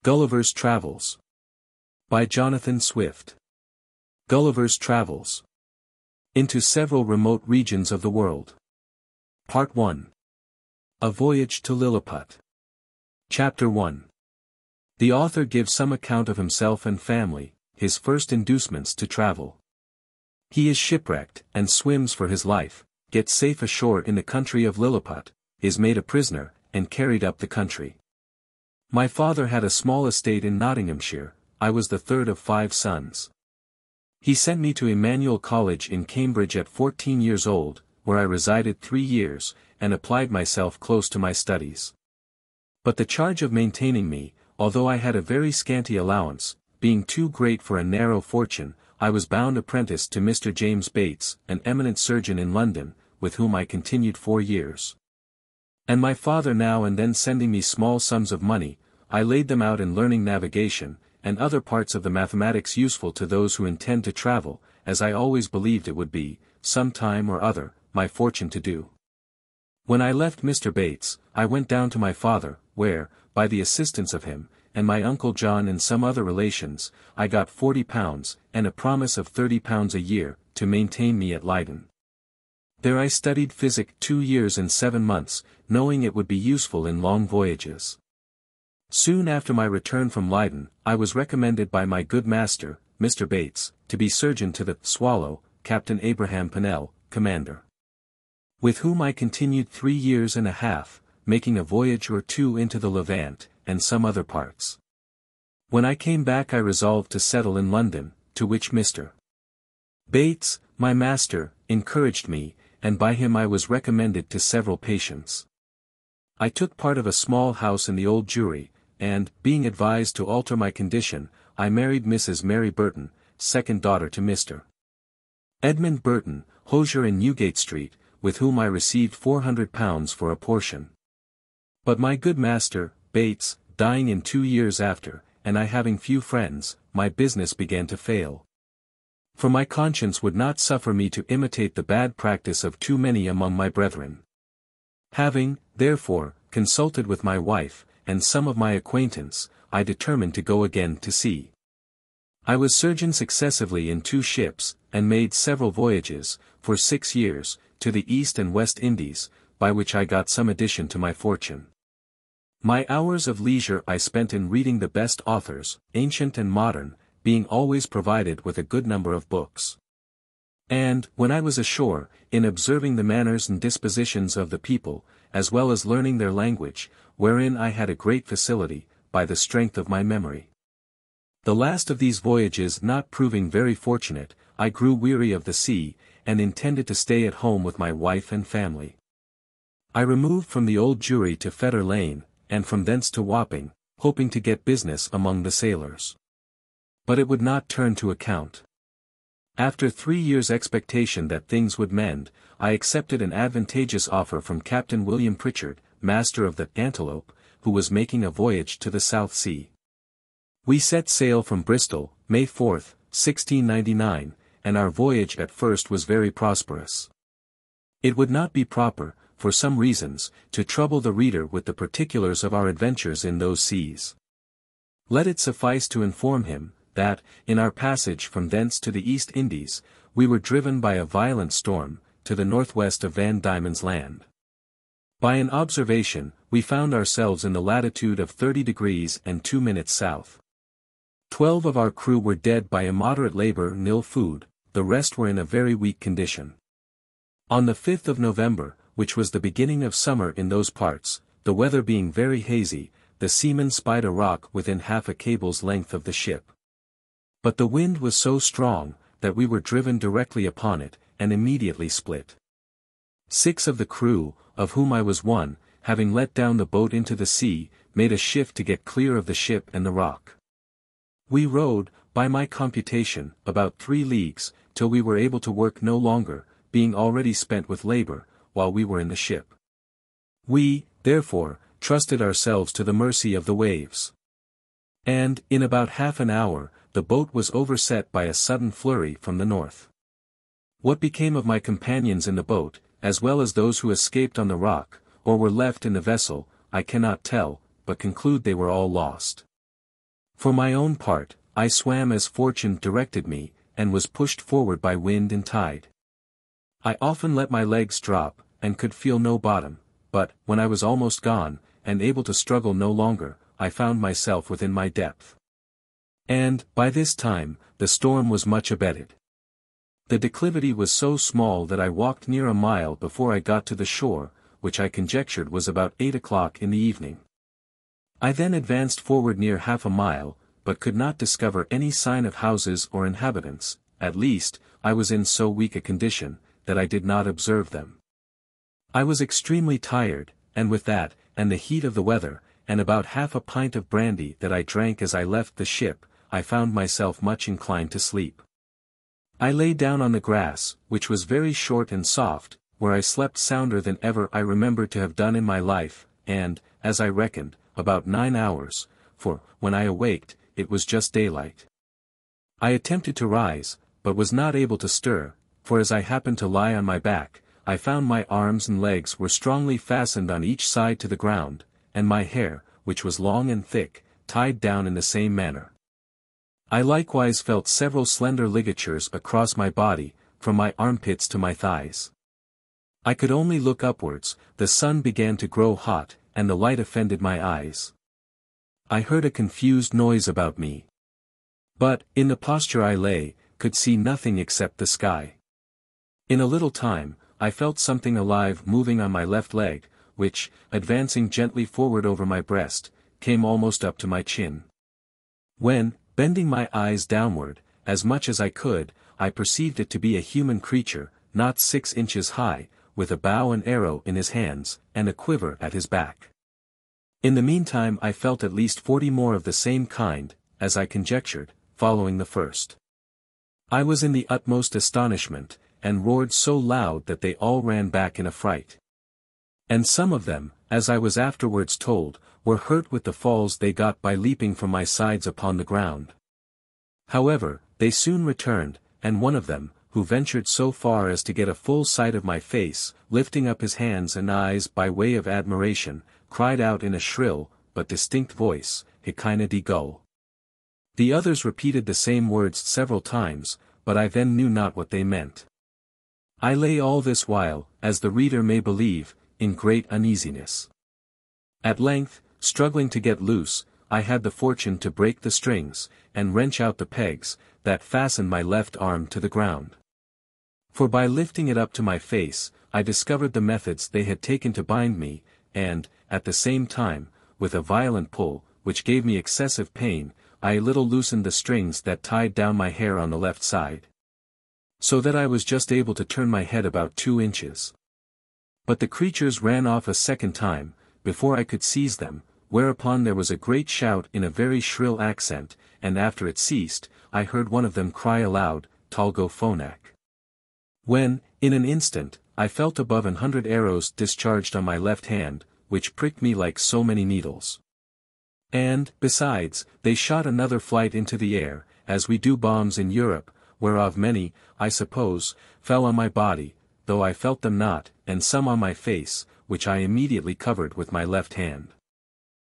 Gulliver's Travels. By Jonathan Swift. Gulliver's Travels. Into several remote regions of the world. Part 1. A Voyage to Lilliput. Chapter 1. The author gives some account of himself and family, his first inducements to travel. He is shipwrecked, and swims for his life, gets safe ashore in the country of Lilliput, is made a prisoner, and carried up the country. My father had a small estate in Nottinghamshire. I was the third of 5 sons. He sent me to Emmanuel College in Cambridge at 14 years old, where I resided 3 years, and applied myself close to my studies. But the charge of maintaining me, although I had a very scanty allowance, being too great for a narrow fortune, I was bound apprentice to Mr. James Bates, an eminent surgeon in London, with whom I continued 4 years. And my father now and then sending me small sums of money, I laid them out in learning navigation, and other parts of the mathematics useful to those who intend to travel, as I always believed it would be, some time or other, my fortune to do. When I left Mr. Bates, I went down to my father, where, by the assistance of him, and my Uncle John and some other relations, I got £40, and a promise of £30 a year, to maintain me at Leyden. There I studied physic 2 years and 7 months, knowing it would be useful in long voyages. Soon after my return from Leyden, I was recommended by my good master, Mr. Bates, to be surgeon to the Swallow, Captain Abraham Pennell, commander. With whom I continued 3 years and a half, making a voyage or 2 into the Levant, and some other parts. When I came back I resolved to settle in London, to which Mr. Bates, my master, encouraged me, and by him I was recommended to several patients. I took part of a small house in the Old Jewry, and, being advised to alter my condition, I married Mrs. Mary Burton, second daughter to Mr. Edmund Burton, hosier in Newgate Street, with whom I received £400 for a portion. But my good master, Bates, dying in 2 years after, and I having few friends, my business began to fail. For my conscience would not suffer me to imitate the bad practice of too many among my brethren. Having, therefore, consulted with my wife, and some of my acquaintance, I determined to go again to sea. I was surgeon successively in 2 ships, and made several voyages, for 6 years, to the East and West Indies, by which I got some addition to my fortune. My hours of leisure I spent in reading the best authors, ancient and modern, being always provided with a good number of books. And, when I was ashore, in observing the manners and dispositions of the people, as well as learning their language, wherein I had a great facility, by the strength of my memory. The last of these voyages not proving very fortunate, I grew weary of the sea, and intended to stay at home with my wife and family. I removed from the Old Jewry to Fetter Lane, and from thence to Wapping, hoping to get business among the sailors. But it would not turn to account. After 3 years' expectation that things would mend, I accepted an advantageous offer from Captain William Pritchard, master of the Antelope, who was making a voyage to the South Sea. We set sail from Bristol, May 4, 1699, and our voyage at first was very prosperous. It would not be proper, for some reasons, to trouble the reader with the particulars of our adventures in those seas. Let it suffice to inform him, that, in our passage from thence to the East Indies, we were driven by a violent storm, to the northwest of Van Diemen's Land. By an observation, we found ourselves in the latitude of 30 degrees and 2 minutes south. 12 of our crew were dead by immoderate labor and ill food, the rest were in a very weak condition. On the 5th of November, which was the beginning of summer in those parts, the weather being very hazy, the seamen spied a rock within half a cable's length of the ship. But the wind was so strong, that we were driven directly upon it, and immediately split. 6 of the crew, of whom I was one, having let down the boat into the sea, made a shift to get clear of the ship and the rock. We rowed, by my computation, about 3 leagues, till we were able to work no longer, being already spent with labor, while we were in the ship. We, therefore, trusted ourselves to the mercy of the waves. And, in about half an hour, the boat was overset by a sudden flurry from the north. What became of my companions in the boat, as well as those who escaped on the rock, or were left in the vessel, I cannot tell, but conclude they were all lost. For my own part, I swam as fortune directed me, and was pushed forward by wind and tide. I often let my legs drop, and could feel no bottom, but, when I was almost gone, and able to struggle no longer, I found myself within my depth. And, by this time, the storm was much abated. The declivity was so small that I walked near a mile before I got to the shore, which I conjectured was about 8 o'clock in the evening. I then advanced forward near half a mile, but could not discover any sign of houses or inhabitants. At least, I was in so weak a condition, that I did not observe them. I was extremely tired, and with that, and the heat of the weather, and about half a pint of brandy that I drank as I left the ship, I found myself much inclined to sleep. I lay down on the grass, which was very short and soft, where I slept sounder than ever I remembered to have done in my life, and, as I reckoned, about 9 hours, for, when I awaked, it was just daylight. I attempted to rise, but was not able to stir, for as I happened to lie on my back, I found my arms and legs were strongly fastened on each side to the ground, and my hair, which was long and thick, tied down in the same manner. I likewise felt several slender ligatures across my body, from my armpits to my thighs. I could only look upwards, the sun began to grow hot, and the light offended my eyes. I heard a confused noise about me. But, in the posture I lay, could see nothing except the sky. In a little time, I felt something alive moving on my left leg, which, advancing gently forward over my breast, came almost up to my chin. When, bending my eyes downward, as much as I could, I perceived it to be a human creature, not 6 inches high, with a bow and arrow in his hands, and a quiver at his back. In the meantime I felt at least 40 more of the same kind, as I conjectured, following the first. I was in the utmost astonishment, and roared so loud that they all ran back in a fright. And some of them, as I was afterwards told, were hurt with the falls they got by leaping from my sides upon the ground. However, they soon returned, and one of them, who ventured so far as to get a full sight of my face, lifting up his hands and eyes by way of admiration, cried out in a shrill, but distinct voice, Hecina di Gull. The others repeated the same words several times, but I then knew not what they meant. I lay all this while, as the reader may believe, in great uneasiness. At length, struggling to get loose, I had the fortune to break the strings, and wrench out the pegs, that fastened my left arm to the ground. For by lifting it up to my face, I discovered the methods they had taken to bind me, and, at the same time, with a violent pull, which gave me excessive pain, I a little loosened the strings that tied down my hair on the left side. So that I was just able to turn my head about 2 inches. But the creatures ran off a second time, before I could seize them, whereupon there was a great shout in a very shrill accent, and after it ceased, I heard one of them cry aloud, Talgo Phonak. When, in an instant, I felt above 100 arrows discharged on my left hand, which pricked me like so many needles. And, besides, they shot another flight into the air, as we do bombs in Europe, whereof many, I suppose, fell on my body, though I felt them not, and some on my face, which I immediately covered with my left hand.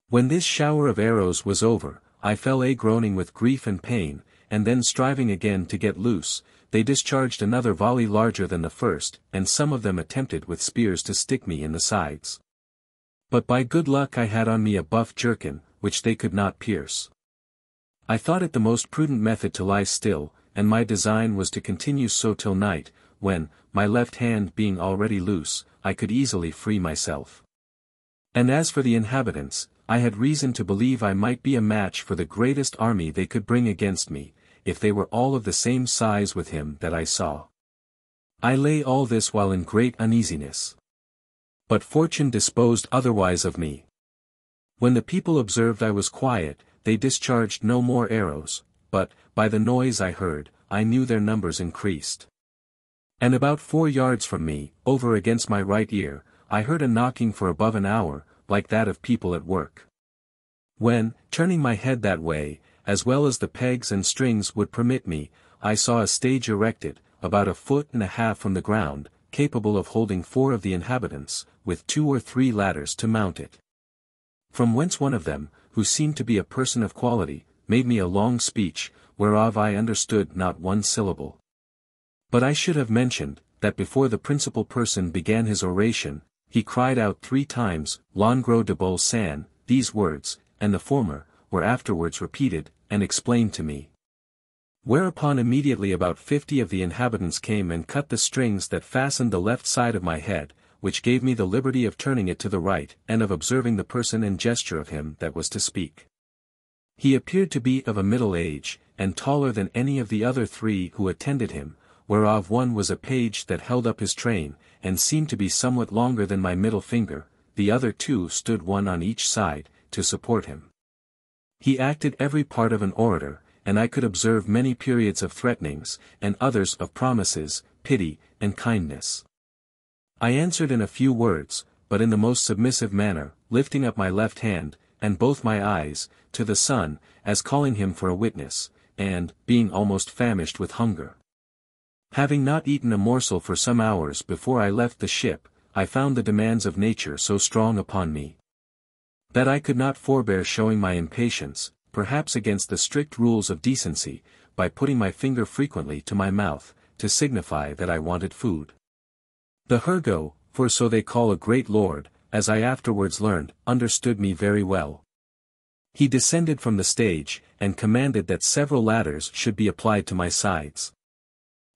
When this shower of arrows was over, I fell a groaning with grief and pain, and then striving again to get loose, they discharged another volley larger than the first, and some of them attempted with spears to stick me in the sides. But by good luck I had on me a buff jerkin, which they could not pierce. I thought it the most prudent method to lie still, and my design was to continue so till night, when, my left hand being already loose, I could easily free myself. And as for the inhabitants, I had reason to believe I might be a match for the greatest army they could bring against me, if they were all of the same size with him that I saw. I lay all this while in great uneasiness. But fortune disposed otherwise of me. When the people observed I was quiet, they discharged no more arrows, but, by the noise I heard, I knew their numbers increased. And about 4 yards from me, over against my right ear, I heard a knocking for above an hour, like that of people at work. When, turning my head that way, as well as the pegs and strings would permit me, I saw a stage erected, about 1.5 feet from the ground, capable of holding 4 of the inhabitants, with 2 or 3 ladders to mount it. From whence one of them, who seemed to be a person of quality, made me a long speech, whereof I understood not one syllable. But I should have mentioned, that before the principal person began his oration, he cried out 3 times, L'Angro de Bolsan, these words, and the former, were afterwards repeated, and explained to me. Whereupon immediately about 50 of the inhabitants came and cut the strings that fastened the left side of my head, which gave me the liberty of turning it to the right, and of observing the person and gesture of him that was to speak. He appeared to be of a middle age, and taller than any of the other 3 who attended him, whereof one was a page that held up his train, and seemed to be somewhat longer than my middle finger, the other 2 stood one on each side, to support him. He acted every part of an orator, and I could observe many periods of threatenings, and others of promises, pity, and kindness. I answered in a few words, but in the most submissive manner, lifting up my left hand, and both my eyes, to the sun, as calling him for a witness, and, being almost famished with hunger. Having not eaten a morsel for some hours before I left the ship, I found the demands of nature so strong upon me, that I could not forbear showing my impatience, perhaps against the strict rules of decency, by putting my finger frequently to my mouth, to signify that I wanted food. The Hergo, for so they call a great lord, as I afterwards learned, understood me very well. He descended from the stage, and commanded that several ladders should be applied to my sides,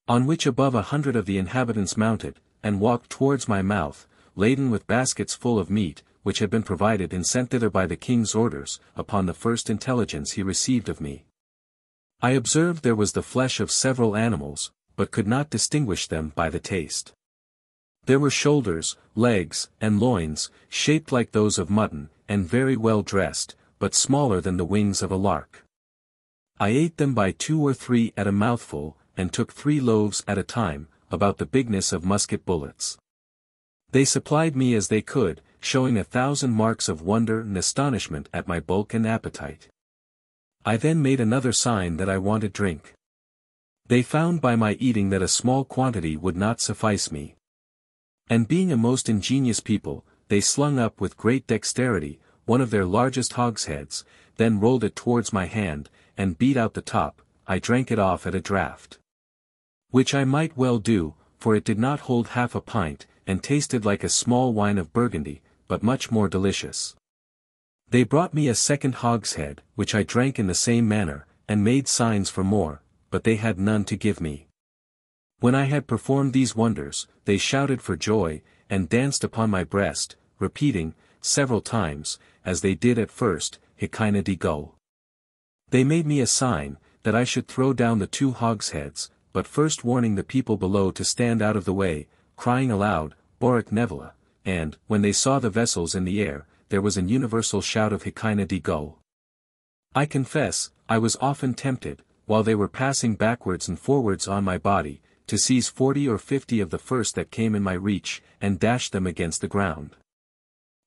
on which above 100 of the inhabitants mounted, and walked towards my mouth, laden with baskets full of meat, which had been provided and sent thither by the king's orders, upon the first intelligence he received of me. I observed there was the flesh of several animals, but could not distinguish them by the taste. There were shoulders, legs, and loins, shaped like those of mutton, and very well dressed, but smaller than the wings of a lark. I ate them by 2 or 3 at a mouthful, and took 3 loaves at a time, about the bigness of musket bullets. They supplied me as they could, showing 1,000 marks of wonder and astonishment at my bulk and appetite. I then made another sign that I wanted drink. They found by my eating that a small quantity would not suffice me. And being a most ingenious people, they slung up with great dexterity one of their largest hogsheads, then rolled it towards my hand, and beat out the top. I drank it off at a draught, which I might well do, for it did not hold half a pint, and tasted like a small wine of Burgundy, but much more delicious. They brought me a second hogshead, which I drank in the same manner, and made signs for more, but they had none to give me. When I had performed these wonders, they shouted for joy, and danced upon my breast, repeating, several times, as they did at first, Hekinah di Gull. They made me a sign, that I should throw down the 2 hogsheads, but first warning the people below to stand out of the way, crying aloud, Borach Nevola, and, when they saw the vessels in the air, there was an universal shout of Hekinah di Gull. I confess, I was often tempted, while they were passing backwards and forwards on my body, to seize 40 or 50 of the first that came in my reach, and dash them against the ground.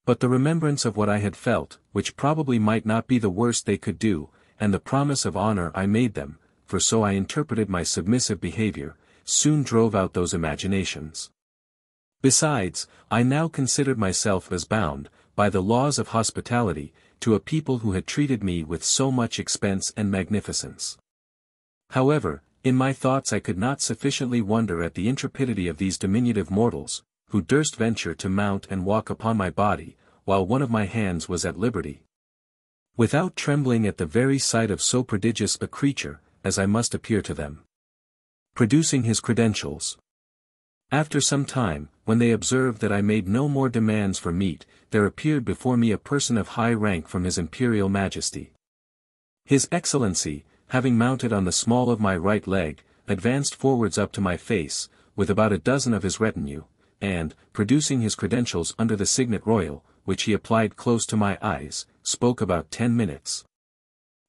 But the remembrance of what I had felt, which probably might not be the worst they could do, and the promise of honor I made them, for so I interpreted my submissive behavior, soon drove out those imaginations. Besides, I now considered myself as bound, by the laws of hospitality, to a people who had treated me with so much expense and magnificence. However, in my thoughts I could not sufficiently wonder at the intrepidity of these diminutive mortals, who durst venture to mount and walk upon my body, while one of my hands was at liberty, without trembling at the very sight of so prodigious a creature, as I must appear to them. Producing his credentials. After some time, when they observed that I made no more demands for meat, there appeared before me a person of high rank from His Imperial Majesty. His Excellency, having mounted on the small of my right leg, advanced forwards up to my face, with about a dozen of his retinue, and, producing his credentials under the signet royal, which he applied close to my eyes, spoke about 10 minutes.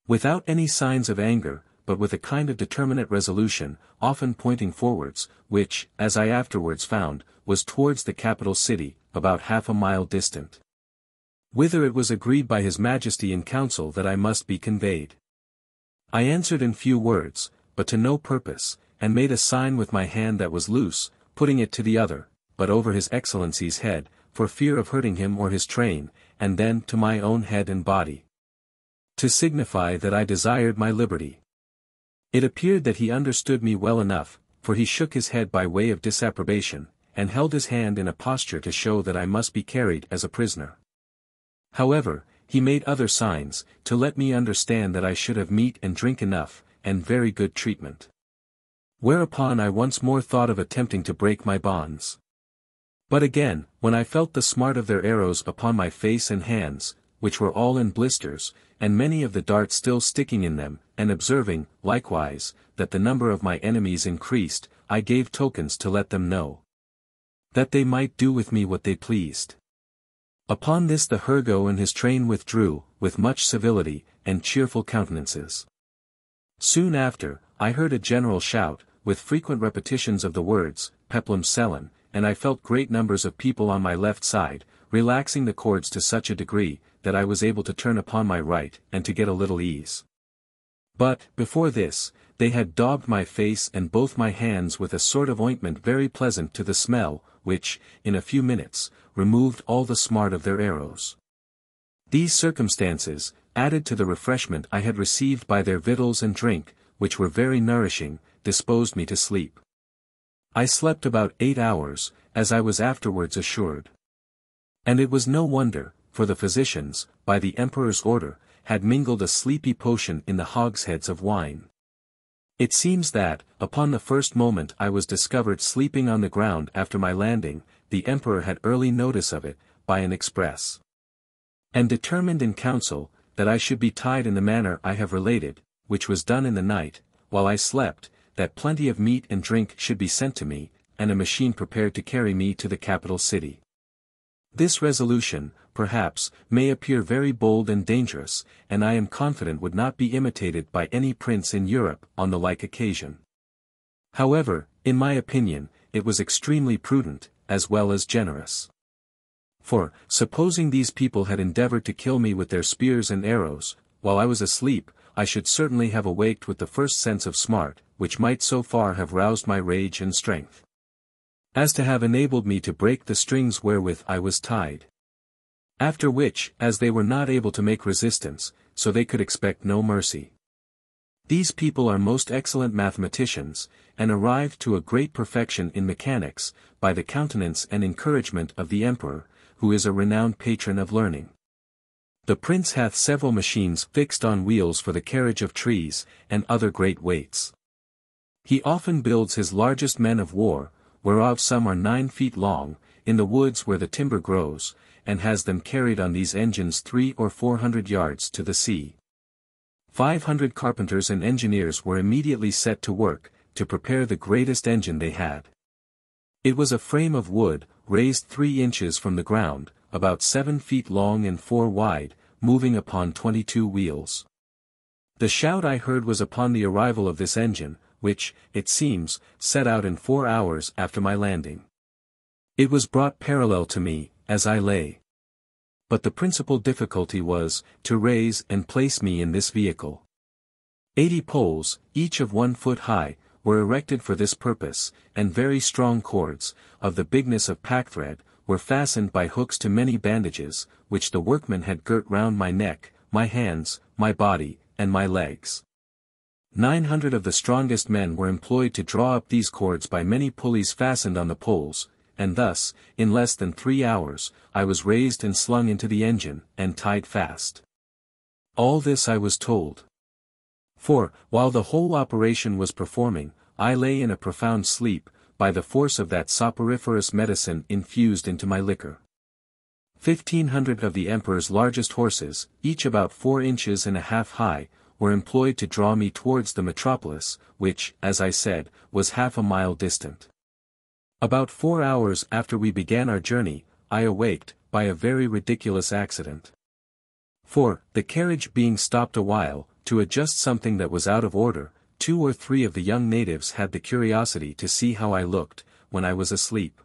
Without any signs of anger, but with a kind of determinate resolution, often pointing forwards, which, as I afterwards found, was towards the capital city, about half a mile distant, whither it was agreed by His Majesty in council that I must be conveyed. I answered in few words, but to no purpose, and made a sign with my hand that was loose, putting it to the other, but over His Excellency's head, for fear of hurting him or his train, and then to my own head and body. to signify that I desired my liberty. It appeared that he understood me well enough, for he shook his head by way of disapprobation, and held his hand in a posture to show that I must be carried as a prisoner. However, he made other signs, to let me understand that I should have meat and drink enough, and very good treatment. Whereupon I once more thought of attempting to break my bonds. But again, when I felt the smart of their arrows upon my face and hands, which were all in blisters, and many of the darts still sticking in them, and observing, likewise, that the number of my enemies increased, I gave tokens to let them know that they might do with me what they pleased. Upon this the Hergo and his train withdrew, with much civility, and cheerful countenances. Soon after, I heard a general shout, with frequent repetitions of the words, Peplum Selen, and I felt great numbers of people on my left side, relaxing the cords to such a degree, that I was able to turn upon my right, and to get a little ease. But, before this, they had daubed my face and both my hands with a sort of ointment very pleasant to the smell, which, in a few minutes, removed all the smart of their arrows. These circumstances, added to the refreshment I had received by their victuals and drink, which were very nourishing, disposed me to sleep. I slept about 8 hours, as I was afterwards assured. And it was no wonder, for the physicians, by the emperor's order, had mingled a sleepy potion in the hogsheads of wine. It seems that, upon the first moment I was discovered sleeping on the ground after my landing, the emperor had early notice of it, by an express, and determined in council, that I should be tied in the manner I have related, which was done in the night, while I slept, that plenty of meat and drink should be sent to me, and a machine prepared to carry me to the capital city. This resolution, perhaps, may appear very bold and dangerous, and I am confident would not be imitated by any prince in Europe on the like occasion. However, in my opinion, it was extremely prudent, as well as generous. For, supposing these people had endeavored to kill me with their spears and arrows, while I was asleep, I should certainly have awaked with the first sense of smart, which might so far have roused my rage and strength, as to have enabled me to break the strings wherewith I was tied. After which, as they were not able to make resistance, so they could expect no mercy. These people are most excellent mathematicians, and arrived to a great perfection in mechanics, by the countenance and encouragement of the emperor, who is a renowned patron of learning. The prince hath several machines fixed on wheels for the carriage of trees, and other great weights. He often builds his largest men of war, whereof some are 9 feet long, in the woods where the timber grows, and has them carried on these engines 300 or 400 yards to the sea. 500 carpenters and engineers were immediately set to work, to prepare the greatest engine they had. It was a frame of wood, raised 3 inches from the ground, about 7 feet long and 4 wide, moving upon 22 wheels. The shout I heard was upon the arrival of this engine, which, it seems, set out in 4 hours after my landing. It was brought parallel to me, as I lay. But the principal difficulty was, to raise and place me in this vehicle. 80 poles, each of 1 foot high, were erected for this purpose, and very strong cords, of the bigness of packthread, were fastened by hooks to many bandages, which the workmen had girt round my neck, my hands, my body, and my legs. 900 of the strongest men were employed to draw up these cords by many pulleys fastened on the poles, and thus, in less than 3 hours, I was raised and slung into the engine, and tied fast. All this I was told. For, while the whole operation was performing, I lay in a profound sleep, by the force of that soporiferous medicine infused into my liquor. 1,500 of the emperor's largest horses, each about 4 inches and a half high, were employed to draw me towards the metropolis, which, as I said, was half a mile distant. About 4 hours after we began our journey, I awaked, by a very ridiculous accident. For, the carriage being stopped a while, to adjust something that was out of order, 2 or 3 of the young natives had the curiosity to see how I looked, when I was asleep.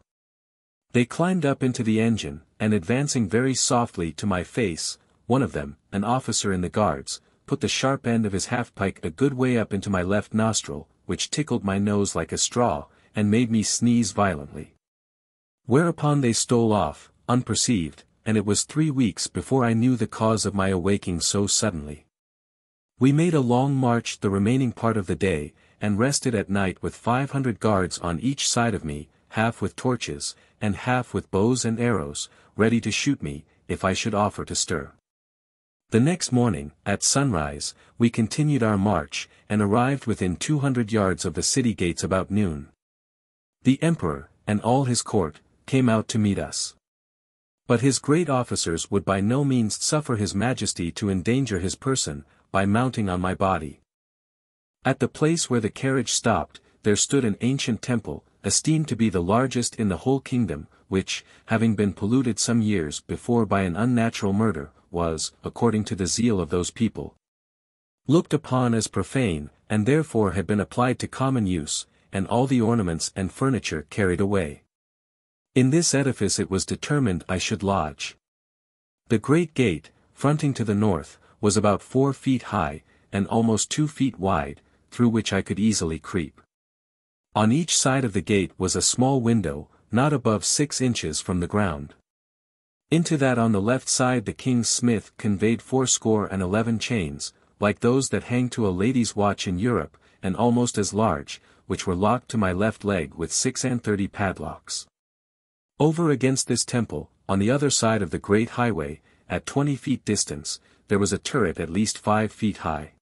They climbed up into the engine, and advancing very softly to my face, one of them, an officer in the guards, put the sharp end of his half-pike a good way up into my left nostril, which tickled my nose like a straw, and made me sneeze violently. Whereupon they stole off, unperceived, and it was 3 weeks before I knew the cause of my awaking so suddenly. We made a long march the remaining part of the day, and rested at night with 500 guards on each side of me, half with torches, and half with bows and arrows, ready to shoot me, if I should offer to stir. The next morning, at sunrise, we continued our march, and arrived within 200 yards of the city gates about noon. The emperor, and all his court, came out to meet us. But his great officers would by no means suffer his majesty to endanger his person, by mounting on my body. At the place where the carriage stopped, there stood an ancient temple, esteemed to be the largest in the whole kingdom, which, having been polluted some years before by an unnatural murder, was, according to the zeal of those people, looked upon as profane, and therefore had been applied to common use, and all the ornaments and furniture carried away. In this edifice it was determined I should lodge. The great gate, fronting to the north, was about 4 feet high, and almost 2 feet wide, through which I could easily creep. On each side of the gate was a small window, not above 6 inches from the ground. Into that on the left side the king's smith conveyed 411 chains, like those that hang to a lady's watch in Europe, and almost as large, which were locked to my left leg with 36 padlocks. Over against this temple, on the other side of the great highway, at 20 feet distance, there was a turret at least 5 feet high.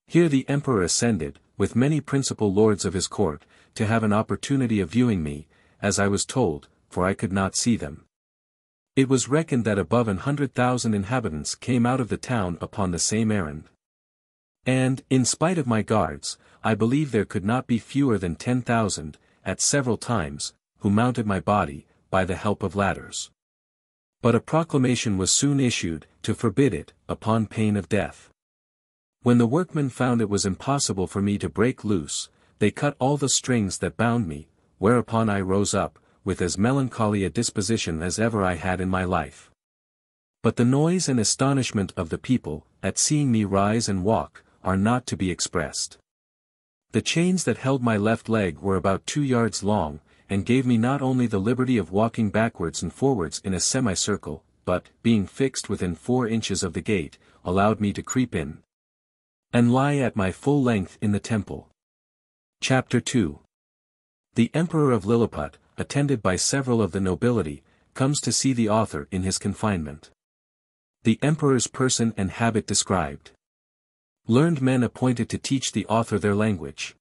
Here the emperor ascended, with many principal lords of his court, to have an opportunity of viewing me, as I was told, for I could not see them. It was reckoned that above 100,000 inhabitants came out of the town upon the same errand. And, in spite of my guards, I believe there could not be fewer than 10,000, at several times, who mounted my body, by the help of ladders. But a proclamation was soon issued, to forbid it, upon pain of death. When the workmen found it was impossible for me to break loose, they cut all the strings that bound me, whereupon I rose up, with as melancholy a disposition as ever I had in my life. But the noise and astonishment of the people, at seeing me rise and walk, are not to be expressed. The chains that held my left leg were about 2 yards long, and gave me not only the liberty of walking backwards and forwards in a semicircle, but, being fixed within 4 inches of the gate, allowed me to creep in, and lie at my full length in the temple. Chapter 2. The Emperor of Lilliput, attended by several of the nobility, comes to see the author in his confinement. The Emperor's person and habit described. Learned men appointed to teach the author their language.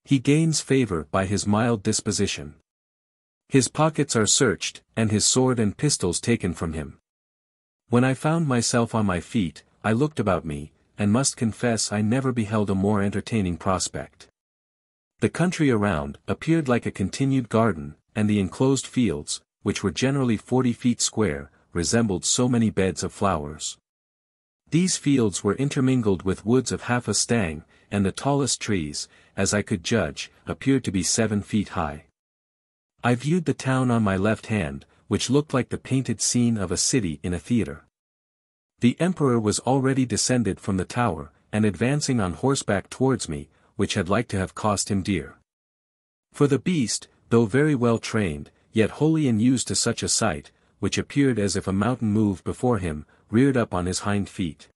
He gains favor by his mild disposition. His pockets are searched, and his sword and pistols taken from him. When I found myself on my feet, I looked about me, and must confess I never beheld a more entertaining prospect. The country around appeared like a continued garden, and the enclosed fields, which were generally 40 feet square, resembled so many beds of flowers. These fields were intermingled with woods of half a stang, and the tallest trees, as I could judge, appeared to be 7 feet high. I viewed the town on my left hand, which looked like the painted scene of a city in a theatre. The emperor was already descended from the tower, and advancing on horseback towards me, which had like to have cost him dear. For the beast, though very well trained, yet wholly unused to such a sight, which appeared as if a mountain moved before him, reared up on his hind feet.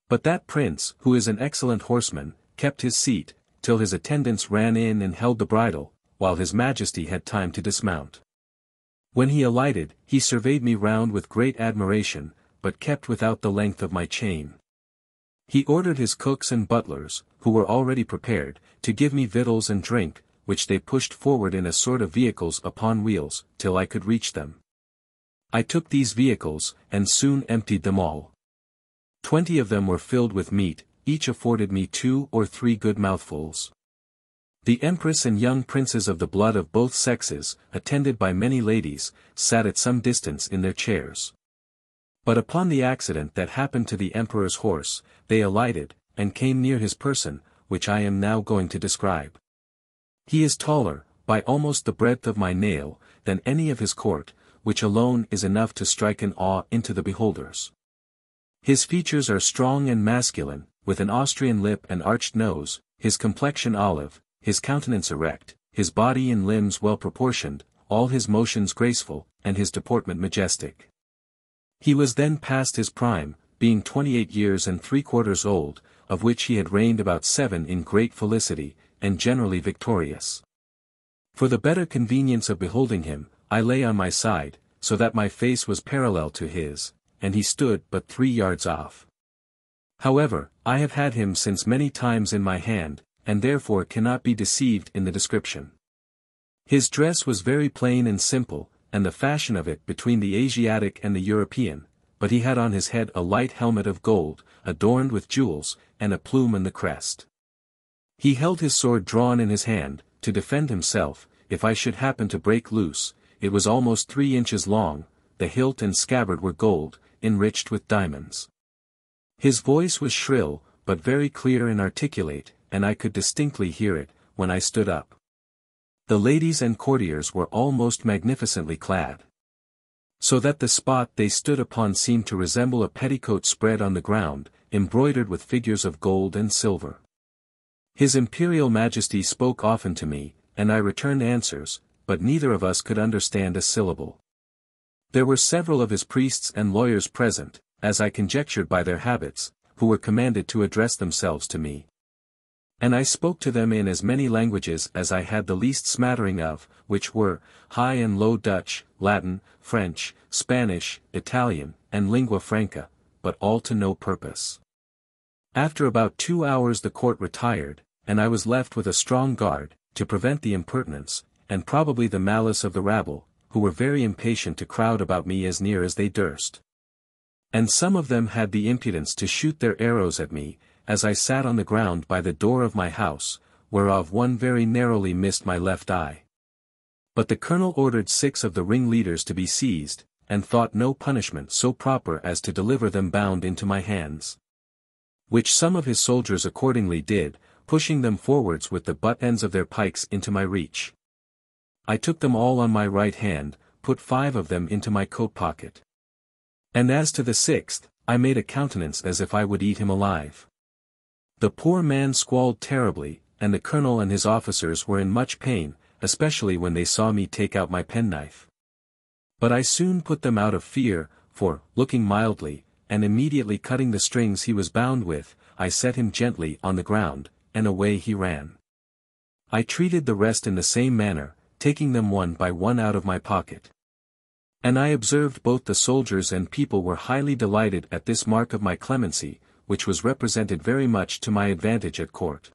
But that prince, who is an excellent horseman, kept his seat, till his attendants ran in and held the bridle, while his majesty had time to dismount. When he alighted, he surveyed me round with great admiration, but kept without the length of my chain. He ordered his cooks and butlers, who were already prepared, to give me victuals and drink, which they pushed forward in a sort of vehicles upon wheels, till I could reach them. I took these vehicles, and soon emptied them all. 20 of them were filled with meat, each afforded me 2 or 3 good mouthfuls. The empress and young princes of the blood of both sexes, attended by many ladies, sat at some distance in their chairs. But upon the accident that happened to the emperor's horse, they alighted, and came near his person, which I am now going to describe. He is taller, by almost the breadth of my nail, than any of his court, which alone is enough to strike an awe into the beholders. His features are strong and masculine, with an Austrian lip and arched nose, his complexion olive, his countenance erect, his body and limbs well proportioned, all his motions graceful, and his deportment majestic. He was then past his prime, being 28 years and 3/4 old, of which he had reigned about 7 in great felicity, and generally victorious. For the better convenience of beholding him, I lay on my side, so that my face was parallel to his, and he stood but 3 yards off. However, I have had him since many times in my hand, and therefore cannot be deceived in the description. His dress was very plain and simple, and the fashion of it between the Asiatic and the European, but he had on his head a light helmet of gold, adorned with jewels, and a plume in the crest. He held his sword drawn in his hand, to defend himself, if I should happen to break loose. It was almost 3 inches long, the hilt and scabbard were gold, enriched with diamonds. His voice was shrill, but very clear and articulate, and I could distinctly hear it, when I stood up. The ladies and courtiers were all most magnificently clad, so that the spot they stood upon seemed to resemble a petticoat spread on the ground, embroidered with figures of gold and silver. His Imperial Majesty spoke often to me, and I returned answers, but neither of us could understand a syllable. There were several of his priests and lawyers present, as I conjectured by their habits, who were commanded to address themselves to me. And I spoke to them in as many languages as I had the least smattering of, which were, High and Low Dutch, Latin, French, Spanish, Italian, and lingua franca, but all to no purpose. After about 2 hours the court retired, and I was left with a strong guard, to prevent the impertinence, and probably the malice of the rabble, who were very impatient to crowd about me as near as they durst. And some of them had the impudence to shoot their arrows at me, as I sat on the ground by the door of my house, whereof one very narrowly missed my left eye. But the colonel ordered 6 of the ringleaders to be seized, and thought no punishment so proper as to deliver them bound into my hands. Which some of his soldiers accordingly did, pushing them forwards with the butt ends of their pikes into my reach. I took them all on my right hand, put 5 of them into my coat pocket. And as to the 6th, I made a countenance as if I would eat him alive. The poor man squalled terribly, and the colonel and his officers were in much pain, especially when they saw me take out my penknife. But I soon put them out of fear, for, looking mildly, and immediately cutting the strings he was bound with, I set him gently on the ground, and away he ran. I treated the rest in the same manner, taking them one by one out of my pocket. And I observed both the soldiers and people were highly delighted at this mark of my clemency, which was represented very much to my advantage at court.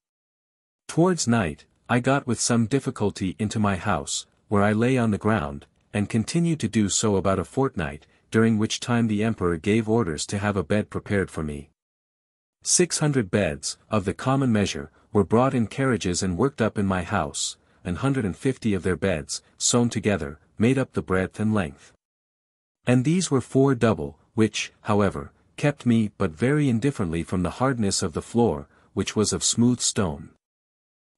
Towards night, I got with some difficulty into my house, where I lay on the ground, and continued to do so about a fortnight, during which time the emperor gave orders to have a bed prepared for me. 600 beds, of the common measure, were brought in carriages and worked up in my house, and 150 of their beds, sewn together, made up the breadth and length. And these were 4 double, which, however, kept me but very indifferently from the hardness of the floor, which was of smooth stone.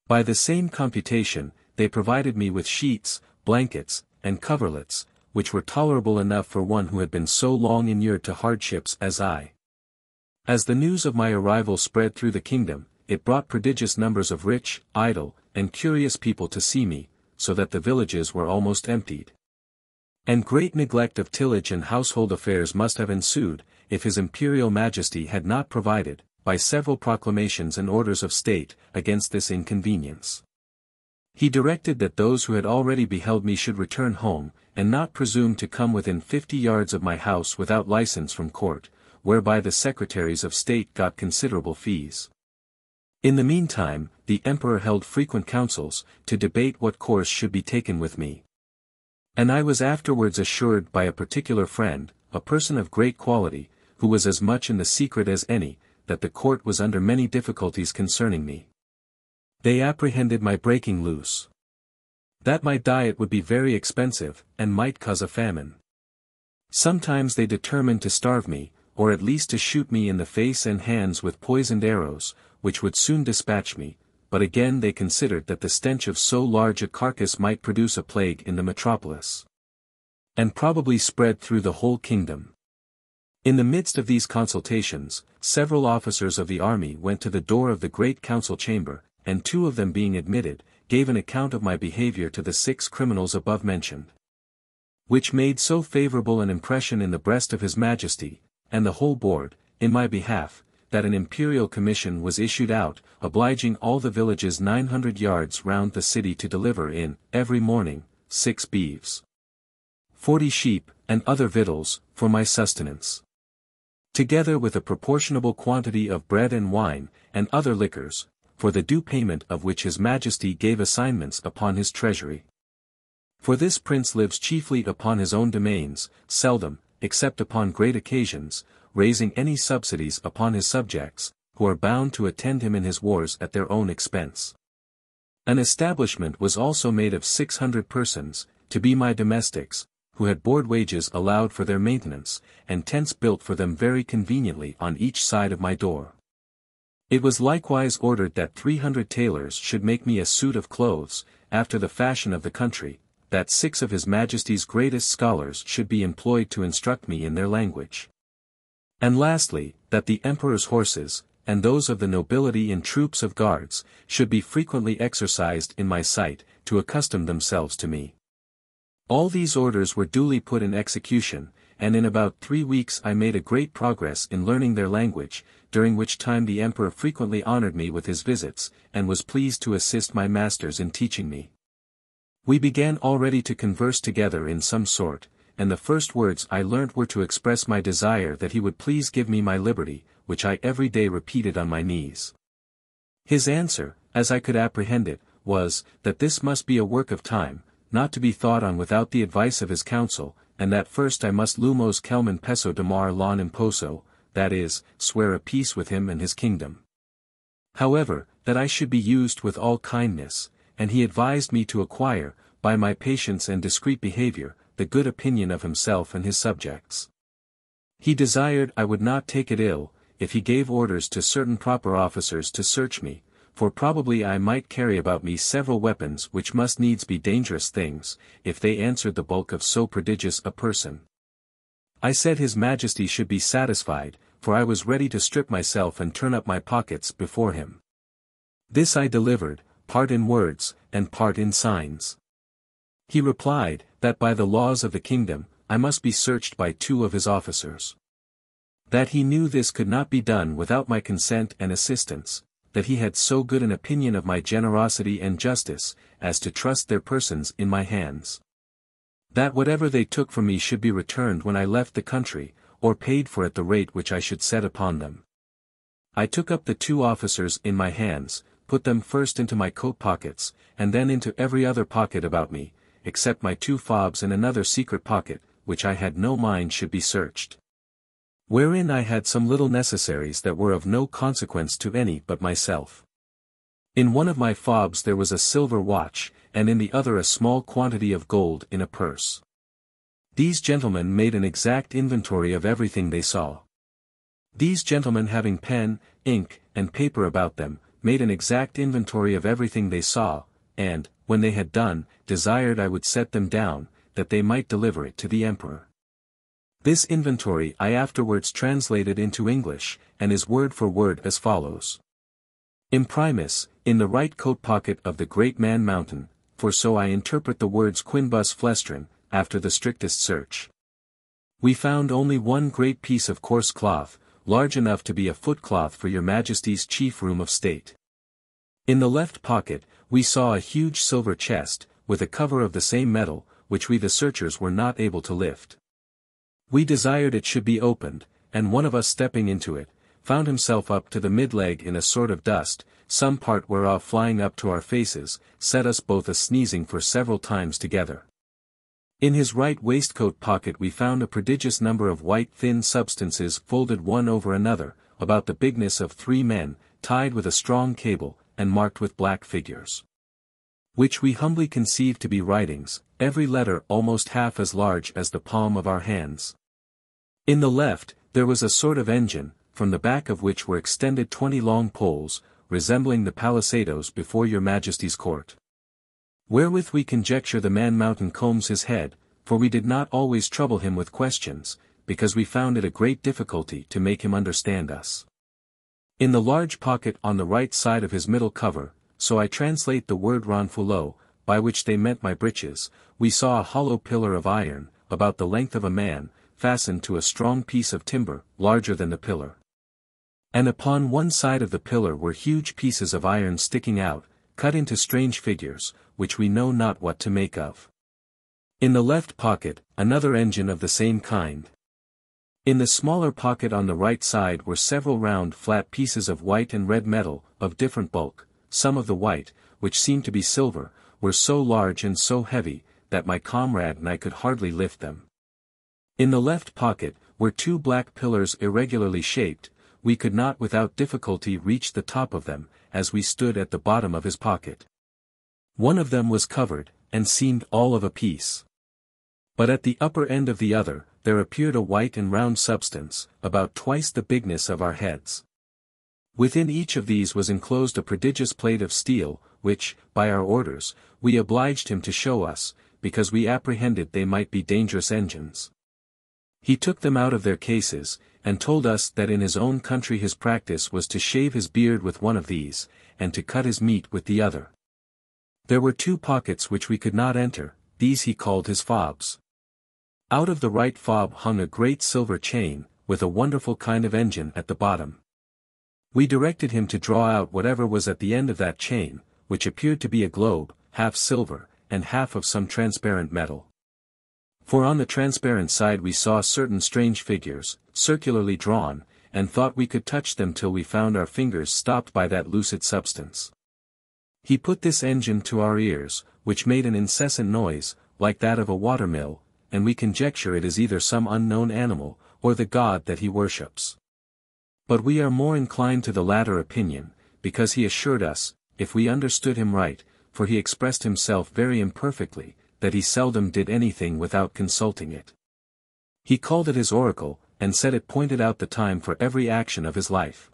By the same computation, they provided me with sheets, blankets, and coverlets, which were tolerable enough for one who had been so long inured to hardships as I. As the news of my arrival spread through the kingdom, it brought prodigious numbers of rich, idle, and curious people to see me, so that the villages were almost emptied. And great neglect of tillage and household affairs must have ensued, if his Imperial Majesty had not provided, by several proclamations and orders of state, against this inconvenience. He directed that those who had already beheld me should return home, and not presume to come within 50 yards of my house without license from court, whereby the secretaries of state got considerable fees. In the meantime, the emperor held frequent councils, to debate what course should be taken with me. And I was afterwards assured by a particular friend, a person of great quality, who was as much in the secret as any, that the court was under many difficulties concerning me. They apprehended my breaking loose. That my diet would be very expensive, and might cause a famine. Sometimes they determined to starve me, or at least to shoot me in the face and hands with poisoned arrows, which would soon dispatch me, but again they considered that the stench of so large a carcass might produce a plague in the metropolis, and probably spread through the whole kingdom. In the midst of these consultations, several officers of the army went to the door of the great council chamber, and 2 of them being admitted, gave an account of my behavior to the 6 criminals above mentioned, which made so favorable an impression in the breast of his Majesty, and the whole board, in my behalf, that an imperial commission was issued out, obliging all the villages 900 yards round the city to deliver in, every morning, 6 beeves, 40 sheep, and other victuals, for my sustenance, together with a proportionable quantity of bread and wine, and other liquors, for the due payment of which his Majesty gave assignments upon his treasury. For this prince lives chiefly upon his own domains, seldom, except upon great occasions, raising any subsidies upon his subjects, who are bound to attend him in his wars at their own expense. An establishment was also made of 600 persons, to be my domestics, who had board wages allowed for their maintenance, and tents built for them very conveniently on each side of my door. It was likewise ordered that 300 tailors should make me a suit of clothes, after the fashion of the country, that 6 of his Majesty's greatest scholars should be employed to instruct me in their language. And lastly, that the emperor's horses, and those of the nobility and troops of guards, should be frequently exercised in my sight, to accustom themselves to me. All these orders were duly put in execution, and in about 3 weeks I made a great progress in learning their language, during which time the emperor frequently honored me with his visits, and was pleased to assist my masters in teaching me. We began already to converse together in some sort, and the first words I learnt were to express my desire that he would please give me my liberty, which I every day repeated on my knees. His answer, as I could apprehend it, was, that this must be a work of time, not to be thought on without the advice of his council, and that first I must lumos kelman peso damar lon imposo, that is, swear a peace with him and his kingdom. However, that I should be used with all kindness, and he advised me to acquire, by my patience and discreet behavior, the good opinion of himself and his subjects. He desired I would not take it ill, if he gave orders to certain proper officers to search me, for probably I might carry about me several weapons which must needs be dangerous things, if they answered the bulk of so prodigious a person. I said his Majesty should be satisfied, for I was ready to strip myself and turn up my pockets before him. This I delivered, part in words, and part in signs. He replied, that by the laws of the kingdom, I must be searched by 2 of his officers. That he knew this could not be done without my consent and assistance, that he had so good an opinion of my generosity and justice, as to trust their persons in my hands. That whatever they took from me should be returned when I left the country, or paid for at the rate which I should set upon them. I took up the 2 officers in my hands, put them first into my coat pockets, and then into every other pocket about me, except my 2 fobs and another secret pocket, which I had no mind should be searched, wherein I had some little necessaries that were of no consequence to any but myself. In one of my fobs there was a silver watch, and in the other a small quantity of gold in a purse. These gentlemen made an exact inventory of everything they saw. These gentlemen having pen, ink, and paper about them, made an exact inventory of everything they saw, and, when they had done, desired I would set them down, that they might deliver it to the emperor. This inventory I afterwards translated into English, and is word for word as follows. Imprimis, in the right coat pocket of the great Man Mountain, for so I interpret the words quinbus flestrin, after the strictest search. We found only one great piece of coarse cloth, large enough to be a footcloth for your Majesty's chief room of state. In the left pocket, we saw a huge silver chest, with a cover of the same metal, which we the searchers were not able to lift. We desired it should be opened, and one of us stepping into it, found himself up to the mid-leg in a sort of dust, some part whereof flying up to our faces, set us both a-sneezing for several times together. In his right waistcoat pocket we found a prodigious number of white thin substances folded one over another, about the bigness of 3 men, tied with a strong cable, and marked with black figures, which we humbly conceived to be writings, every letter almost half as large as the palm of our hands. In the left, there was a sort of engine, from the back of which were extended 20 long poles, resembling the palisadoes before your Majesty's court. Wherewith we conjecture the Man Mountain combs his head, for we did not always trouble him with questions, because we found it a great difficulty to make him understand us. In the large pocket on the right side of his middle cover, so I translate the word renfouleau, by which they meant my breeches, we saw a hollow pillar of iron, about the length of a man, fastened to a strong piece of timber, larger than the pillar. And upon one side of the pillar were huge pieces of iron sticking out, cut into strange figures, which we know not what to make of. In the left pocket, another engine of the same kind. In the smaller pocket on the right side were several round flat pieces of white and red metal, of different bulk. Some of the white, which seemed to be silver, were so large and so heavy, that my comrade and I could hardly lift them. In the left pocket, were two black pillars irregularly shaped. We could not without difficulty reach the top of them, as we stood at the bottom of his pocket. One of them was covered, and seemed all of a piece. But at the upper end of the other, there appeared a white and round substance, about twice the bigness of our heads. Within each of these was enclosed a prodigious plate of steel, which, by our orders, we obliged him to show us, because we apprehended they might be dangerous engines. He took them out of their cases, and told us that in his own country his practice was to shave his beard with one of these, and to cut his meat with the other. There were two pockets which we could not enter, these he called his fobs. Out of the right fob hung a great silver chain, with a wonderful kind of engine at the bottom. We directed him to draw out whatever was at the end of that chain, which appeared to be a globe, half silver, and half of some transparent metal. For on the transparent side we saw certain strange figures, circularly drawn, and thought we could touch them till we found our fingers stopped by that lucid substance. He put this engine to our ears, which made an incessant noise, like that of a watermill, and we conjecture it is either some unknown animal, or the god that he worships. But we are more inclined to the latter opinion, because he assured us, if we understood him right, for he expressed himself very imperfectly, that he seldom did anything without consulting it. He called it his oracle, and said it pointed out the time for every action of his life.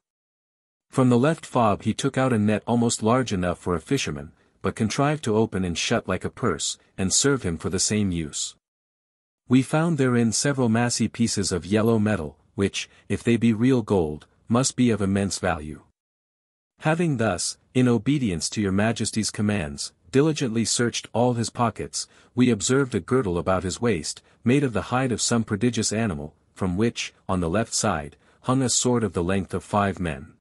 From the left fob he took out a net almost large enough for a fisherman, but contrived to open and shut like a purse, and serve him for the same use. We found therein several massy pieces of yellow metal, which, if they be real gold, must be of immense value. Having thus, in obedience to your Majesty's commands, diligently searched all his pockets, we observed a girdle about his waist, made of the hide of some prodigious animal, from which, on the left side, hung a sword of the length of 5 men.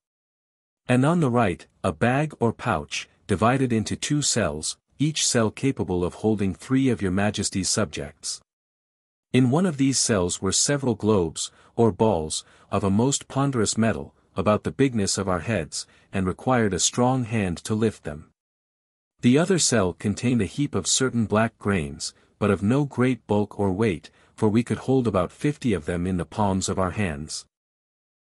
And on the right, a bag or pouch, divided into 2 cells, each cell capable of holding 3 of your Majesty's subjects. In one of these cells were several globes, or balls, of a most ponderous metal, about the bigness of our heads, and required a strong hand to lift them. The other cell contained a heap of certain black grains, but of no great bulk or weight, for we could hold about 50 of them in the palms of our hands.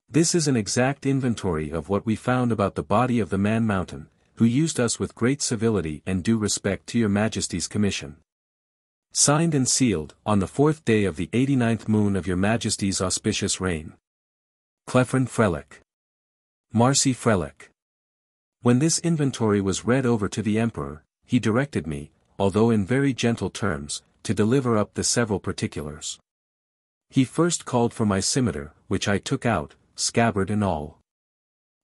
This is an exact inventory of what we found about the body of the Man Mountain, who used us with great civility and due respect to your Majesty's commission. Signed and sealed, on the 4th day of the 89th moon of your Majesty's auspicious reign. Clefrin Frelick. Marcy Frelick. When this inventory was read over to the Emperor, he directed me, although in very gentle terms, to deliver up the several particulars. He first called for my scimitar, which I took out, scabbard and all.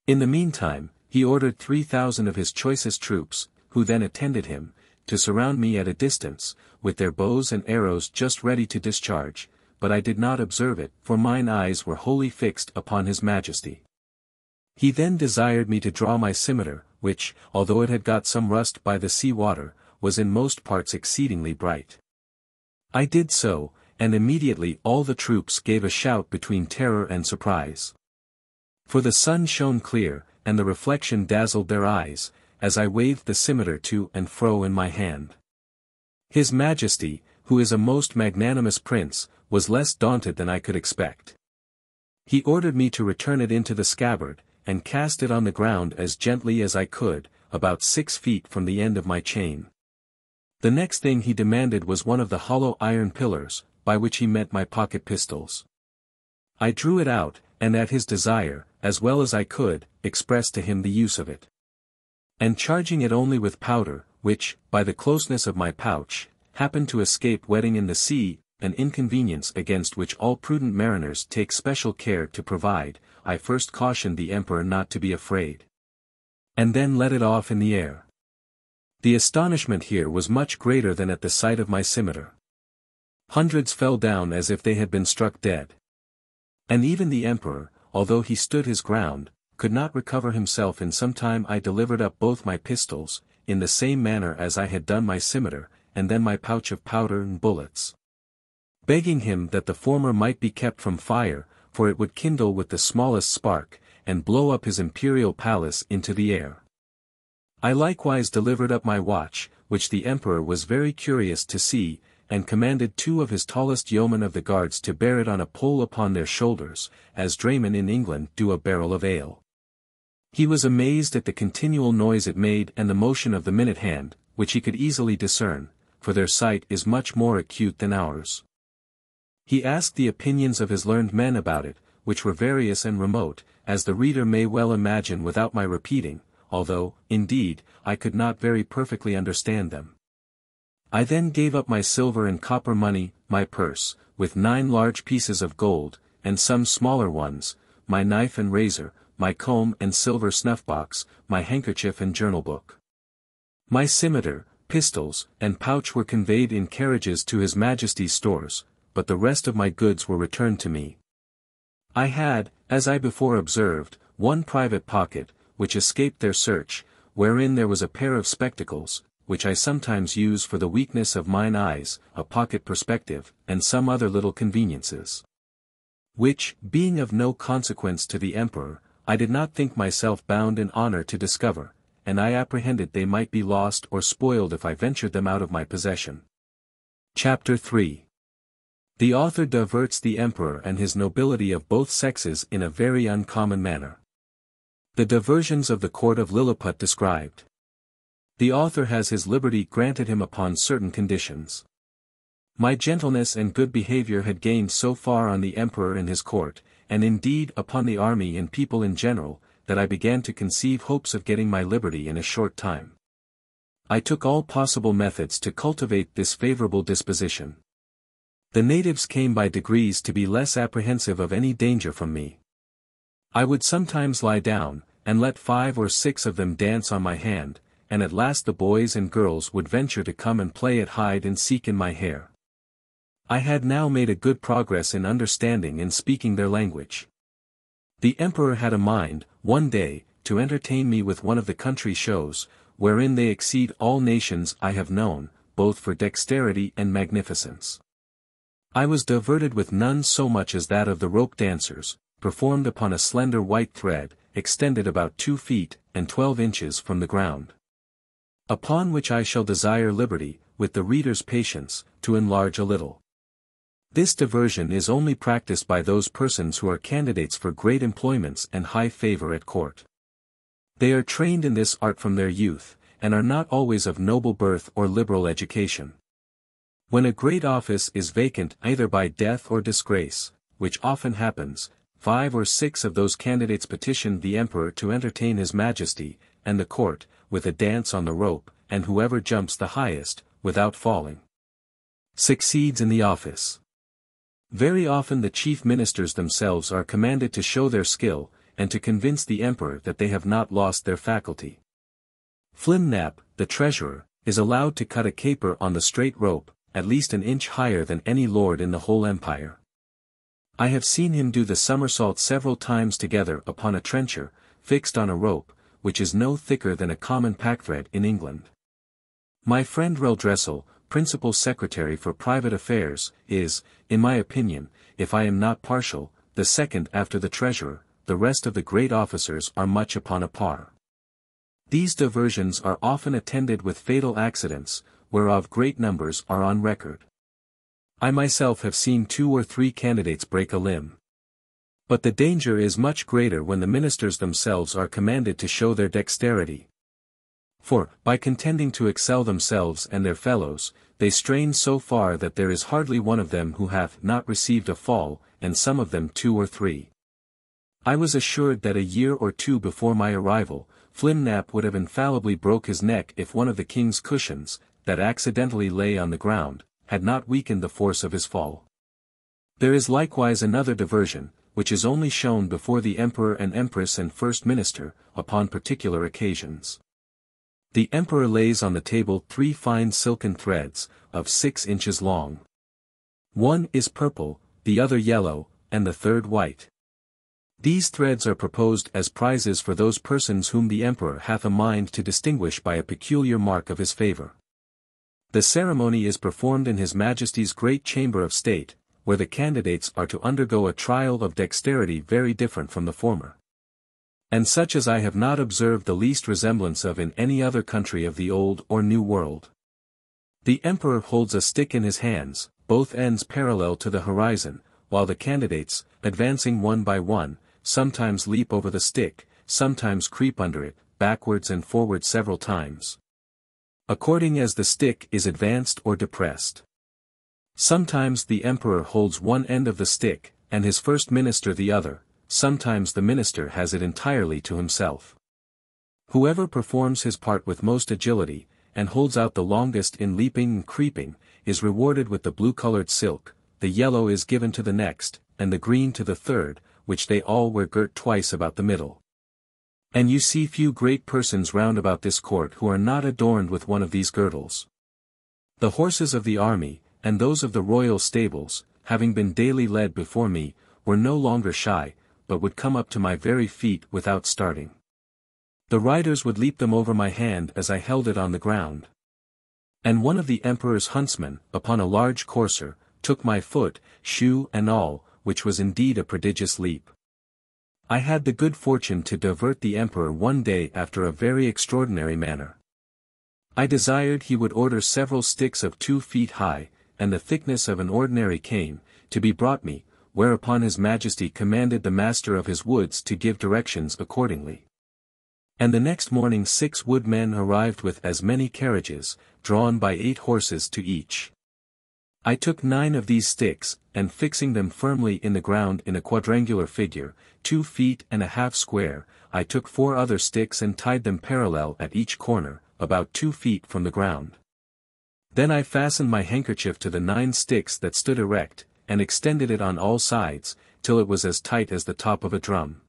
In the meantime, he ordered 3,000 of his choicest troops, who then attended him, to surround me at a distance, with their bows and arrows just ready to discharge, but I did not observe it, for mine eyes were wholly fixed upon his Majesty. He then desired me to draw my scimitar, which, although it had got some rust by the sea water, was in most parts exceedingly bright. I did so, and immediately all the troops gave a shout between terror and surprise. For the sun shone clear, and the reflection dazzled their eyes, as I waved the scimitar to and fro in my hand. His Majesty, who is a most magnanimous prince, was less daunted than I could expect. He ordered me to return it into the scabbard, and cast it on the ground as gently as I could, about 6 feet from the end of my chain. The next thing he demanded was one of the hollow iron pillars, by which he met my pocket pistols. I drew it out, and at his desire, as well as I could, expressed to him the use of it. And charging it only with powder, which, by the closeness of my pouch, happened to escape wetting in the sea, an inconvenience against which all prudent mariners take special care to provide, I first cautioned the Emperor not to be afraid. And then let it off in the air. The astonishment here was much greater than at the sight of my scimitar. Hundreds fell down as if they had been struck dead. And even the Emperor, although he stood his ground, could not recover himself in some time. I delivered up both my pistols, in the same manner as I had done my scimitar, and then my pouch of powder and bullets. Begging him that the former might be kept from fire, for it would kindle with the smallest spark, and blow up his imperial palace into the air. I likewise delivered up my watch, which the emperor was very curious to see, and commanded 2 of his tallest yeomen of the guards to bear it on a pole upon their shoulders, as draymen in England do a barrel of ale. He was amazed at the continual noise it made and the motion of the minute hand, which he could easily discern, for their sight is much more acute than ours. He asked the opinions of his learned men about it, which were various and remote, as the reader may well imagine without my repeating, although, indeed, I could not very perfectly understand them. I then gave up my silver and copper money, my purse, with 9 large pieces of gold, and some smaller ones, my knife and razor, my comb and silver snuff-box, my handkerchief and journal-book. My scimitar, pistols, and pouch were conveyed in carriages to His Majesty's stores, but the rest of my goods were returned to me. I had, as I before observed, 1 private pocket, which escaped their search, wherein there was a pair of spectacles, which I sometimes use for the weakness of mine eyes, a pocket perspective, and some other little conveniences, which, being of no consequence to the emperor, I did not think myself bound in honor to discover, and I apprehended they might be lost or spoiled if I ventured them out of my possession. Chapter 3. The author diverts the emperor and his nobility of both sexes in a very uncommon manner. The diversions of the court of Lilliput described. The author has his liberty granted him upon certain conditions. My gentleness and good behavior had gained so far on the emperor and his court, and indeed upon the army and people in general, that I began to conceive hopes of getting my liberty in a short time. I took all possible methods to cultivate this favorable disposition. The natives came by degrees to be less apprehensive of any danger from me. I would sometimes lie down, and let 5 or 6 of them dance on my hand, and at last the boys and girls would venture to come and play at hide and seek in my hair. I had now made a good progress in understanding and speaking their language. The emperor had a mind, one day, to entertain me with one of the country shows, wherein they exceed all nations I have known, both for dexterity and magnificence. I was diverted with none so much as that of the rope dancers, performed upon a slender white thread, extended about 2 feet, and 12 inches from the ground. Upon which I shall desire liberty, with the reader's patience, to enlarge a little. This diversion is only practiced by those persons who are candidates for great employments and high favor at court. They are trained in this art from their youth, and are not always of noble birth or liberal education. When a great office is vacant either by death or disgrace, which often happens, 5 or 6 of those candidates petition the emperor to entertain His Majesty, and the court, with a dance on the rope, and whoever jumps the highest, without falling, succeeds in the office. Very often the chief ministers themselves are commanded to show their skill, and to convince the emperor that they have not lost their faculty. Flimnap, the treasurer, is allowed to cut a caper on the straight rope, at least an inch higher than any lord in the whole empire. I have seen him do the somersault several times together upon a trencher, fixed on a rope, which is no thicker than a common packthread in England. My friend Reldressel, principal secretary for private affairs, is, in my opinion, if I am not partial, the second after the treasurer. The rest of the great officers are much upon a par. These diversions are often attended with fatal accidents, whereof great numbers are on record. I myself have seen 2 or 3 candidates break a limb. But the danger is much greater when the ministers themselves are commanded to show their dexterity. For, by contending to excel themselves and their fellows, they strain so far that there is hardly one of them who hath not received a fall, and some of them 2 or 3. I was assured that a year or 2 before my arrival, Flimnap would have infallibly broke his neck if one of the king's cushions, that accidentally lay on the ground, had not weakened the force of his fall. There is likewise another diversion, which is only shown before the emperor and empress and first minister, upon particular occasions. The emperor lays on the table 3 fine silken threads, of 6 inches long. One is purple, the other yellow, and the third white. These threads are proposed as prizes for those persons whom the emperor hath a mind to distinguish by a peculiar mark of his favor. The ceremony is performed in His Majesty's great chamber of state, where the candidates are to undergo a trial of dexterity very different from the former, and such as I have not observed the least resemblance of in any other country of the Old or New World. The emperor holds a stick in his hands, both ends parallel to the horizon, while the candidates, advancing one by one, sometimes leap over the stick, sometimes creep under it, backwards and forwards several times, according as the stick is advanced or depressed. Sometimes the emperor holds one end of the stick, and his first minister the other, sometimes the minister has it entirely to himself. Whoever performs his part with most agility, and holds out the longest in leaping and creeping, is rewarded with the blue-colored silk, the yellow is given to the next, and the green to the third, which they all wear girt twice about the middle. And you see few great persons round about this court who are not adorned with one of these girdles. The horses of the army, and those of the royal stables, having been daily led before me, were no longer shy, but would come up to my very feet without starting. The riders would leap them over my hand as I held it on the ground. And one of the emperor's huntsmen, upon a large courser, took my foot, shoe and all, which was indeed a prodigious leap. I had the good fortune to divert the emperor one day after a very extraordinary manner. I desired he would order several sticks of 2 feet high, and the thickness of an ordinary cane, to be brought me, whereupon His Majesty commanded the master of his woods to give directions accordingly. And the next morning 6 woodmen arrived with as many carriages, drawn by 8 horses to each. I took 9 of these sticks, and fixing them firmly in the ground in a quadrangular figure, 2 feet and a half square, I took 4 other sticks and tied them parallel at each corner, about 2 feet from the ground. Then I fastened my handkerchief to the 9 sticks that stood erect, and extended it on all sides, till it was as tight as the top of a drum.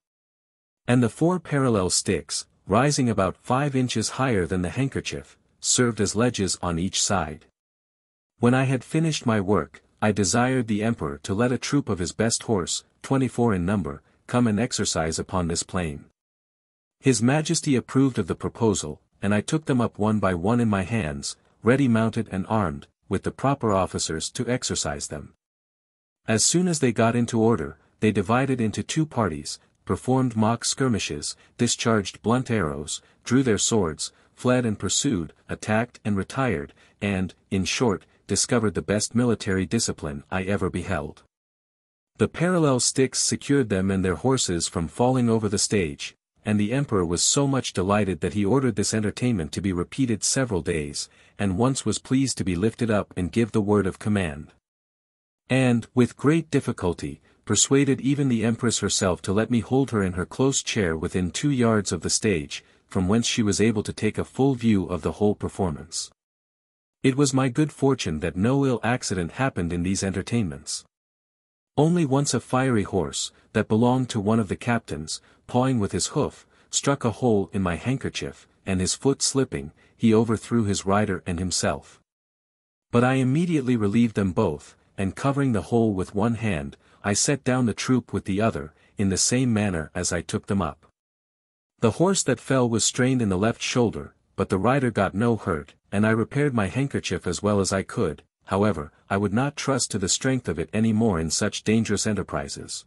And the 4 parallel sticks, rising about 5 inches higher than the handkerchief, served as ledges on each side. When I had finished my work, I desired the emperor to let a troop of his best horse, 24 in number, come and exercise upon this plain. His Majesty approved of the proposal, and I took them up one by one in my hands, ready mounted and armed, with the proper officers to exercise them. As soon as they got into order, they divided into 2 parties, performed mock skirmishes, discharged blunt arrows, drew their swords, fled and pursued, attacked and retired, and, in short, discovered the best military discipline I ever beheld. The parallel sticks secured them and their horses from falling over the stage, and the emperor was so much delighted that he ordered this entertainment to be repeated several days, and once was pleased to be lifted up and give the word of command. And, with great difficulty, persuaded even the empress herself to let me hold her in her close chair within 2 yards of the stage, from whence she was able to take a full view of the whole performance. It was my good fortune that no ill accident happened in these entertainments. Only once a fiery horse, that belonged to one of the captains, pawing with his hoof, struck a hole in my handkerchief, and his foot slipping, he overthrew his rider and himself. But I immediately relieved them both, and covering the hole with one hand, I set down the troop with the other, in the same manner as I took them up. The horse that fell was strained in the left shoulder, but the rider got no hurt, and I repaired my handkerchief as well as I could. However, I would not trust to the strength of it any more in such dangerous enterprises.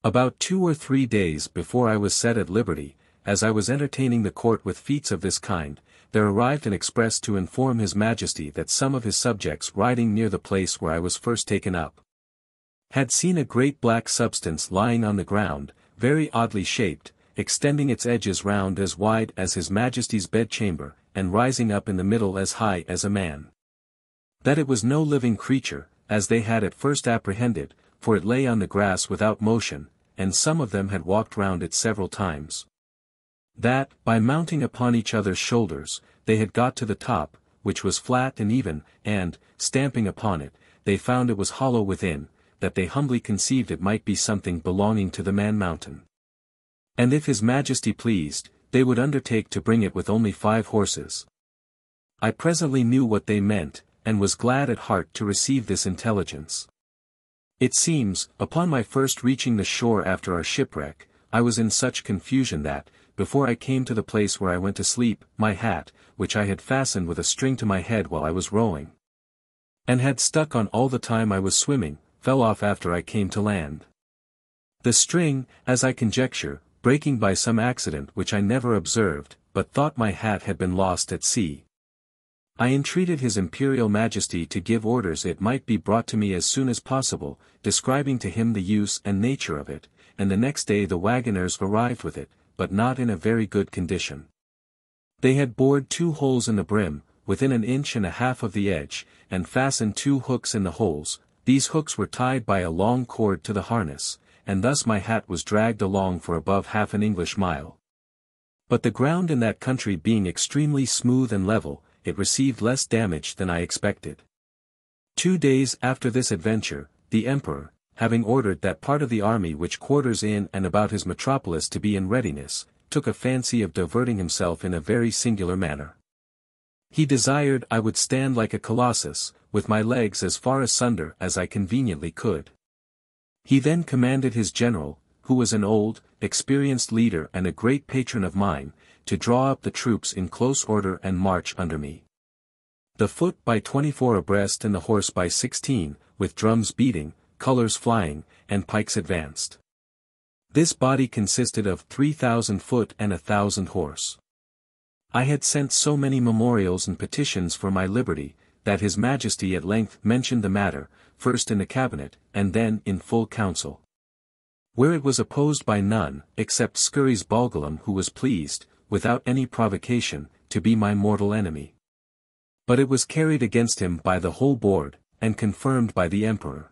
About 2 or 3 days before I was set at liberty, as I was entertaining the court with feats of this kind, there arrived an express to inform His Majesty that some of his subjects riding near the place where I was first taken up had seen a great black substance lying on the ground, very oddly shaped, extending its edges round as wide as His Majesty's bedchamber, and rising up in the middle as high as a man. That it was no living creature, as they had at first apprehended, for it lay on the grass without motion, and some of them had walked round it several times. That, by mounting upon each other's shoulders, they had got to the top, which was flat and even, and, stamping upon it, they found it was hollow within, that they humbly conceived it might be something belonging to the man-mountain. And if His Majesty pleased, they would undertake to bring it with only 5 horses. I presently knew what they meant, and was glad at heart to receive this intelligence. It seems, upon my first reaching the shore after our shipwreck, I was in such confusion that, before I came to the place where I went to sleep, my hat, which I had fastened with a string to my head while I was rowing, and had stuck on all the time I was swimming, fell off after I came to land. The string, as I conjecture, breaking by some accident which I never observed, but thought my hat had been lost at sea. I entreated His Imperial Majesty to give orders it might be brought to me as soon as possible, describing to him the use and nature of it, and the next day the wagoners arrived with it, but not in a very good condition. They had bored 2 holes in the brim, within 1.5 inches of the edge, and fastened 2 hooks in the holes. These hooks were tied by a long cord to the harness, and thus my hat was dragged along for above half an English mile. But the ground in that country being extremely smooth and level, it received less damage than I expected. 2 days after this adventure, the Emperor, having ordered that part of the army which quarters in and about his metropolis to be in readiness, took a fancy of diverting himself in a very singular manner. He desired I would stand like a colossus, with my legs as far asunder as I conveniently could. He then commanded his general, who was an old, experienced leader and a great patron of mine, to draw up the troops in close order and march under me. The foot by 24 abreast and the horse by 16, with drums beating, colors flying, and pikes advanced. This body consisted of 3,000 foot and 1,000 horse. I had sent so many memorials and petitions for my liberty, that His Majesty at length mentioned the matter, first in the cabinet, and then in full council, where it was opposed by none, except Skurry's Bolgolam, who was pleased, without any provocation, to be my mortal enemy. But it was carried against him by the whole board, and confirmed by the Emperor.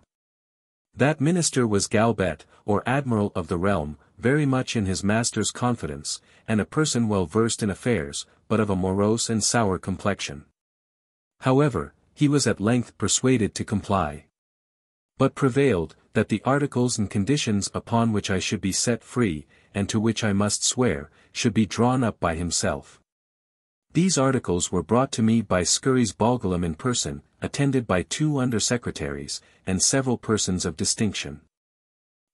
That minister was Galbet, or Admiral of the realm, very much in his master's confidence, and a person well versed in affairs, but of a morose and sour complexion. However, he was at length persuaded to comply, but prevailed, that the articles and conditions upon which I should be set free, and to which I must swear, should be drawn up by himself. These articles were brought to me by Skurry's Bolgolam in person, attended by 2 under-secretaries, and several persons of distinction.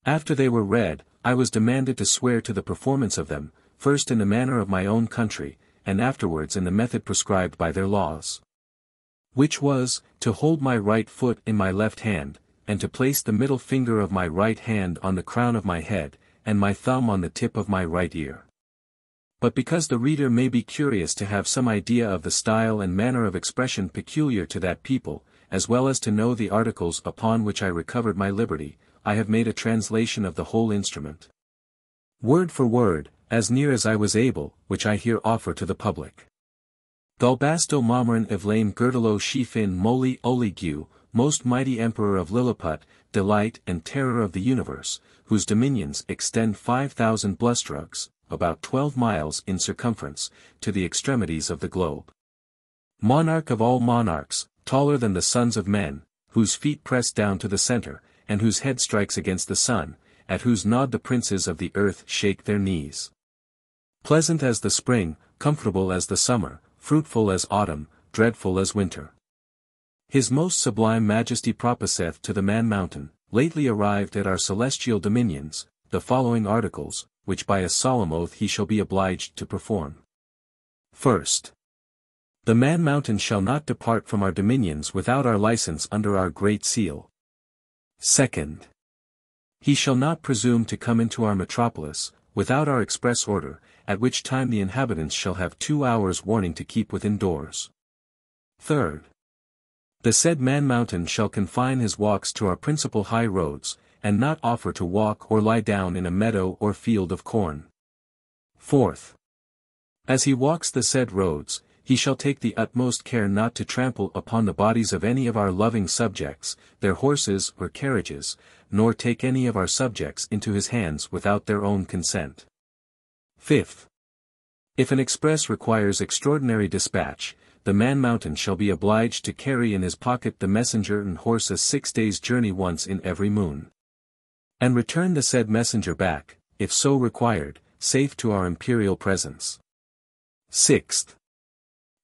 After they were read, I was demanded to swear to the performance of them, first in the manner of my own country, and afterwards in the method prescribed by their laws. Which was, to hold my right foot in my left hand, and to place the middle finger of my right hand on the crown of my head, and my thumb on the tip of my right ear. But because the reader may be curious to have some idea of the style and manner of expression peculiar to that people, as well as to know the articles upon which I recovered my liberty, I have made a translation of the whole instrument, word for word, as near as I was able, which I here offer to the public. Galbasto Momran Evlame Girdalo Shifin Moli Oligu, most mighty Emperor of Lilliput, delight and terror of the universe, whose dominions extend 5,000 blustrugs, about 12 miles in circumference, to the extremities of the globe. Monarch of all monarchs, taller than the sons of men, whose feet press down to the center, and whose head strikes against the sun, at whose nod the princes of the earth shake their knees. Pleasant as the spring, comfortable as the summer, fruitful as autumn, dreadful as winter. His most sublime majesty proposeth to the Man Mountain, lately arrived at our celestial dominions, the following articles, which by a solemn oath he shall be obliged to perform. First, the Man Mountain shall not depart from our dominions without our license under our great seal. Second, he shall not presume to come into our metropolis, without our express order, at which time the inhabitants shall have 2 hours' warning to keep within doors. Third, the said Man Mountain shall confine his walks to our principal high roads, and not offer to walk or lie down in a meadow or field of corn. Fourth, as he walks the said roads, he shall take the utmost care not to trample upon the bodies of any of our loving subjects, their horses or carriages, nor take any of our subjects into his hands without their own consent. Fifth, if an express requires extraordinary dispatch, the Man Mountain shall be obliged to carry in his pocket the messenger and horse a 6 days' journey once in every moon, and return the said messenger back, if so required, safe to our imperial presence. Sixth,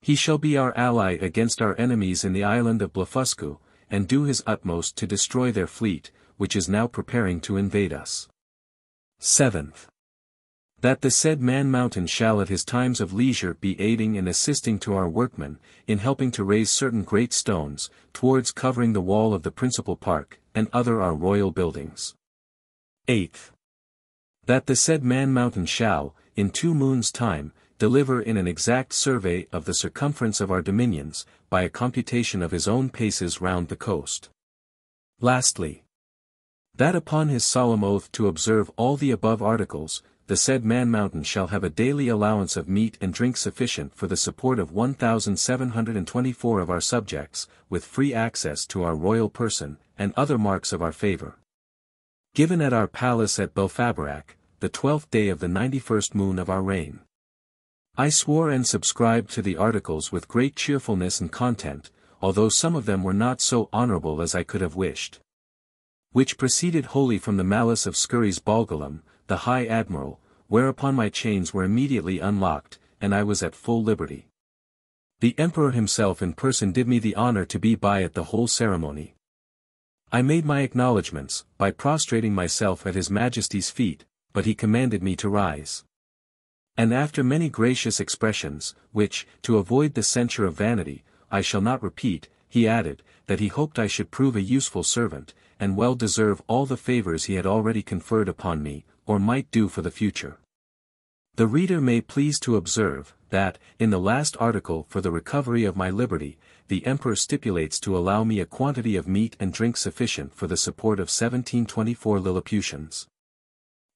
he shall be our ally against our enemies in the island of Blefuscu, and do his utmost to destroy their fleet, which is now preparing to invade us. 7th. That the said Man Mountain shall at his times of leisure be aiding and assisting to our workmen, in helping to raise certain great stones, towards covering the wall of the principal park, and other our royal buildings. 8th. That the said Man Mountain shall, in 2 moons' time, deliver in an exact survey of the circumference of our dominions, by a computation of his own paces round the coast. Lastly. That upon his solemn oath to observe all the above articles, the said Man Mountain shall have a daily allowance of meat and drink sufficient for the support of 1,724 of our subjects, with free access to our royal person, and other marks of our favor. Given at our palace at Belfabarak, the 12th day of the 91st moon of our reign. I swore and subscribed to the articles with great cheerfulness and content, although some of them were not so honorable as I could have wished. Which proceeded wholly from the malice of Scuris Balgalam, the High Admiral, whereupon my chains were immediately unlocked, and I was at full liberty. The Emperor himself in person did me the honor to be by at the whole ceremony. I made my acknowledgments, by prostrating myself at His Majesty's feet, but he commanded me to rise. And after many gracious expressions, which, to avoid the censure of vanity, I shall not repeat, he added, that he hoped I should prove a useful servant, and well deserve all the favors he had already conferred upon me, or might do for the future. The reader may please to observe, that, in the last article for the recovery of my liberty, the Emperor stipulates to allow me a quantity of meat and drink sufficient for the support of 1724 Lilliputians.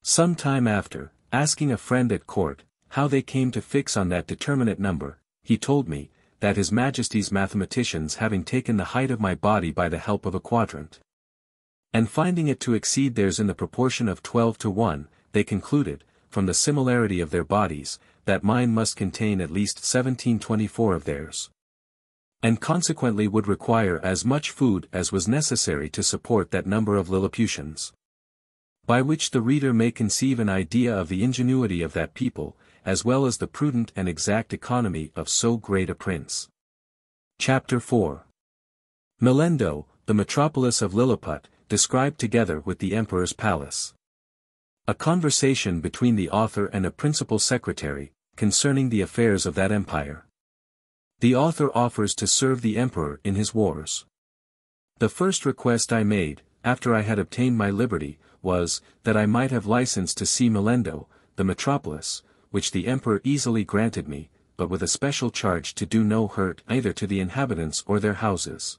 Some time after, asking a friend at court, how they came to fix on that determinate number, he told me, that His Majesty's mathematicians having taken the height of my body by the help of a quadrant, and finding it to exceed theirs in the proportion of 12 to 1, they concluded, from the similarity of their bodies, that mine must contain at least 1724 of theirs, and consequently would require as much food as was necessary to support that number of Lilliputians. By which the reader may conceive an idea of the ingenuity of that people, as well as the prudent and exact economy of so great a prince. Chapter 4. Milendo, the metropolis of Lilliput, described together with the Emperor's palace. A conversation between the author and a principal secretary, concerning the affairs of that empire. The author offers to serve the Emperor in his wars. The first request I made, after I had obtained my liberty, was, that I might have license to see Milendo, the metropolis, which the Emperor easily granted me, but with a special charge to do no hurt either to the inhabitants or their houses.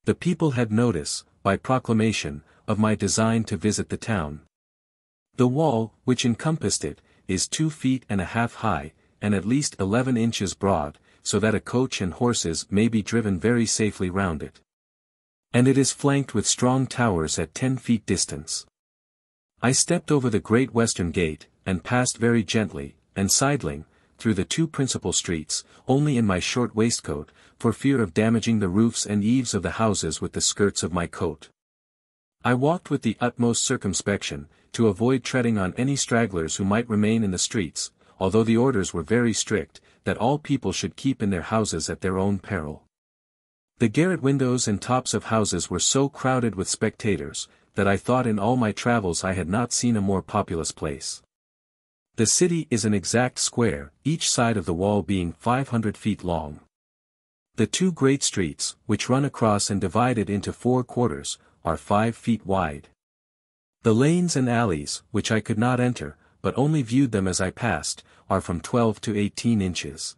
The people had notice, by proclamation, of my design to visit the town. The wall, which encompassed it, is 2 feet and a half high, and at least 11 inches broad, so that a coach and horses may be driven very safely round it. And it is flanked with strong towers at 10 feet distance. I stepped over the great western gate, and passed very gently, and sidling, through the 2 principal streets, only in my short waistcoat, for fear of damaging the roofs and eaves of the houses with the skirts of my coat. I walked with the utmost circumspection, to avoid treading on any stragglers who might remain in the streets, although the orders were very strict, that all people should keep in their houses at their own peril. The garret windows and tops of houses were so crowded with spectators, that I thought in all my travels I had not seen a more populous place. The city is an exact square, each side of the wall being 500 feet long. The 2 great streets, which run across and divide it into 4 quarters, are 5 feet wide. The lanes and alleys, which I could not enter, but only viewed them as I passed, are from 12 to 18 inches.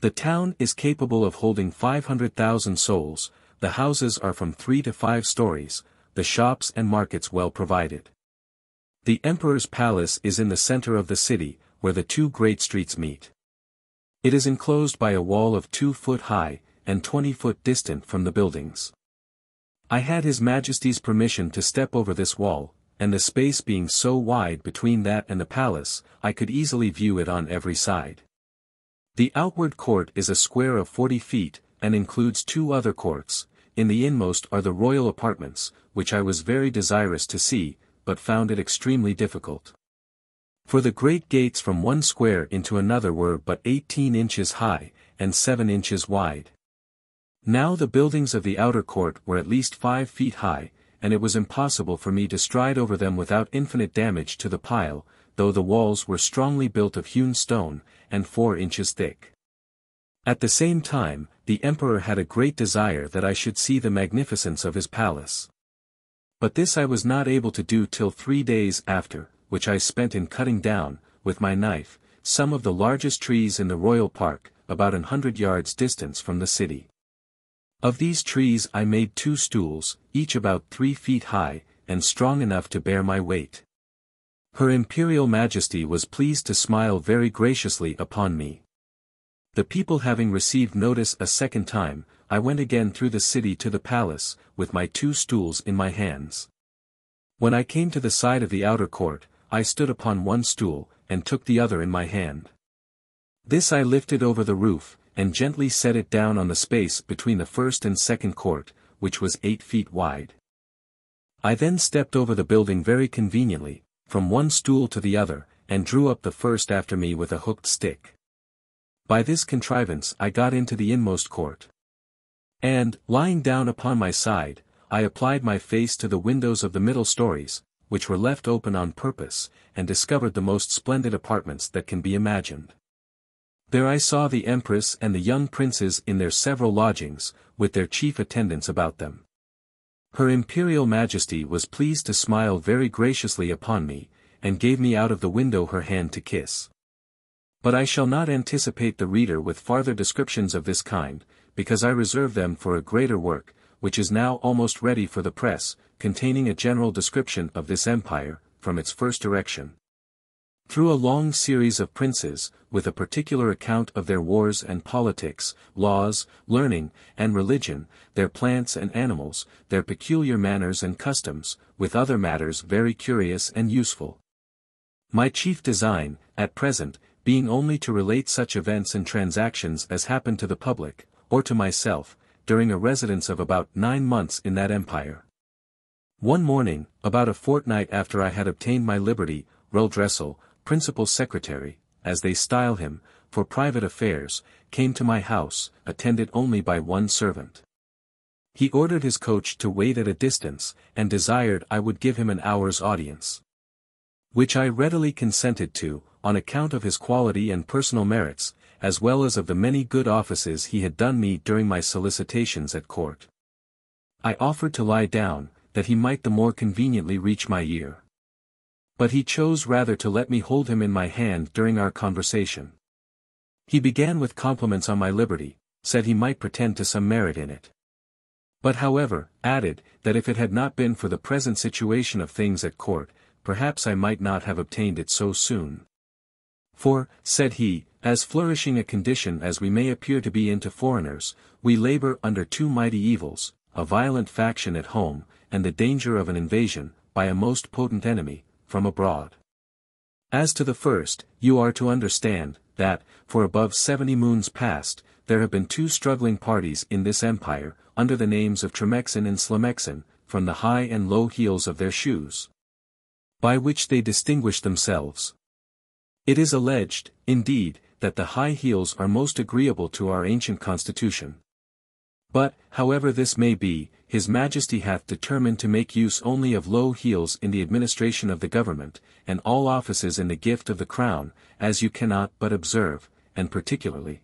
The town is capable of holding 500,000 souls, the houses are from 3 to 5 stories, the shops and markets well provided. The Emperor's palace is in the center of the city, where the 2 great streets meet. It is enclosed by a wall of 2 foot high, and 20 foot distant from the buildings. I had His Majesty's permission to step over this wall, and the space being so wide between that and the palace, I could easily view it on every side. The outward court is a square of 40 feet, and includes 2 other courts. In the inmost are the royal apartments, which I was very desirous to see, but found it extremely difficult. For the great gates from one square into another were but 18 inches high, and 7 inches wide. Now the buildings of the outer court were at least 5 feet high, and it was impossible for me to stride over them without infinite damage to the pile, though the walls were strongly built of hewn stone, and 4 inches thick. At the same time, the emperor had a great desire that I should see the magnificence of his palace. But this I was not able to do till 3 days after, which I spent in cutting down, with my knife, some of the largest trees in the royal park, about 100 yards distance from the city. Of these trees I made 2 stools, each about 3 feet high, and strong enough to bear my weight. Her Imperial Majesty was pleased to smile very graciously upon me. The people having received notice a second time, I went again through the city to the palace, with my 2 stools in my hands. When I came to the side of the outer court, I stood upon one stool, and took the other in my hand. This I lifted over the roof, and gently set it down on the space between the first and second court, which was 8 feet wide. I then stepped over the building very conveniently, from one stool to the other, and drew up the first after me with a hooked stick. By this contrivance I got into the inmost court. And, lying down upon my side, I applied my face to the windows of the middle stories, which were left open on purpose, and discovered the most splendid apartments that can be imagined. There I saw the Empress and the young princes in their several lodgings, with their chief attendants about them. Her Imperial Majesty was pleased to smile very graciously upon me, and gave me out of the window her hand to kiss. But I shall not anticipate the reader with farther descriptions of this kind, because I reserve them for a greater work, which is now almost ready for the press, containing a general description of this empire, from its first erection. Through a long series of princes, with a particular account of their wars and politics, laws, learning, and religion, their plants and animals, their peculiar manners and customs, with other matters very curious and useful. My chief design, at present, being only to relate such events and transactions as happen to the public, or to myself, during a residence of about 9 months in that empire. One morning, about a fortnight after I had obtained my liberty, Reldressel, principal secretary, as they style him, for private affairs, came to my house, attended only by one servant. He ordered his coach to wait at a distance, and desired I would give him an hour's audience. Which I readily consented to, on account of his quality and personal merits, as well as of the many good offices he had done me during my solicitations at court. I offered to lie down, that he might the more conveniently reach my ear. But he chose rather to let me hold him in my hand during our conversation. He began with compliments on my liberty, said he might pretend to some merit in it. But however, added, that if it had not been for the present situation of things at court, perhaps I might not have obtained it so soon. For, said he, as flourishing a condition as we may appear to be in to foreigners, we labor under 2 mighty evils, a violent faction at home, and the danger of an invasion, by a most potent enemy, from abroad. As to the first, you are to understand, that, for above 70 moons past, there have been 2 struggling parties in this empire, under the names of Tremexin and Slamexin, from the high and low heels of their shoes, by which they distinguish themselves. It is alleged, indeed, that the high heels are most agreeable to our ancient constitution. But, however this may be, His Majesty hath determined to make use only of low heels in the administration of the government, and all offices in the gift of the crown, as you cannot but observe, and particularly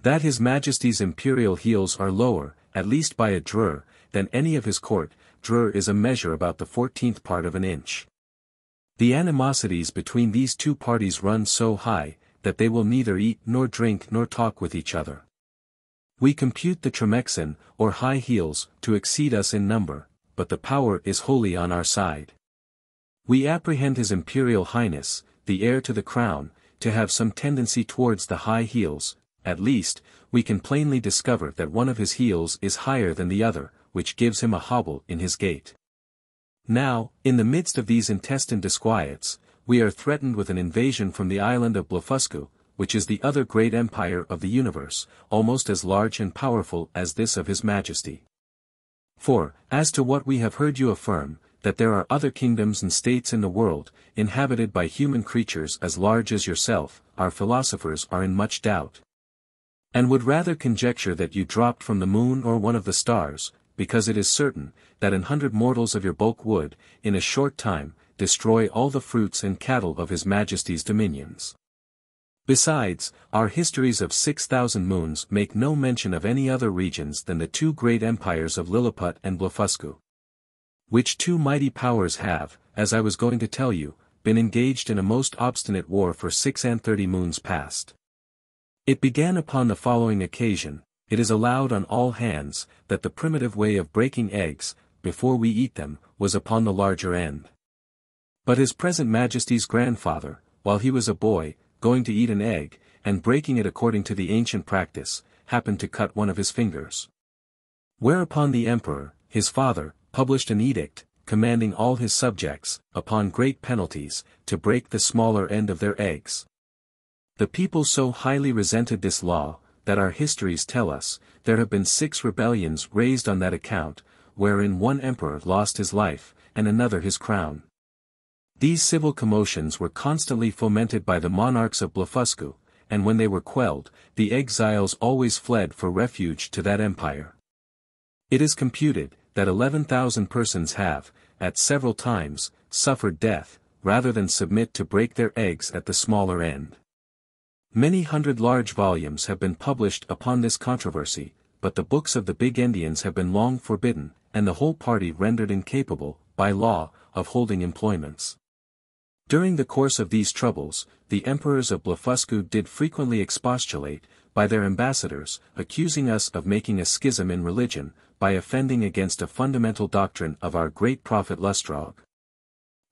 that His Majesty's imperial heels are lower, at least by a drur, than any of his court. Drur is a measure about the 14th part of an inch. The animosities between these 2 parties run so high, that they will neither eat nor drink nor talk with each other. We compute the Tremexin, or high heels, to exceed us in number, but the power is wholly on our side. We apprehend His Imperial Highness, the heir to the crown, to have some tendency towards the high heels. At least, we can plainly discover that one of his heels is higher than the other, which gives him a hobble in his gait. Now, in the midst of these intestine disquiets, we are threatened with an invasion from the island of Blefuscu, which is the other great empire of the universe, almost as large and powerful as this of His Majesty. For, as to what we have heard you affirm, that there are other kingdoms and states in the world, inhabited by human creatures as large as yourself, our philosophers are in much doubt, and would rather conjecture that you dropped from the moon or one of the stars, because it is certain, that 100 mortals of your bulk would, in a short time, destroy all the fruits and cattle of his Majesty's dominions. Besides, our histories of 6,000 moons make no mention of any other regions than the two great empires of Lilliput and Blefuscu. Which two mighty powers have, as I was going to tell you, been engaged in a most obstinate war for 36 moons past. It began upon the following occasion. It is allowed on all hands, that the primitive way of breaking eggs, before we eat them, was upon the larger end. But His present Majesty's grandfather, while he was a boy, going to eat an egg, and breaking it according to the ancient practice, happened to cut one of his fingers. Whereupon the emperor, his father, published an edict, commanding all his subjects, upon great penalties, to break the smaller end of their eggs. The people so highly resented this law, that our histories tell us, there have been 6 rebellions raised on that account, wherein one emperor lost his life, and another his crown. These civil commotions were constantly fomented by the monarchs of Blefuscu, and when they were quelled, the exiles always fled for refuge to that empire. It is computed, that 11,000 persons have, at several times, suffered death, rather than submit to break their eggs at the smaller end. Many hundred large volumes have been published upon this controversy, but the books of the big Indians have been long forbidden, and the whole party rendered incapable, by law, of holding employments. During the course of these troubles, the emperors of Blefuscu did frequently expostulate, by their ambassadors, accusing us of making a schism in religion, by offending against a fundamental doctrine of our great prophet Lustrog.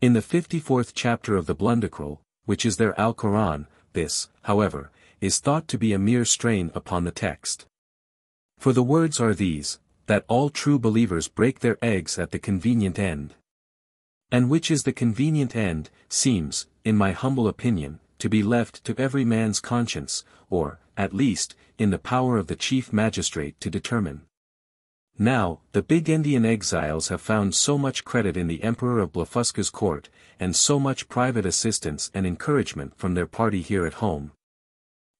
In the 54th chapter of the Blundecral, which is their Alcoran, this, however, is thought to be a mere strain upon the text. For the words are these, that all true believers break their eggs at the convenient end. And which is the convenient end, seems, in my humble opinion, to be left to every man's conscience, or, at least, in the power of the chief magistrate to determine. Now, the big Indian exiles have found so much credit in the Emperor of Blefuscu's court, and so much private assistance and encouragement from their party here at home,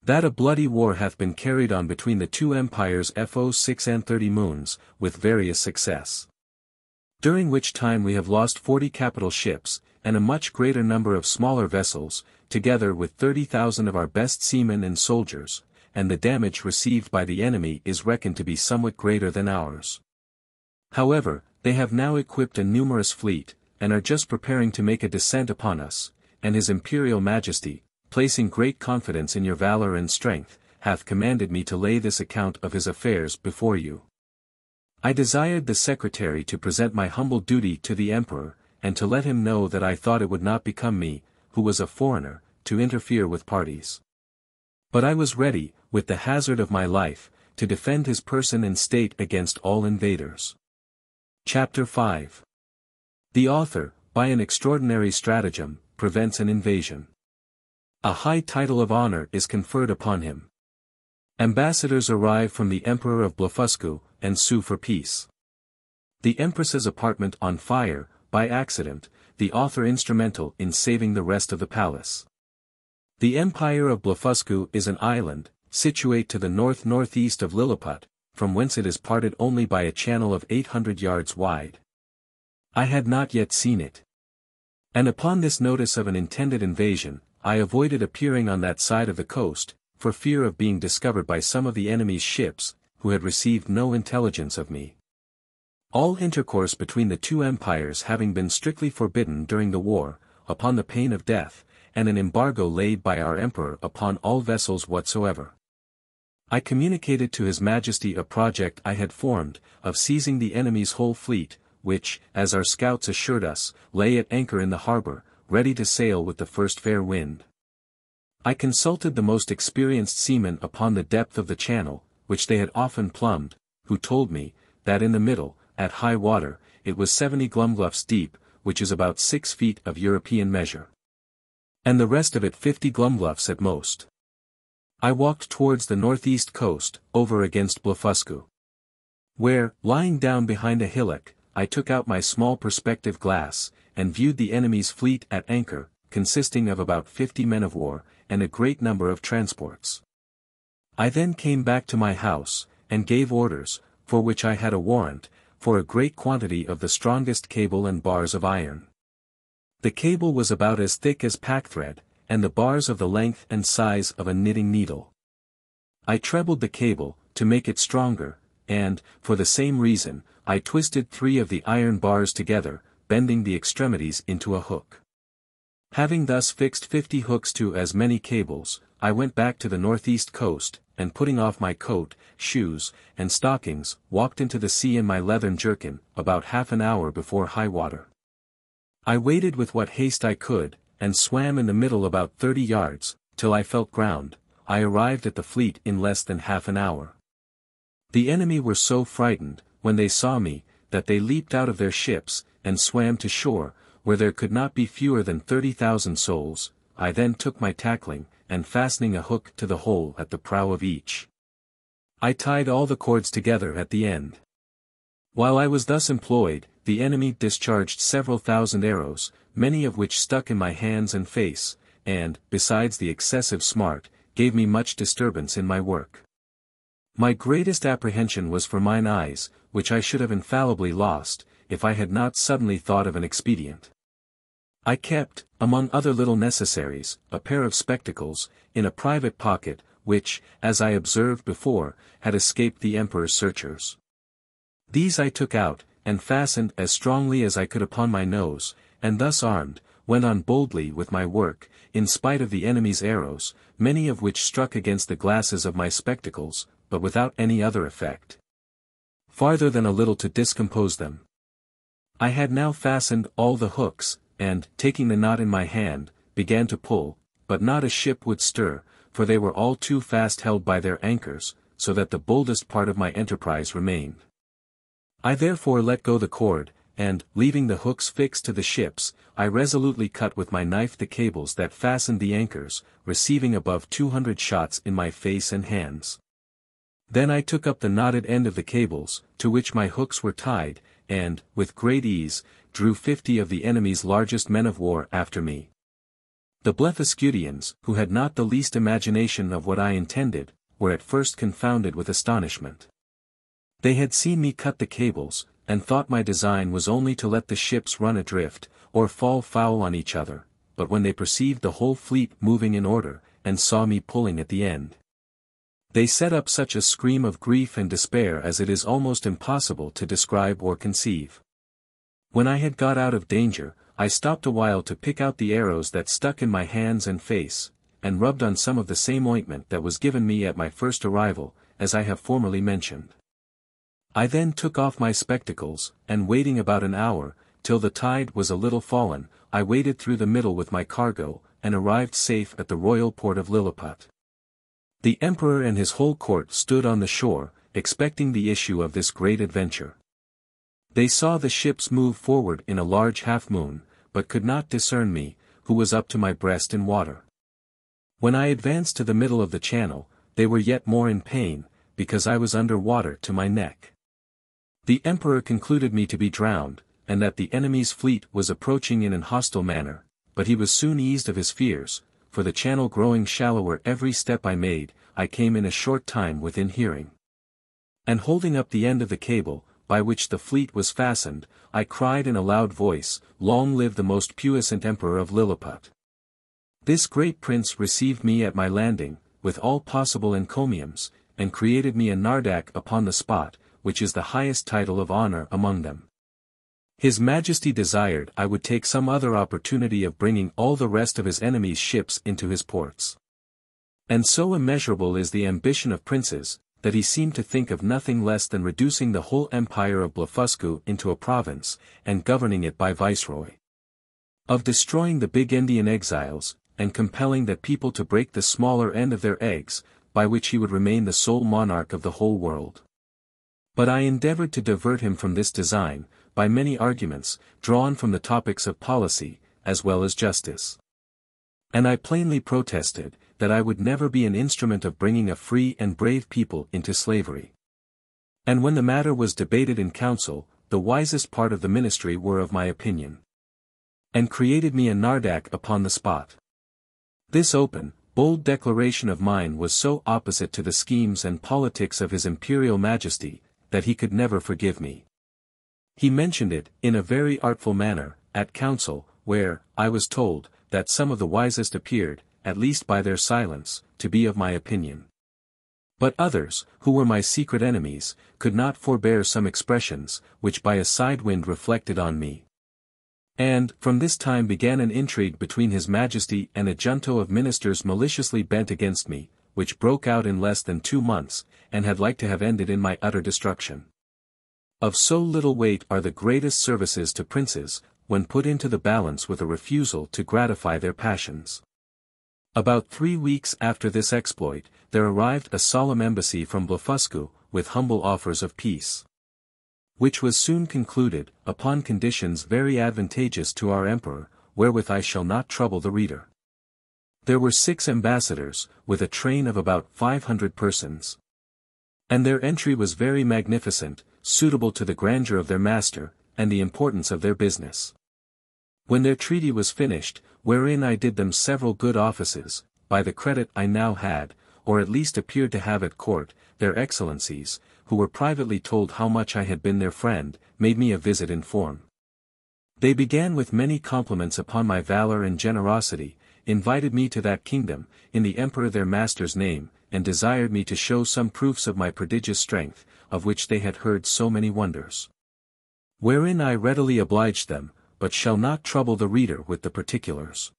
that a bloody war hath been carried on between the two empires for 36 moons, with various success. During which time we have lost 40 capital ships, and a much greater number of smaller vessels, together with 30,000 of our best seamen and soldiers, and the damage received by the enemy is reckoned to be somewhat greater than ours. However, they have now equipped a numerous fleet, and are just preparing to make a descent upon us, and His Imperial Majesty, placing great confidence in your valor and strength, hath commanded me to lay this account of his affairs before you. I desired the secretary to present my humble duty to the emperor, and to let him know that I thought it would not become me, who was a foreigner, to interfere with parties. But I was ready, with the hazard of my life, to defend his person and state against all invaders. Chapter 5. The author, by an extraordinary stratagem, prevents an invasion. A high title of honor is conferred upon him. Ambassadors arrive from the Emperor of Blefuscu, and sue for peace. The Empress's apartment on fire, by accident, the author instrumental in saving the rest of the palace. The Empire of Blefuscu is an island, situate to the north-northeast of Lilliput, from whence it is parted only by a channel of 800 yards wide. I had not yet seen it. And upon this notice of an intended invasion, I avoided appearing on that side of the coast, for fear of being discovered by some of the enemy's ships, who had received no intelligence of me. All intercourse between the two empires having been strictly forbidden during the war, upon the pain of death, and an embargo laid by our emperor upon all vessels whatsoever. I communicated to His Majesty a project I had formed, of seizing the enemy's whole fleet, which, as our scouts assured us, lay at anchor in the harbor, ready to sail with the first fair wind. I consulted the most experienced seamen upon the depth of the channel, which they had often plumbed, who told me, that in the middle, at high water, it was 70 glumgluffs deep, which is about 6 feet of European measure. And the rest of it 50 glumgluffs at most. I walked towards the northeast coast, over against Blefuscu, where, lying down behind a hillock, I took out my small perspective glass, and viewed the enemy's fleet at anchor, consisting of about 50 men of war, and a great number of transports. I then came back to my house, and gave orders, for which I had a warrant, for a great quantity of the strongest cable and bars of iron. The cable was about as thick as packthread, and the bars of the length and size of a knitting needle. I trebled the cable, to make it stronger, and, for the same reason, I twisted 3 of the iron bars together, bending the extremities into a hook. Having thus fixed 50 hooks to as many cables, I went back to the northeast coast, and putting off my coat, shoes, and stockings, walked into the sea in my leathern jerkin, about half an hour before high water. I waded with what haste I could, and swam in the middle about 30 yards, till I felt ground. I arrived at the fleet in less than half an hour. The enemy were so frightened, when they saw me, that they leaped out of their ships, and swam to shore, where there could not be fewer than 30,000 souls. I then took my tackling, and fastening a hook to the hole at the prow of each, I tied all the cords together at the end. While I was thus employed, the enemy discharged several thousand arrows, many of which stuck in my hands and face, and, besides the excessive smart, gave me much disturbance in my work. My greatest apprehension was for mine eyes, which I should have infallibly lost, if I had not suddenly thought of an expedient. I kept, among other little necessaries, a pair of spectacles, in a private pocket, which, as I observed before, had escaped the emperor's searchers. These I took out, and fastened as strongly as I could upon my nose, and thus armed, went on boldly with my work, in spite of the enemy's arrows, many of which struck against the glasses of my spectacles, but without any other effect, farther than a little to discompose them. I had now fastened all the hooks, and, taking the knot in my hand, began to pull, but not a ship would stir, for they were all too fast held by their anchors, so that the boldest part of my enterprise remained. I therefore let go the cord, and, leaving the hooks fixed to the ships, I resolutely cut with my knife the cables that fastened the anchors, receiving above 200 shots in my face and hands. Then I took up the knotted end of the cables, to which my hooks were tied, and, with great ease, drew 50 of the enemy's largest men of war after me. The Blefuscudians, who had not the least imagination of what I intended, were at first confounded with astonishment. They had seen me cut the cables, and thought my design was only to let the ships run adrift, or fall foul on each other, but when they perceived the whole fleet moving in order, and saw me pulling at the end, they set up such a scream of grief and despair as it is almost impossible to describe or conceive. When I had got out of danger, I stopped a while to pick out the arrows that stuck in my hands and face, and rubbed on some of the same ointment that was given me at my first arrival, as I have formerly mentioned. I then took off my spectacles, and waiting about an hour, till the tide was a little fallen, I waded through the middle with my cargo, and arrived safe at the royal port of Lilliput. The emperor and his whole court stood on the shore, expecting the issue of this great adventure. They saw the ships move forward in a large half-moon, but could not discern me, who was up to my breast in water. When I advanced to the middle of the channel, they were yet more in pain, because I was under water to my neck. The emperor concluded me to be drowned, and that the enemy's fleet was approaching in an hostile manner, but he was soon eased of his fears, for the channel growing shallower every step I made, I came in a short time within hearing. And holding up the end of the cable, by which the fleet was fastened, I cried in a loud voice, "Long live the most puissant emperor of Lilliput!" This great prince received me at my landing, with all possible encomiums, and created me a nardac upon the spot, which is the highest title of honor among them. His Majesty desired I would take some other opportunity of bringing all the rest of his enemies' ships into his ports. And so immeasurable is the ambition of princes, that he seemed to think of nothing less than reducing the whole empire of Blefuscu into a province, and governing it by viceroy. Of destroying the big Indian exiles, and compelling that people to break the smaller end of their eggs, by which he would remain the sole monarch of the whole world. But I endeavored to divert him from this design, by many arguments, drawn from the topics of policy, as well as justice. And I plainly protested, that I would never be an instrument of bringing a free and brave people into slavery. And when the matter was debated in council, the wisest part of the ministry were of my opinion, and created me a nardac upon the spot. This open, bold declaration of mine was so opposite to the schemes and politics of his imperial majesty, that he could never forgive me. He mentioned it, in a very artful manner, at council, where, I was told, that some of the wisest appeared, at least by their silence, to be of my opinion. But others, who were my secret enemies, could not forbear some expressions, which by a side wind reflected on me. And, from this time began an intrigue between His Majesty and a junto of ministers maliciously bent against me, which broke out in less than 2 months, and had like to have ended in my utter destruction. Of so little weight are the greatest services to princes, when put into the balance with a refusal to gratify their passions. About 3 weeks after this exploit, there arrived a solemn embassy from Blefuscu, with humble offers of peace, which was soon concluded, upon conditions very advantageous to our emperor, wherewith I shall not trouble the reader. There were 6 ambassadors, with a train of about 500 persons. And their entry was very magnificent, suitable to the grandeur of their master, and the importance of their business. When their treaty was finished, wherein I did them several good offices, by the credit I now had, or at least appeared to have at court, their excellencies, who were privately told how much I had been their friend, made me a visit in form. They began with many compliments upon my valor and generosity, invited me to that kingdom, in the emperor their master's name, and desired me to show some proofs of my prodigious strength, of which they had heard so many wonders. Wherein I readily obliged them, but shall not trouble the reader with the particulars.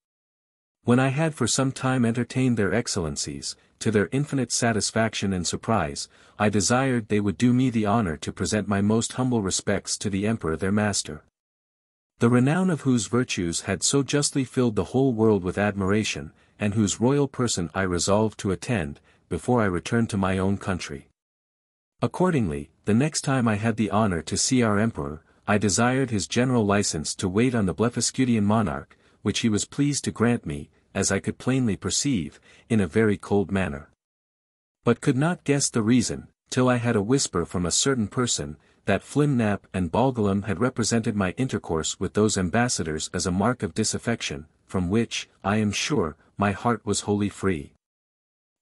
When I had for some time entertained their excellencies, to their infinite satisfaction and surprise, I desired they would do me the honor to present my most humble respects to the emperor their master, the renown of whose virtues had so justly filled the whole world with admiration, and whose royal person I resolved to attend, before I returned to my own country. Accordingly, the next time I had the honor to see our emperor, I desired his general license to wait on the Blefuscudian monarch, which he was pleased to grant me, as I could plainly perceive, in a very cold manner. But could not guess the reason, till I had a whisper from a certain person, that Flimnap and Bolgolam had represented my intercourse with those ambassadors as a mark of disaffection, from which, I am sure, my heart was wholly free.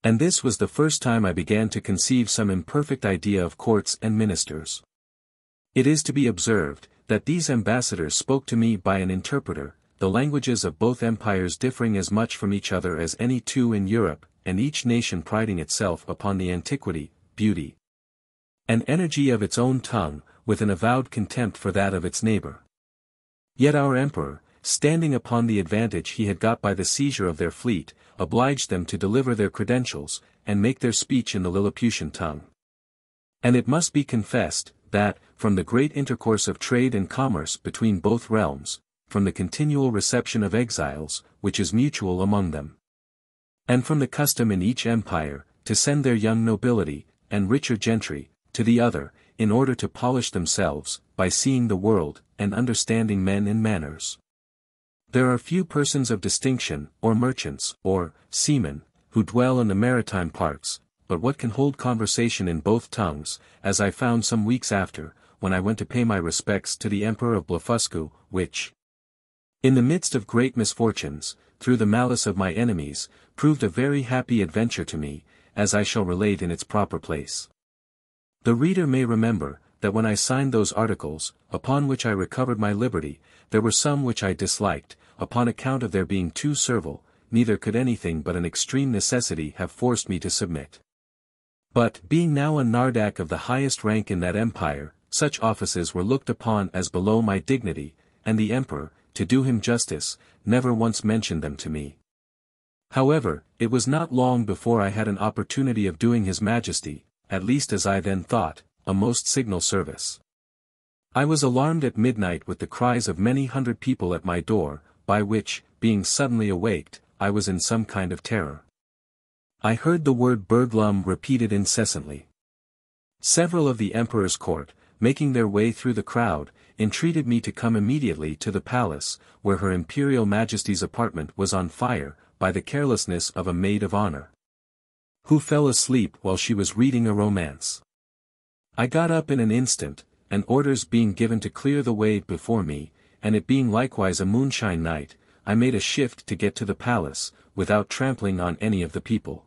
And this was the first time I began to conceive some imperfect idea of courts and ministers. It is to be observed, that these ambassadors spoke to me by an interpreter, the languages of both empires differing as much from each other as any two in Europe, and each nation priding itself upon the antiquity, beauty, and energy of its own tongue, with an avowed contempt for that of its neighbor. Yet our emperor, standing upon the advantage he had got by the seizure of their fleet, obliged them to deliver their credentials, and make their speech in the Lilliputian tongue. And it must be confessed, that, from the great intercourse of trade and commerce between both realms, from the continual reception of exiles, which is mutual among them, and from the custom in each empire, to send their young nobility, and richer gentry, to the other, in order to polish themselves, by seeing the world, and understanding men and manners. There are few persons of distinction, or merchants, or seamen, who dwell in the maritime parts, but what can hold conversation in both tongues, as I found some weeks after, when I went to pay my respects to the Emperor of Blefuscu, which, in the midst of great misfortunes, through the malice of my enemies, proved a very happy adventure to me, as I shall relate in its proper place. The reader may remember, that when I signed those articles, upon which I recovered my liberty, there were some which I disliked, upon account of their being too servile, neither could anything but an extreme necessity have forced me to submit. But, being now a Nardak of the highest rank in that empire, such offices were looked upon as below my dignity, and the emperor, to do him justice, never once mentioned them to me. However, it was not long before I had an opportunity of doing His Majesty, at least as I then thought, a most signal service. I was alarmed at midnight with the cries of many hundred people at my door, by which, being suddenly awaked, I was in some kind of terror. I heard the word Burglum repeated incessantly. Several of the emperor's court, making their way through the crowd, entreated me to come immediately to the palace, where Her Imperial Majesty's apartment was on fire, by the carelessness of a maid of honor, who fell asleep while she was reading a romance. I got up in an instant, and orders being given to clear the way before me, and it being likewise a moonshine night, I made a shift to get to the palace, without trampling on any of the people.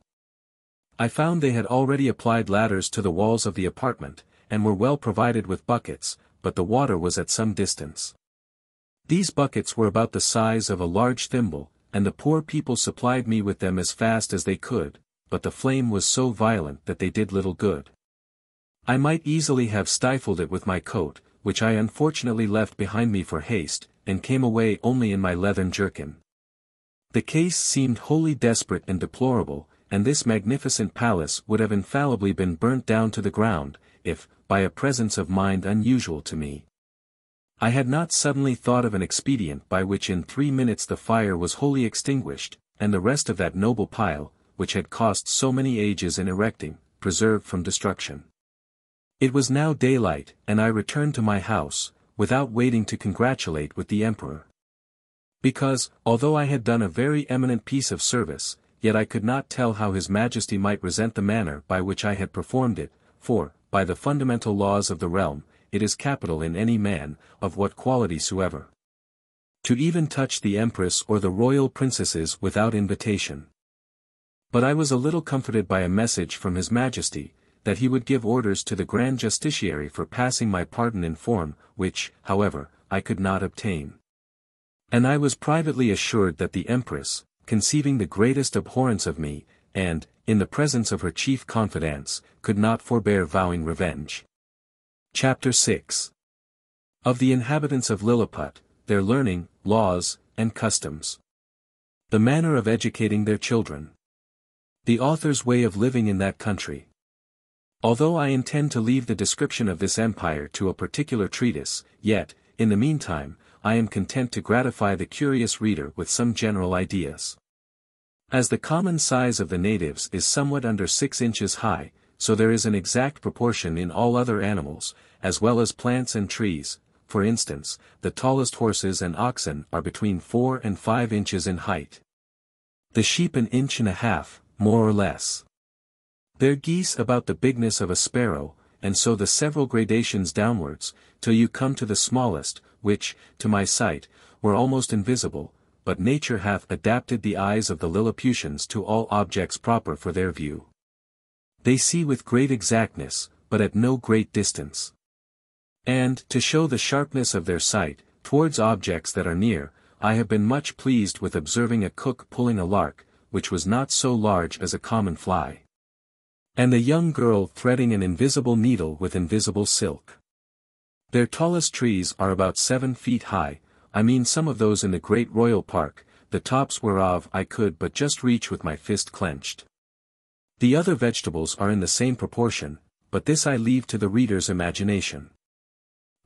I found they had already applied ladders to the walls of the apartment, and were well provided with buckets, but the water was at some distance. These buckets were about the size of a large thimble, and the poor people supplied me with them as fast as they could, but the flame was so violent that they did little good. I might easily have stifled it with my coat, which I unfortunately left behind me for haste, and came away only in my leathern jerkin. The case seemed wholly desperate and deplorable, and this magnificent palace would have infallibly been burnt down to the ground, if, by a presence of mind unusual to me, I had not suddenly thought of an expedient by which in 3 minutes the fire was wholly extinguished, and the rest of that noble pile, which had cost so many ages in erecting, preserved from destruction. It was now daylight, and I returned to my house, without waiting to congratulate with the emperor. Because, although I had done a very eminent piece of service, yet I could not tell how His Majesty might resent the manner by which I had performed it, for, by the fundamental laws of the realm, it is capital in any man, of what quality soever, to even touch the empress or the royal princesses without invitation. But I was a little comforted by a message from His Majesty, that he would give orders to the Grand Justiciary for passing my pardon in form, which, however, I could not obtain. And I was privately assured that the Empress, conceiving the greatest abhorrence of me, and, in the presence of her chief confidants, could not forbear vowing revenge. Chapter 6. Of the inhabitants of Lilliput, their learning, laws, and customs. The manner of educating their children. The author's way of living in that country. Although I intend to leave the description of this empire to a particular treatise, yet, in the meantime, I am content to gratify the curious reader with some general ideas. As the common size of the natives is somewhat under 6 inches high, so there is an exact proportion in all other animals, as well as plants and trees. For instance, the tallest horses and oxen are between 4 and 5 inches in height. The sheep 1.5 inches, more or less. Their geese about the bigness of a sparrow, and so the several gradations downwards, till you come to the smallest, which, to my sight, were almost invisible, but nature hath adapted the eyes of the Lilliputians to all objects proper for their view. They see with great exactness, but at no great distance. And, to show the sharpness of their sight, towards objects that are near, I have been much pleased with observing a cook pulling a lark, which was not so large as a common fly. And a young girl threading an invisible needle with invisible silk. Their tallest trees are about 7 feet high, I mean some of those in the great royal park, the tops whereof I could but just reach with my fist clenched. The other vegetables are in the same proportion, but this I leave to the reader's imagination.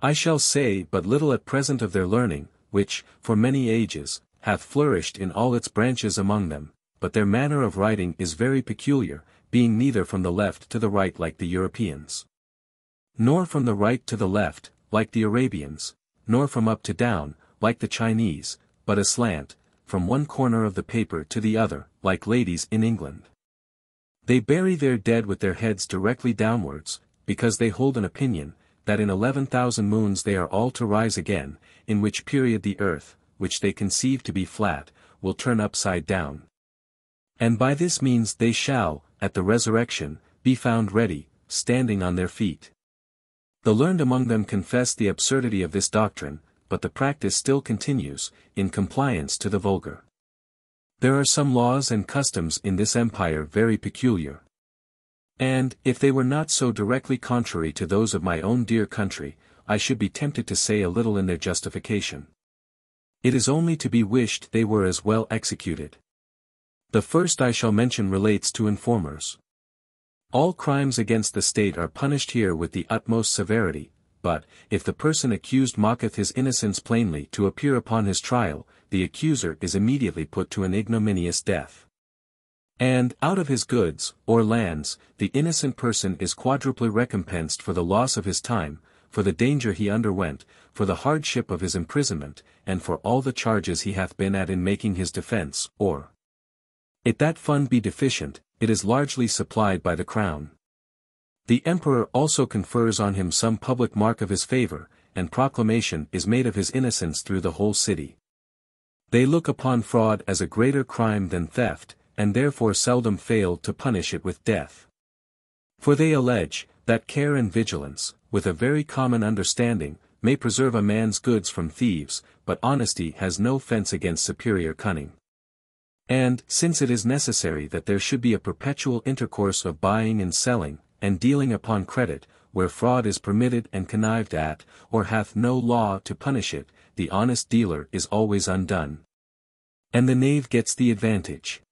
I shall say but little at present of their learning, which, for many ages, hath flourished in all its branches among them, but their manner of writing is very peculiar, being neither from the left to the right like the Europeans, nor from the right to the left, like the Arabians, nor from up to down, like the Chinese, but aslant, from one corner of the paper to the other, like ladies in England. They bury their dead with their heads directly downwards, because they hold an opinion, that in 11,000 moons they are all to rise again, in which period the earth, which they conceive to be flat, will turn upside down. And by this means they shall, at the resurrection, be found ready, standing on their feet. The learned among them confess the absurdity of this doctrine, but the practice still continues, in compliance to the vulgar. There are some laws and customs in this empire very peculiar. And, if they were not so directly contrary to those of my own dear country, I should be tempted to say a little in their justification. It is only to be wished they were as well executed. The first I shall mention relates to informers. All crimes against the state are punished here with the utmost severity, but, if the person accused mocketh his innocence plainly to appear upon his trial, the accuser is immediately put to an ignominious death. And, out of his goods, or lands, the innocent person is quadruply recompensed for the loss of his time, for the danger he underwent, for the hardship of his imprisonment, and for all the charges he hath been at in making his defence, or, if that fund be deficient, it is largely supplied by the crown. The emperor also confers on him some public mark of his favor, and proclamation is made of his innocence through the whole city. They look upon fraud as a greater crime than theft, and therefore seldom fail to punish it with death. For they allege, that care and vigilance, with a very common understanding, may preserve a man's goods from thieves, but honesty has no fence against superior cunning. And, since it is necessary that there should be a perpetual intercourse of buying and selling, and dealing upon credit, where fraud is permitted and connived at, or hath no law to punish it, the honest dealer is always undone. And the knave gets the advantage.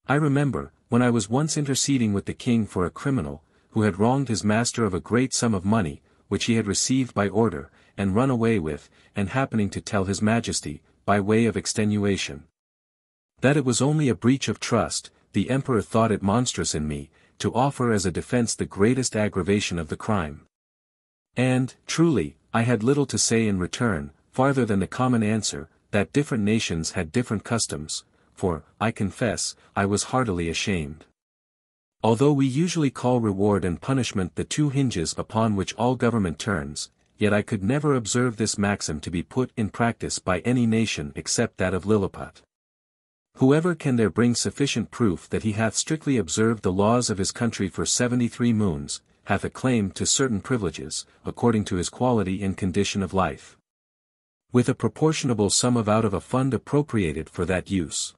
I remember, when I was once interceding with the king for a criminal, who had wronged his master of a great sum of money, which he had received by order, and run away with, and happening to tell his majesty, by way of extenuation, that it was only a breach of trust, the emperor thought it monstrous in me, to offer as a defense the greatest aggravation of the crime. And, truly, I had little to say in return, farther than the common answer, that different nations had different customs, for, I confess, I was heartily ashamed. Although we usually call reward and punishment the two hinges upon which all government turns, yet I could never observe this maxim to be put in practice by any nation except that of Lilliput. Whoever can there bring sufficient proof that he hath strictly observed the laws of his country for 73 moons, hath a claim to certain privileges, according to his quality and condition of life, with a proportionable sum out of a fund appropriated for that use.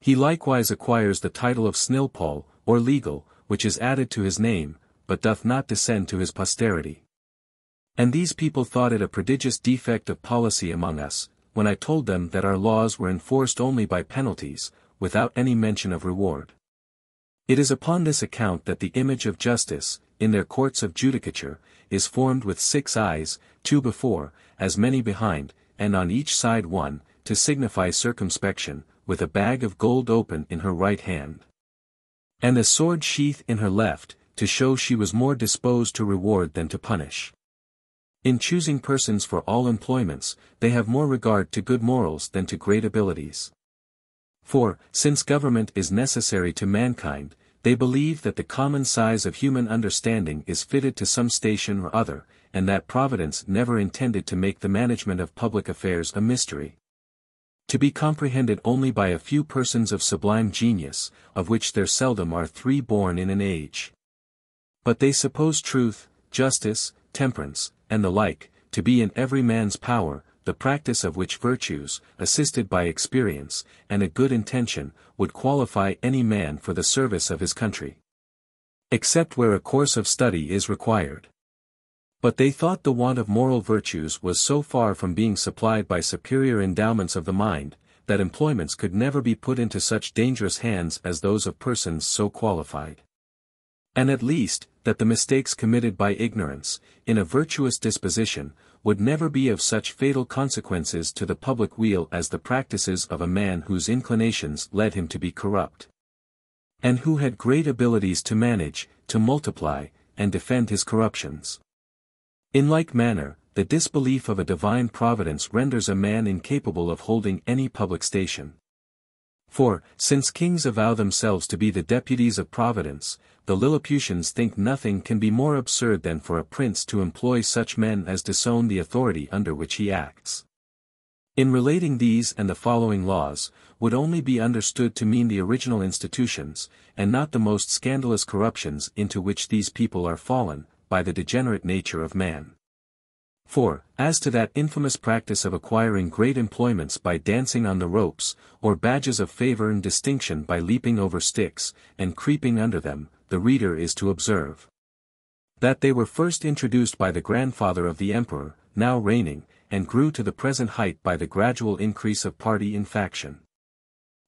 He likewise acquires the title of Snilpol, or legal, which is added to his name, but doth not descend to his posterity. And these people thought it a prodigious defect of policy among us, when I told them that our laws were enforced only by penalties, without any mention of reward. It is upon this account that the image of justice, in their courts of judicature, is formed with 6 eyes, 2 before, as many behind, and on each side one, to signify circumspection, with a bag of gold open in her right hand, and a sword sheath in her left, to show she was more disposed to reward than to punish. In choosing persons for all employments, they have more regard to good morals than to great abilities. For, since government is necessary to mankind, they believe that the common size of human understanding is fitted to some station or other, and that Providence never intended to make the management of public affairs a mystery, to be comprehended only by a few persons of sublime genius, of which there seldom are 3 born in an age. But they suppose truth, justice, temperance, and the like, to be in every man's power, the practice of which virtues, assisted by experience, and a good intention, would qualify any man for the service of his country, except where a course of study is required. But they thought the want of moral virtues was so far from being supplied by superior endowments of the mind, that employments could never be put into such dangerous hands as those of persons so qualified. And at least, that the mistakes committed by ignorance, in a virtuous disposition, would never be of such fatal consequences to the public weal as the practices of a man whose inclinations led him to be corrupt, and who had great abilities to manage, to multiply, and defend his corruptions. In like manner, the disbelief of a divine providence renders a man incapable of holding any public station. For, since kings avow themselves to be the deputies of Providence, the Lilliputians think nothing can be more absurd than for a prince to employ such men as disown the authority under which he acts. In relating these and the following laws, would only be understood to mean the original institutions, and not the most scandalous corruptions into which these people are fallen, by the degenerate nature of man. For, as to that infamous practice of acquiring great employments by dancing on the ropes, or badges of favor and distinction by leaping over sticks, and creeping under them, the reader is to observe that they were first introduced by the grandfather of the emperor, now reigning, and grew to the present height by the gradual increase of party and faction.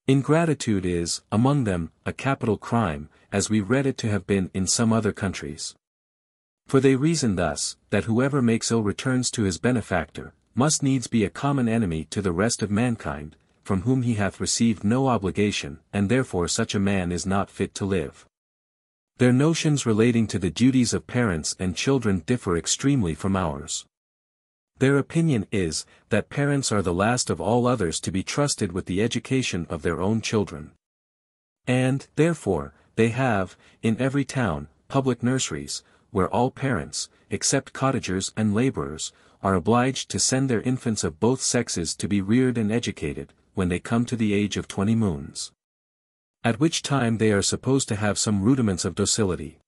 Ingratitude is, among them, a capital crime, as we read it to have been in some other countries. For they reason thus, that whoever makes ill returns to his benefactor, must needs be a common enemy to the rest of mankind, from whom he hath received no obligation, and therefore such a man is not fit to live. Their notions relating to the duties of parents and children differ extremely from ours. Their opinion is, that parents are the last of all others to be trusted with the education of their own children. And, therefore, they have, in every town, public nurseries, where all parents, except cottagers and laborers, are obliged to send their infants of both sexes to be reared and educated, when they come to the age of 20 moons. At which time they are supposed to have some rudiments of docility.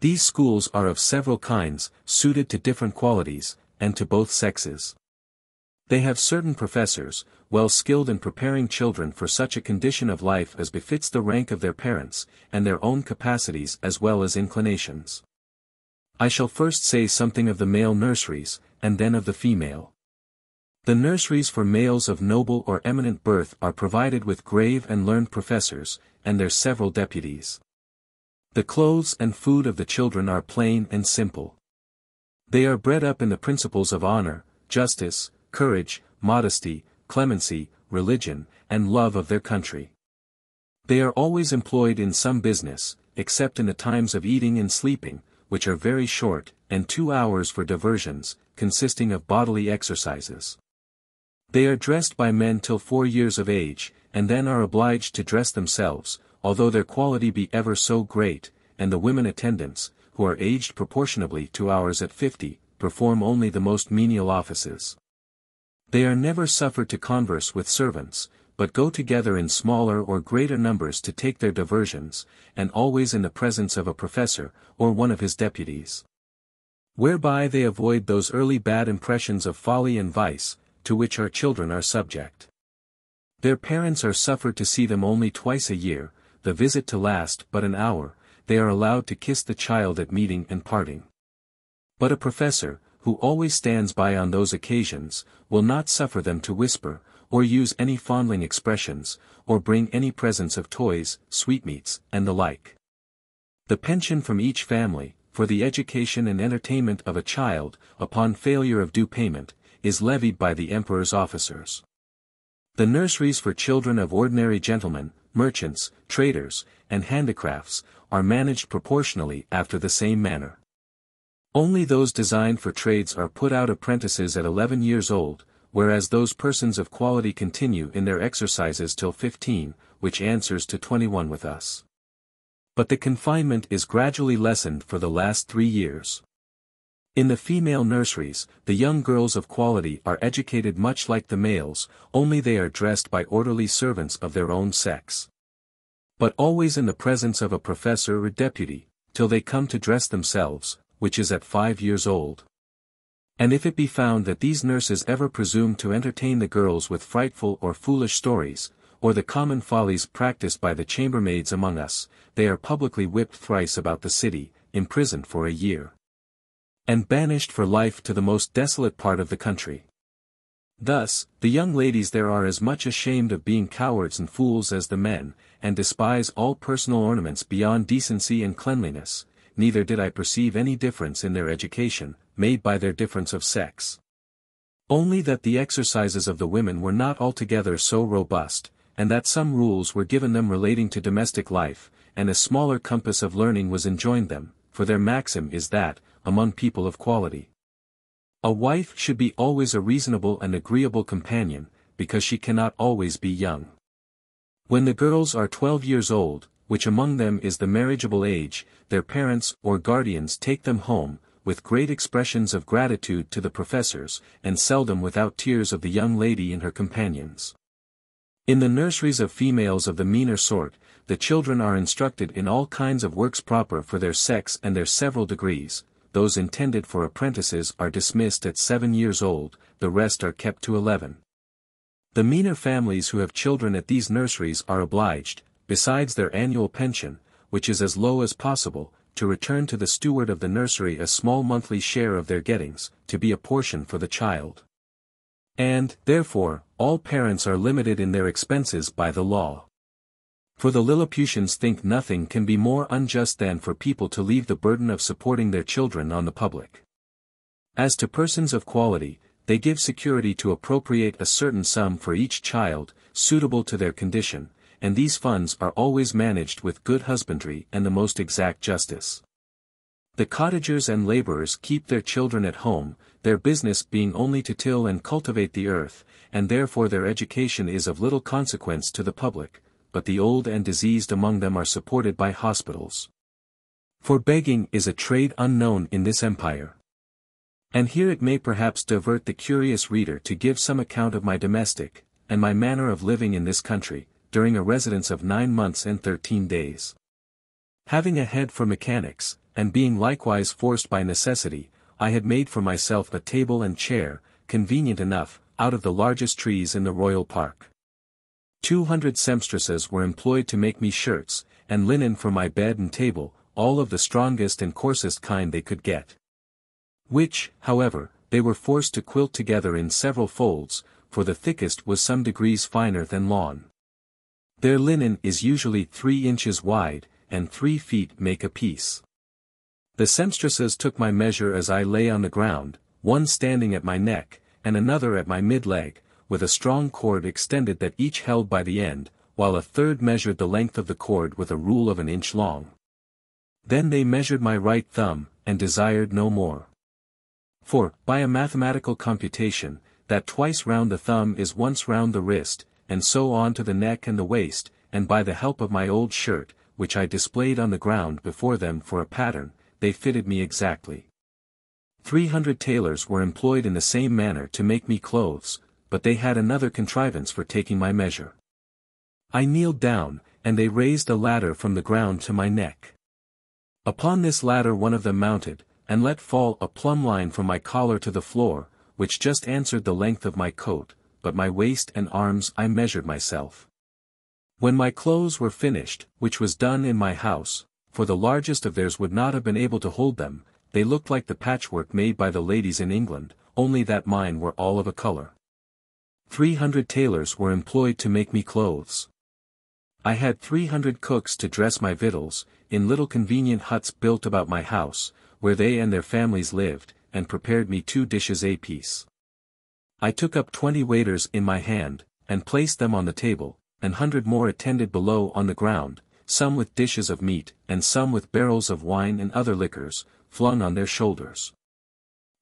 These schools are of several kinds, suited to different qualities, and to both sexes. They have certain professors, well skilled in preparing children for such a condition of life as befits the rank of their parents, and their own capacities as well as inclinations. I shall first say something of the male nurseries, and then of the female. The nurseries for males of noble or eminent birth are provided with grave and learned professors, and their several deputies. The clothes and food of the children are plain and simple. They are bred up in the principles of honor, justice, courage, modesty, clemency, religion, and love of their country. They are always employed in some business, except in the times of eating and sleeping, which are very short, and 2 hours for diversions, consisting of bodily exercises. They are dressed by men till 4 years of age, and then are obliged to dress themselves, although their quality be ever so great, and the women attendants, who are aged proportionably to ours at 50, perform only the most menial offices. They are never suffered to converse with servants, but go together in smaller or greater numbers to take their diversions, and always in the presence of a professor, or one of his deputies. Whereby they avoid those early bad impressions of folly and vice, to which our children are subject. Their parents are suffered to see them only twice a year, the visit to last but an hour. They are allowed to kiss the child at meeting and parting. But a professor, who always stands by on those occasions, will not suffer them to whisper, or use any fondling expressions, or bring any presents of toys, sweetmeats, and the like. The pension from each family, for the education and entertainment of a child, upon failure of due payment, is levied by the emperor's officers. The nurseries for children of ordinary gentlemen, merchants, traders, and handicrafts, are managed proportionally after the same manner. Only those designed for trades are put out apprentices at 11 years old, whereas those persons of quality continue in their exercises till 15, which answers to 21 with us. But the confinement is gradually lessened for the last 3 years. In the female nurseries, the young girls of quality are educated much like the males, only they are dressed by orderly servants of their own sex. But always in the presence of a professor or deputy, till they come to dress themselves, which is at 5 years old. And if it be found that these nurses ever presume to entertain the girls with frightful or foolish stories, or the common follies practiced by the chambermaids among us, they are publicly whipped thrice about the city, imprisoned for a year, and banished for life to the most desolate part of the country. Thus, the young ladies there are as much ashamed of being cowards and fools as the men, and despise all personal ornaments beyond decency and cleanliness. Neither did I perceive any difference in their education, made by their difference of sex. Only that the exercises of the women were not altogether so robust, and that some rules were given them relating to domestic life, and a smaller compass of learning was enjoined them, for their maxim is that, among people of quality, a wife should be always a reasonable and agreeable companion, because she cannot always be young. When the girls are 12 years old, which among them is the marriageable age, their parents or guardians take them home, with great expressions of gratitude to the professors, and seldom without tears of the young lady and her companions. In the nurseries of females of the meaner sort, the children are instructed in all kinds of works proper for their sex and their several degrees. Those intended for apprentices are dismissed at 7 years old, the rest are kept to 11. The meaner families who have children at these nurseries are obliged, besides their annual pension, which is as low as possible, to return to the steward of the nursery a small monthly share of their gettings, to be a portion for the child. And, therefore, all parents are limited in their expenses by the law. For the Lilliputians think nothing can be more unjust than for people to leave the burden of supporting their children on the public. As to persons of quality, they give security to appropriate a certain sum for each child, suitable to their condition, and these funds are always managed with good husbandry and the most exact justice. The cottagers and laborers keep their children at home, their business being only to till and cultivate the earth, and therefore their education is of little consequence to the public, but the old and diseased among them are supported by hospitals. For begging is a trade unknown in this empire. And here it may perhaps divert the curious reader to give some account of my domestic, and my manner of living in this country, during a residence of 9 months and 13 days. Having a head for mechanics, and being likewise forced by necessity, I had made for myself a table and chair, convenient enough, out of the largest trees in the royal park. 200 sempstresses were employed to make me shirts, and linen for my bed and table, all of the strongest and coarsest kind they could get. Which, however, they were forced to quilt together in several folds, for the thickest was some degrees finer than lawn. Their linen is usually 3 inches wide, and 3 feet make a piece. The sempstresses took my measure as I lay on the ground, one standing at my neck, and another at my mid-leg, with a strong cord extended that each held by the end, while a third measured the length of the cord with a rule of an inch long. Then they measured my right thumb, and desired no more. For, by a mathematical computation, that twice round the thumb is once round the wrist, and so on to the neck and the waist, and by the help of my old shirt, which I displayed on the ground before them for a pattern, they fitted me exactly. 300 tailors were employed in the same manner to make me clothes, but they had another contrivance for taking my measure. I kneeled down, and they raised a ladder from the ground to my neck. Upon this ladder one of them mounted, and let fall a plumb line from my collar to the floor, which just answered the length of my coat, but my waist and arms I measured myself. When my clothes were finished, which was done in my house, for the largest of theirs would not have been able to hold them, they looked like the patchwork made by the ladies in England, only that mine were all of a color. 300 tailors were employed to make me clothes. I had 300 cooks to dress my victuals, in little convenient huts built about my house, where they and their families lived, and prepared me 2 dishes apiece. I took up 20 waiters in my hand, and placed them on the table, and 100 more attended below on the ground, some with dishes of meat, and some with barrels of wine and other liquors, flung on their shoulders.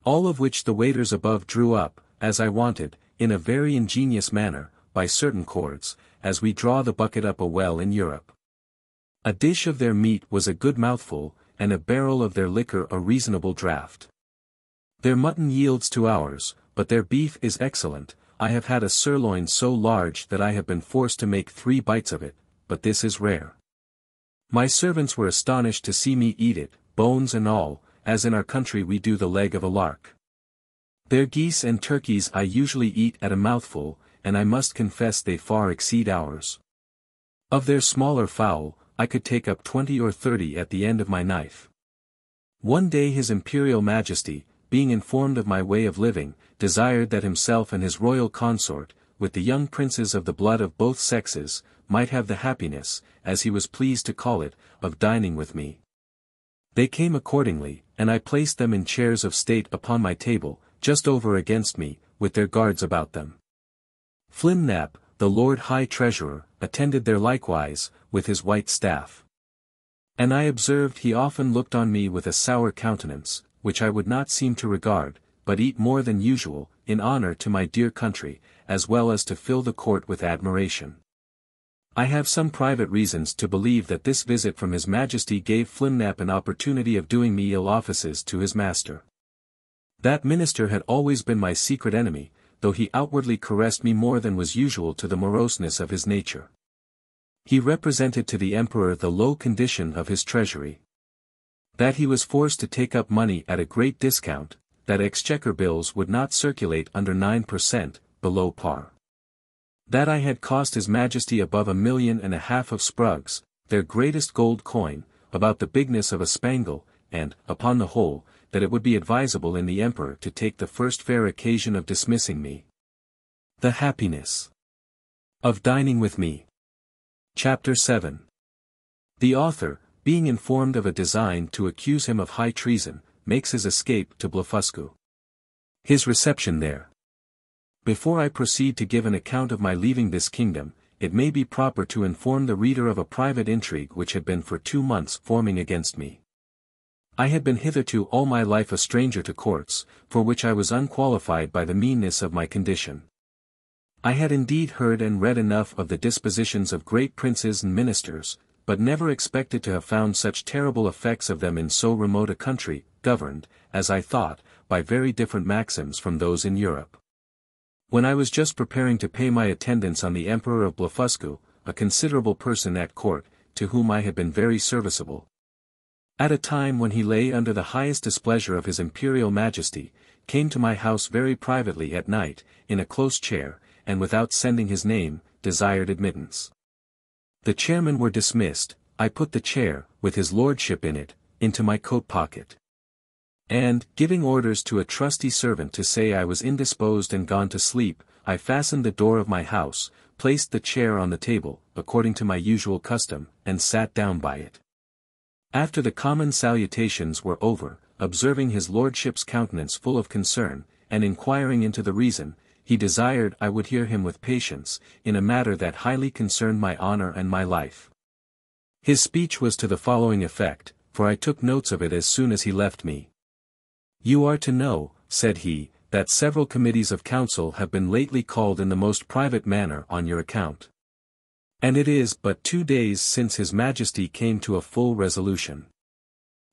All of which the waiters above drew up, as I wanted, in a very ingenious manner, by certain cords, as we draw the bucket up a well in Europe. A dish of their meat was a good mouthful, and a barrel of their liquor a reasonable draught. Their mutton yields to ours, but their beef is excellent. I have had a sirloin so large that I have been forced to make 3 bites of it, but this is rare. My servants were astonished to see me eat it, bones and all, as in our country we do the leg of a lark. Their geese and turkeys I usually eat at a mouthful, and I must confess they far exceed ours. Of their smaller fowl, I could take up 20 or 30 at the end of my knife. One day His Imperial Majesty, being informed of my way of living, desired that himself and his royal consort, with the young princes of the blood of both sexes, might have the happiness, as he was pleased to call it, of dining with me. They came accordingly, and I placed them in chairs of state upon my table, just over against me, with their guards about them. Flimnap, the Lord High Treasurer, attended there likewise, with his white staff. And I observed he often looked on me with a sour countenance, which I would not seem to regard, but eat more than usual, in honor to my dear country, as well as to fill the court with admiration. I have some private reasons to believe that this visit from His Majesty gave Flimnap an opportunity of doing me ill offices to his master. That minister had always been my secret enemy, though he outwardly caressed me more than was usual to the moroseness of his nature. He represented to the emperor the low condition of his treasury. That he was forced to take up money at a great discount, that exchequer bills would not circulate under 9%, below par. That I had cost His Majesty above 1.5 million of sprugs, their greatest gold coin, about the bigness of a spangle, and, upon the whole, that it would be advisable in the emperor to take the first fair occasion of dismissing me. The happiness of dining with me. Chapter 7. The author, being informed of a design to accuse him of high treason, makes his escape to Blefuscu. His reception there. Before I proceed to give an account of my leaving this kingdom, it may be proper to inform the reader of a private intrigue which had been for 2 months forming against me. I had been hitherto all my life a stranger to courts, for which I was unqualified by the meanness of my condition. I had indeed heard and read enough of the dispositions of great princes and ministers, but never expected to have found such terrible effects of them in so remote a country, governed, as I thought, by very different maxims from those in Europe. When I was just preparing to pay my attendance on the Emperor of Blefuscu, a considerable person at court, to whom I had been very serviceable, At a time when he lay under the highest displeasure of his imperial majesty, came to my house very privately at night, in a close chair, and without sending his name, desired admittance. The chairmen were dismissed, I put the chair, with his lordship in it, into my coat pocket. And, giving orders to a trusty servant to say I was indisposed and gone to sleep, I fastened the door of my house, placed the chair on the table, according to my usual custom, and sat down by it. After the common salutations were over, observing his lordship's countenance full of concern, and inquiring into the reason, he desired I would hear him with patience, in a matter that highly concerned my honor and my life. His speech was to the following effect, for I took notes of it as soon as he left me. You are to know, said he, that several committees of council have been lately called in the most private manner on your account. And it is but 2 days since his majesty came to a full resolution.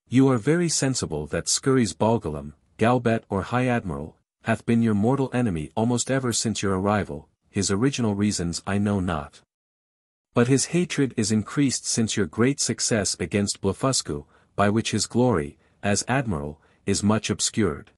You are very sensible that Skurry's Bolgolam, Galbet or High Admiral, hath been your mortal enemy almost ever since your arrival, his original reasons I know not. But his hatred is increased since your great success against Blefuscu, by which his glory, as admiral, is much obscured.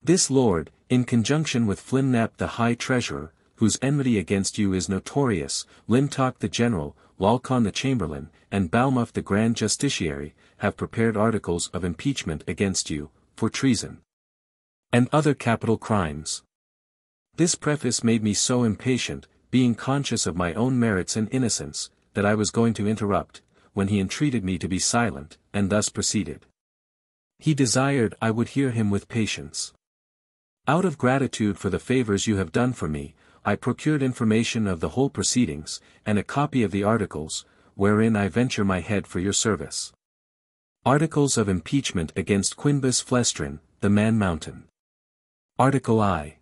This lord, in conjunction with Flimnap the High Treasurer, whose enmity against you is notorious, Limtok the General, Walcon the Chamberlain, and Balmuff the Grand Justiciary, have prepared articles of impeachment against you, for treason and other capital crimes. This preface made me so impatient, being conscious of my own merits and innocence, that I was going to interrupt, when he entreated me to be silent, and thus proceeded. He desired I would hear him with patience. Out of gratitude for the favors you have done for me, I procured information of the whole proceedings, and a copy of the articles, wherein I venture my head for your service. Articles of impeachment against Quinbus Flestrin, the Man Mountain. Article I.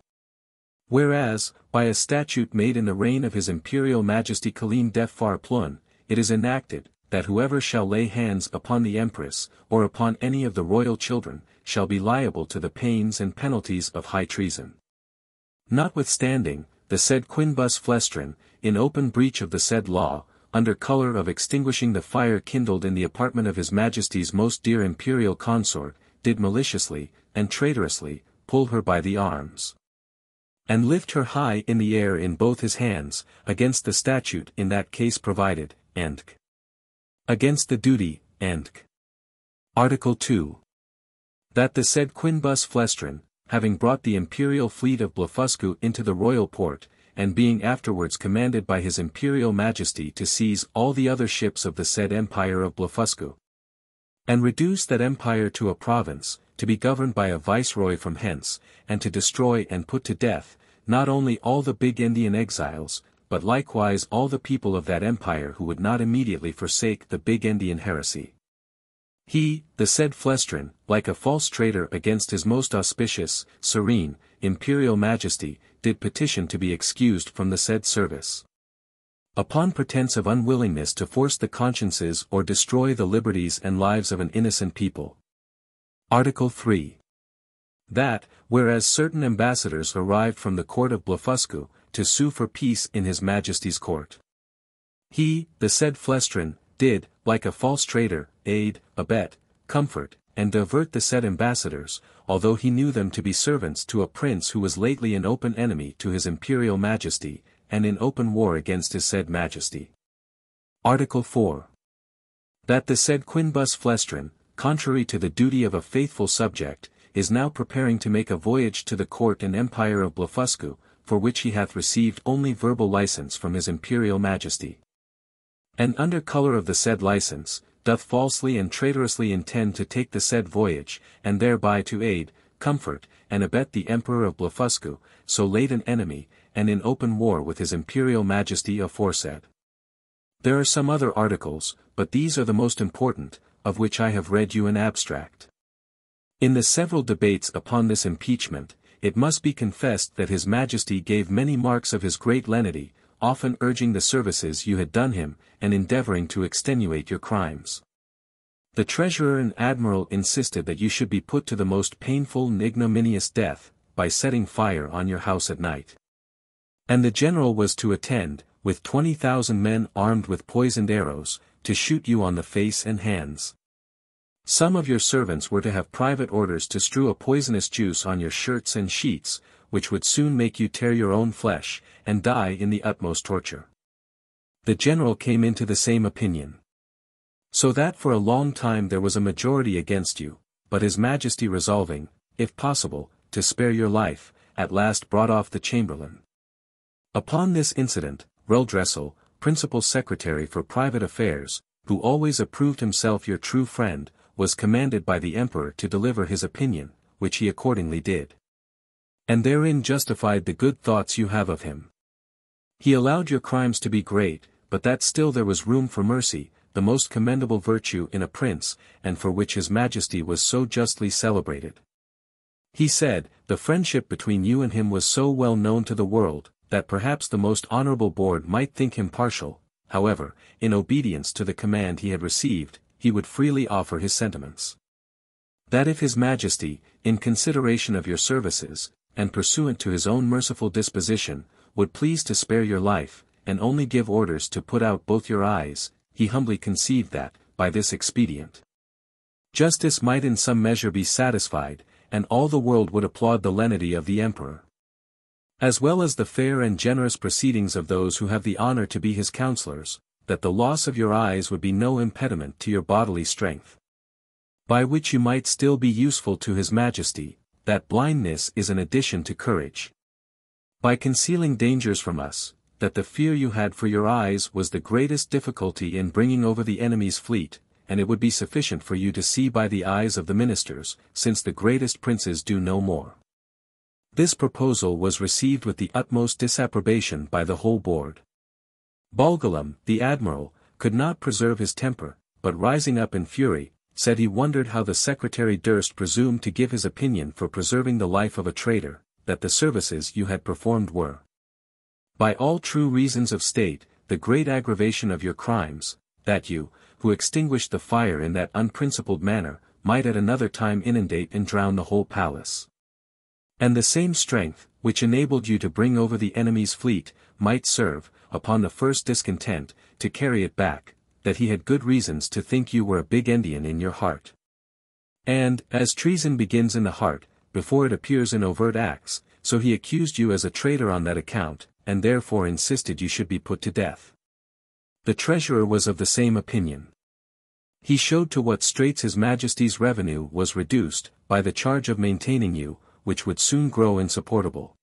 Whereas, by a statute made in the reign of His Imperial Majesty Kalim Defar Plun, it is enacted, that whoever shall lay hands upon the Empress, or upon any of the royal children, shall be liable to the pains and penalties of high treason. Notwithstanding, the said Quinbus Flestrin, in open breach of the said law, under colour of extinguishing the fire kindled in the apartment of His Majesty's most dear imperial consort, did maliciously, and traitorously, pull her by the arms, and lift her high in the air in both his hands, against the statute in that case provided, and against the duty, and Article 2. That the said Quinbus Flestrin, having brought the imperial fleet of Blefuscu into the royal port, and being afterwards commanded by His Imperial Majesty to seize all the other ships of the said Empire of Blefuscu, and reduce that empire to a province, to be governed by a viceroy from hence, and to destroy and put to death, not only all the big Indian exiles, but likewise all the people of that empire who would not immediately forsake the big Indian heresy. He, the said Flestrin, like a false traitor against his most auspicious, serene, imperial majesty, did petition to be excused from the said service, upon pretence of unwillingness to force the consciences or destroy the liberties and lives of an innocent people. Article 3. That, whereas certain ambassadors arrived from the court of Blefuscu, to sue for peace in His Majesty's court, he, the said Flestrin, did, like a false traitor, aid, abet, comfort, and divert the said ambassadors, although he knew them to be servants to a prince who was lately an open enemy to His Imperial Majesty, and in open war against his said Majesty. Article 4. That the said Quinbus Flestrin, contrary to the duty of a faithful subject, is now preparing to make a voyage to the court and empire of Blefuscu, for which he hath received only verbal license from His Imperial Majesty. And under colour of the said license, doth falsely and traitorously intend to take the said voyage, and thereby to aid, comfort, and abet the Emperor of Blefuscu, so late an enemy, and in open war with His Imperial Majesty aforesaid. There are some other articles, but these are the most important, of which I have read you an abstract. In the several debates upon this impeachment, it must be confessed that His Majesty gave many marks of his great lenity, often urging the services you had done him, and endeavouring to extenuate your crimes. The Treasurer and Admiral insisted that you should be put to the most painful and ignominious death, by setting fire on your house at night. And the General was to attend, with 20,000 men armed with poisoned arrows, to shoot you on the face and hands. Some of your servants were to have private orders to strew a poisonous juice on your shirts and sheets, which would soon make you tear your own flesh, and die in the utmost torture. The general came into the same opinion. So that for a long time there was a majority against you, but his majesty resolving, if possible, to spare your life, at last brought off the chamberlain. Upon this incident, Reldresal, principal secretary for private affairs, who always approved himself your true friend, was commanded by the emperor to deliver his opinion, which he accordingly did. And therein justified the good thoughts you have of him. He allowed your crimes to be great, but that still there was room for mercy, the most commendable virtue in a prince, and for which his majesty was so justly celebrated. He said, the friendship between you and him was so well known to the world, that perhaps the most honorable board might think him partial. However, in obedience to the command he had received, he would freely offer his sentiments. That if his majesty, in consideration of your services, and pursuant to his own merciful disposition, would please to spare your life, and only give orders to put out both your eyes, he humbly conceived that, by this expedient, justice might in some measure be satisfied, and all the world would applaud the lenity of the emperor, as well as the fair and generous proceedings of those who have the honor to be his counselors, that the loss of your eyes would be no impediment to your bodily strength, by which you might still be useful to his majesty, that blindness is an addition to courage. By concealing dangers from us, that the fear you had for your eyes was the greatest difficulty in bringing over the enemy's fleet, and it would be sufficient for you to see by the eyes of the ministers, since the greatest princes do no more. This proposal was received with the utmost disapprobation by the whole board. Bolgolam, the admiral, could not preserve his temper, but rising up in fury, said he wondered how the secretary durst presume to give his opinion for preserving the life of a traitor, that the services you had performed were, by all true reasons of state, the great aggravation of your crimes, that you, who extinguished the fire in that unprincipled manner, might at another time inundate and drown the whole palace. And the same strength, which enabled you to bring over the enemy's fleet, might serve, upon the first discontent, to carry it back, that he had good reasons to think you were a big Indian in your heart. And, as treason begins in the heart, before it appears in overt acts, so he accused you as a traitor on that account, and therefore insisted you should be put to death. The treasurer was of the same opinion. He showed to what straits his majesty's revenue was reduced, by the charge of maintaining you, which would soon grow insupportable.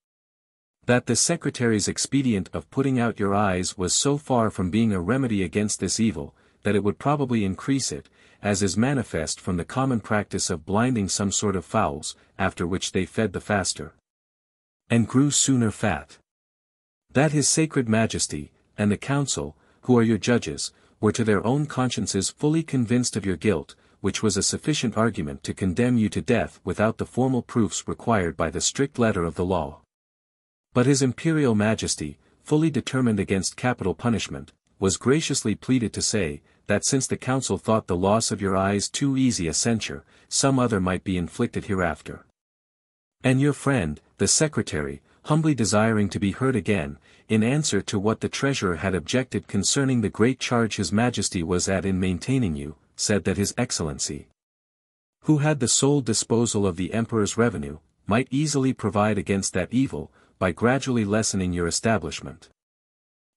That the secretary's expedient of putting out your eyes was so far from being a remedy against this evil, that it would probably increase it, as is manifest from the common practice of blinding some sort of fowls, after which they fed the faster, and grew sooner fat. That his sacred majesty, and the council, who are your judges, were to their own consciences fully convinced of your guilt, which was a sufficient argument to condemn you to death without the formal proofs required by the strict letter of the law. But his imperial majesty, fully determined against capital punishment, was graciously pleaded to say, that since the council thought the loss of your eyes too easy a censure, some other might be inflicted hereafter. And your friend, the secretary, humbly desiring to be heard again, in answer to what the treasurer had objected concerning the great charge his majesty was at in maintaining you, said that his excellency, who had the sole disposal of the emperor's revenue, might easily provide against that evil, by gradually lessening your establishment,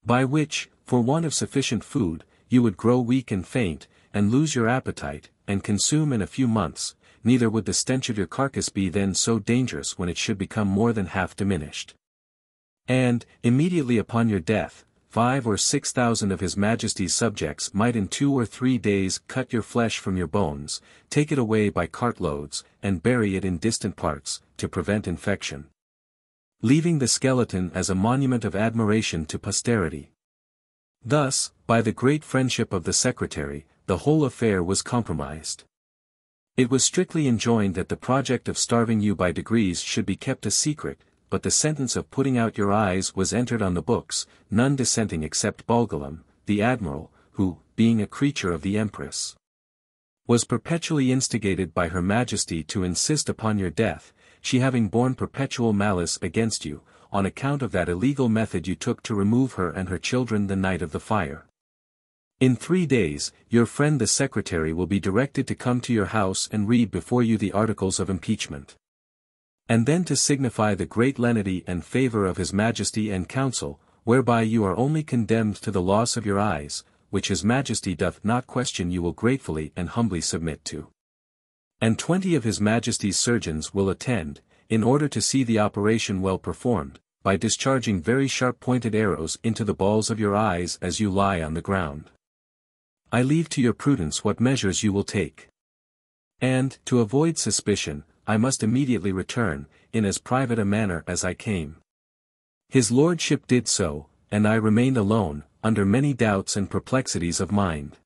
by which, for want of sufficient food, you would grow weak and faint, and lose your appetite, and consume in a few months, neither would the stench of your carcass be then so dangerous when it should become more than half diminished. And, immediately upon your death, 5,000 or 6,000 of his majesty's subjects might in 2 or 3 days cut your flesh from your bones, take it away by cartloads, and bury it in distant parts, to prevent infection, leaving the skeleton as a monument of admiration to posterity. Thus, by the great friendship of the secretary, the whole affair was compromised. It was strictly enjoined that the project of starving you by degrees should be kept a secret, but the sentence of putting out your eyes was entered on the books, none dissenting except Bolgolam, the admiral, who, being a creature of the empress, was perpetually instigated by her majesty to insist upon your death, she having borne perpetual malice against you, on account of that illegal method you took to remove her and her children the night of the fire. In 3 days, your friend the secretary will be directed to come to your house and read before you the articles of impeachment. And then to signify the great lenity and favor of his majesty and council, whereby you are only condemned to the loss of your eyes, which his majesty doth not question you will gratefully and humbly submit to. And 20 of his majesty's surgeons will attend, in order to see the operation well performed, by discharging very sharp-pointed arrows into the balls of your eyes as you lie on the ground. I leave to your prudence what measures you will take. And, to avoid suspicion, I must immediately return, in as private a manner as I came. His lordship did so, and I remained alone, under many doubts and perplexities of mind.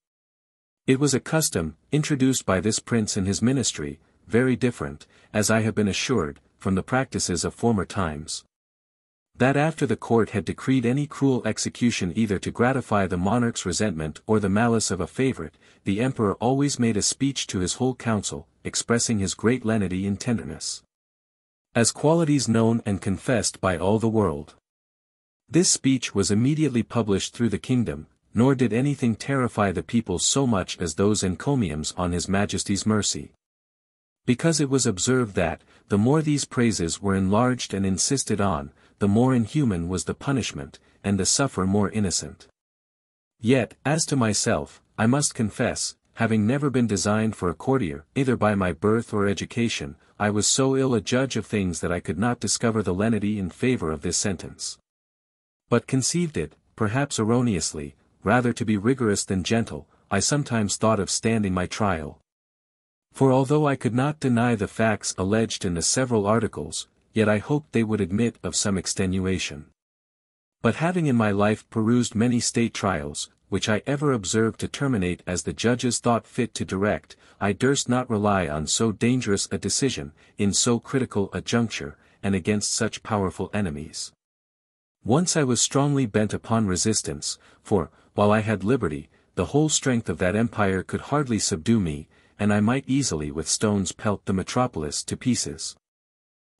It was a custom, introduced by this prince in his ministry, very different, as I have been assured, from the practices of former times. That after the court had decreed any cruel execution either to gratify the monarch's resentment or the malice of a favorite, the emperor always made a speech to his whole council, expressing his great lenity and tenderness, as qualities known and confessed by all the world. This speech was immediately published through the kingdom, nor did anything terrify the people so much as those encomiums on his majesty's mercy. Because it was observed that, the more these praises were enlarged and insisted on, the more inhuman was the punishment, and the sufferer more innocent. Yet, as to myself, I must confess, having never been designed for a courtier, either by my birth or education, I was so ill a judge of things that I could not discover the lenity in favor of this sentence, but conceived it, perhaps erroneously, rather to be rigorous than gentle. I sometimes thought of standing my trial. For although I could not deny the facts alleged in the several articles, yet I hoped they would admit of some extenuation. But having in my life perused many state trials, which I ever observed to terminate as the judges thought fit to direct, I durst not rely on so dangerous a decision, in so critical a juncture, and against such powerful enemies. Once I was strongly bent upon resistance, for, while I had liberty, the whole strength of that empire could hardly subdue me, and I might easily with stones pelt the metropolis to pieces.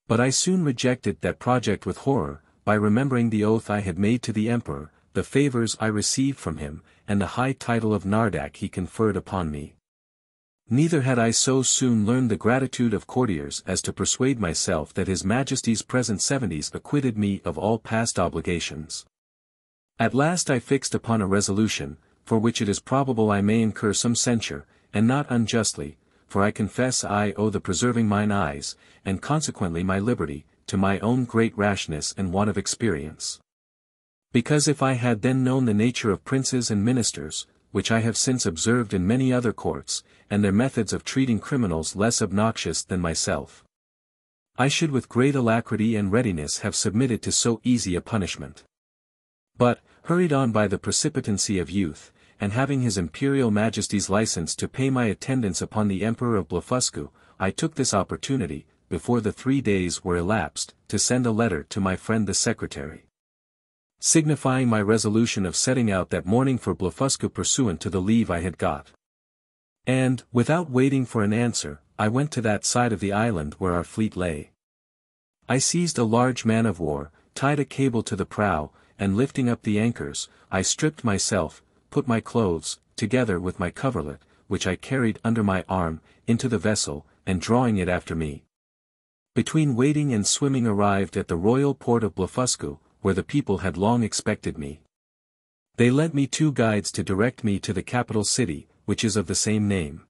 But I soon rejected that project with horror, by remembering the oath I had made to the emperor, the favors I received from him, and the high title of Nardak he conferred upon me. Neither had I so soon learned the gratitude of courtiers as to persuade myself that his majesty's present 70s acquitted me of all past obligations. At last I fixed upon a resolution, for which it is probable I may incur some censure, and not unjustly, for I confess I owe the preserving mine eyes, and consequently my liberty, to my own great rashness and want of experience. Because if I had then known the nature of princes and ministers, which I have since observed in many other courts, and their methods of treating criminals less obnoxious than myself, I should with great alacrity and readiness have submitted to so easy a punishment. But, hurried on by the precipitancy of youth, and having his imperial majesty's license to pay my attendance upon the emperor of Blefuscu, I took this opportunity, before the 3 days were elapsed, to send a letter to my friend the secretary, signifying my resolution of setting out that morning for Blefuscu pursuant to the leave I had got. And, without waiting for an answer, I went to that side of the island where our fleet lay. I seized a large man-of-war, tied a cable to the prow, and lifting up the anchors, I stripped myself, put my clothes, together with my coverlet, which I carried under my arm, into the vessel, and drawing it after me, between wading and swimming arrived at the royal port of Blefuscu, where the people had long expected me. They lent me 2 guides to direct me to the capital city, which is of the same name.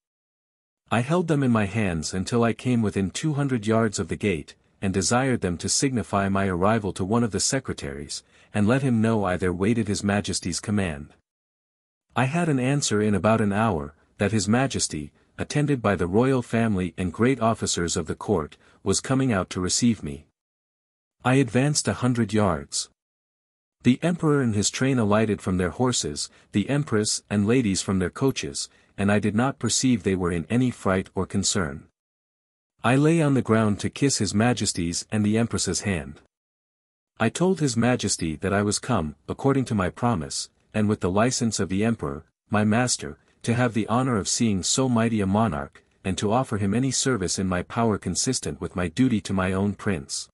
I held them in my hands until I came within 200 yards of the gate, and desired them to signify my arrival to one of the secretaries, and let him know I there waited his majesty's command. I had an answer in about an hour, that his majesty, attended by the royal family and great officers of the court, was coming out to receive me. I advanced 100 yards. The emperor and his train alighted from their horses, the empress and ladies from their coaches, and I did not perceive they were in any fright or concern. I lay on the ground to kiss his majesty's and the empress's hand. I told his majesty that I was come, according to my promise, and with the license of the emperor, my master, to have the honor of seeing so mighty a monarch, and to offer him any service in my power consistent with my duty to my own prince.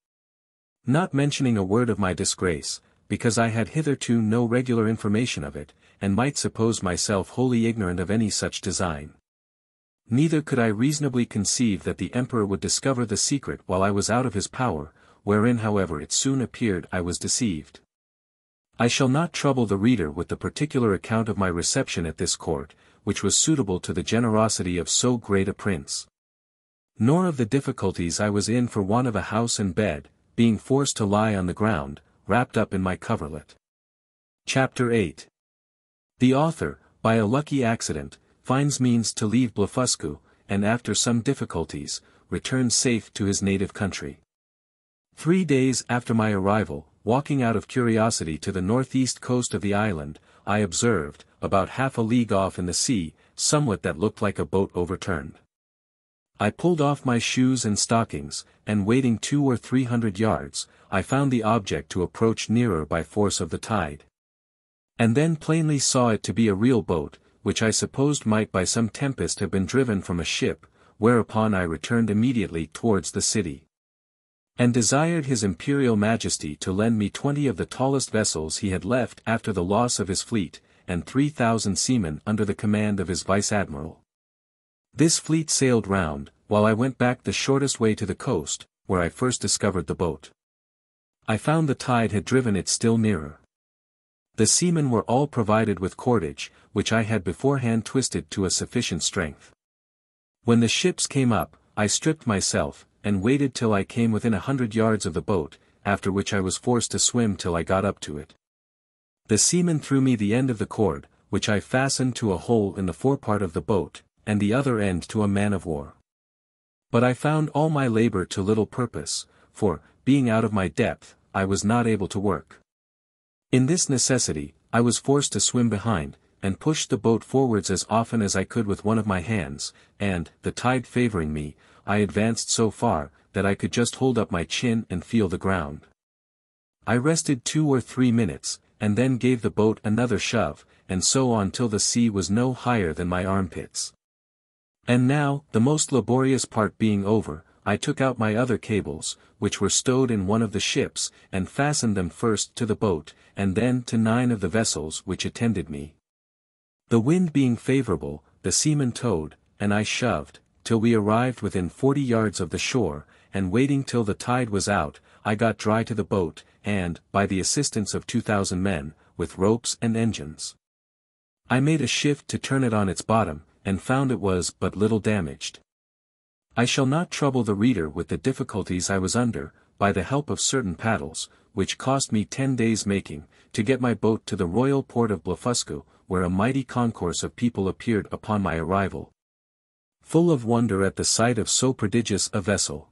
Not mentioning a word of my disgrace, because I had hitherto no regular information of it, and might suppose myself wholly ignorant of any such design. Neither could I reasonably conceive that the emperor would discover the secret while I was out of his power, wherein however it soon appeared I was deceived. I shall not trouble the reader with the particular account of my reception at this court, which was suitable to the generosity of so great a prince. Nor of the difficulties I was in for want of a house and bed, being forced to lie on the ground, wrapped up in my coverlet. Chapter 8. The author, by a lucky accident, finds means to leave Blefuscu, and after some difficulties, returns safe to his native country. 3 days after my arrival, walking out of curiosity to the northeast coast of the island, I observed, about half a league off in the sea, somewhat that looked like a boat overturned. I pulled off my shoes and stockings, and wading 200 or 300 yards, I found the object to approach nearer by force of the tide. And then plainly saw it to be a real boat, which I supposed might by some tempest have been driven from a ship, whereupon I returned immediately towards the city, and desired his imperial majesty to lend me 20 of the tallest vessels he had left after the loss of his fleet, and 3,000 seamen under the command of his vice-admiral. This fleet sailed round, while I went back the shortest way to the coast, where I first discovered the boat. I found the tide had driven it still nearer. The seamen were all provided with cordage, which I had beforehand twisted to a sufficient strength. When the ships came up, I stripped myself, and waited till I came within 100 yards of the boat, after which I was forced to swim till I got up to it. The seamen threw me the end of the cord, which I fastened to a hole in the forepart of the boat, and the other end to a man-of-war. But I found all my labor to little purpose, for, being out of my depth, I was not able to work. In this necessity, I was forced to swim behind, and push the boat forwards as often as I could with one of my hands, and, the tide favoring me, I advanced so far, that I could just hold up my chin and feel the ground. I rested 2 or 3 minutes, and then gave the boat another shove, and so on till the sea was no higher than my armpits. And now, the most laborious part being over, I took out my other cables, which were stowed in one of the ships, and fastened them first to the boat, and then to 9 of the vessels which attended me. The wind being favorable, the seamen towed, and I shoved, till we arrived within 40 yards of the shore, and waiting till the tide was out, I got dry to the boat, and, by the assistance of 2,000 men, with ropes and engines, I made a shift to turn it on its bottom, and found it was but little damaged. I shall not trouble the reader with the difficulties I was under, by the help of certain paddles, which cost me 10 days making, to get my boat to the royal port of Blefuscu, where a mighty concourse of people appeared upon my arrival, full of wonder at the sight of so prodigious a vessel.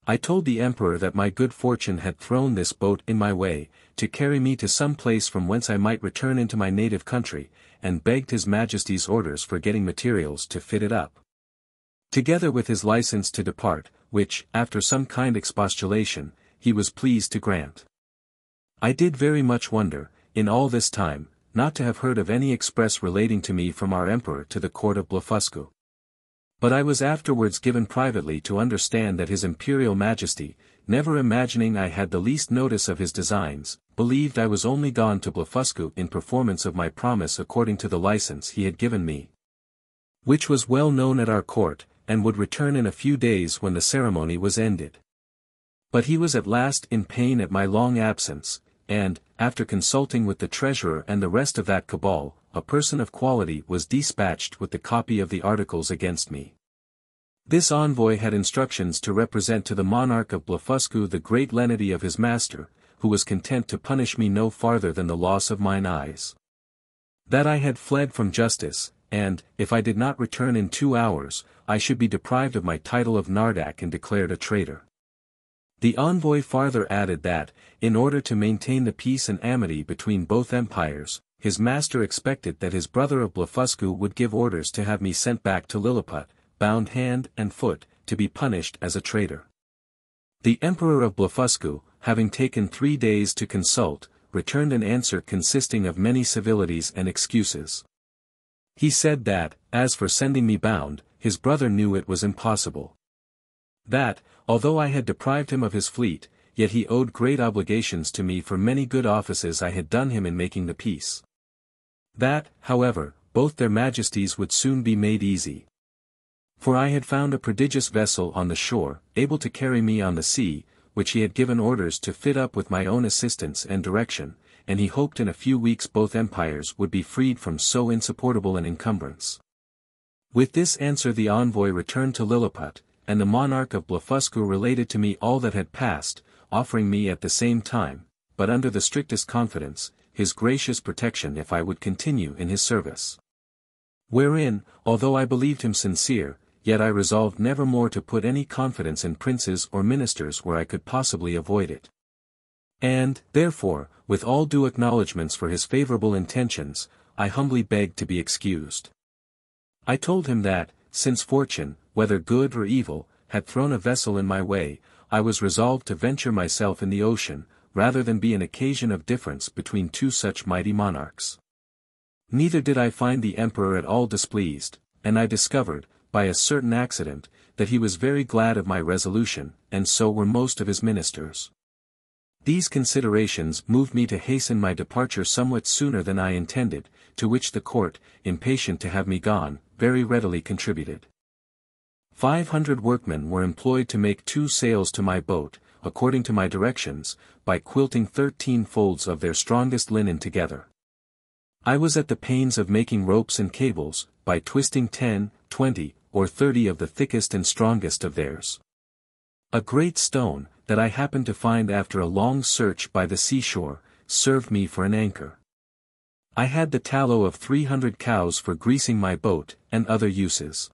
I told the emperor that my good fortune had thrown this boat in my way, to carry me to some place from whence I might return into my native country, and begged his majesty's orders for getting materials to fit it up, together with his license to depart, which, after some kind expostulation, he was pleased to grant. I did very much wonder, in all this time, not to have heard of any express relating to me from our emperor to the court of Blefuscu. But I was afterwards given privately to understand that his imperial majesty, never imagining I had the least notice of his designs, believed I was only gone to Blefuscu in performance of my promise according to the license he had given me, which was well known at our court, and would return in a few days when the ceremony was ended. But he was at last in pain at my long absence, and, after consulting with the treasurer and the rest of that cabal, a person of quality was dispatched with the copy of the articles against me. This envoy had instructions to represent to the monarch of Blefuscu the great lenity of his master, who was content to punish me no farther than the loss of mine eyes. That I had fled from justice, and, if I did not return in 2 hours, I should be deprived of my title of Nardak and declared a traitor. The envoy farther added that, in order to maintain the peace and amity between both empires, his master expected that his brother of Blefuscu would give orders to have me sent back to Lilliput, bound hand and foot, to be punished as a traitor. The emperor of Blefuscu, having taken 3 days to consult, returned an answer consisting of many civilities and excuses. He said that, as for sending me bound, his brother knew it was impossible. That, although I had deprived him of his fleet, yet he owed great obligations to me for many good offices I had done him in making the peace. That, however, both their majesties would soon be made easy. For I had found a prodigious vessel on the shore, able to carry me on the sea, which he had given orders to fit up with my own assistance and direction, and he hoped in a few weeks both empires would be freed from so insupportable an encumbrance. With this answer the envoy returned to Lilliput, and the monarch of Blefuscu related to me all that had passed, offering me at the same time, but under the strictest confidence, his gracious protection if I would continue in his service. Wherein, although I believed him sincere, yet I resolved never more to put any confidence in princes or ministers where I could possibly avoid it. And, therefore, with all due acknowledgments for his favorable intentions, I humbly begged to be excused. I told him that, since fortune, whether good or evil, had thrown a vessel in my way, I was resolved to venture myself in the ocean, rather than be an occasion of difference between two such mighty monarchs. Neither did I find the emperor at all displeased, and I discovered, by a certain accident, that he was very glad of my resolution, and so were most of his ministers. These considerations moved me to hasten my departure somewhat sooner than I intended, to which the court, impatient to have me gone, very readily contributed. 500 workmen were employed to make 2 sails to my boat, according to my directions, by quilting 13 folds of their strongest linen together. I was at the pains of making ropes and cables, by twisting 10, 20, or 30 of the thickest and strongest of theirs. A great stone, that I happened to find after a long search by the seashore, served me for an anchor. I had the tallow of 300 cows for greasing my boat, and other uses.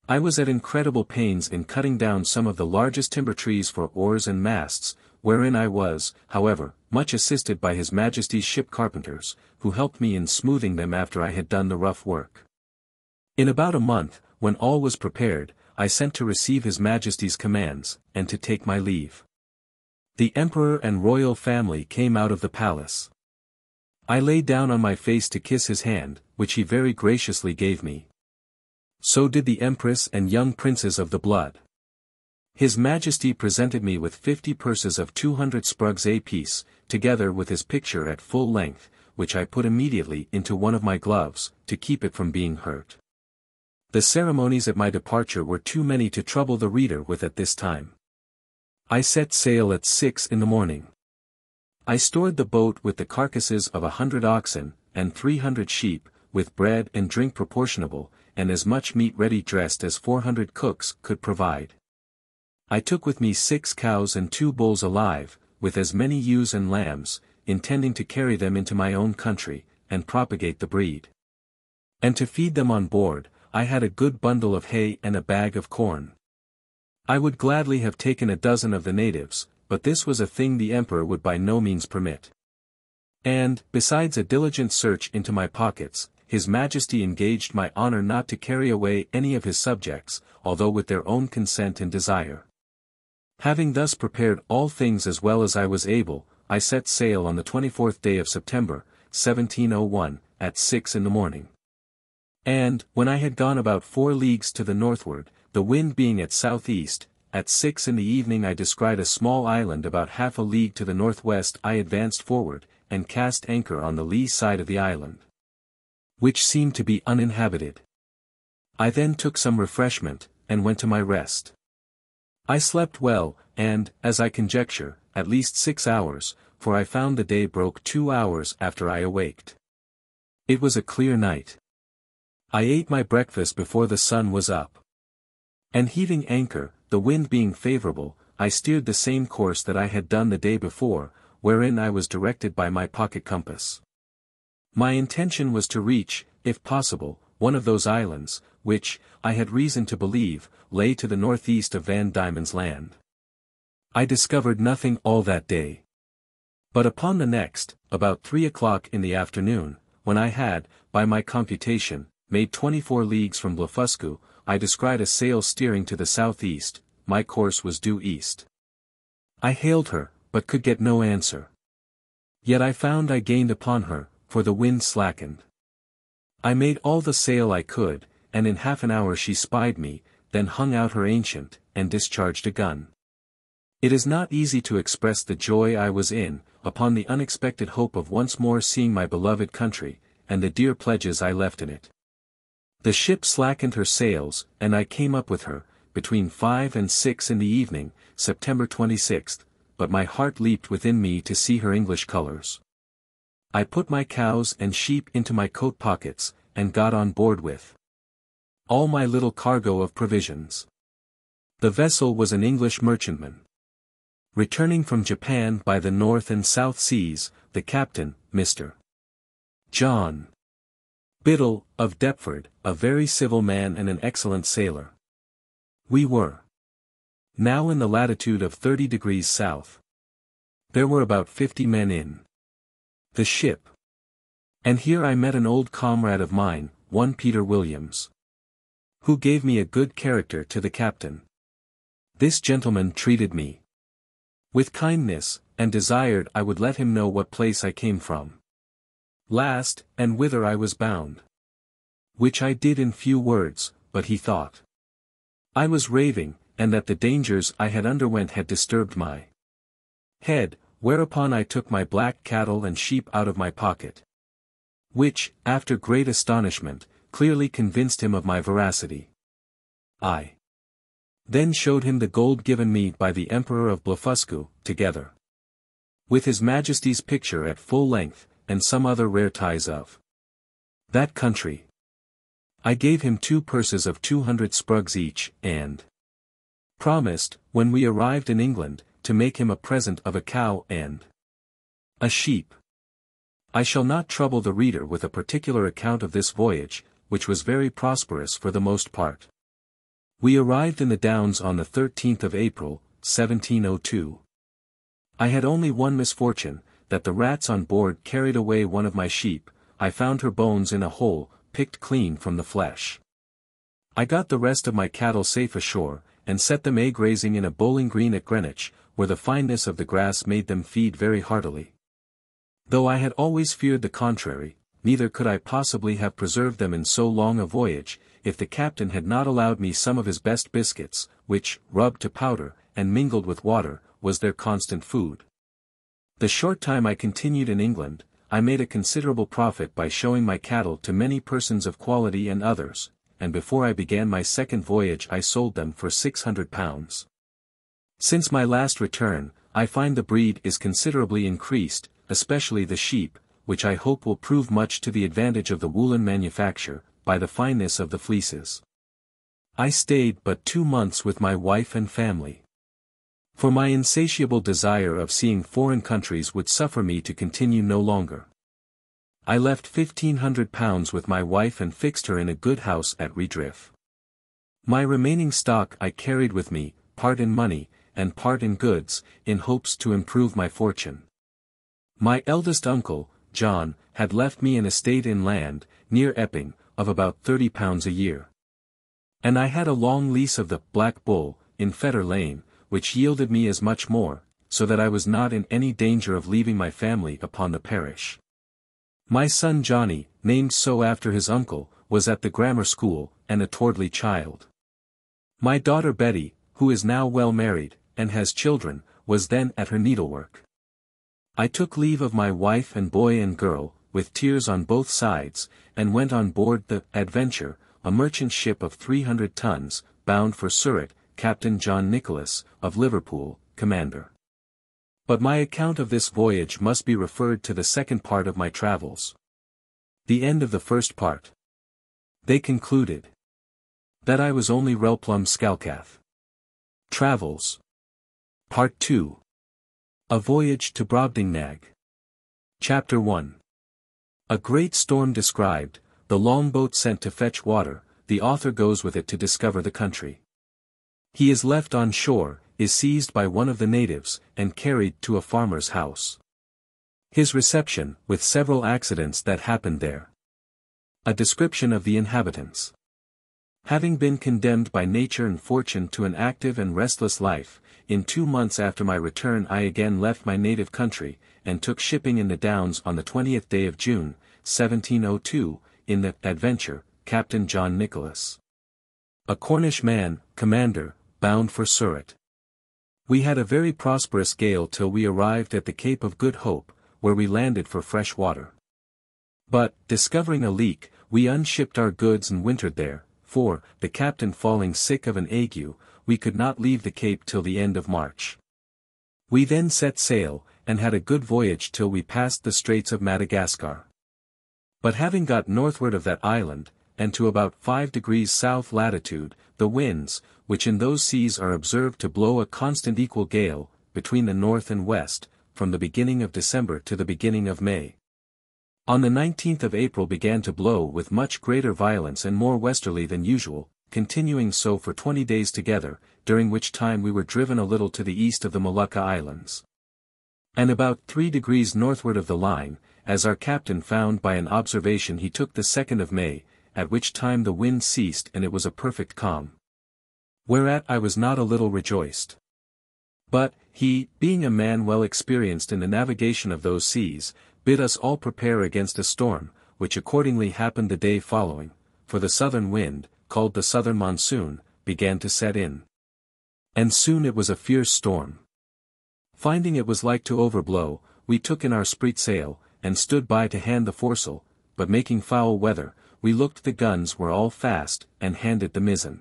I was at incredible pains in cutting down some of the largest timber trees for oars and masts, wherein I was, however, much assisted by His Majesty's ship carpenters, who helped me in smoothing them after I had done the rough work. In about a month, when all was prepared, I sent to receive His Majesty's commands, and to take my leave. The Emperor and royal family came out of the palace. I lay down on my face to kiss his hand, which he very graciously gave me. So did the Empress and young princes of the blood. His Majesty presented me with 50 purses of 200 sprugs apiece, together with his picture at full length, which I put immediately into one of my gloves, to keep it from being hurt. The ceremonies at my departure were too many to trouble the reader with at this time. I set sail at 6 in the morning. I stored the boat with the carcasses of 100 oxen, and 300 sheep, with bread and drink proportionable, and as much meat ready dressed as 400 cooks could provide. I took with me 6 cows and 2 bulls alive, with as many ewes and lambs, intending to carry them into my own country, and propagate the breed. And to feed them on board, I had a good bundle of hay and a bag of corn. I would gladly have taken a dozen of the natives, but this was a thing the Emperor would by no means permit. And, besides a diligent search into my pockets, His Majesty engaged my honor not to carry away any of his subjects, although with their own consent and desire. Having thus prepared all things as well as I was able, I set sail on the 24th day of September, 1701, at 6 in the morning. And, when I had gone about 4 leagues to the northward, the wind being at southeast, at 6 in the evening I descried a small island about half a league to the northwest. I advanced forward, and cast anchor on the lee side of the island, which seemed to be uninhabited. I then took some refreshment, and went to my rest. I slept well, and, as I conjecture, at least 6 hours, for I found the day broke 2 hours after I awaked. It was a clear night. I ate my breakfast before the sun was up. And heaving anchor, the wind being favorable, I steered the same course that I had done the day before, wherein I was directed by my pocket compass. My intention was to reach, if possible, one of those islands, which, I had reason to believe, lay to the northeast of Van Diemen's Land. I discovered nothing all that day. But upon the next, about 3 o'clock in the afternoon, when I had, by my computation, made 24 leagues from Blefuscu, I descried a sail steering to the southeast. My course was due east. I hailed her, but could get no answer. Yet I found I gained upon her, for the wind slackened. I made all the sail I could, and in half an hour she spied me, then hung out her ancient, and discharged a gun. It is not easy to express the joy I was in, upon the unexpected hope of once more seeing my beloved country, and the dear pledges I left in it. The ship slackened her sails, and I came up with her, between 5 and 6 in the evening, September 26th, but my heart leaped within me to see her English colors. I put my cows and sheep into my coat pockets, and got on board with all my little cargo of provisions. The vessel was an English merchantman. Returning from Japan by the North and South Seas, the captain, Mr. John Biddle, of Deptford, a very civil man and an excellent sailor. We were now in the latitude of 30 degrees south. There were about 50 men in the ship. And here I met an old comrade of mine, one Peter Williams, who gave me a good character to the captain. This gentleman treated me with kindness, and desired I would let him know what place I came from last, and whither I was bound. Which I did in few words, but he thought I was raving, and that the dangers I had underwent had disturbed my head, whereupon I took my black cattle and sheep out of my pocket, which, after great astonishment, clearly convinced him of my veracity. I then showed him the gold given me by the Emperor of Blefuscu, together with His Majesty's picture at full length, and some other rarities of that country. I gave him 2 purses of 200 sprugs each, and promised, when we arrived in England, to make him a present of a cow and a sheep. I shall not trouble the reader with a particular account of this voyage, which was very prosperous for the most part. We arrived in the Downs on the 13th of April, 1702. I had only one misfortune, that the rats on board carried away one of my sheep. I found her bones in a hole, picked clean from the flesh. I got the rest of my cattle safe ashore, and set them grazing in a bowling green at Greenwich, where the fineness of the grass made them feed very heartily. Though I had always feared the contrary, neither could I possibly have preserved them in so long a voyage, if the captain had not allowed me some of his best biscuits, which, rubbed to powder, and mingled with water, was their constant food. The short time I continued in England, I made a considerable profit by showing my cattle to many persons of quality and others, and before I began my second voyage I sold them for £600. Since my last return, I find the breed is considerably increased, especially the sheep, which I hope will prove much to the advantage of the woolen manufacture, by the fineness of the fleeces. I stayed but 2 months with my wife and family, for my insatiable desire of seeing foreign countries would suffer me to continue no longer. I left £1,500 with my wife and fixed her in a good house at Redriff. My remaining stock I carried with me, part in money, and part in goods, in hopes to improve my fortune. My eldest uncle, John, had left me an estate in land, near Epping, of about £30 a year. And I had a long lease of the Black Bull, in Fetter Lane, which yielded me as much more, so that I was not in any danger of leaving my family upon the parish. My son Johnny, named so after his uncle, was at the grammar school, and a towardly child. My daughter Betty, who is now well married, and has children, was then at her needlework. I took leave of my wife and boy and girl, with tears on both sides, and went on board the Adventure, a merchant ship of 300 tons, bound for Surat, Captain John Nicholas, of Liverpool, commander. But my account of this voyage must be referred to the second part of my travels. The end of the first part. They concluded that I was only Relplum Scalcath. Travels. Part 2. A Voyage to Brobdingnag. Chapter 1. A great storm described, the longboat sent to fetch water, the author goes with it to discover the country. He is left on shore, is seized by one of the natives, and carried to a farmer's house. His reception, with several accidents that happened there. A description of the inhabitants. Having been condemned by nature and fortune to an active and restless life, in 2 months after my return I again left my native country, and took shipping in the Downs on the 20th day of June, 1702, in the Adventure, Captain John Nicholas, a Cornish man, commander, bound for Surat. We had a very prosperous gale till we arrived at the Cape of Good Hope, where we landed for fresh water. But, discovering a leak, we unshipped our goods and wintered there, for, the captain falling sick of an ague, we could not leave the Cape till the end of March. We then set sail, and had a good voyage till we passed the Straits of Madagascar. But having got northward of that island, and to about 5 degrees south latitude, the winds, which in those seas are observed to blow a constant equal gale, between the north and west, from the beginning of December to the beginning of May. On the 19th of April began to blow with much greater violence and more westerly than usual, continuing so for 20 days together, during which time we were driven a little to the east of the Molucca Islands. And about 3 degrees northward of the line, as our captain found by an observation he took the 2nd of May, at which time the wind ceased and it was a perfect calm. Whereat I was not a little rejoiced. But, he, being a man well experienced in the navigation of those seas, bid us all prepare against a storm, which accordingly happened the day following, for the southern wind, called the southern monsoon, began to set in. And soon it was a fierce storm. Finding it was like to overblow, we took in our spritsail, and stood by to hand the foresail, but making foul weather, we looked the guns were all fast, and handed the mizzen.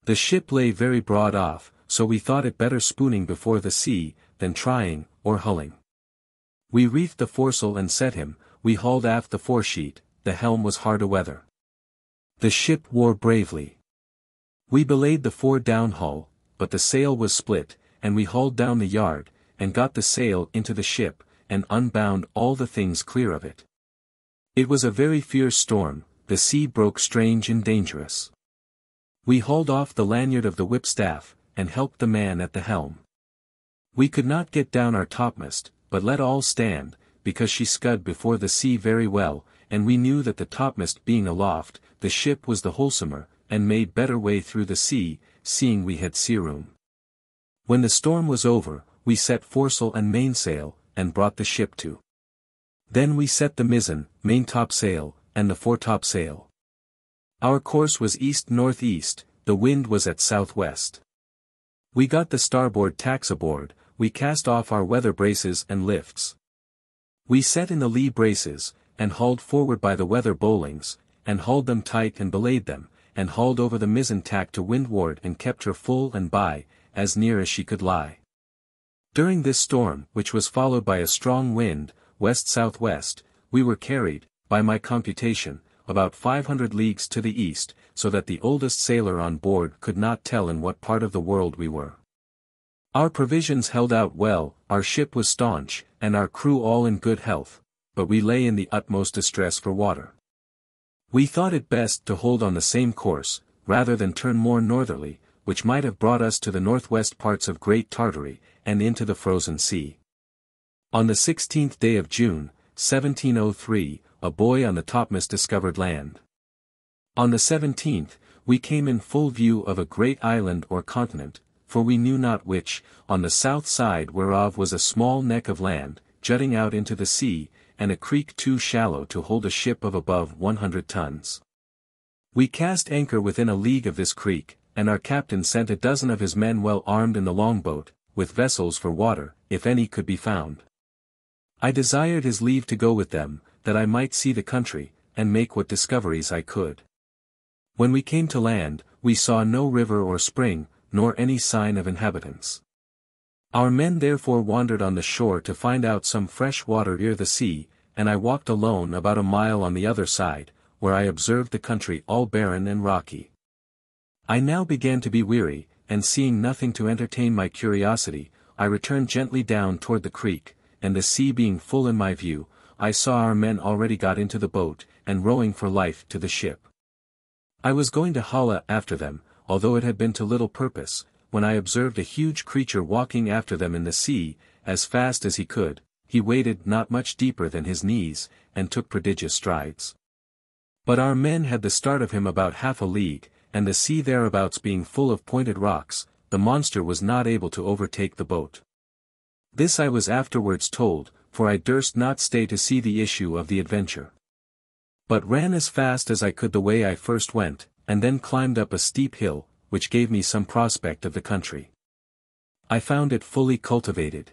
The ship lay very broad off, so we thought it better spooning before the sea, than trying, or hulling. We reefed the foresail and set him, we hauled aft the foresheet, the helm was hard a-weather. The ship wore bravely. We belayed the fore downhaul, but the sail was split, and we hauled down the yard, and got the sail into the ship, and unbound all the things clear of it. It was a very fierce storm, the sea broke strange and dangerous. We hauled off the lanyard of the whipstaff, and helped the man at the helm. We could not get down our topmast, but let all stand, because she scud before the sea very well, and we knew that the topmast being aloft, the ship was the wholesomer, and made better way through the sea, seeing we had sea-room. When the storm was over, we set foresail and mainsail, and brought the ship to. Then we set the mizzen, maintopsail, and the foretopsail. Our course was east-northeast, the wind was at southwest. We got the starboard tacks aboard, we cast off our weather braces and lifts. We set in the lee braces, and hauled forward by the weather bowlings, and hauled them tight and belayed them, and hauled over the mizzen tack to windward and kept her full and by, as near as she could lie. During this storm, which was followed by a strong wind, west-southwest, we were carried, by my computation, about 500 leagues to the east, so that the oldest sailor on board could not tell in what part of the world we were. Our provisions held out well, our ship was staunch, and our crew all in good health, but we lay in the utmost distress for water. We thought it best to hold on the same course, rather than turn more northerly, which might have brought us to the northwest parts of Great Tartary, and into the frozen sea. On the 16th day of June, 1703, a buoy on the topmast discovered land. On the 17th, we came in full view of a great island or continent, for we knew not which, on the south side whereof was a small neck of land, jutting out into the sea, and a creek too shallow to hold a ship of above 100 tons. We cast anchor within a league of this creek, and our captain sent a dozen of his men well armed in the longboat, with vessels for water, if any could be found. I desired his leave to go with them, that I might see the country, and make what discoveries I could. When we came to land, we saw no river or spring, nor any sign of inhabitants. Our men therefore wandered on the shore to find out some fresh water ere the sea, and I walked alone about a mile on the other side, where I observed the country all barren and rocky. I now began to be weary, and seeing nothing to entertain my curiosity, I returned gently down toward the creek, and the sea being full in my view, I saw our men already got into the boat, and rowing for life to the ship. I was going to holla after them, although it had been to little purpose, when I observed a huge creature walking after them in the sea, as fast as he could. He waded not much deeper than his knees, and took prodigious strides. But our men had the start of him about half a league, and the sea thereabouts being full of pointed rocks, the monster was not able to overtake the boat. This I was afterwards told, for I durst not stay to see the issue of the adventure, but ran as fast as I could the way I first went, and then climbed up a steep hill, which gave me some prospect of the country. I found it fully cultivated.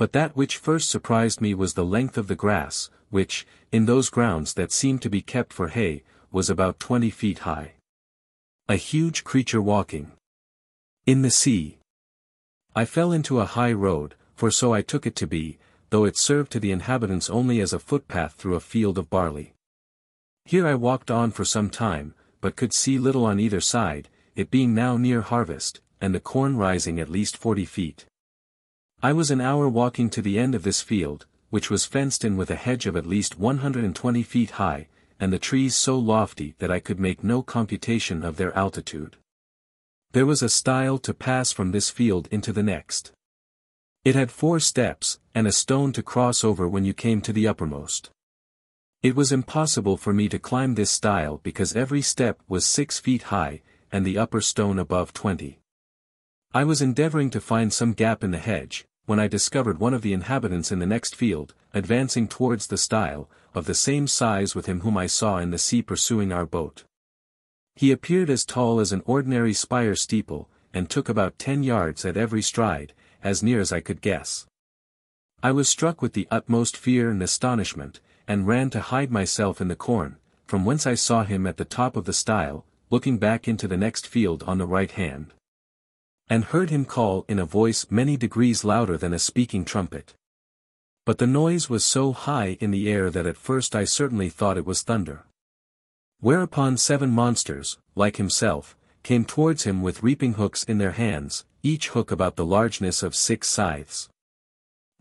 But that which first surprised me was the length of the grass, which, in those grounds that seemed to be kept for hay, was about 20 feet high. A huge creature walking in the sea. I fell into a high road, for so I took it to be, though it served to the inhabitants only as a footpath through a field of barley. Here I walked on for some time, but could see little on either side, it being now near harvest, and the corn rising at least 40 feet. I was an hour walking to the end of this field, which was fenced in with a hedge of at least 120 feet high, and the trees so lofty that I could make no computation of their altitude. There was a stile to pass from this field into the next. It had 4 steps, and a stone to cross over when you came to the uppermost. It was impossible for me to climb this stile because every step was 6 feet high, and the upper stone above 20. I was endeavoring to find some gap in the hedge, when I discovered one of the inhabitants in the next field, advancing towards the stile, of the same size with him whom I saw in the sea pursuing our boat. He appeared as tall as an ordinary spire steeple, and took about 10 yards at every stride, as near as I could guess. I was struck with the utmost fear and astonishment, and ran to hide myself in the corn, from whence I saw him at the top of the stile, looking back into the next field on the right hand. And heard him call in a voice many degrees louder than a speaking trumpet. But the noise was so high in the air that at first I certainly thought it was thunder. Whereupon 7 monsters, like himself, came towards him with reaping hooks in their hands, each hook about the largeness of 6 scythes.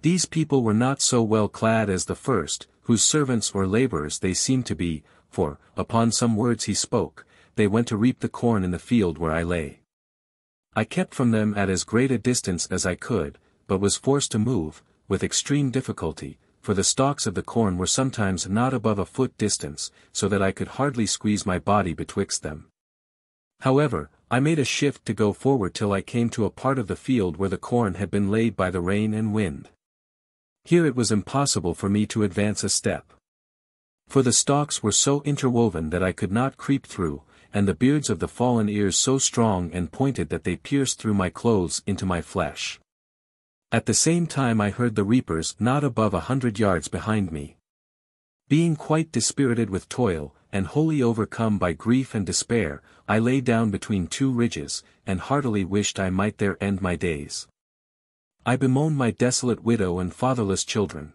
These people were not so well clad as the first, whose servants or laborers they seemed to be, for, upon some words he spoke, they went to reap the corn in the field where I lay. I kept from them at as great a distance as I could, but was forced to move, with extreme difficulty, for the stalks of the corn were sometimes not above a foot distance, so that I could hardly squeeze my body betwixt them. However, I made a shift to go forward till I came to a part of the field where the corn had been laid by the rain and wind. Here it was impossible for me to advance a step. For the stalks were so interwoven that I could not creep through, and the beards of the fallen ears so strong and pointed that they pierced through my clothes into my flesh. At the same time I heard the reapers not above 100 yards behind me. Being quite dispirited with toil, and wholly overcome by grief and despair, I lay down between 2 ridges, and heartily wished I might there end my days. I bemoaned my desolate widow and fatherless children.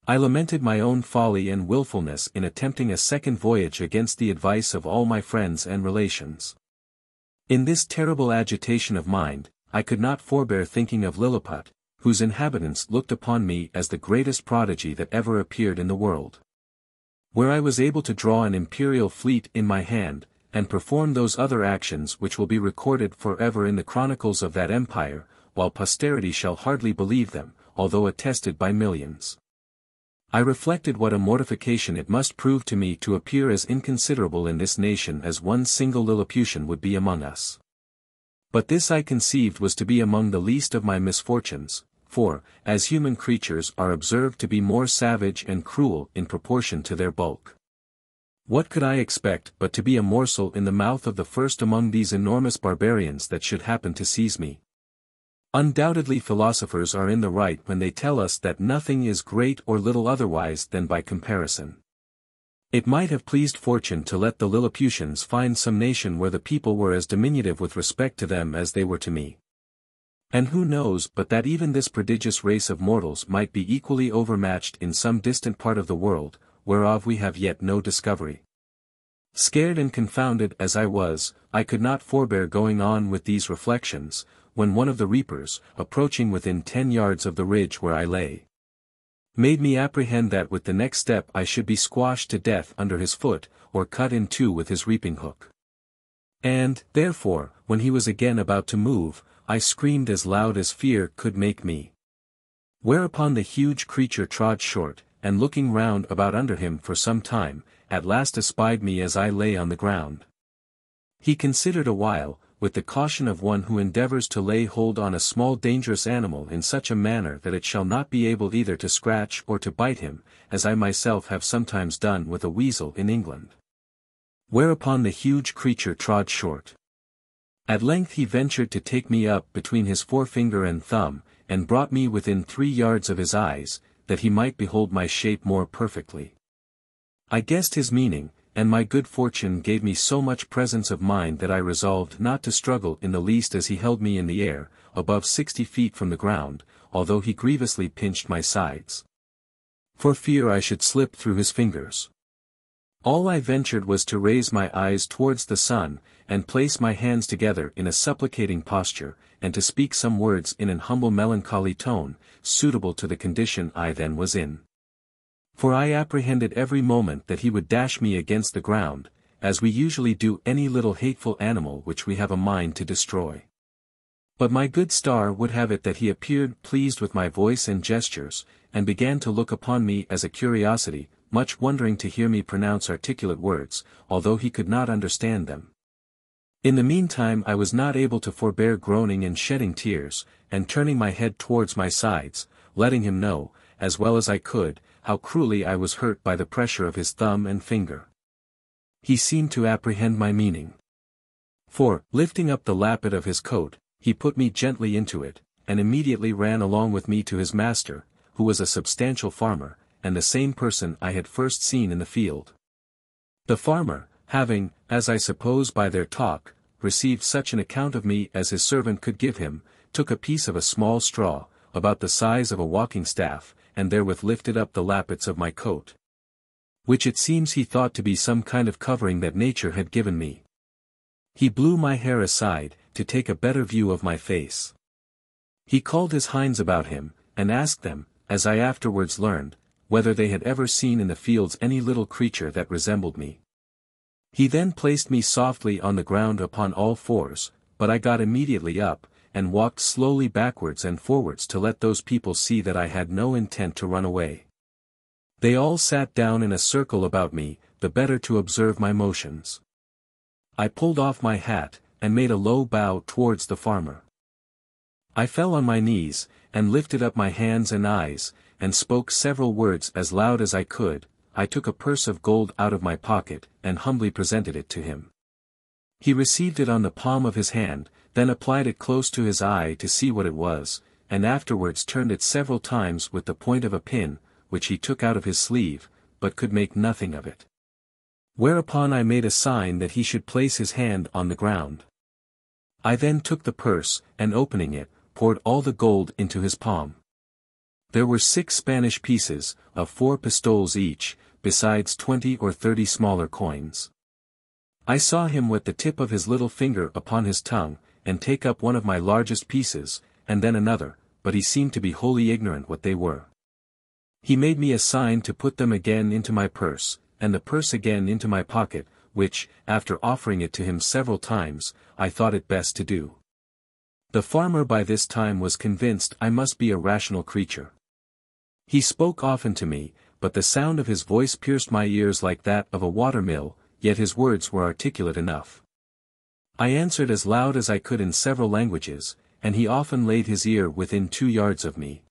I lamented my own folly and wilfulness in attempting a second voyage against the advice of all my friends and relations. In this terrible agitation of mind, I could not forbear thinking of Lilliput, whose inhabitants looked upon me as the greatest prodigy that ever appeared in the world. Where I was able to draw an imperial fleet in my hand, and perform those other actions which will be recorded forever in the chronicles of that empire, while posterity shall hardly believe them, although attested by millions. I reflected what a mortification it must prove to me to appear as inconsiderable in this nation as one single Lilliputian would be among us. But this I conceived was to be among the least of my misfortunes, for, as human creatures are observed to be more savage and cruel in proportion to their bulk. What could I expect but to be a morsel in the mouth of the first among these enormous barbarians that should happen to seize me? Undoubtedly philosophers are in the right when they tell us that nothing is great or little otherwise than by comparison. It might have pleased fortune to let the Lilliputians find some nation where the people were as diminutive with respect to them as they were to me. And who knows but that even this prodigious race of mortals might be equally overmatched in some distant part of the world, whereof we have yet no discovery. Scared and confounded as I was, I could not forbear going on with these reflections, when one of the reapers, approaching within 10 yards of the ridge where I lay, made me apprehend that with the next step I should be squashed to death under his foot, or cut in 2 with his reaping hook. And, therefore, when he was again about to move, I screamed as loud as fear could make me. Whereupon the huge creature trod short, and looking round about under him for some time, at last espied me as I lay on the ground. He considered a while, with the caution of one who endeavors to lay hold on a small dangerous animal in such a manner that it shall not be able either to scratch or to bite him, as I myself have sometimes done with a weasel in England. Whereupon the huge creature trod short. At length he ventured to take me up between his forefinger and thumb, and brought me within 3 yards of his eyes, that he might behold my shape more perfectly. I guessed his meaning, and my good fortune gave me so much presence of mind that I resolved not to struggle in the least as he held me in the air, above 60 feet from the ground, although he grievously pinched my sides, for fear I should slip through his fingers. All I ventured was to raise my eyes towards the sun, and place my hands together in a supplicating posture, and to speak some words in an humble melancholy tone, suitable to the condition I then was in. For I apprehended every moment that he would dash me against the ground, as we usually do any little hateful animal which we have a mind to destroy. But my good star would have it that he appeared pleased with my voice and gestures, and began to look upon me as a curiosity, much wondering to hear me pronounce articulate words, although he could not understand them. In the meantime I was not able to forbear groaning and shedding tears, and turning my head towards my sides, letting him know, as well as I could, how cruelly I was hurt by the pressure of his thumb and finger. He seemed to apprehend my meaning. For, lifting up the lappet of his coat, he put me gently into it, and immediately ran along with me to his master, who was a substantial farmer, and the same person I had first seen in the field. The farmer, having, as I suppose by their talk, received such an account of me as his servant could give him, took a piece of a small straw, about the size of a walking staff, and therewith lifted up the lappets of my coat, which it seems he thought to be some kind of covering that nature had given me. He blew my hair aside, to take a better view of my face. He called his hinds about him, and asked them, as I afterwards learned, whether they had ever seen in the fields any little creature that resembled me. He then placed me softly on the ground upon all fours, but I got immediately up, and walked slowly backwards and forwards to let those people see that I had no intent to run away. They all sat down in a circle about me, the better to observe my motions. I pulled off my hat, and made a low bow towards the farmer. I fell on my knees, and lifted up my hands and eyes, and spoke several words as loud as I could. I took a purse of gold out of my pocket, and humbly presented it to him. He received it on the palm of his hand, then applied it close to his eye to see what it was, and afterwards turned it several times with the point of a pin, which he took out of his sleeve, but could make nothing of it. Whereupon I made a sign that he should place his hand on the ground. I then took the purse, and opening it, poured all the gold into his palm. There were 6 Spanish pieces, of 4 pistoles each, besides 20 or 30 smaller coins. I saw him wet the tip of his little finger upon his tongue, and take up one of my largest pieces, and then another, but he seemed to be wholly ignorant what they were. He made me a sign to put them again into my purse, and the purse again into my pocket, which, after offering it to him several times, I thought it best to do. The farmer by this time was convinced I must be a rational creature. He spoke often to me, but the sound of his voice pierced my ears like that of a water-mill, yet his words were articulate enough. I answered as loud as I could in several languages, and he often laid his ear within 2 yards of me.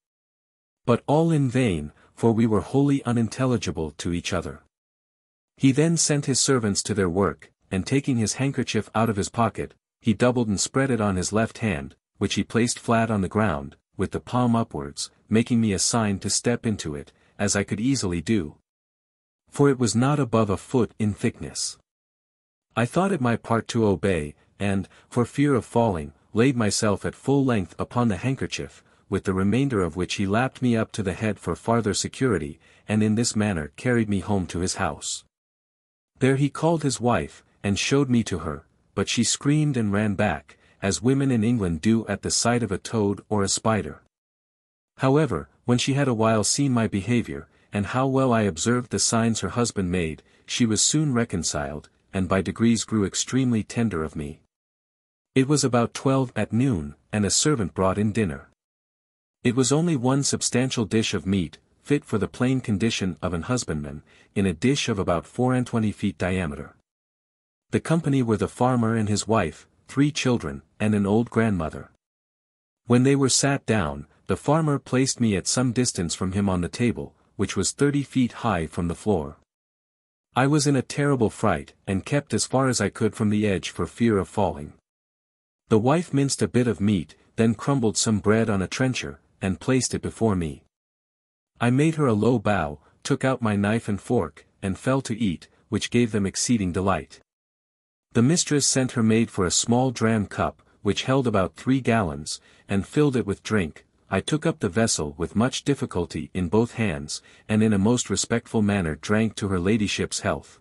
But all in vain, for we were wholly unintelligible to each other. He then sent his servants to their work, and taking his handkerchief out of his pocket, he doubled and spread it on his left hand, which he placed flat on the ground, with the palm upwards, making me a sign to step into it, as I could easily do. For it was not above a foot in thickness. I thought it my part to obey, and, for fear of falling, laid myself at full length upon the handkerchief, with the remainder of which he lapped me up to the head for farther security, and in this manner carried me home to his house. There he called his wife, and showed me to her, but she screamed and ran back, as women in England do at the sight of a toad or a spider. However, when she had a while seen my behavior, and how well I observed the signs her husband made, she was soon reconciled, and by degrees grew extremely tender of me. It was about 12 at noon, and a servant brought in dinner. It was only one substantial dish of meat, fit for the plain condition of an husbandman, in a dish of about 24 feet diameter. The company were the farmer and his wife, 3 children, and an old grandmother. When they were sat down, the farmer placed me at some distance from him on the table, which was 30 feet high from the floor. I was in a terrible fright, and kept as far as I could from the edge for fear of falling. The wife minced a bit of meat, then crumbled some bread on a trencher, and placed it before me. I made her a low bow, took out my knife and fork, and fell to eat, which gave them exceeding delight. The mistress sent her maid for a small dram cup, which held about 3 gallons, and filled it with drink. I took up the vessel with much difficulty in both hands, and in a most respectful manner drank to her ladyship's health,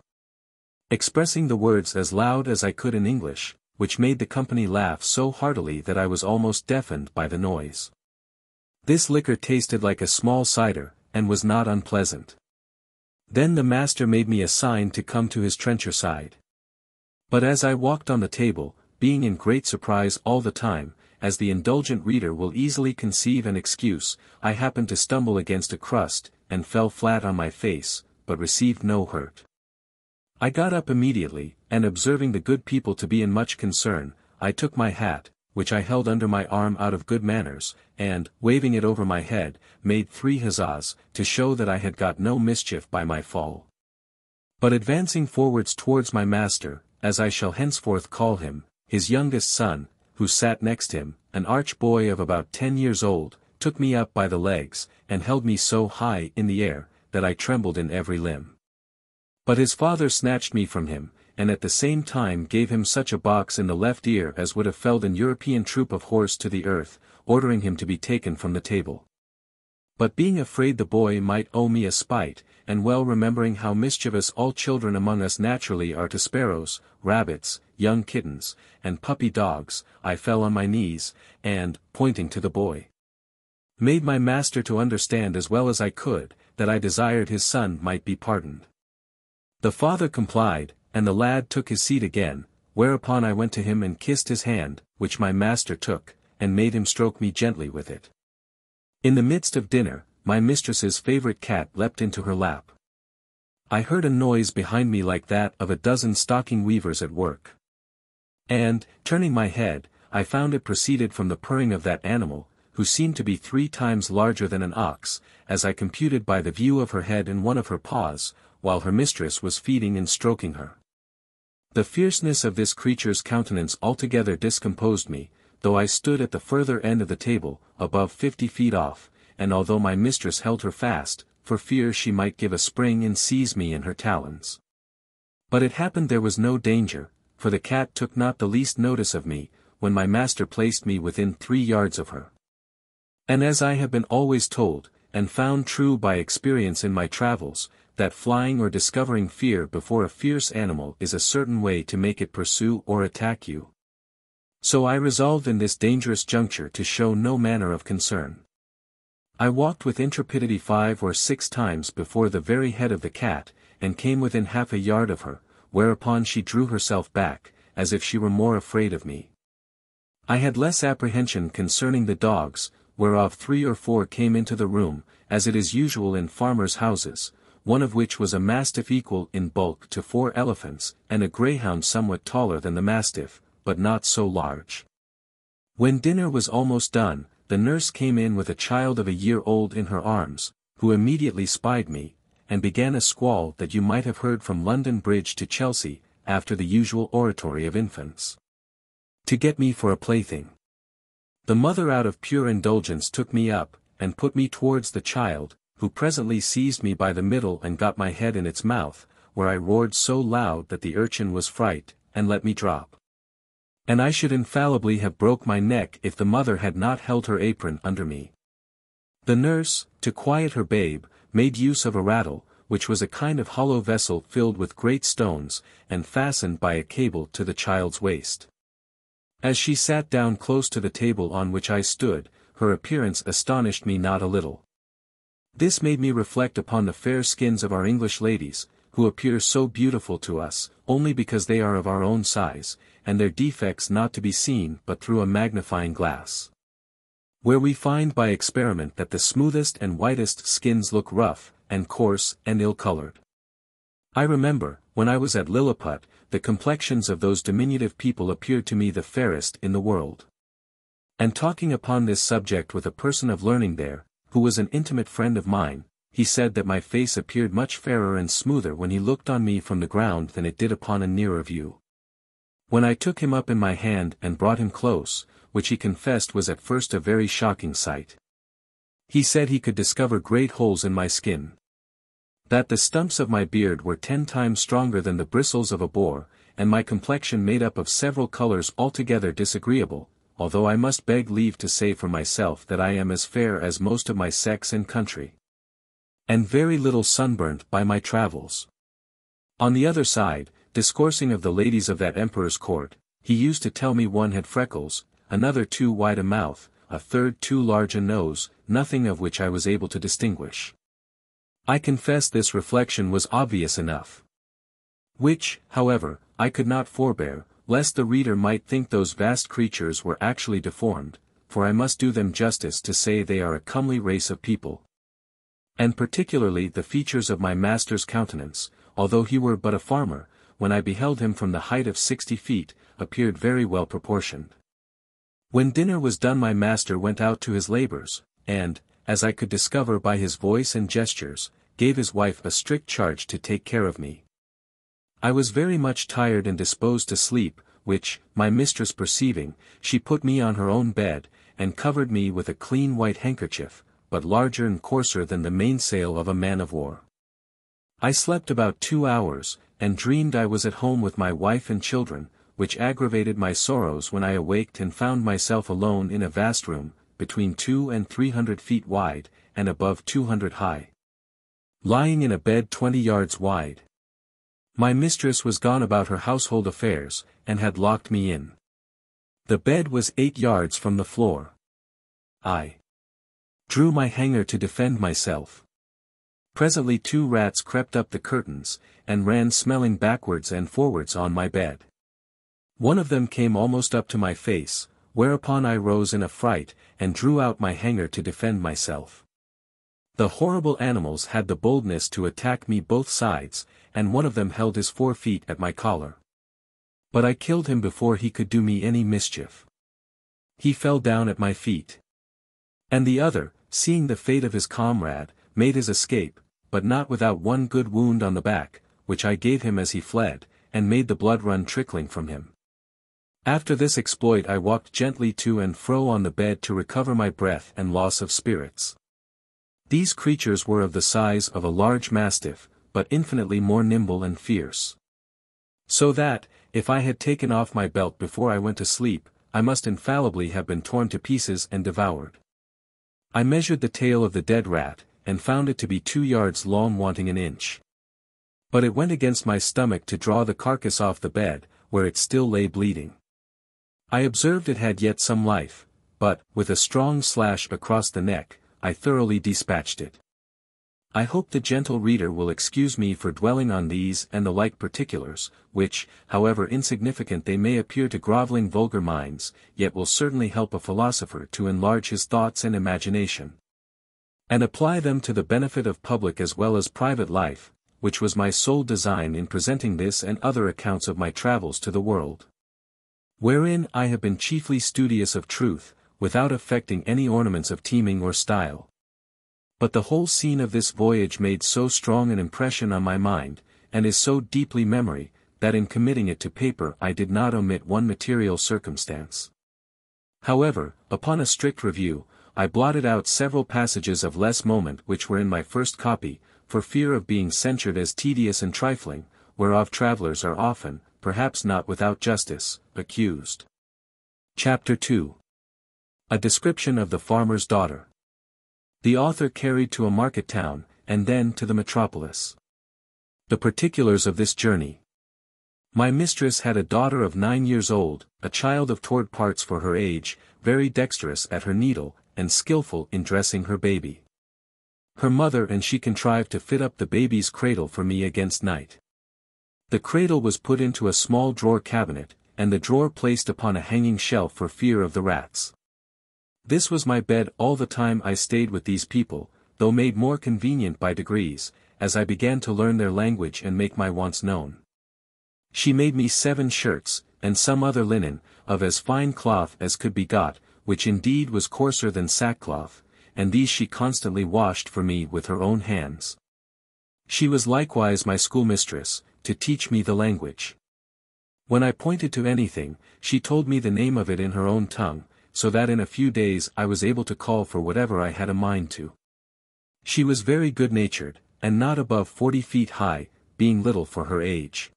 expressing the words as loud as I could in English, which made the company laugh so heartily that I was almost deafened by the noise. This liquor tasted like a small cider, and was not unpleasant. Then the master made me a sign to come to his trencher side. But as I walked on the table, being in great surprise all the time, as the indulgent reader will easily conceive an excuse, I happened to stumble against a crust, and fell flat on my face, but received no hurt. I got up immediately, and observing the good people to be in much concern, I took my hat, which I held under my arm out of good manners, and, waving it over my head, made 3 huzzas, to show that I had got no mischief by my fall. But advancing forwards towards my master, as I shall henceforth call him, his youngest son, who sat next him, an arch boy of about 10 years old, took me up by the legs, and held me so high in the air, that I trembled in every limb. But his father snatched me from him, and at the same time gave him such a box in the left ear as would have felled an European troop of horse to the earth, ordering him to be taken from the table. But being afraid the boy might owe me a spite, and well remembering how mischievous all children among us naturally are to sparrows, rabbits, young kittens, and puppy dogs, I fell on my knees, and, pointing to the boy, made my master to understand as well as I could, that I desired his son might be pardoned. The father complied, and the lad took his seat again, whereupon I went to him and kissed his hand, which my master took, and made him stroke me gently with it. In the midst of dinner, my mistress's favorite cat leapt into her lap. I heard a noise behind me like that of a dozen stocking weavers at work. And, turning my head, I found it proceeded from the purring of that animal, who seemed to be 3 times larger than an ox, as I computed by the view of her head and one of her paws, while her mistress was feeding and stroking her. The fierceness of this creature's countenance altogether discomposed me, though I stood at the further end of the table, above 50 feet off, and although my mistress held her fast, for fear she might give a spring and seize me in her talons. But it happened there was no danger, for the cat took not the least notice of me, when my master placed me within 3 yards of her. And as I have been always told, and found true by experience in my travels, that flying or discovering fear before a fierce animal is a certain way to make it pursue or attack you. So I resolved in this dangerous juncture to show no manner of concern. I walked with intrepidity 5 or 6 times before the very head of the cat, and came within half a yard of her, whereupon she drew herself back, as if she were more afraid of me. I had less apprehension concerning the dogs, whereof 3 or 4 came into the room, as it is usual in farmers' houses, one of which was a mastiff equal in bulk to 4 elephants, and a greyhound somewhat taller than the mastiff, but not so large. When dinner was almost done, the nurse came in with a child of a year old in her arms, who immediately spied me, and began a squall that you might have heard from London Bridge to Chelsea, after the usual oratory of infants, to get me for a plaything. The mother out of pure indulgence took me up, and put me towards the child, who presently seized me by the middle and got my head in its mouth, where I roared so loud that the urchin was frightened, and let me drop. And I should infallibly have broke my neck if the mother had not held her apron under me. The nurse, to quiet her babe, made use of a rattle, which was a kind of hollow vessel filled with great stones, and fastened by a cable to the child's waist. As she sat down close to the table on which I stood, her appearance astonished me not a little. This made me reflect upon the fair skins of our English ladies, who appear so beautiful to us, only because they are of our own size, and their defects not to be seen but through a magnifying glass. Where we find by experiment that the smoothest and whitest skins look rough, and coarse, and ill-colored. I remember, when I was at Lilliput, the complexions of those diminutive people appeared to me the fairest in the world. And talking upon this subject with a person of learning there, who was an intimate friend of mine, he said that my face appeared much fairer and smoother when he looked on me from the ground than it did upon a nearer view. When I took him up in my hand and brought him close, which he confessed was at first a very shocking sight. He said he could discover great holes in my skin. That the stumps of my beard were 10 times stronger than the bristles of a boar, and my complexion made up of several colors altogether disagreeable, although I must beg leave to say for myself that I am as fair as most of my sex and country. And very little sunburnt by my travels. On the other side, discoursing of the ladies of that emperor's court, he used to tell me one had freckles, another too wide a mouth, a third too large a nose, nothing of which I was able to distinguish. I confess this reflection was obvious enough. Which, however, I could not forbear, lest the reader might think those vast creatures were actually deformed, for I must do them justice to say they are a comely race of people. And particularly the features of my master's countenance, although he were but a farmer, when I beheld him from the height of 60 feet, appeared very well proportioned. When dinner was done my master went out to his labors, and, as I could discover by his voice and gestures, gave his wife a strict charge to take care of me. I was very much tired and disposed to sleep, which, my mistress perceiving, she put me on her own bed, and covered me with a clean white handkerchief, but larger and coarser than the mainsail of a man-of-war. I slept about 2 hours, and dreamed I was at home with my wife and children, which aggravated my sorrows when I awaked and found myself alone in a vast room, between 200 and 300 feet wide, and above 200 high. Lying in a bed 20 yards wide. My mistress was gone about her household affairs, and had locked me in. The bed was 8 yards from the floor. I drew my hanger to defend myself. Presently 2 rats crept up the curtains, and ran smelling backwards and forwards on my bed. One of them came almost up to my face, whereupon I rose in a fright, and drew out my hanger to defend myself. The horrible animals had the boldness to attack me both sides, and one of them held his 4 feet at my collar. But I killed him before he could do me any mischief. He fell down at my feet. And the other, seeing the fate of his comrade, made his escape, but not without one good wound on the back, which I gave him as he fled, and made the blood run trickling from him. After this exploit I walked gently to and fro on the bed to recover my breath and loss of spirits. These creatures were of the size of a large mastiff, but infinitely more nimble and fierce. So that, if I had taken off my belt before I went to sleep, I must infallibly have been torn to pieces and devoured. I measured the tail of the dead rat, and found it to be 2 yards long wanting an inch. But it went against my stomach to draw the carcass off the bed, where it still lay bleeding. I observed it had yet some life, but, with a strong slash across the neck, I thoroughly dispatched it. I hope the gentle reader will excuse me for dwelling on these and the like particulars, which, however insignificant they may appear to groveling vulgar minds, yet will certainly help a philosopher to enlarge his thoughts and imagination, and apply them to the benefit of public as well as private life, which was my sole design in presenting this and other accounts of my travels to the world. Wherein I have been chiefly studious of truth, without affecting any ornaments of teaming or style. But the whole scene of this voyage made so strong an impression on my mind, and is so deeply memory, that in committing it to paper I did not omit one material circumstance. However, upon a strict review, I blotted out several passages of less moment which were in my first copy, for fear of being censured as tedious and trifling, whereof travellers are often, perhaps not without justice, accused. Chapter 2. A description of the farmer's daughter. The author carried to a market town, and then to the metropolis. The particulars of this journey. My mistress had a daughter of 9 years old, a child of toward parts for her age, very dexterous at her needle, and skilful in dressing her baby. Her mother and she contrived to fit up the baby's cradle for me against night. The cradle was put into a small drawer cabinet, and the drawer placed upon a hanging shelf for fear of the rats. This was my bed all the time I stayed with these people, though made more convenient by degrees, as I began to learn their language and make my wants known. She made me 7 shirts, and some other linen, of as fine cloth as could be got, which indeed was coarser than sackcloth, and these she constantly washed for me with her own hands. She was likewise my schoolmistress, to teach me the language. When I pointed to anything, she told me the name of it in her own tongue, so that in a few days I was able to call for whatever I had a mind to. She was very good-natured, and not above 40 feet high, being little for her age.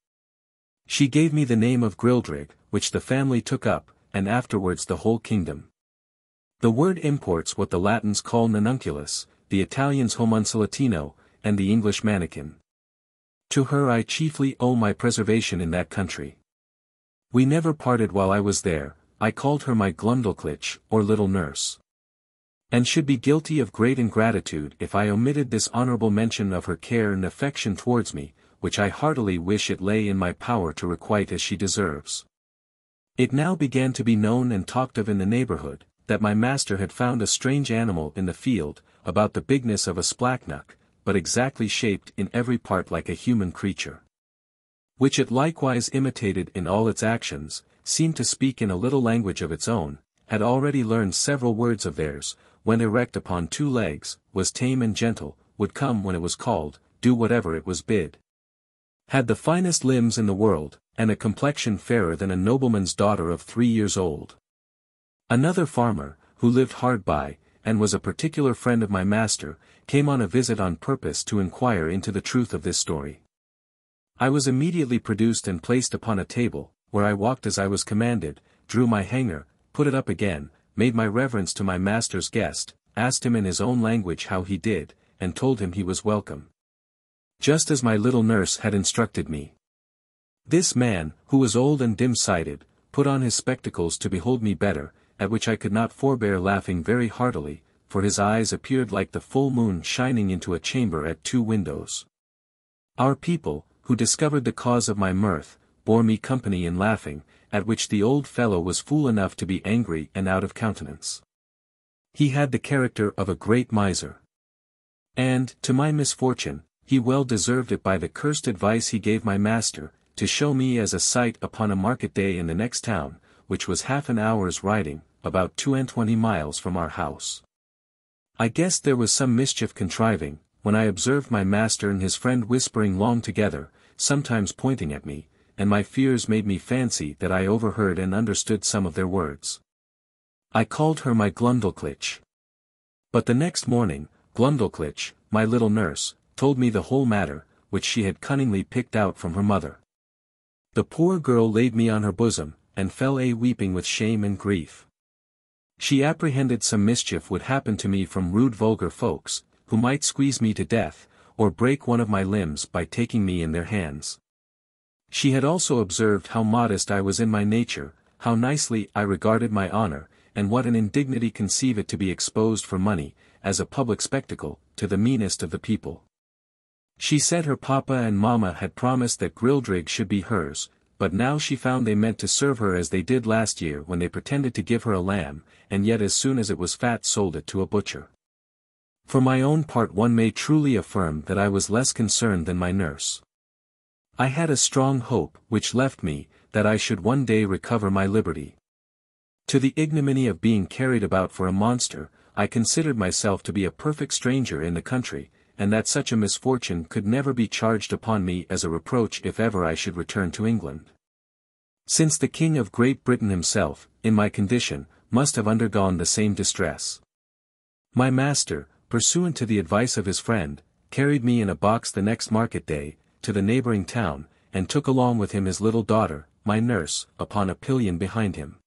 She gave me the name of Grildrig, which the family took up, and afterwards the whole kingdom. The word imports what the Latins call nunculus, the Italians homunculatino, and the English mannikin. To her I chiefly owe my preservation in that country. We never parted while I was there. I called her my Glumdalclitch, or little nurse. And should be guilty of great ingratitude if I omitted this honorable mention of her care and affection towards me, which I heartily wish it lay in my power to requite as she deserves. It now began to be known and talked of in the neighborhood, that my master had found a strange animal in the field, about the bigness of a splachnock, but exactly shaped in every part like a human creature. Which it likewise imitated in all its actions, seemed to speak in a little language of its own, had already learned several words of theirs, went erect upon 2 legs, was tame and gentle, would come when it was called, do whatever it was bid. Had the finest limbs in the world, and a complexion fairer than a nobleman's daughter of 3 years old. Another farmer, who lived hard by, and was a particular friend of my master, came on a visit on purpose to inquire into the truth of this story. I was immediately produced and placed upon a table, where I walked as I was commanded, drew my hanger, put it up again, made my reverence to my master's guest, asked him in his own language how he did, and told him he was welcome. Just as my little nurse had instructed me. This man, who was old and dim-sighted, put on his spectacles to behold me better, at which I could not forbear laughing very heartily, for his eyes appeared like the full moon shining into a chamber at 2 windows. Our people, who discovered the cause of my mirth, bore me company in laughing, at which the old fellow was fool enough to be angry and out of countenance. He had the character of a great miser. And, to my misfortune, he well deserved it by the cursed advice he gave my master, to show me as a sight upon a market day in the next town, which was half an hour's riding, about 22 miles from our house. I guessed there was some mischief contriving, when I observed my master and his friend whispering long together, sometimes pointing at me, and my fears made me fancy that I overheard and understood some of their words. I called her my Glumdalclitch. But the next morning, Glumdalclitch, my little nurse, told me the whole matter, which she had cunningly picked out from her mother. The poor girl laid me on her bosom, and fell a-weeping with shame and grief. She apprehended some mischief would happen to me from rude vulgar folks, who might squeeze me to death, or break one of my limbs by taking me in their hands. She had also observed how modest I was in my nature, how nicely I regarded my honor, and what an indignity conceive it to be exposed for money, as a public spectacle, to the meanest of the people. She said her papa and mamma had promised that Grildrig should be hers, but now she found they meant to serve her as they did last year when they pretended to give her a lamb, and yet as soon as it was fat sold it to a butcher. For my own part one may truly affirm that I was less concerned than my nurse. I had a strong hope, which left me, that I should one day recover my liberty. To the ignominy of being carried about for a monster, I considered myself to be a perfect stranger in the country, and that such a misfortune could never be charged upon me as a reproach if ever I should return to England. Since the King of Great Britain himself, in my condition, must have undergone the same distress. My master, pursuant to the advice of his friend, carried me in a box the next market day, to the neighboring town, and took along with him his little daughter, my nurse, upon a pillion behind him.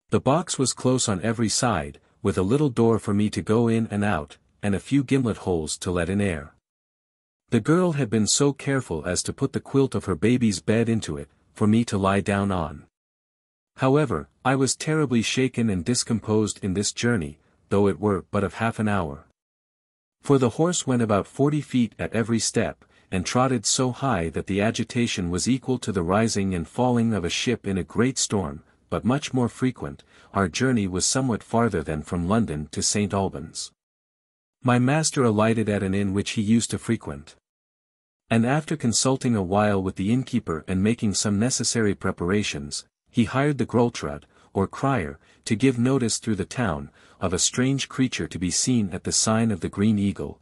The box was close on every side, with a little door for me to go in and out, and a few gimlet holes to let in air. The girl had been so careful as to put the quilt of her baby's bed into it, for me to lie down on. However, I was terribly shaken and discomposed in this journey, though it were but of half an hour. For the horse went about 40 feet at every step, and trotted so high that the agitation was equal to the rising and falling of a ship in a great storm, but much more frequent. Our journey was somewhat farther than from London to St. Albans. My master alighted at an inn which he used to frequent. And after consulting a while with the innkeeper and making some necessary preparations, he hired the Groltrud, or crier, to give notice through the town, of a strange creature to be seen at the sign of the Green Eagle.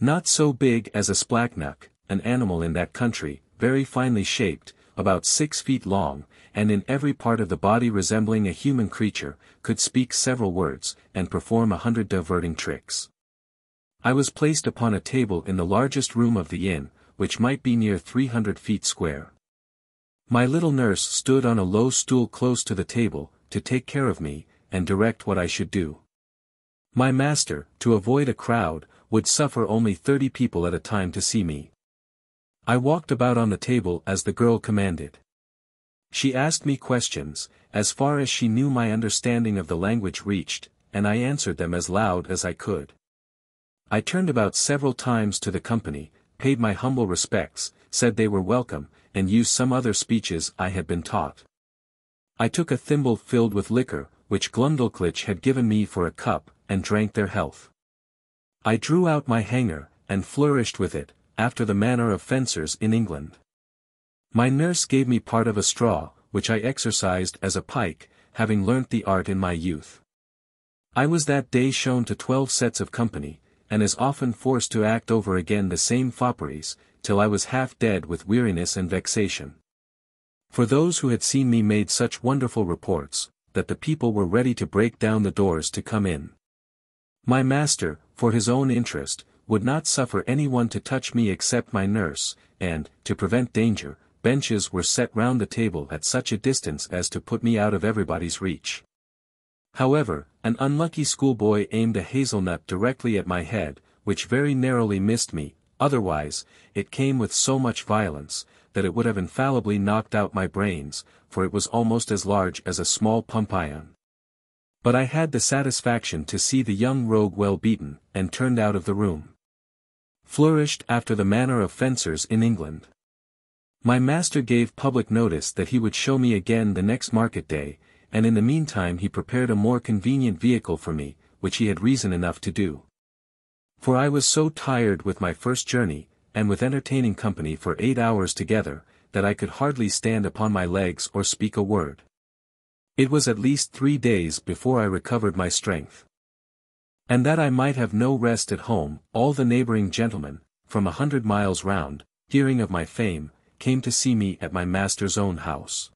Not so big as a splachnock, an animal in that country, very finely shaped, about 6 feet long, and in every part of the body resembling a human creature, could speak several words, and perform 100 diverting tricks. I was placed upon a table in the largest room of the inn, which might be near 300 feet square. My little nurse stood on a low stool close to the table, to take care of me, and direct what I should do. My master, to avoid a crowd, would suffer only 30 people at a time to see me. I walked about on the table as the girl commanded. She asked me questions, as far as she knew my understanding of the language reached, and I answered them as loud as I could. I turned about several times to the company, paid my humble respects, said they were welcome, and used some other speeches I had been taught. I took a thimble filled with liquor, which Glumdalclitch had given me for a cup, and drank their health. I drew out my hanger, and flourished with it, after the manner of fencers in England. My nurse gave me part of a straw, which I exercised as a pike, having learnt the art in my youth. I was that day shown to 12 sets of company, and as often forced to act over again the same fopperies, till I was half dead with weariness and vexation. For those who had seen me made such wonderful reports, that the people were ready to break down the doors to come in. My master, for his own interest, would not suffer any one to touch me except my nurse, and, to prevent danger, benches were set round the table at such a distance as to put me out of everybody's reach. However, an unlucky schoolboy aimed a hazelnut directly at my head, which very narrowly missed me, otherwise, it came with so much violence, that it would have infallibly knocked out my brains, for it was almost as large as a small pump-iron. But I had the satisfaction to see the young rogue well beaten, and turned out of the room. Flourished after the manner of fencers in England. My master gave public notice that he would show me again the next market day, and in the meantime he prepared a more convenient vehicle for me, which he had reason enough to do. For I was so tired with my first journey, and with entertaining company for 8 hours together, that I could hardly stand upon my legs or speak a word. It was at least 3 days before I recovered my strength. And that I might have no rest at home, all the neighboring gentlemen, from 100 miles round, hearing of my fame, came to see me at my master's own house.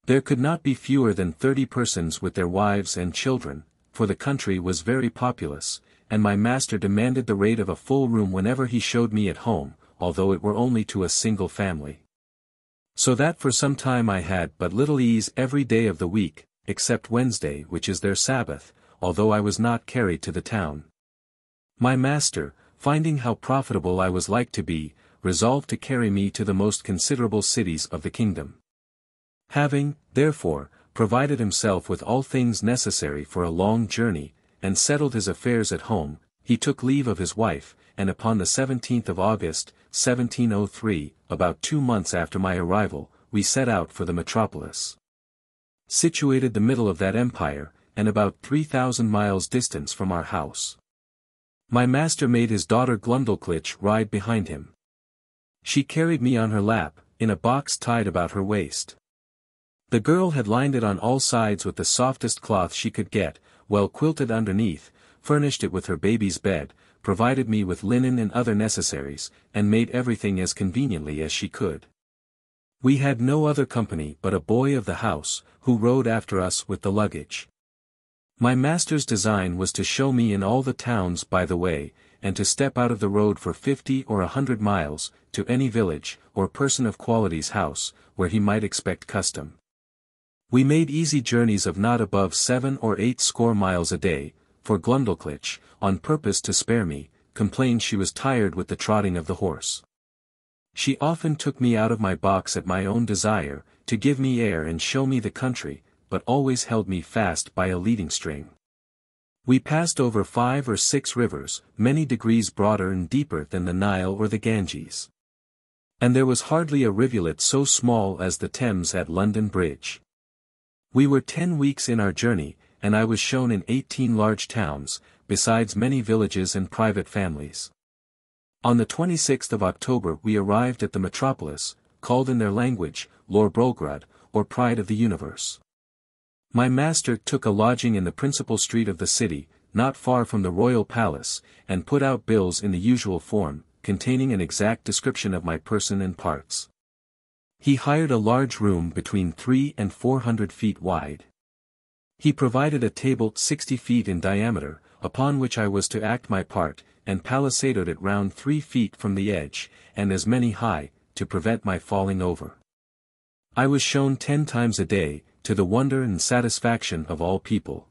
There could not be fewer than 30 persons with their wives and children, for the country was very populous, and my master demanded the rate of a full room whenever he showed me at home, although it were only to a single family. So that for some time I had but little ease every day of the week, except Wednesday, which is their Sabbath, although I was not carried to the town. My master, finding how profitable I was like to be, resolved to carry me to the most considerable cities of the kingdom. Having, therefore, provided himself with all things necessary for a long journey, and settled his affairs at home, he took leave of his wife, and upon the 17th of August, 1703, about 2 months after my arrival, we set out for the metropolis. Situated the middle of that empire, and about 3,000 miles distance from our house. My master made his daughter Glumdalclitch ride behind him. She carried me on her lap, in a box tied about her waist. The girl had lined it on all sides with the softest cloth she could get, well quilted underneath, furnished it with her baby's bed, provided me with linen and other necessaries, and made everything as conveniently as she could. We had no other company but a boy of the house, who rode after us with the luggage. My master's design was to show me in all the towns by the way, and to step out of the road for 50 or 100 miles, to any village, or person of quality's house, where he might expect custom. We made easy journeys of not above 7 or 8 score miles a day, for Glumdalclitch, on purpose to spare me, complained she was tired with the trotting of the horse. She often took me out of my box at my own desire, to give me air and show me the country, but always held me fast by a leading string. We passed over 5 or 6 rivers, many degrees broader and deeper than the Nile or the Ganges. And there was hardly a rivulet so small as the Thames at London Bridge. We were 10 weeks in our journey, and I was shown in 18 large towns, besides many villages and private families. On the 26th of October we arrived at the metropolis, called in their language, Lorbrograd, or Pride of the Universe. My master took a lodging in the principal street of the city, not far from the royal palace, and put out bills in the usual form, containing an exact description of my person and parts. He hired a large room between 300 and 400 feet wide. He provided a table 60 feet in diameter, upon which I was to act my part, and palisaded it round 3 feet from the edge, and as many high, to prevent my falling over. I was shown 10 times a day, to the wonder and satisfaction of all people.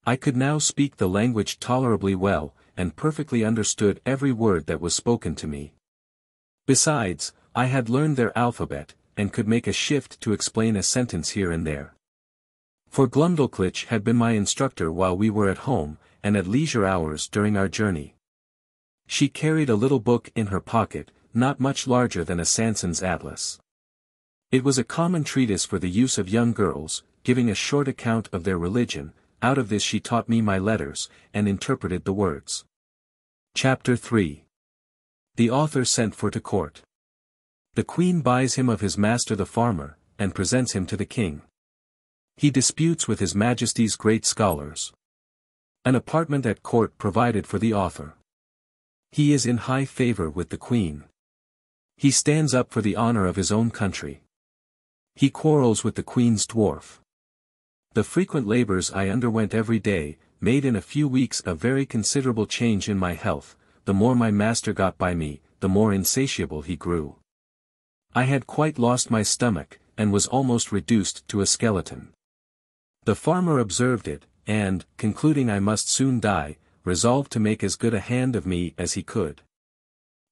I could now speak the language tolerably well, and perfectly understood every word that was spoken to me. Besides, I had learned their alphabet, and could make a shift to explain a sentence here and there. For Glumdalclitch had been my instructor while we were at home, and at leisure hours during our journey. She carried a little book in her pocket, not much larger than a Sanson's Atlas. It was a common treatise for the use of young girls, giving a short account of their religion. Out of this she taught me my letters, and interpreted the words. Chapter 3. The author sent for to court. The queen buys him of his master the farmer, and presents him to the king. He disputes with his majesty's great scholars. An apartment at court provided for the author. He is in high favor with the queen. He stands up for the honor of his own country. He quarrels with the queen's dwarf. The frequent labors I underwent every day, made in a few weeks a very considerable change in my health. The more my master got by me, the more insatiable he grew. I had quite lost my stomach, and was almost reduced to a skeleton. The farmer observed it, and, concluding I must soon die, resolved to make as good a hand of me as he could.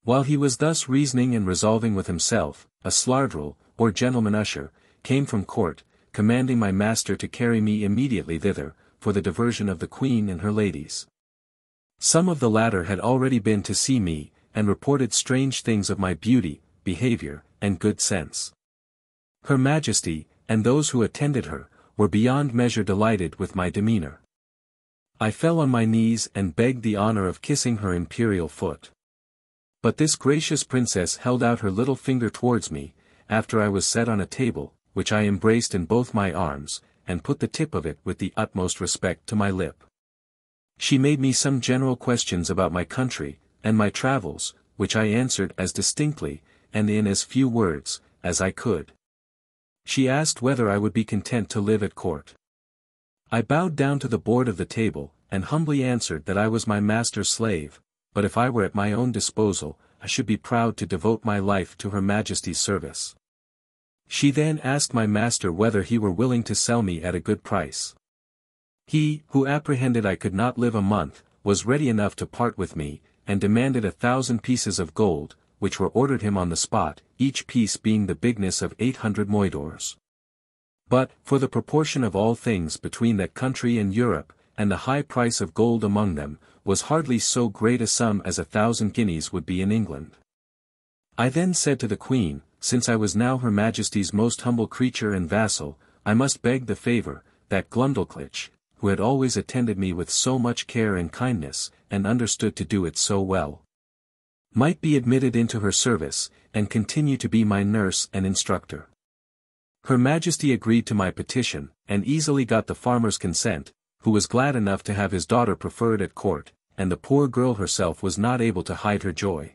While he was thus reasoning and resolving with himself, a slardrel, or gentleman usher, came from court, commanding my master to carry me immediately thither, for the diversion of the queen and her ladies. Some of the latter had already been to see me, and reported strange things of my beauty, behavior, and good sense. Her Majesty, and those who attended her, were beyond measure delighted with my demeanor. I fell on my knees and begged the honor of kissing her imperial foot. But this gracious princess held out her little finger towards me, after I was set on a table, which I embraced in both my arms, and put the tip of it with the utmost respect to my lip. She made me some general questions about my country, and my travels, which I answered as distinctly, and in as few words, as I could. She asked whether I would be content to live at court. I bowed down to the board of the table, and humbly answered that I was my master's slave, but if I were at my own disposal, I should be proud to devote my life to Her Majesty's service. She then asked my master whether he were willing to sell me at a good price. He, who apprehended I could not live a month, was ready enough to part with me, and demanded 1,000 pieces of gold, which were ordered him on the spot, each piece being the bigness of 800 moidores. But, for the proportion of all things between that country and Europe, and the high price of gold among them, was hardly so great a sum as 1,000 guineas would be in England. I then said to the Queen, since I was now Her Majesty's most humble creature and vassal, I must beg the favour, that Glumdalclitch, who had always attended me with so much care and kindness, and understood to do it so well, might be admitted into her service, and continue to be my nurse and instructor. Her Majesty agreed to my petition, and easily got the farmer's consent, who was glad enough to have his daughter preferred at court, and the poor girl herself was not able to hide her joy.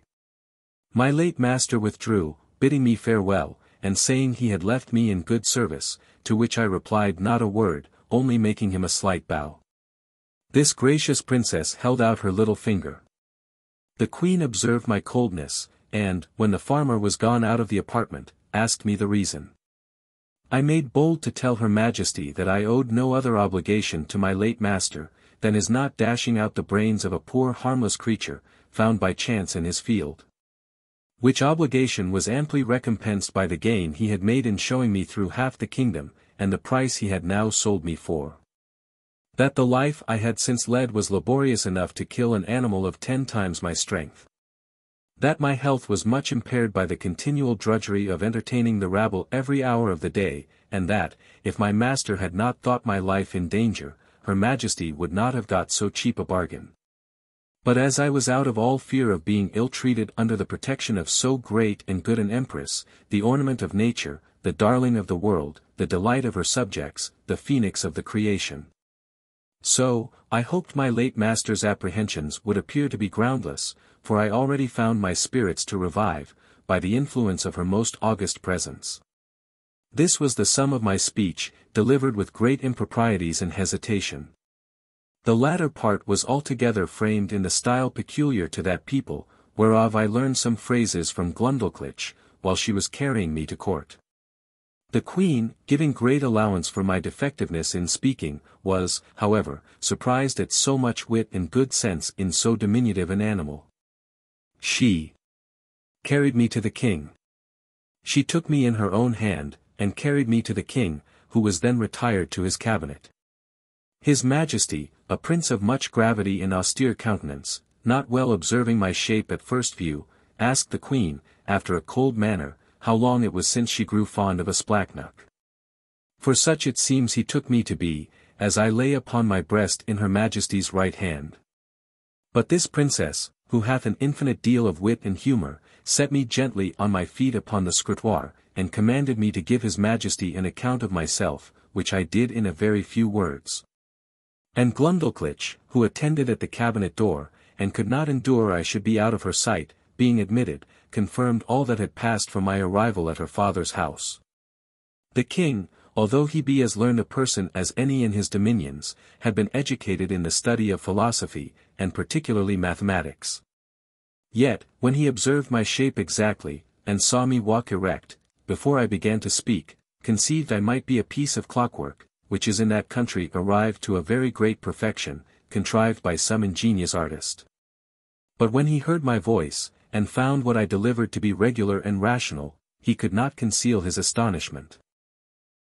My late master withdrew, bidding me farewell, and saying he had left me in good service, to which I replied not a word, only making him a slight bow. This gracious princess held out her little finger. The queen observed my coldness, and, when the farmer was gone out of the apartment, asked me the reason. I made bold to tell Her Majesty that I owed no other obligation to my late master, than his not dashing out the brains of a poor harmless creature, found by chance in his field. Which obligation was amply recompensed by the gain he had made in showing me through half the kingdom, and the price he had now sold me for. That the life I had since led was laborious enough to kill an animal of 10 times my strength. That my health was much impaired by the continual drudgery of entertaining the rabble every hour of the day, and that, if my master had not thought my life in danger, Her Majesty would not have got so cheap a bargain. But as I was out of all fear of being ill-treated under the protection of so great and good an empress, the ornament of nature, the darling of the world, the delight of her subjects, the phoenix of the creation. So, I hoped my late master's apprehensions would appear to be groundless, for I already found my spirits to revive, by the influence of her most august presence. This was the sum of my speech, delivered with great improprieties and hesitation. The latter part was altogether framed in the style peculiar to that people, whereof I learned some phrases from Glumdalclitch, while she was carrying me to court. The Queen, giving great allowance for my defectiveness in speaking, was, however, surprised at so much wit and good sense in so diminutive an animal. She carried me to the king. She took me in her own hand, and carried me to the king, who was then retired to his cabinet. His Majesty, a prince of much gravity and austere countenance, not well observing my shape at first view, asked the Queen, after a cold manner, how long it was since she grew fond of a splachnock. For such it seems he took me to be, as I lay upon my breast in her Majesty's right hand. But this princess, who hath an infinite deal of wit and humour, set me gently on my feet upon the scrutoire, and commanded me to give his Majesty an account of myself, which I did in a very few words. And Glumdalclitch, who attended at the cabinet door, and could not endure I should be out of her sight, being admitted, confirmed all that had passed from my arrival at her father's house. The king, although he be as learned a person as any in his dominions, had been educated in the study of philosophy, and particularly mathematics. Yet, when he observed my shape exactly, and saw me walk erect, before I began to speak, conceived I might be a piece of clockwork, which is in that country arrived to a very great perfection, contrived by some ingenious artist. But when he heard my voice, and found what I delivered to be regular and rational, he could not conceal his astonishment.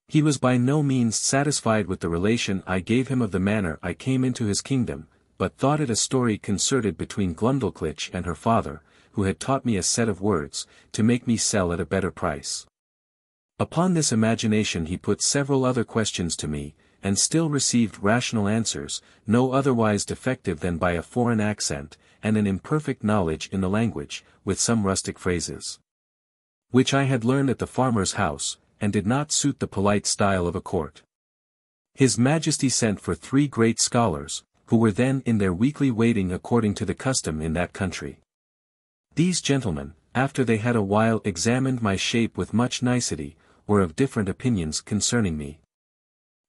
He was by no means satisfied with the relation I gave him of the manner I came into his kingdom, but thought it a story concerted between Glumdalclitch and her father, who had taught me a set of words, to make me sell at a better price. Upon this imagination he put several other questions to me, and still received rational answers, no otherwise defective than by a foreign accent, and an imperfect knowledge in the language, with some rustic phrases, which I had learned at the farmer's house, and did not suit the polite style of a court. His Majesty sent for 3 great scholars, who were then in their weekly waiting according to the custom in that country. These gentlemen, after they had a while examined my shape with much nicety, were of different opinions concerning me.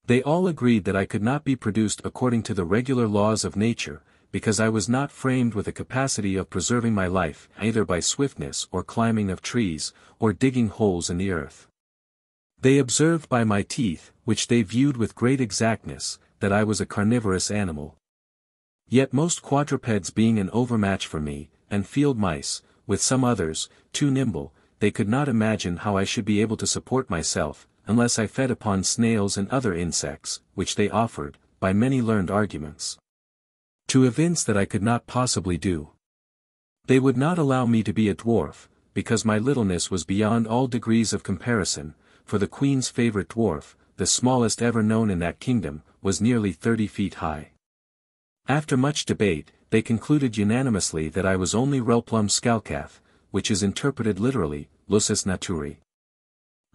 They all agreed that I could not be produced according to the regular laws of nature, because I was not framed with a capacity of preserving my life either by swiftness or climbing of trees, or digging holes in the earth. They observed by my teeth, which they viewed with great exactness, that I was a carnivorous animal. Yet most quadrupeds being an overmatch for me, and field mice, with some others, too nimble, they could not imagine how I should be able to support myself, unless I fed upon snails and other insects, which they offered, by many learned arguments, to evince that I could not possibly do. They would not allow me to be a dwarf, because my littleness was beyond all degrees of comparison, for the Queen's favourite dwarf, the smallest ever known in that kingdom, was nearly 30 feet high. After much debate, they concluded unanimously that I was only Relplum Scalcath, which is interpreted literally, lusus naturae.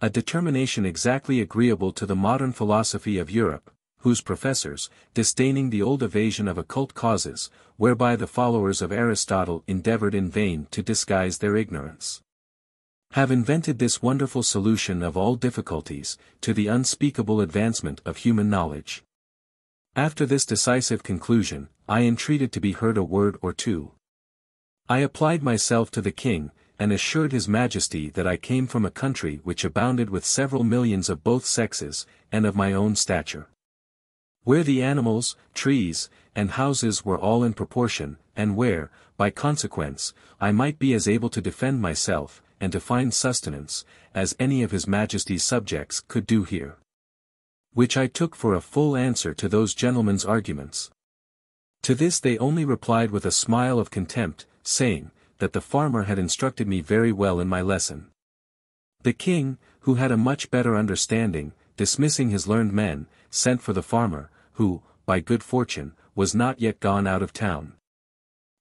A determination exactly agreeable to the modern philosophy of Europe, whose professors, disdaining the old evasion of occult causes, whereby the followers of Aristotle endeavored in vain to disguise their ignorance, have invented this wonderful solution of all difficulties, to the unspeakable advancement of human knowledge. After this decisive conclusion, I entreated to be heard a word or two. I applied myself to the king, and assured his Majesty that I came from a country which abounded with several millions of both sexes, and of my own stature, where the animals, trees, and houses were all in proportion, and where, by consequence, I might be as able to defend myself, and to find sustenance, as any of his Majesty's subjects could do here. Which I took for a full answer to those gentlemen's arguments. To this they only replied with a smile of contempt, saying, that the farmer had instructed me very well in my lesson. The king, who had a much better understanding, dismissing his learned men, sent for the farmer, who, by good fortune, was not yet gone out of town.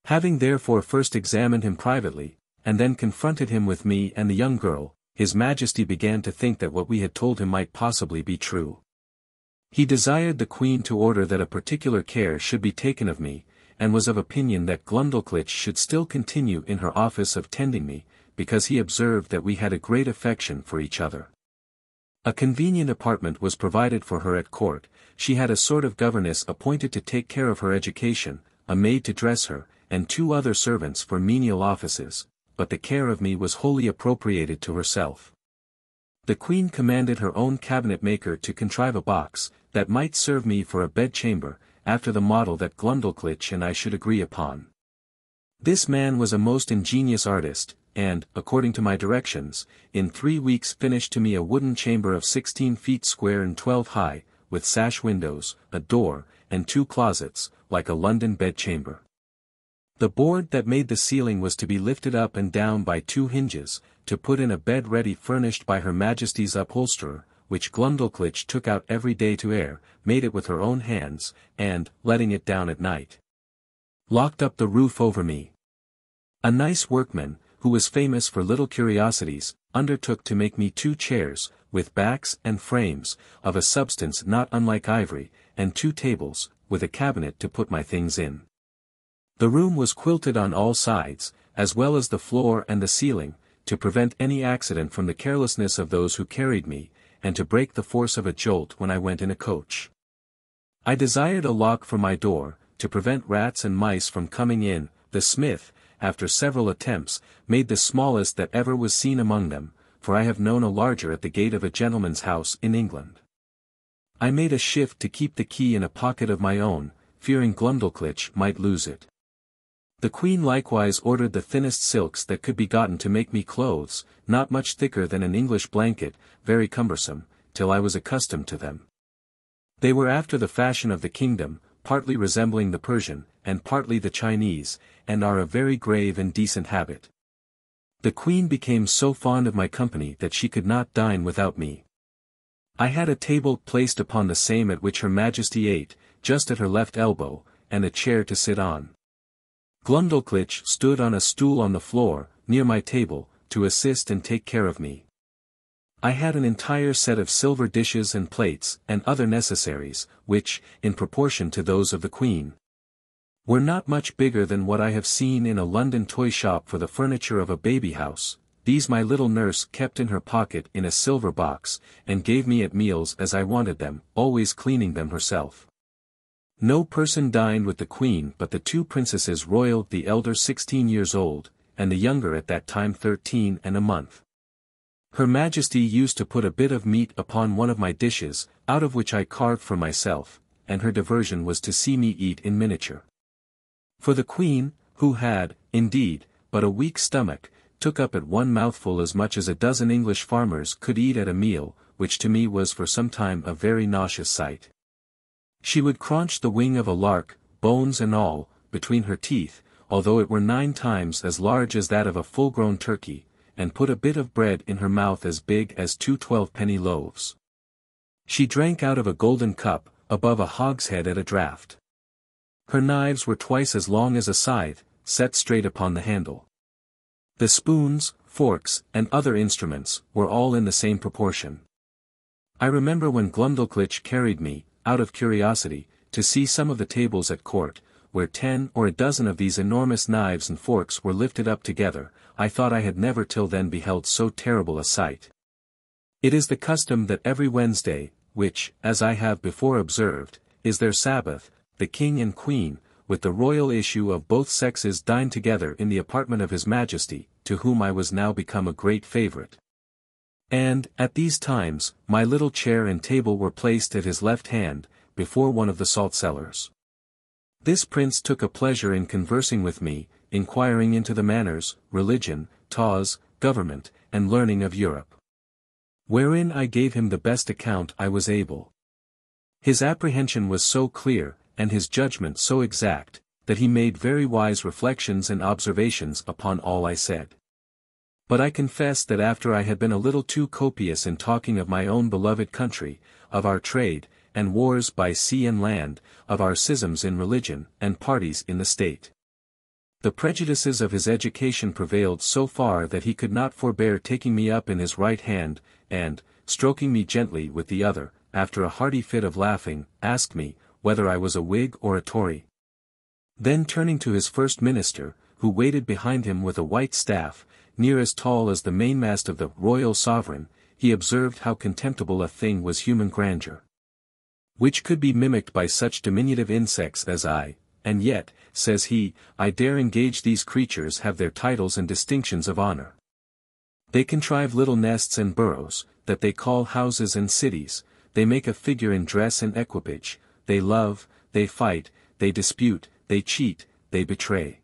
Having therefore first examined him privately, and then confronted him with me and the young girl, his Majesty began to think that what we had told him might possibly be true. He desired the Queen to order that a particular care should be taken of me, and was of opinion that Glumdalclitch should still continue in her office of tending me, because he observed that we had a great affection for each other. A convenient apartment was provided for her at court, she had a sort of governess appointed to take care of her education, a maid to dress her, and 2 other servants for menial offices, but the care of me was wholly appropriated to herself. The Queen commanded her own cabinet maker to contrive a box, that might serve me for a bedchamber, after the model that Glumdalclitch and I should agree upon. This man was a most ingenious artist, and, according to my directions, in 3 weeks finished to me a wooden chamber of 16 feet square and 12 high, with sash windows, a door, and 2 closets, like a London bedchamber. The board that made the ceiling was to be lifted up and down by 2 hinges, to put in a bed ready furnished by Her Majesty's upholsterer, which Glumdalclitch took out every day to air, made it with her own hands, and, letting it down at night, locked up the roof over me. A nice workman, who was famous for little curiosities, undertook to make me 2 chairs, with backs and frames, of a substance not unlike ivory, and 2 tables, with a cabinet to put my things in. The room was quilted on all sides, as well as the floor and the ceiling, to prevent any accident from the carelessness of those who carried me, and to break the force of a jolt when I went in a coach. I desired a lock for my door, to prevent rats and mice from coming in. The smith, after several attempts, made the smallest that ever was seen among them, for I have known a larger at the gate of a gentleman's house in England. I made a shift to keep the key in a pocket of my own, fearing Glumdalclitch might lose it. The Queen likewise ordered the thinnest silks that could be gotten to make me clothes, not much thicker than an English blanket, very cumbersome, till I was accustomed to them. They were after the fashion of the kingdom, partly resembling the Persian, and partly the Chinese, and are a very grave and decent habit. The Queen became so fond of my company that she could not dine without me. I had a table placed upon the same at which Her Majesty ate, just at her left elbow, and a chair to sit on. Glumdalclitch stood on a stool on the floor, near my table, to assist and take care of me. I had an entire set of silver dishes and plates, and other necessaries, which, in proportion to those of the Queen, were not much bigger than what I have seen in a London toy shop for the furniture of a baby house. These my little nurse kept in her pocket in a silver box, and gave me at meals as I wanted them, always cleaning them herself. No person dined with the Queen but the 2 princesses royal, the elder 16 years old, and the younger at that time 13 and a month. Her Majesty used to put a bit of meat upon one of my dishes, out of which I carved for myself, and her diversion was to see me eat in miniature. For the Queen, who had, indeed, but a weak stomach, took up at one mouthful as much as a dozen English farmers could eat at a meal, which to me was for some time a very nauseous sight. She would crunch the wing of a lark, bones and all, between her teeth, although it were 9 times as large as that of a full-grown turkey, and put a bit of bread in her mouth as big as 2 12-penny loaves. She drank out of a golden cup, above a hogshead at a draught. Her knives were twice as long as a scythe, set straight upon the handle. The spoons, forks, and other instruments, were all in the same proportion. I remember when Glumdalclitch carried me, out of curiosity, to see some of the tables at court, where 10 or a dozen of these enormous knives and forks were lifted up together, I thought I had never till then beheld so terrible a sight. It is the custom that every Wednesday, which, as I have before observed, is their Sabbath, the King and Queen, with the royal issue of both sexes dine together in the apartment of His Majesty, to whom I was now become a great favourite. And, at these times, my little chair and table were placed at his left hand, before one of the salt-cellars. This prince took a pleasure in conversing with me, inquiring into the manners, religion, laws, government, and learning of Europe. Wherein I gave him the best account I was able. His apprehension was so clear, and his judgment so exact, that he made very wise reflections and observations upon all I said. But I confess that after I had been a little too copious in talking of my own beloved country, of our trade, and wars by sea and land, of our schisms in religion, and parties in the state, the prejudices of his education prevailed so far that he could not forbear taking me up in his right hand, and, stroking me gently with the other, after a hearty fit of laughing, asked me, whether I was a Whig or a Tory. Then turning to his first minister, who waited behind him with a white staff, near as tall as the mainmast of the royal sovereign, he observed how contemptible a thing was human grandeur, which could be mimicked by such diminutive insects as I, and yet, says he, I dare engage these creatures have their titles and distinctions of honor. They contrive little nests and burrows, that they call houses and cities, they make a figure in dress and equipage, they love, they fight, they dispute, they cheat, they betray.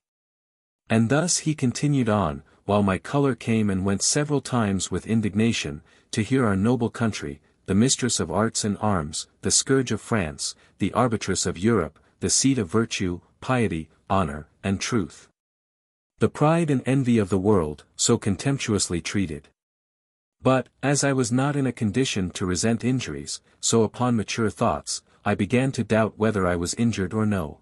And thus he continued on, while my color came and went several times with indignation, to hear our noble country, the mistress of arts and arms, the scourge of France, the arbitress of Europe, the seat of virtue, piety, honor, and truth, the pride and envy of the world, so contemptuously treated. But, as I was not in a condition to resent injuries, so upon mature thoughts, I began to doubt whether I was injured or no.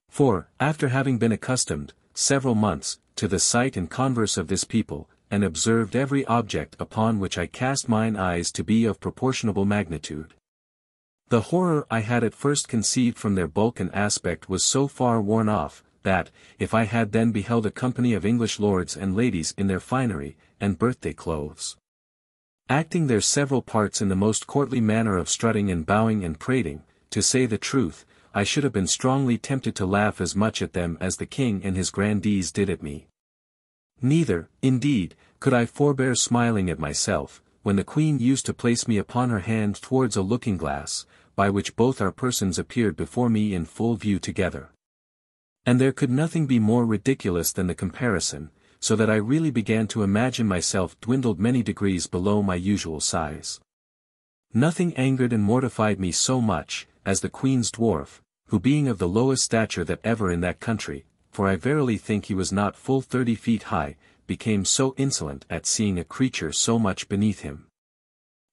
For, after having been accustomed, several months, to the sight and converse of this people, and observed every object upon which I cast mine eyes to be of proportionable magnitude, the horror I had at first conceived from their bulk and aspect was so far worn off, that, if I had then beheld a company of English lords and ladies in their finery, and birthday clothes, acting their several parts in the most courtly manner of strutting and bowing and prating, to say the truth, I should have been strongly tempted to laugh as much at them as the king and his grandees did at me. Neither, indeed, could I forbear smiling at myself, when the queen used to place me upon her hand towards a looking-glass, by which both our persons appeared before me in full view together. And there could nothing be more ridiculous than the comparison, so that I really began to imagine myself dwindled many degrees below my usual size. Nothing angered and mortified me so much, as the queen's dwarf, who being of the lowest stature that ever in that country, for I verily think he was not full 30 feet high, became so insolent at seeing a creature so much beneath him,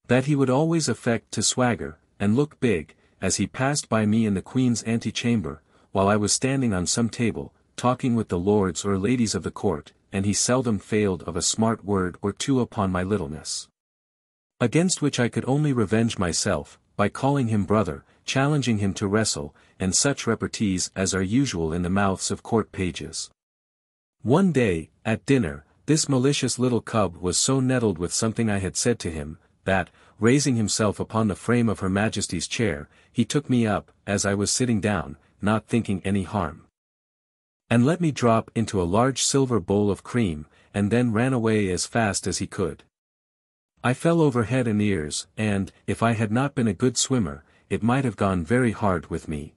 that he would always affect to swagger, and look big, as he passed by me in the queen's antechamber, while I was standing on some table, talking with the lords or ladies of the court, and he seldom failed of a smart word or two upon my littleness, against which I could only revenge myself, by calling him brother, challenging him to wrestle, and such repartees as are usual in the mouths of court pages. One day, at dinner, this malicious little cub was so nettled with something I had said to him, that, raising himself upon the frame of Her Majesty's chair, he took me up, as I was sitting down, not thinking any harm, and let me drop into a large silver bowl of cream, and then ran away as fast as he could. I fell over head and ears, and, if I had not been a good swimmer, it might have gone very hard with me.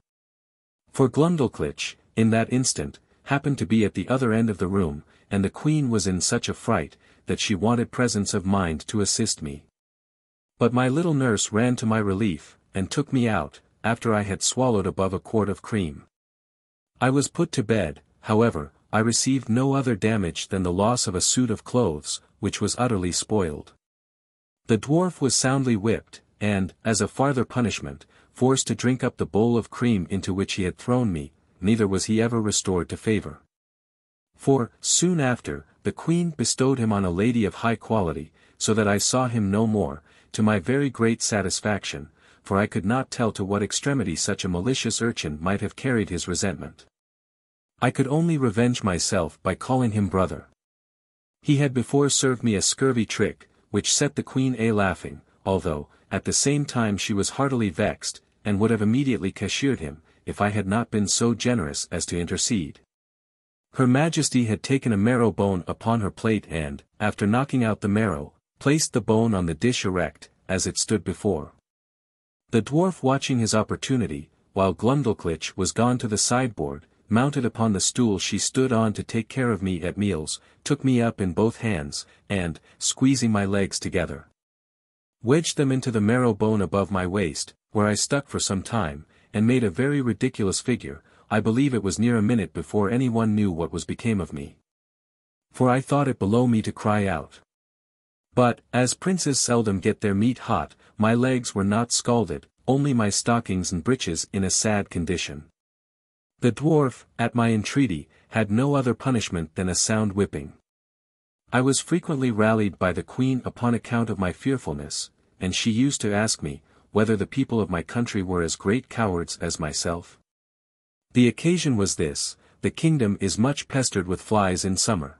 For Glumdalclitch, in that instant, happened to be at the other end of the room, and the queen was in such a fright, that she wanted presence of mind to assist me. But my little nurse ran to my relief, and took me out, after I had swallowed above a quart of cream. I was put to bed, however, I received no other damage than the loss of a suit of clothes, which was utterly spoiled. The dwarf was soundly whipped, and, as a farther punishment, forced to drink up the bowl of cream into which he had thrown me, neither was he ever restored to favor. For, soon after, the queen bestowed him on a lady of high quality, so that I saw him no more, to my very great satisfaction, for I could not tell to what extremity such a malicious urchin might have carried his resentment. I could only revenge myself by calling him brother. He had before served me a scurvy trick, which set the queen a-laughing, although, at the same time she was heartily vexed, and would have immediately cashiered him, if I had not been so generous as to intercede. Her Majesty had taken a marrow bone upon her plate and, after knocking out the marrow, placed the bone on the dish erect, as it stood before. The dwarf watching his opportunity, while Glumdalclitch was gone to the sideboard, mounted upon the stool she stood on to take care of me at meals, took me up in both hands, and, squeezing my legs together, wedged them into the marrow bone above my waist, where I stuck for some time, and made a very ridiculous figure. I believe it was near a minute before any one knew what was became of me, for I thought it below me to cry out. But, as princes seldom get their meat hot, my legs were not scalded, only my stockings and breeches in a sad condition. The dwarf, at my entreaty, had no other punishment than a sound whipping. I was frequently rallied by the queen upon account of my fearfulness, and she used to ask me, whether the people of my country were as great cowards as myself. The occasion was this: the kingdom is much pestered with flies in summer,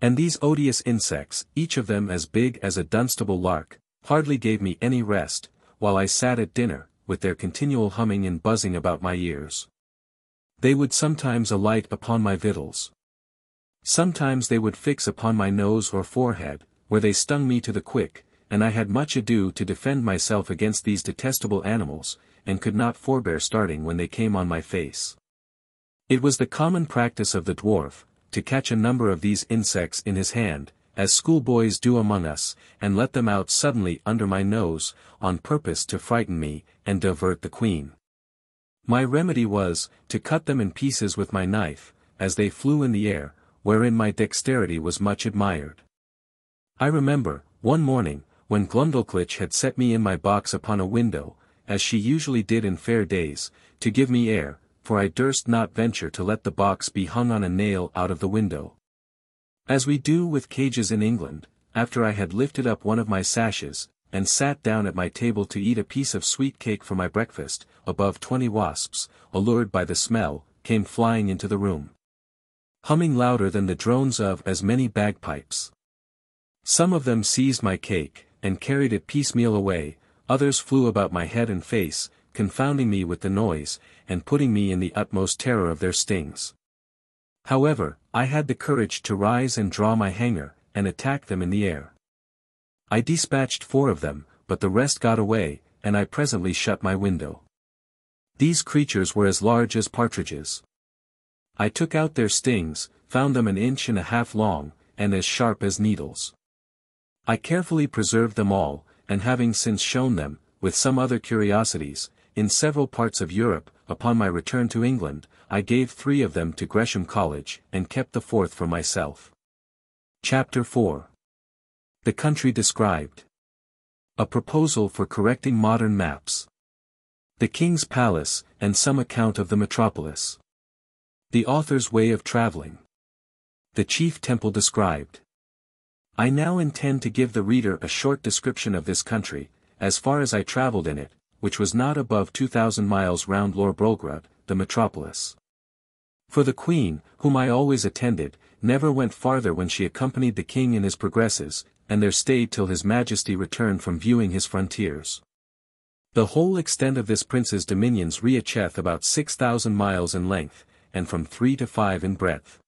And these odious insects, each of them as big as a Dunstable lark, hardly gave me any rest, while I sat at dinner, with their continual humming and buzzing about my ears. They would sometimes alight upon my victuals. Sometimes they would fix upon my nose or forehead, where they stung me to the quick, and I had much ado to defend myself against these detestable animals, and could not forbear starting when they came on my face. It was the common practice of the dwarf, to catch a number of these insects in his hand, as schoolboys do among us, and let them out suddenly under my nose, on purpose to frighten me, and divert the queen. My remedy was, to cut them in pieces with my knife, as they flew in the air, wherein my dexterity was much admired. I remember, one morning, when Glumdalclitch had set me in my box upon a window, as she usually did in fair days, to give me air, for I durst not venture to let the box be hung on a nail out of the window. As we do with cages in England, after I had lifted up one of my sashes, and sat down at my table to eat a piece of sweet cake for my breakfast, above 20 wasps, allured by the smell, came flying into the room, humming louder than the drones of as many bagpipes. Some of them seized my cake, and carried it piecemeal away, others flew about my head and face, confounding me with the noise, and putting me in the utmost terror of their stings. However, I had the courage to rise and draw my hanger, and attack them in the air. I dispatched 4 of them, but the rest got away, and I presently shut my window. These creatures were as large as partridges. I took out their stings, found them 1.5 inches long, and as sharp as needles. I carefully preserved them all, and having since shown them, with some other curiosities, in several parts of Europe, upon my return to England, I gave 3 of them to Gresham College, and kept the 4th for myself. Chapter 4. The Country Described. A Proposal for Correcting Modern Maps. The King's Palace, and Some Account of the Metropolis. The Author's Way of Travelling. The Chief Temple Described. I now intend to give the reader a short description of this country, as far as I travelled in it, which was not above 2,000 miles round Lorbrulgrud, the metropolis. For the Queen, whom I always attended, never went farther when she accompanied the King in his progresses, and there stayed till his Majesty returned from viewing his frontiers. The whole extent of this prince's dominions reacheth about 6,000 miles in length, and from 3 to 5 in breadth.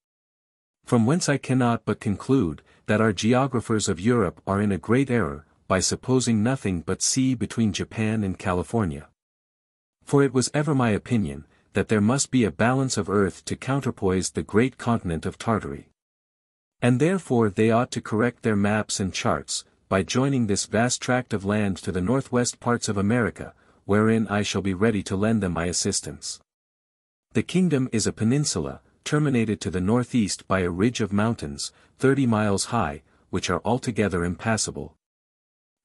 From whence I cannot but conclude, that our geographers of Europe are in a great error, by supposing nothing but sea between Japan and California. For it was ever my opinion, that there must be a balance of earth to counterpoise the great continent of Tartary. And therefore they ought to correct their maps and charts, by joining this vast tract of land to the northwest parts of America, wherein I shall be ready to lend them my assistance. The kingdom is a peninsula, terminated to the northeast by a ridge of mountains, 30 miles high, which are altogether impassable.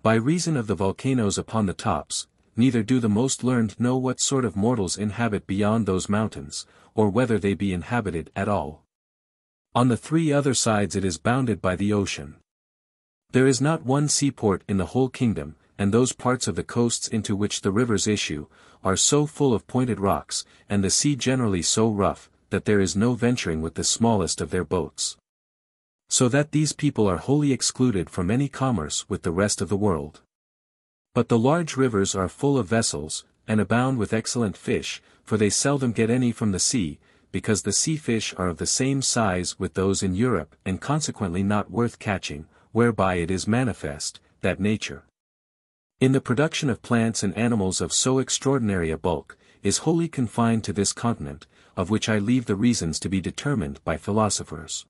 By reason of the volcanoes upon the tops, neither do the most learned know what sort of mortals inhabit beyond those mountains, or whether they be inhabited at all. On the 3 other sides it is bounded by the ocean. There is not one seaport in the whole kingdom, and those parts of the coasts into which the rivers issue, are so full of pointed rocks, and the sea generally so rough, that there is no venturing with the smallest of their boats. So that these people are wholly excluded from any commerce with the rest of the world. But the large rivers are full of vessels, and abound with excellent fish, for they seldom get any from the sea, because the sea fish are of the same size with those in Europe and consequently not worth catching, whereby it is manifest, that nature, in the production of plants and animals of so extraordinary a bulk, is wholly confined to this continent, of which I leave the reasons to be determined by philosophers.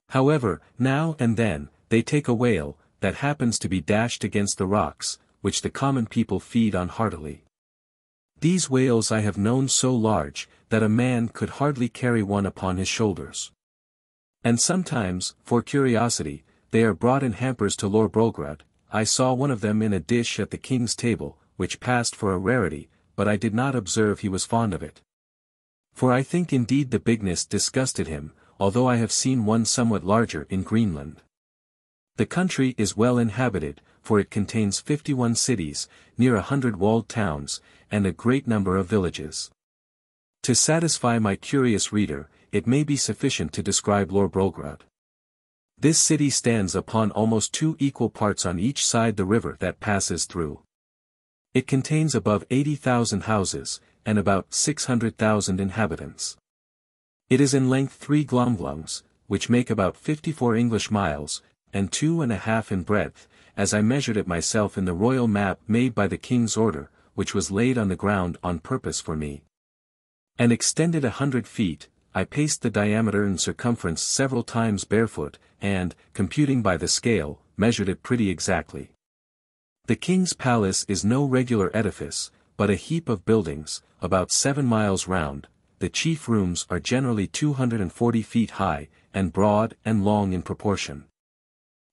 However, now and then, they take a whale, that happens to be dashed against the rocks, which the common people feed on heartily. These whales I have known so large, that a man could hardly carry one upon his shoulders. And sometimes, for curiosity, they are brought in hampers to Lorbrulgrud. I saw one of them in a dish at the king's table, which passed for a rarity, but I did not observe he was fond of it. For I think indeed the bigness disgusted him, although I have seen one somewhat larger in Greenland. The country is well inhabited, for it contains 51 cities, near 100 walled towns, and a great number of villages. To satisfy my curious reader, it may be sufficient to describe Lorbrulgrud. This city stands upon almost 2 equal parts on each side the river that passes through. It contains above 80,000 houses, and about 600,000 inhabitants. It is in length 3 glomglungs, which make about 54 English miles, and 2.5 in breadth, as I measured it myself in the royal map made by the king's order, which was laid on the ground on purpose for me. And extended 100 feet, I paced the diameter and circumference several times barefoot, and, computing by the scale, measured it pretty exactly. The king's palace is no regular edifice, but a heap of buildings, about 7 miles round. The chief rooms are generally 240 feet high, and broad and long in proportion.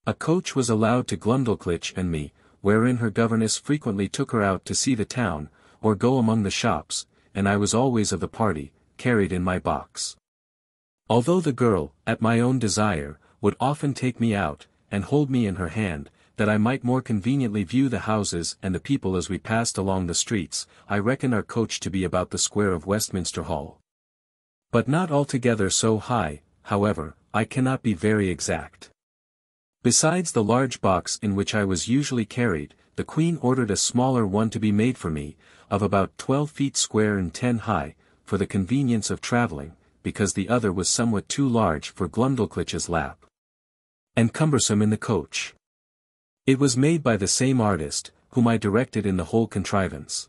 A coach was allowed to Glumdalclitch and me, wherein her governess frequently took her out to see the town, or go among the shops, and I was always of the party, carried in my box. Although the girl, at my own desire, would often take me out, and hold me in her hand, that I might more conveniently view the houses and the people as we passed along the streets, I reckon our coach to be about the square of Westminster Hall. But not altogether so high, however, I cannot be very exact. Besides the large box in which I was usually carried, the Queen ordered a smaller one to be made for me, of about 12 feet square and 10 high, for the convenience of travelling, because the other was somewhat too large for Glumdalclitch's lap, and cumbersome in the coach. It was made by the same artist, whom I directed in the whole contrivance.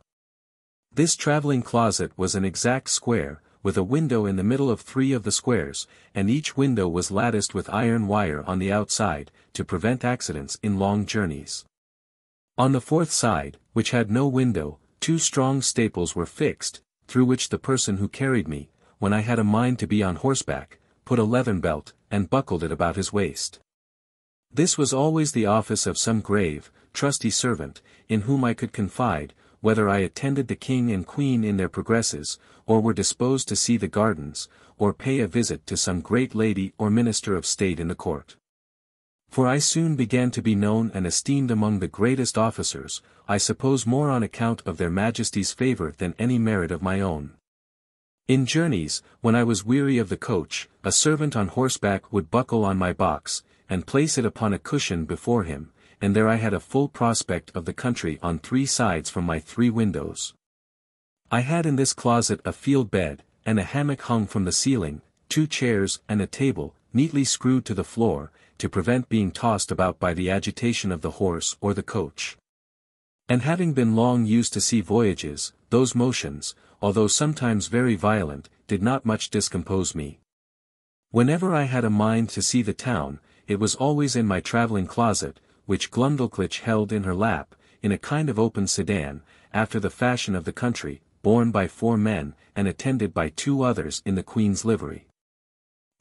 This travelling closet was an exact square, with a window in the middle of 3 of the squares, and each window was latticed with iron wire on the outside, to prevent accidents in long journeys. On the 4th side, which had no window, 2 strong staples were fixed, through which the person who carried me, when I had a mind to be on horseback, put a leathern belt, and buckled it about his waist. This was always the office of some grave, trusty servant, in whom I could confide, whether I attended the king and queen in their progresses, or were disposed to see the gardens, or pay a visit to some great lady or minister of state in the court. For I soon began to be known and esteemed among the greatest officers, I suppose more on account of their majesty's favour than any merit of my own. In journeys, when I was weary of the coach, a servant on horseback would buckle on my box, and place it upon a cushion before him, and there I had a full prospect of the country on 3 sides from my 3 windows. I had in this closet a field bed, and a hammock hung from the ceiling, 2 chairs and a table, neatly screwed to the floor, to prevent being tossed about by the agitation of the horse or the coach. And having been long used to sea voyages, those motions, although sometimes very violent, did not much discompose me. Whenever I had a mind to see the town, it was always in my travelling closet, which Glumdalclitch held in her lap, in a kind of open sedan, after the fashion of the country, borne by 4 men, and attended by 2 others in the Queen's livery.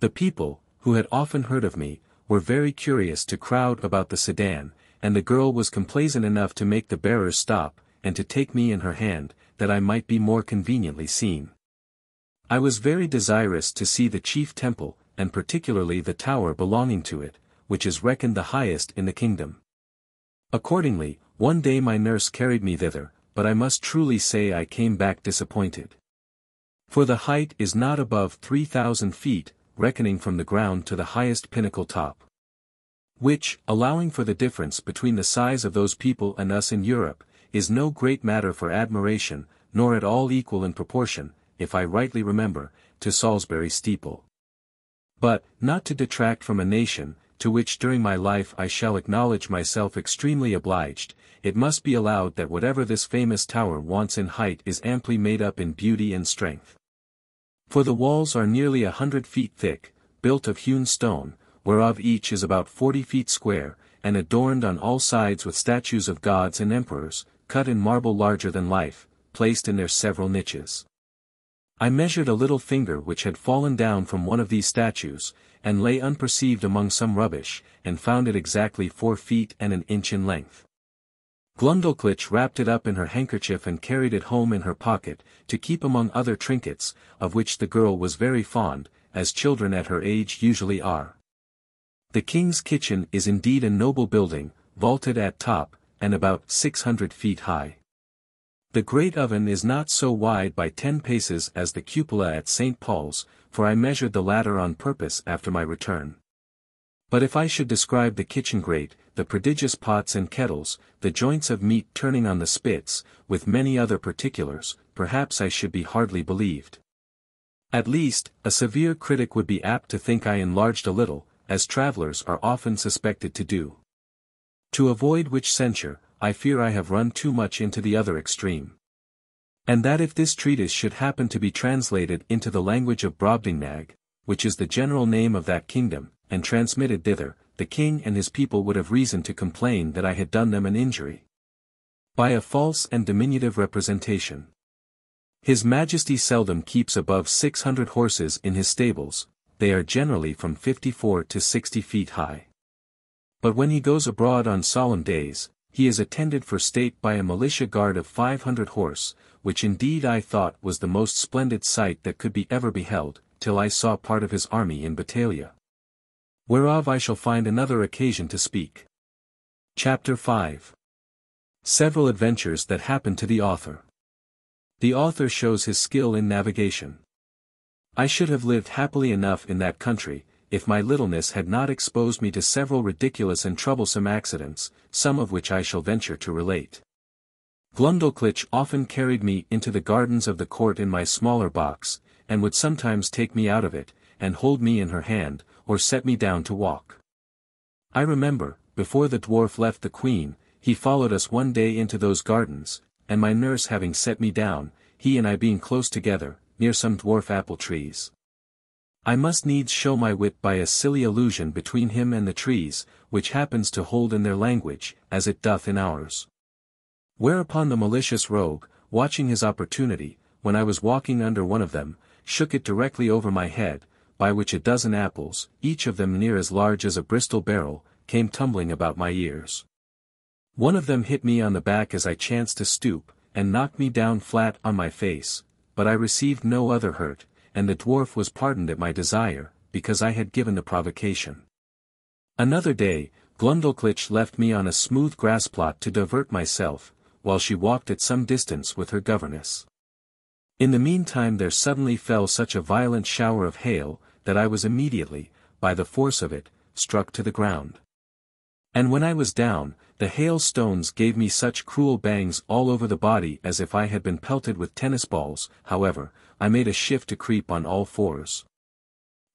The people, who had often heard of me, were very curious to crowd about the sedan, and the girl was complaisant enough to make the bearers stop, and to take me in her hand, that I might be more conveniently seen. I was very desirous to see the chief temple, and particularly the tower belonging to it, which is reckoned the highest in the kingdom. Accordingly, one day my nurse carried me thither, but I must truly say I came back disappointed. For the height is not above 3,000 feet, reckoning from the ground to the highest pinnacle top. Which, allowing for the difference between the size of those people and us in Europe, is no great matter for admiration, nor at all equal in proportion, if I rightly remember, to Salisbury steeple. But, not to detract from a nation, to which during my life I shall acknowledge myself extremely obliged, it must be allowed that whatever this famous tower wants in height is amply made up in beauty and strength. For the walls are nearly 100 feet thick, built of hewn stone, whereof each is about 40 feet square, and adorned on all sides with statues of gods and emperors, cut in marble larger than life, placed in their several niches. I measured a little finger which had fallen down from one of these statues, and lay unperceived among some rubbish, and found it exactly 4 feet and an inch in length. Glumdalclitch wrapped it up in her handkerchief and carried it home in her pocket, to keep among other trinkets, of which the girl was very fond, as children at her age usually are. The king's kitchen is indeed a noble building, vaulted at top, and about 600 feet high. The great oven is not so wide by 10 paces as the cupola at St. Paul's, for I measured the latter on purpose after my return. But if I should describe the kitchen grate, the prodigious pots and kettles, the joints of meat turning on the spits, with many other particulars, perhaps I should be hardly believed. At least, a severe critic would be apt to think I enlarged a little, as travelers are often suspected to do. To avoid which censure, I fear I have run too much into the other extreme. And that if this treatise should happen to be translated into the language of Brobdingnag, which is the general name of that kingdom, and transmitted thither, the king and his people would have reason to complain that I had done them an injury by a false and diminutive representation. His Majesty seldom keeps above 600 horses in his stables, they are generally from 54 to 60 feet high. But when he goes abroad on solemn days, he is attended for state by a militia guard of 500 horse, which indeed I thought was the most splendid sight that could be ever beheld, till I saw part of his army in Batalia. Whereof I shall find another occasion to speak. Chapter 5. Several adventures that happened to the author. The author shows his skill in navigation. I should have lived happily enough in that country, if my littleness had not exposed me to several ridiculous and troublesome accidents, some of which I shall venture to relate. Glumdalclitch often carried me into the gardens of the court in my smaller box, and would sometimes take me out of it, and hold me in her hand, or set me down to walk. I remember, before the dwarf left the Queen, he followed us one day into those gardens, and my nurse having set me down, he and I being close together, near some dwarf apple trees. I must needs show my wit by a silly allusion between him and the trees, which happens to hold in their language, as it doth in ours. Whereupon the malicious rogue, watching his opportunity, when I was walking under one of them, shook it directly over my head, by which a dozen apples, each of them near as large as a Bristol barrel, came tumbling about my ears. One of them hit me on the back as I chanced to stoop, and knocked me down flat on my face, but I received no other hurt, and the dwarf was pardoned at my desire, because I had given the provocation. Another day, Glumdalclitch left me on a smooth grass plot to divert myself, while she walked at some distance with her governess. In the meantime there suddenly fell such a violent shower of hail, that I was immediately, by the force of it, struck to the ground. And when I was down, the hailstones gave me such cruel bangs all over the body as if I had been pelted with tennis balls. However, I made a shift to creep on all fours,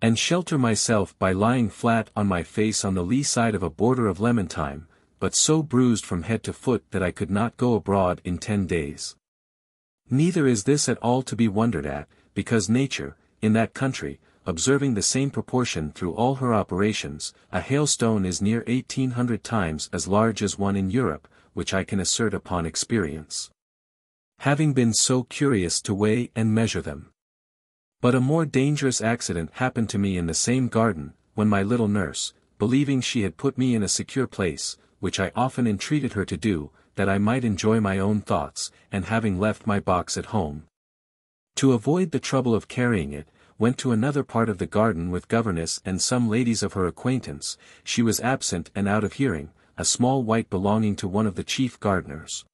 and shelter myself by lying flat on my face on the lee side of a border of lemon thyme, but so bruised from head to foot that I could not go abroad in 10 days. Neither is this at all to be wondered at, because nature, in that country, observing the same proportion through all her operations, a hailstone is near 1800 times as large as one in Europe, which I can assert upon experience, having been so curious to weigh and measure them. But a more dangerous accident happened to me in the same garden, when my little nurse, believing she had put me in a secure place, which I often entreated her to do, that I might enjoy my own thoughts, and having left my box at home, to avoid the trouble of carrying it, went to another part of the garden with governess and some ladies of her acquaintance. She was absent and out of hearing, a small wight belonging to one of the chief gardeners.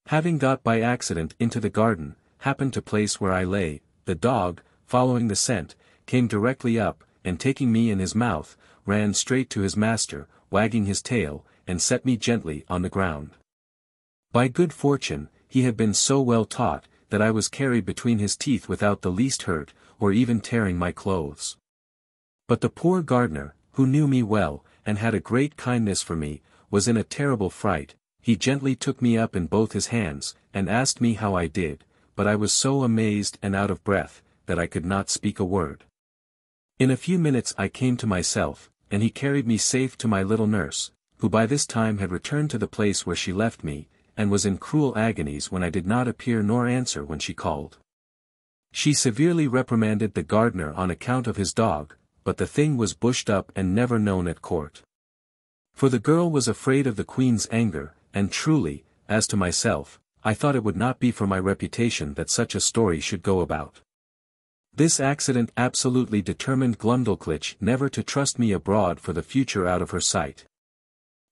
Having got by accident into the garden, happened to place where I lay, the dog, following the scent, came directly up, and taking me in his mouth, ran straight to his master, wagging his tail, and set me gently on the ground. By good fortune, he had been so well taught, that I was carried between his teeth without the least hurt, or even tearing my clothes. But the poor gardener, who knew me well, and had a great kindness for me, was in a terrible fright. He gently took me up in both his hands, and asked me how I did, but I was so amazed and out of breath, that I could not speak a word. In a few minutes I came to myself, and he carried me safe to my little nurse, who by this time had returned to the place where she left me, and was in cruel agonies when I did not appear nor answer when she called. She severely reprimanded the gardener on account of his dog, but the thing was bushed up and never known at court. For the girl was afraid of the Queen's anger, and truly, as to myself, I thought it would not be for my reputation that such a story should go about. This accident absolutely determined Glumdalclitch never to trust me abroad for the future out of her sight.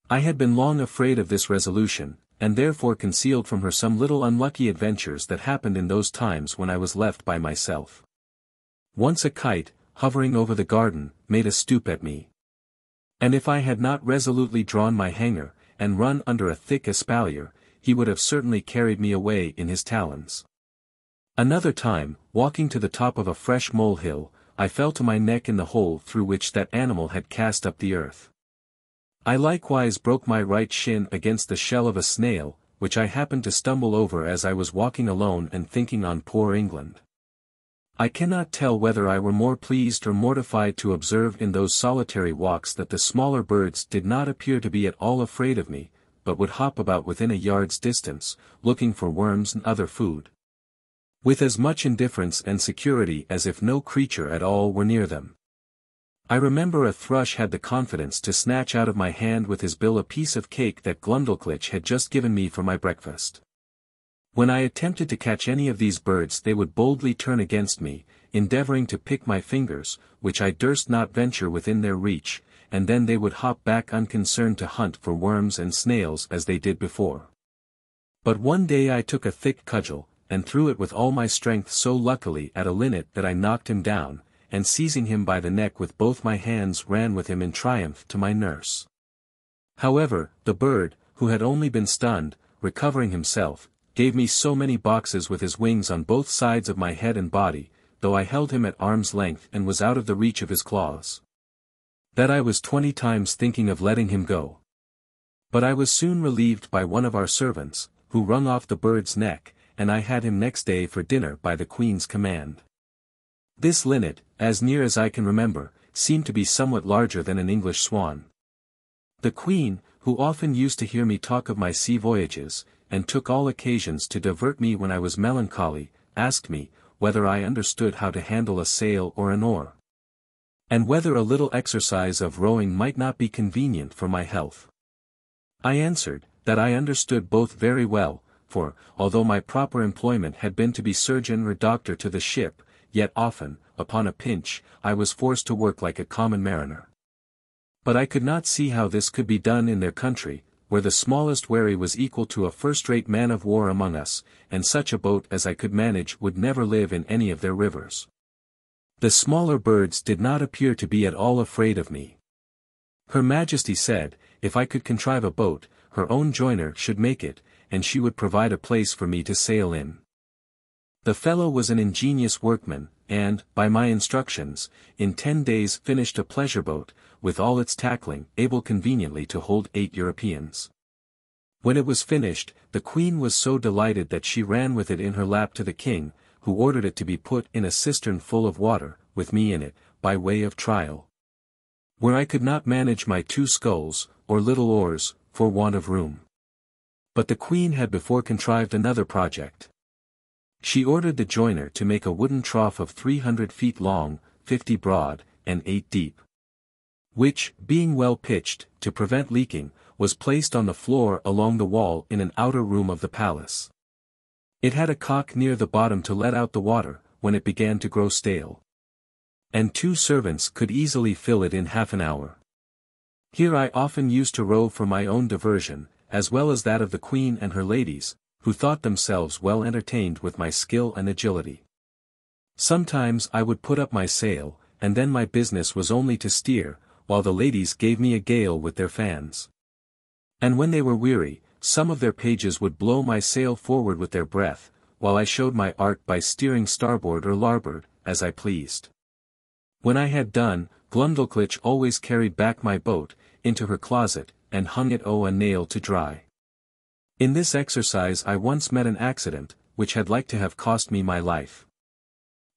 I had been long afraid of this resolution, and therefore concealed from her some little unlucky adventures that happened in those times when I was left by myself. Once a kite, hovering over the garden, made a stoop at me. And if I had not resolutely drawn my hanger, and run under a thick espalier, he would have certainly carried me away in his talons. Another time, walking to the top of a fresh molehill, I fell to my neck in the hole through which that animal had cast up the earth. I likewise broke my right shin against the shell of a snail, which I happened to stumble over as I was walking alone and thinking on poor England. I cannot tell whether I were more pleased or mortified to observe in those solitary walks that the smaller birds did not appear to be at all afraid of me, but would hop about within a yard's distance, looking for worms and other food, with as much indifference and security as if no creature at all were near them. I remember a thrush had the confidence to snatch out of my hand with his bill a piece of cake that Glumdalclitch had just given me for my breakfast. When I attempted to catch any of these birds they would boldly turn against me, endeavoring to pick my fingers, which I durst not venture within their reach, and then they would hop back unconcerned to hunt for worms and snails as they did before. But one day I took a thick cudgel, and threw it with all my strength so luckily at a linnet that I knocked him down, and seizing him by the neck with both my hands ran with him in triumph to my nurse. However, the bird, who had only been stunned, recovering himself, gave me so many boxes with his wings on both sides of my head and body, though I held him at arm's length and was out of the reach of his claws, that I was 20 times thinking of letting him go. But I was soon relieved by one of our servants, who wrung off the bird's neck, and I had him next day for dinner by the Queen's command. This linnet, as near as I can remember, seemed to be somewhat larger than an English swan. The Queen, who often used to hear me talk of my sea voyages, and took all occasions to divert me when I was melancholy, asked me, whether I understood how to handle a sail or an oar, and whether a little exercise of rowing might not be convenient for my health. I answered, that I understood both very well, for, although my proper employment had been to be surgeon or doctor to the ship, yet often, upon a pinch, I was forced to work like a common mariner. But I could not see how this could be done in their country, where the smallest wherry was equal to a first-rate man-of-war among us, and such a boat as I could manage would never live in any of their rivers. The smaller birds did not appear to be at all afraid of me. Her Majesty said, if I could contrive a boat, her own joiner should make it, and she would provide a place for me to sail in. The fellow was an ingenious workman, and, by my instructions, in 10 days finished a pleasure boat, with all its tackling, able conveniently to hold 8 Europeans. When it was finished, the Queen was so delighted that she ran with it in her lap to the King, who ordered it to be put in a cistern full of water, with me in it, by way of trial, where I could not manage my 2 sculls, or little oars, for want of room. But the Queen had before contrived another project. She ordered the joiner to make a wooden trough of 300 feet long, 50 broad, and 8 deep, which, being well pitched, to prevent leaking, was placed on the floor along the wall in an outer room of the palace. It had a cock near the bottom to let out the water, when it began to grow stale, and 2 servants could easily fill it in half an hour. Here I often used to row for my own diversion, as well as that of the Queen and her ladies, who thought themselves well entertained with my skill and agility. Sometimes I would put up my sail, and then my business was only to steer, while the ladies gave me a gale with their fans. And when they were weary, some of their pages would blow my sail forward with their breath, while I showed my art by steering starboard or larboard, as I pleased. When I had done, Glumdalclitch always carried back my boat, into her closet, and hung it o' a nail to dry. In this exercise I once met an accident, which had like to have cost me my life.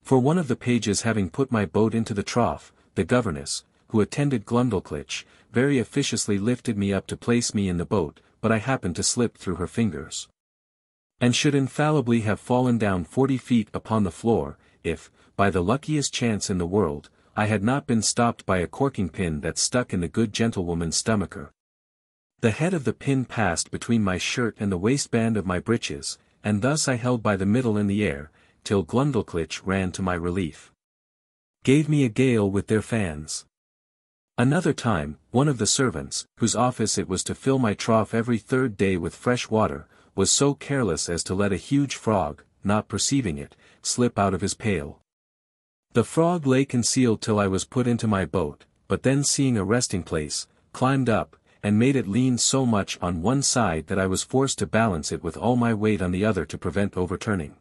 For one of the pages having put my boat into the trough, the governess, who attended Glumdalclitch, very officiously lifted me up to place me in the boat, but I happened to slip through her fingers, and should infallibly have fallen down 40 feet upon the floor, if, by the luckiest chance in the world, I had not been stopped by a corking pin that stuck in the good gentlewoman's stomacher. The head of the pin passed between my shirt and the waistband of my breeches, and thus I held by the middle in the air, till Glumdalclitch ran to my relief, gave me a gale with their fans. Another time, one of the servants, whose office it was to fill my trough every 3rd day with fresh water, was so careless as to let a huge frog, not perceiving it, slip out of his pail. The frog lay concealed till I was put into my boat, but then seeing a resting place, climbed up, and made it lean so much on one side that I was forced to balance it with all my weight on the other to prevent overturning.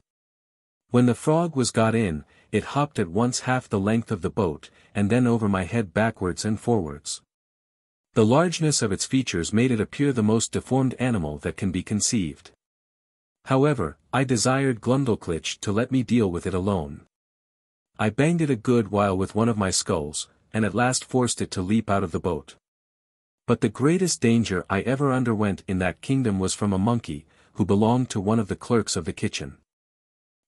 When the frog was got in, it hopped at once half the length of the boat, and then over my head backwards and forwards. The largeness of its features made it appear the most deformed animal that can be conceived. However, I desired Glumdalclitch to let me deal with it alone. I banged it a good while with one of my sculls, and at last forced it to leap out of the boat. But the greatest danger I ever underwent in that kingdom was from a monkey, who belonged to one of the clerks of the kitchen.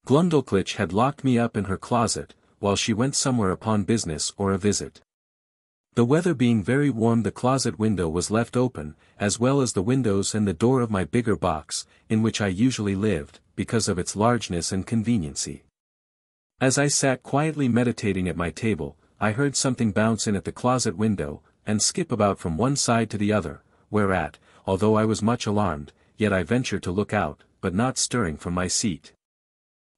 Glumdalclitch had locked me up in her closet, while she went somewhere upon business or a visit. The weather being very warm, the closet window was left open, as well as the windows and the door of my bigger box, in which I usually lived, because of its largeness and conveniency. As I sat quietly meditating at my table, I heard something bounce in at the closet window, and skip about from one side to the other, whereat, although I was much alarmed, yet I ventured to look out, but not stirring from my seat.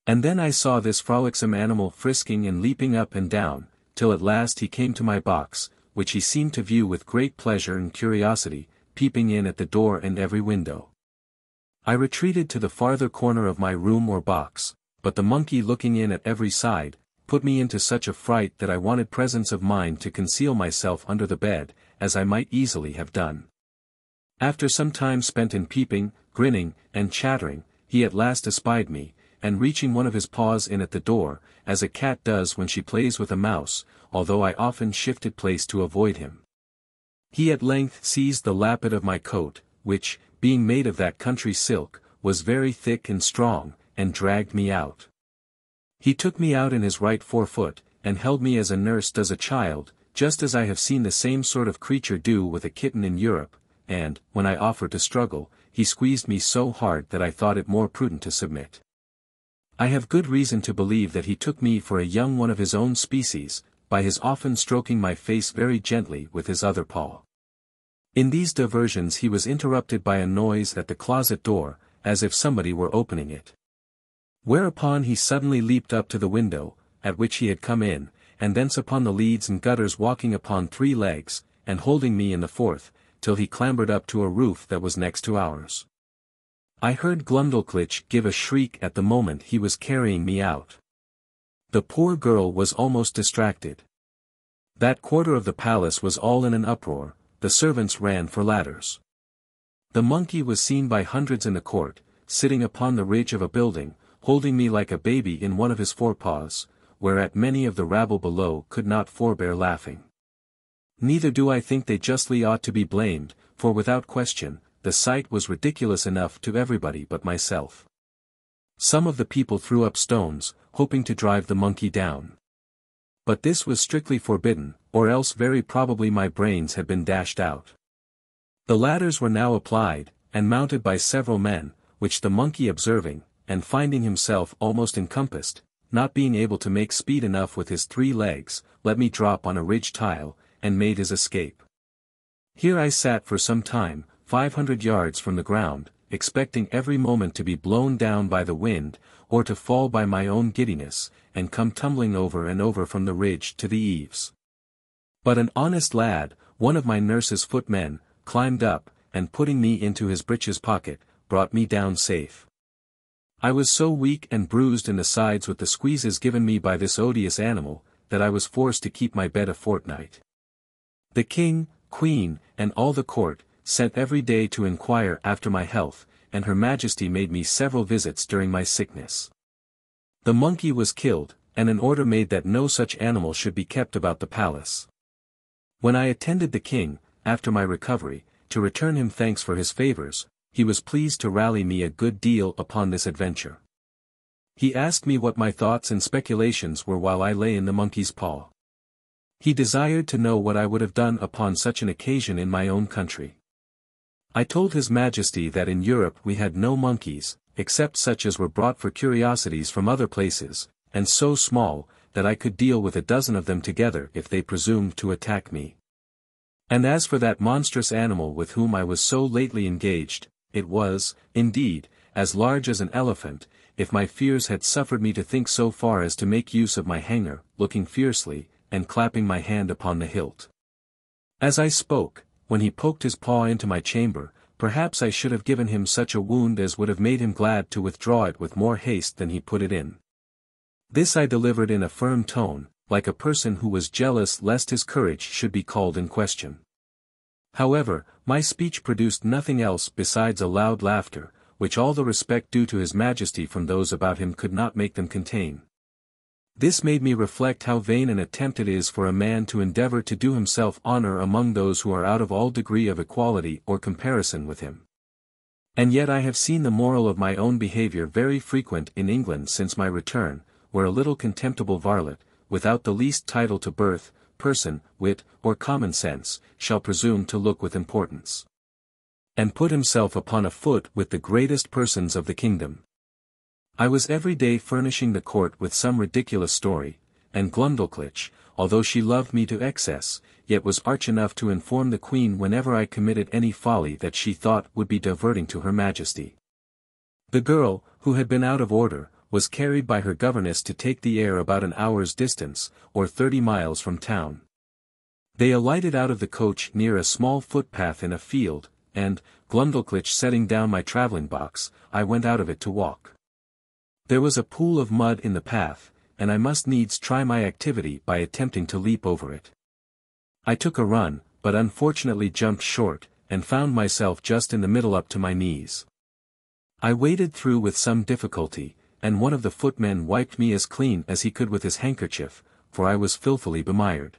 And then I saw this frolicsome animal frisking and leaping up and down, till at last he came to my box, which he seemed to view with great pleasure and curiosity, peeping in at the door and every window. I retreated to the farther corner of my room or box, but the monkey looking in at every side, put me into such a fright that I wanted presence of mind to conceal myself under the bed, as I might easily have done. After some time spent in peeping, grinning, and chattering, he at last espied me, and reaching one of his paws in at the door, as a cat does when she plays with a mouse, although I often shifted place to avoid him. He at length seized the lappet of my coat, which, being made of that country silk, was very thick and strong, and dragged me out. He took me out in his right forefoot, and held me as a nurse does a child, just as I have seen the same sort of creature do with a kitten in Europe, and, when I offered to struggle, he squeezed me so hard that I thought it more prudent to submit. I have good reason to believe that he took me for a young one of his own species, by his often stroking my face very gently with his other paw. In these diversions he was interrupted by a noise at the closet door, as if somebody were opening it. Whereupon he suddenly leaped up to the window, at which he had come in, and thence upon the leads and gutters, walking upon 3 legs, and holding me in the 4th, till he clambered up to a roof that was next to ours. I heard Glumdalclitch give a shriek at the moment he was carrying me out. The poor girl was almost distracted. That quarter of the palace was all in an uproar, the servants ran for ladders. The monkey was seen by hundreds in the court, sitting upon the ridge of a building, holding me like a baby in one of his forepaws, whereat many of the rabble below could not forbear laughing. Neither do I think they justly ought to be blamed, for without question, the sight was ridiculous enough to everybody but myself. Some of the people threw up stones, hoping to drive the monkey down. But this was strictly forbidden, or else very probably my brains had been dashed out. The ladders were now applied, and mounted by several men, which the monkey observing, and finding himself almost encompassed, not being able to make speed enough with his 3 legs, let me drop on a ridge tile, and made his escape. Here I sat for some time, 500 yards from the ground, expecting every moment to be blown down by the wind, or to fall by my own giddiness, and come tumbling over and over from the ridge to the eaves. But an honest lad, one of my nurse's footmen, climbed up, and putting me into his breeches pocket, brought me down safe. I was so weak and bruised in the sides with the squeezes given me by this odious animal, that I was forced to keep my bed a fortnight. The king, queen, and all the court, sent every day to inquire after my health, and Her Majesty made me several visits during my sickness. The monkey was killed, and an order made that no such animal should be kept about the palace. When I attended the king, after my recovery, to return him thanks for his favors, he was pleased to rally me a good deal upon this adventure. He asked me what my thoughts and speculations were while I lay in the monkey's paw. He desired to know what I would have done upon such an occasion in my own country. I told His Majesty that in Europe we had no monkeys, except such as were brought for curiosities from other places, and so small, that I could deal with 12 of them together if they presumed to attack me. And as for that monstrous animal with whom I was so lately engaged, it was, indeed, as large as an elephant, if my fears had suffered me to think so far as to make use of my hanger, looking fiercely, and clapping my hand upon the hilt. As I spoke, when he poked his paw into my chamber, perhaps I should have given him such a wound as would have made him glad to withdraw it with more haste than he put it in. This I delivered in a firm tone, like a person who was jealous lest his courage should be called in question. However, my speech produced nothing else besides a loud laughter, which all the respect due to his majesty from those about him could not make them contain. This made me reflect how vain an attempt it is for a man to endeavor to do himself honor among those who are out of all degree of equality or comparison with him. And yet I have seen the moral of my own behavior very frequent in England since my return, where a little contemptible varlet, without the least title to birth, person, wit, or common sense, shall presume to look with importance, and put himself upon a foot with the greatest persons of the kingdom. I was every day furnishing the court with some ridiculous story, and Glumdalclitch, although she loved me to excess, yet was arch enough to inform the Queen whenever I committed any folly that she thought would be diverting to her Majesty. The girl, who had been out of order, was carried by her governess to take the air about an hour's distance, or 30 miles from town. They alighted out of the coach near a small footpath in a field, and, Glumdalclitch setting down my travelling box, I went out of it to walk. There was a pool of mud in the path, and I must needs try my activity by attempting to leap over it. I took a run, but unfortunately jumped short, and found myself just in the middle up to my knees. I waded through with some difficulty, and one of the footmen wiped me as clean as he could with his handkerchief, for I was filthily bemired.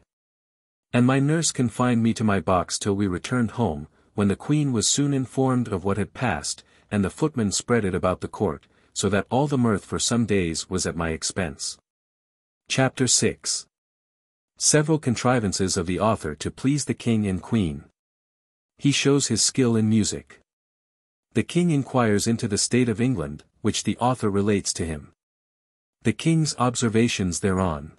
And my nurse confined me to my box till we returned home, when the Queen was soon informed of what had passed, and the footman spread it about the court, so that all the mirth for some days was at my expense. Chapter 6. Several contrivances of the author to please the King and Queen. He shows his skill in music. The King inquires into the state of England, which the author relates to him. The King's observations thereon.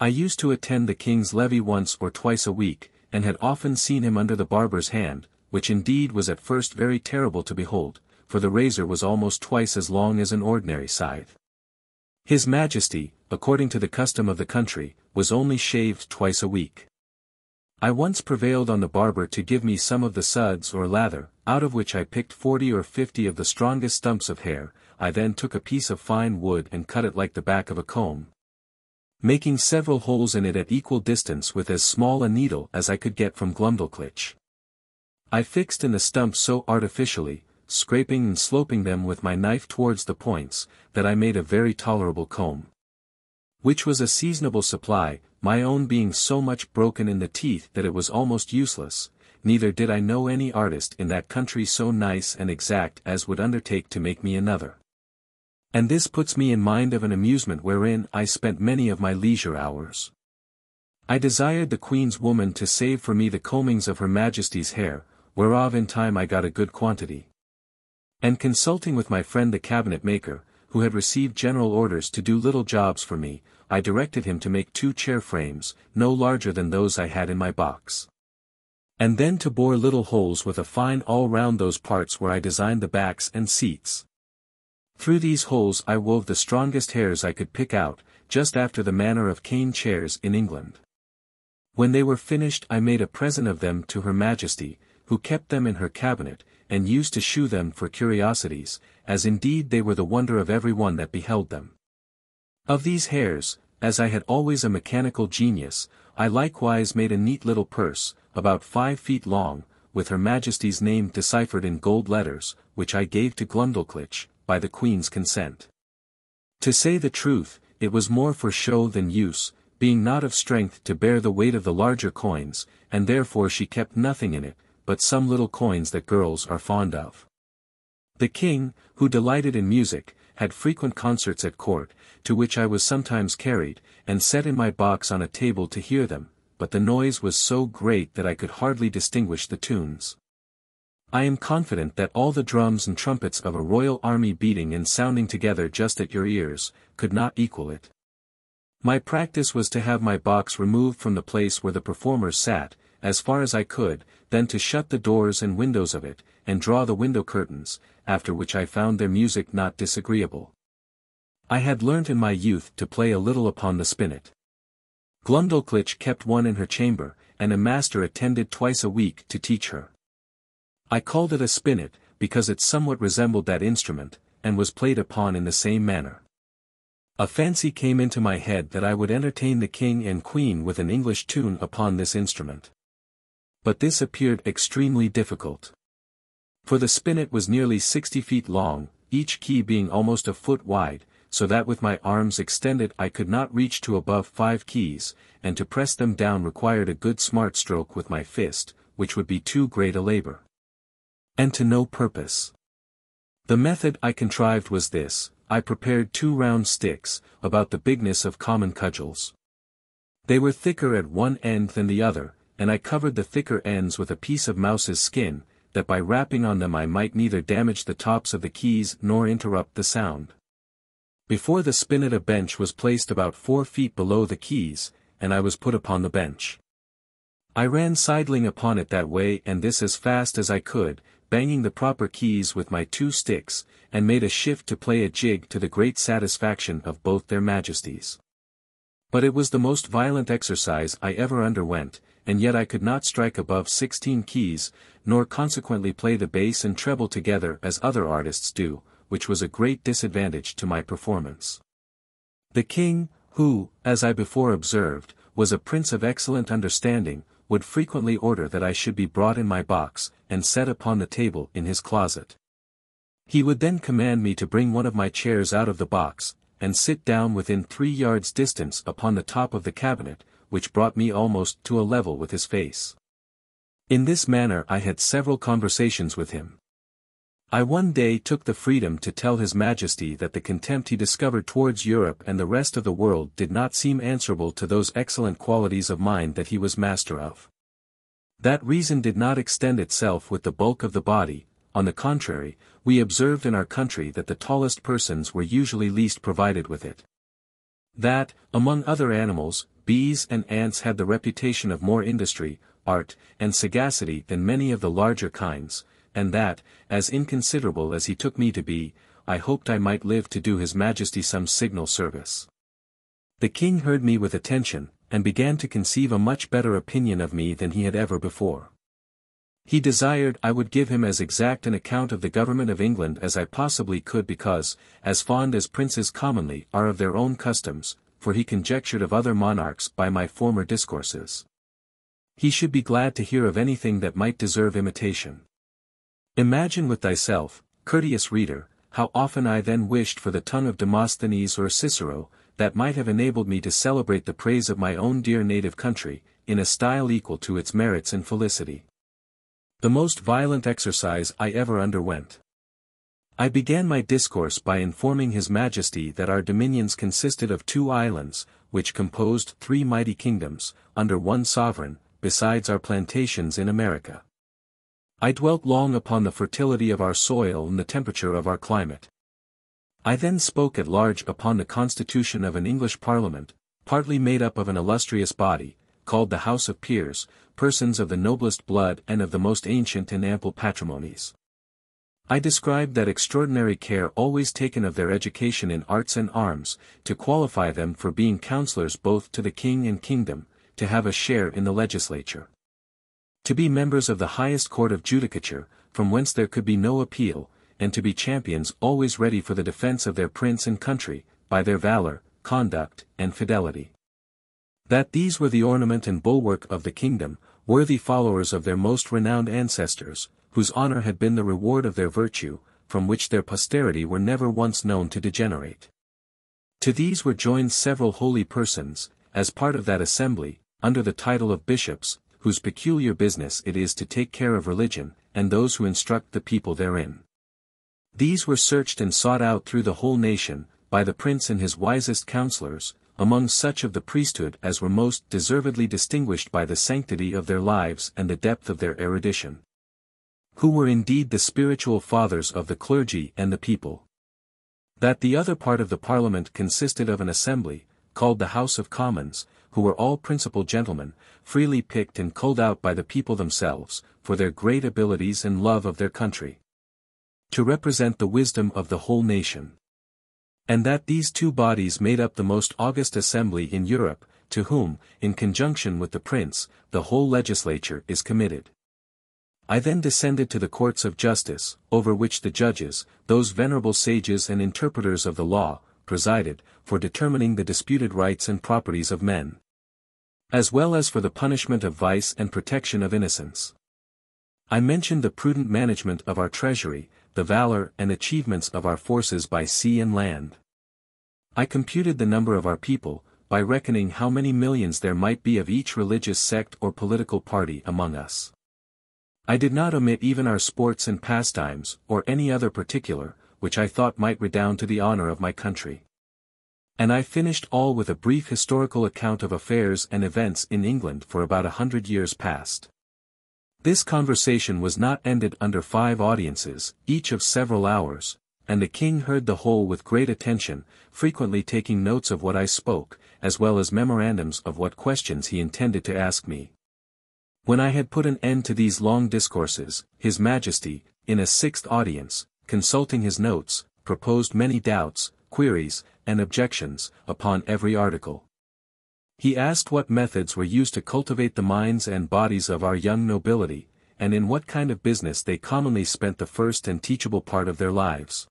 I used to attend the King's levee once or twice a week, and had often seen him under the barber's hand, which indeed was at first very terrible to behold, for the razor was almost twice as long as an ordinary scythe. His Majesty, according to the custom of the country, was only shaved twice a week. I once prevailed on the barber to give me some of the suds or lather, out of which I picked 40 or 50 of the strongest stumps of hair. I then took a piece of fine wood and cut it like the back of a comb, making several holes in it at equal distance with as small a needle as I could get from Glumdalclitch. I fixed in the stumps so artificially, scraping and sloping them with my knife towards the points, that I made a very tolerable comb, which was a seasonable supply, my own being so much broken in the teeth that it was almost useless. Neither did I know any artist in that country so nice and exact as would undertake to make me another. And this puts me in mind of an amusement wherein I spent many of my leisure hours. I desired the Queen's woman to save for me the combings of her Majesty's hair, whereof in time I got a good quantity. And consulting with my friend the cabinet maker, who had received general orders to do little jobs for me, I directed him to make 2 chair frames, no larger than those I had in my box, and then to bore little holes with a fine all round those parts where I designed the backs and seats. Through these holes I wove the strongest hairs I could pick out, just after the manner of cane chairs in England. When they were finished I made a present of them to her Majesty, who kept them in her cabinet, and used to shew them for curiosities, as indeed they were the wonder of every one that beheld them. Of these hairs, as I had always a mechanical genius, I likewise made a neat little purse, about 5 feet long, with her Majesty's name deciphered in gold letters, which I gave to Glumdalclitch, by the Queen's consent. To say the truth, it was more for show than use, being not of strength to bear the weight of the larger coins, and therefore she kept nothing in it, but some little coins that girls are fond of. The King, who delighted in music, had frequent concerts at court, to which I was sometimes carried, and set in my box on a table to hear them, but the noise was so great that I could hardly distinguish the tunes. I am confident that all the drums and trumpets of a royal army beating and sounding together just at your ears, could not equal it. My practice was to have my box removed from the place where the performers sat, as far as I could, then to shut the doors and windows of it, and draw the window curtains, after which I found their music not disagreeable. I had learnt in my youth to play a little upon the spinet. Glumdalclitch kept one in her chamber, and a master attended twice a week to teach her. I called it a spinet, because it somewhat resembled that instrument, and was played upon in the same manner. A fancy came into my head that I would entertain the king and queen with an English tune upon this instrument. But this appeared extremely difficult. For the spinet was nearly 60 feet long, each key being almost a foot wide, so that with my arms extended I could not reach to above 5 keys, and to press them down required a good smart stroke with my fist, which would be too great a labor. And to no purpose. The method I contrived was this: I prepared 2 round sticks, about the bigness of common cudgels. They were thicker at one end than the other, and I covered the thicker ends with a piece of mouse's skin, that by rapping on them I might neither damage the tops of the keys nor interrupt the sound. Before the spinet a bench was placed about 4 feet below the keys, and I was put upon the bench. I ran sidling upon it that way and this as fast as I could, banging the proper keys with my 2 sticks, and made a shift to play a jig to the great satisfaction of both their majesties. But it was the most violent exercise I ever underwent, and yet I could not strike above 16 keys, nor consequently play the bass and treble together as other artists do, which was a great disadvantage to my performance. The king, who, as I before observed, was a prince of excellent understanding, would frequently order that I should be brought in my box, and set upon the table in his closet. He would then command me to bring one of my chairs out of the box, and sit down within 3 yards distance upon the top of the cabinet, which brought me almost to a level with his face. In this manner I had several conversations with him. I one day took the freedom to tell His Majesty that the contempt he discovered towards Europe and the rest of the world did not seem answerable to those excellent qualities of mind that he was master of. That reason did not extend itself with the bulk of the body. On the contrary, we observed in our country that the tallest persons were usually least provided with it. That, among other animals, bees and ants had the reputation of more industry, art, and sagacity than many of the larger kinds, and that, as inconsiderable as he took me to be, I hoped I might live to do His Majesty some signal service. The king heard me with attention, and began to conceive a much better opinion of me than he had ever before. He desired I would give him as exact an account of the government of England as I possibly could because, as fond as princes commonly are of their own customs, for he conjectured of other monarchs by my former discourses, he should be glad to hear of anything that might deserve imitation. Imagine with thyself, courteous reader, how often I then wished for the tongue of Demosthenes or Cicero, that might have enabled me to celebrate the praise of my own dear native country, in a style equal to its merits and felicity. The most violent exercise I ever underwent. I began my discourse by informing His Majesty that our dominions consisted of 2 islands, which composed 3 mighty kingdoms, under one sovereign, besides our plantations in America. I dwelt long upon the fertility of our soil and the temperature of our climate. I then spoke at large upon the constitution of an English Parliament, partly made up of an illustrious body, called the House of Peers, persons of the noblest blood and of the most ancient and ample patrimonies. I described that extraordinary care always taken of their education in arts and arms, to qualify them for being counsellors both to the king and kingdom, to have a share in the legislature, to be members of the highest court of judicature, from whence there could be no appeal, and to be champions always ready for the defense of their prince and country, by their valor, conduct, and fidelity. That these were the ornament and bulwark of the kingdom, worthy followers of their most renowned ancestors, whose honor had been the reward of their virtue, from which their posterity were never once known to degenerate. To these were joined several holy persons, as part of that assembly, under the title of bishops, whose peculiar business it is to take care of religion, and those who instruct the people therein. These were searched and sought out through the whole nation, by the prince and his wisest counselors, among such of the priesthood as were most deservedly distinguished by the sanctity of their lives and the depth of their erudition, who were indeed the spiritual fathers of the clergy and the people. That the other part of the Parliament consisted of an assembly, called the House of Commons, who were all principal gentlemen, freely picked and culled out by the people themselves, for their great abilities and love of their country, to represent the wisdom of the whole nation. And that these 2 bodies made up the most august assembly in Europe, to whom, in conjunction with the prince, the whole legislature is committed. I then descended to the courts of justice, over which the judges, those venerable sages and interpreters of the law, presided, for determining the disputed rights and properties of men, as well as for the punishment of vice and protection of innocence. I mentioned the prudent management of our treasury, the valor and achievements of our forces by sea and land. I computed the number of our people, by reckoning how many millions there might be of each religious sect or political party among us. I did not omit even our sports and pastimes, or any other particular, which I thought might redound to the honor of my country. And I finished all with a brief historical account of affairs and events in England for about 100 years past. This conversation was not ended under 5 audiences, each of several hours, and the king heard the whole with great attention, frequently taking notes of what I spoke, as well as memorandums of what questions he intended to ask me. When I had put an end to these long discourses, His Majesty, in a 6th audience, consulting his notes, proposed many doubts, queries, and objections, upon every article. He asked what methods were used to cultivate the minds and bodies of our young nobility, and in what kind of business they commonly spent the first and teachable part of their lives.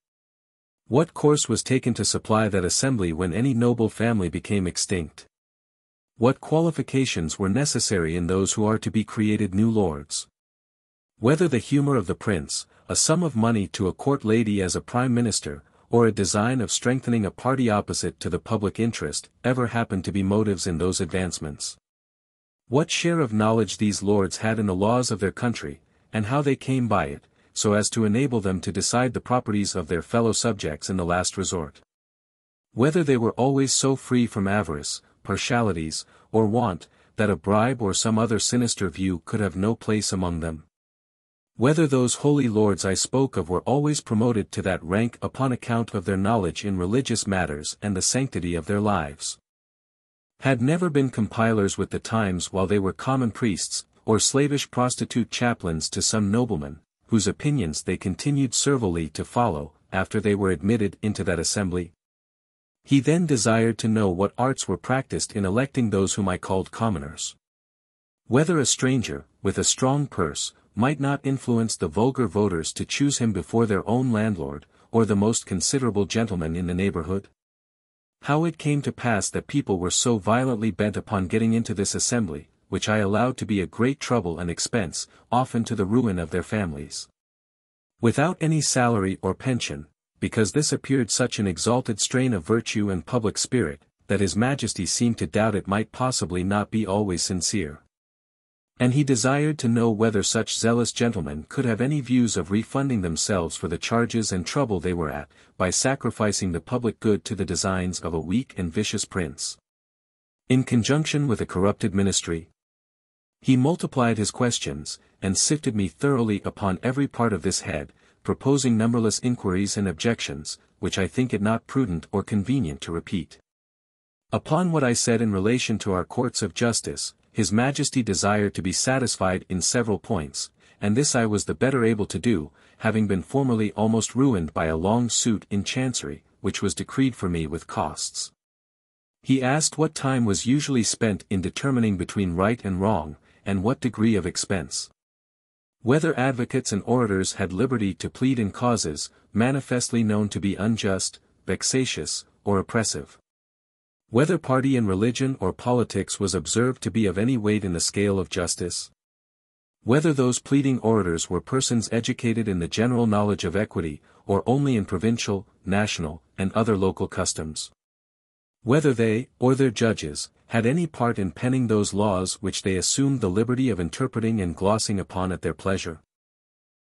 What course was taken to supply that assembly when any noble family became extinct? What qualifications were necessary in those who are to be created new lords? Whether the humor of the prince, a sum of money to a court lady as a prime minister, or a design of strengthening a party opposite to the public interest, ever happened to be motives in those advancements? What share of knowledge these lords had in the laws of their country, and how they came by it, so as to enable them to decide the properties of their fellow subjects in the last resort? Whether they were always so free from avarice, partialities, or want, that a bribe or some other sinister view could have no place among them? Whether those holy lords I spoke of were always promoted to that rank upon account of their knowledge in religious matters and the sanctity of their lives? Had never been compilers with the times while they were common priests, or slavish prostitute chaplains to some nobleman, whose opinions they continued servilely to follow, after they were admitted into that assembly? He then desired to know what arts were practiced in electing those whom I called commoners. Whether a stranger, with a strong purse, might not influence the vulgar voters to choose him before their own landlord, or the most considerable gentleman in the neighborhood? How it came to pass that people were so violently bent upon getting into this assembly, which I allowed to be a great trouble and expense, often to the ruin of their families, without any salary or pension, because this appeared such an exalted strain of virtue and public spirit, that His Majesty seemed to doubt it might possibly not be always sincere. And he desired to know whether such zealous gentlemen could have any views of refunding themselves for the charges and trouble they were at, by sacrificing the public good to the designs of a weak and vicious prince, in conjunction with a corrupted ministry. He multiplied his questions, and sifted me thoroughly upon every part of this head, proposing numberless inquiries and objections, which I think it not prudent or convenient to repeat. Upon what I said in relation to our courts of justice, His Majesty desired to be satisfied in several points, and this I was the better able to do, having been formerly almost ruined by a long suit in Chancery, which was decreed for me with costs. He asked what time was usually spent in determining between right and wrong, and what degree of expense. Whether advocates and orators had liberty to plead in causes, manifestly known to be unjust, vexatious, or oppressive. Whether party in religion or politics was observed to be of any weight in the scale of justice. Whether those pleading orators were persons educated in the general knowledge of equity, or only in provincial, national, and other local customs. Whether they, or their judges, had any part in penning those laws which they assumed the liberty of interpreting and glossing upon at their pleasure.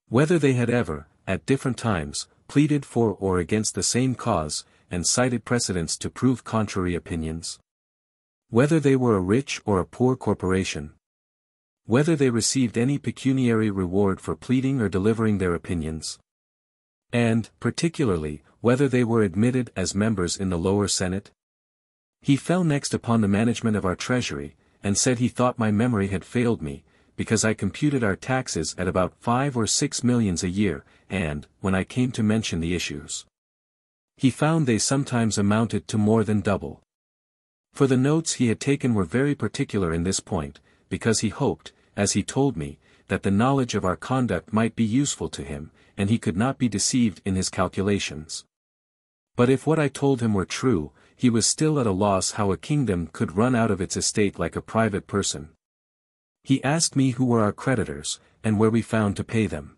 Whether they had ever, at different times, pleaded for or against the same cause, and cited precedents to prove contrary opinions. Whether they were a rich or a poor corporation. Whether they received any pecuniary reward for pleading or delivering their opinions. And, particularly, whether they were admitted as members in the lower Senate. He fell next upon the management of our treasury, and said he thought my memory had failed me, because I computed our taxes at about 5 or 6 millions a year, and, when I came to mention the issues, he found they sometimes amounted to more than double. For the notes he had taken were very particular in this point, because he hoped, as he told me, that the knowledge of our conduct might be useful to him, and he could not be deceived in his calculations. But if what I told him were true, he was still at a loss how a kingdom could run out of its estate like a private person. He asked me who were our creditors, and where we found to pay them.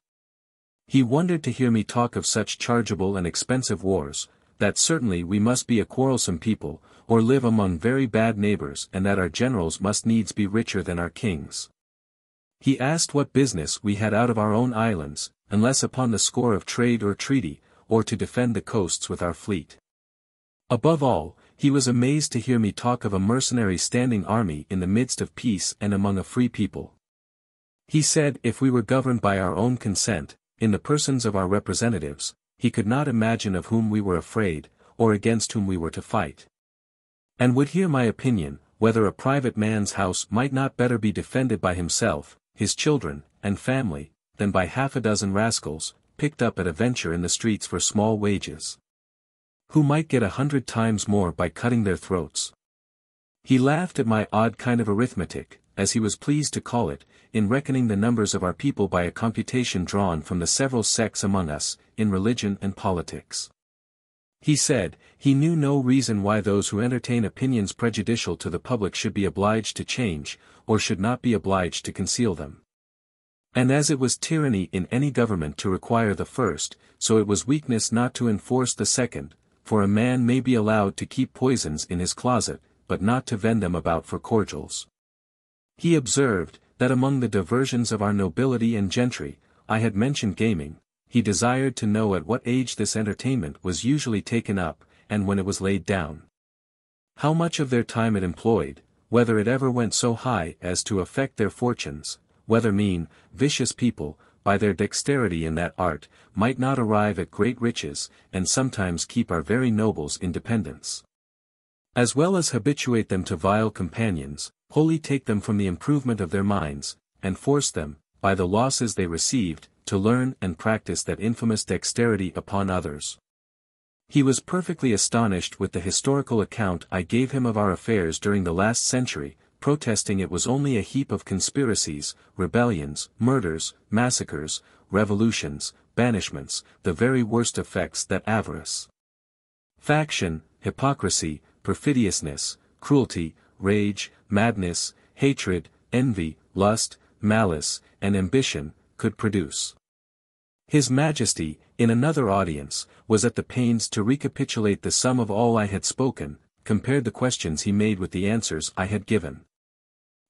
He wondered to hear me talk of such chargeable and expensive wars, that certainly we must be a quarrelsome people, or live among very bad neighbors, and that our generals must needs be richer than our kings. He asked what business we had out of our own islands, unless upon the score of trade or treaty, or to defend the coasts with our fleet. Above all, he was amazed to hear me talk of a mercenary standing army in the midst of peace and among a free people. He said if we were governed by our own consent, in the persons of our representatives, he could not imagine of whom we were afraid, or against whom we were to fight. And would hear my opinion, whether a private man's house might not better be defended by himself, his children, and family, than by half a dozen rascals, picked up at a venture in the streets for small wages, who might get 100 times more by cutting their throats. He laughed at my odd kind of arithmetic, as he was pleased to call it, in reckoning the numbers of our people by a computation drawn from the several sects among us, in religion and politics. He said, he knew no reason why those who entertain opinions prejudicial to the public should be obliged to change, or should not be obliged to conceal them. And as it was tyranny in any government to require the first, so it was weakness not to enforce the second, for a man may be allowed to keep poisons in his closet, but not to vend them about for cordials. He observed, that among the diversions of our nobility and gentry, I had mentioned gaming. He desired to know at what age this entertainment was usually taken up, and when it was laid down. How much of their time it employed, whether it ever went so high as to affect their fortunes, whether mean, vicious people, by their dexterity in that art, might not arrive at great riches, and sometimes keep our very nobles in dependence, as well as habituate them to vile companions, wholly take them from the improvement of their minds, and force them, by the losses they received, to learn and practice that infamous dexterity upon others. He was perfectly astonished with the historical account I gave him of our affairs during the last century, protesting it was only a heap of conspiracies, rebellions, murders, massacres, revolutions, banishments, the very worst effects that avarice, faction, hypocrisy, perfidiousness, cruelty, rage, madness, hatred, envy, lust, malice, and ambition, could produce. His Majesty, in another audience, was at the pains to recapitulate the sum of all I had spoken, compared the questions he made with the answers I had given.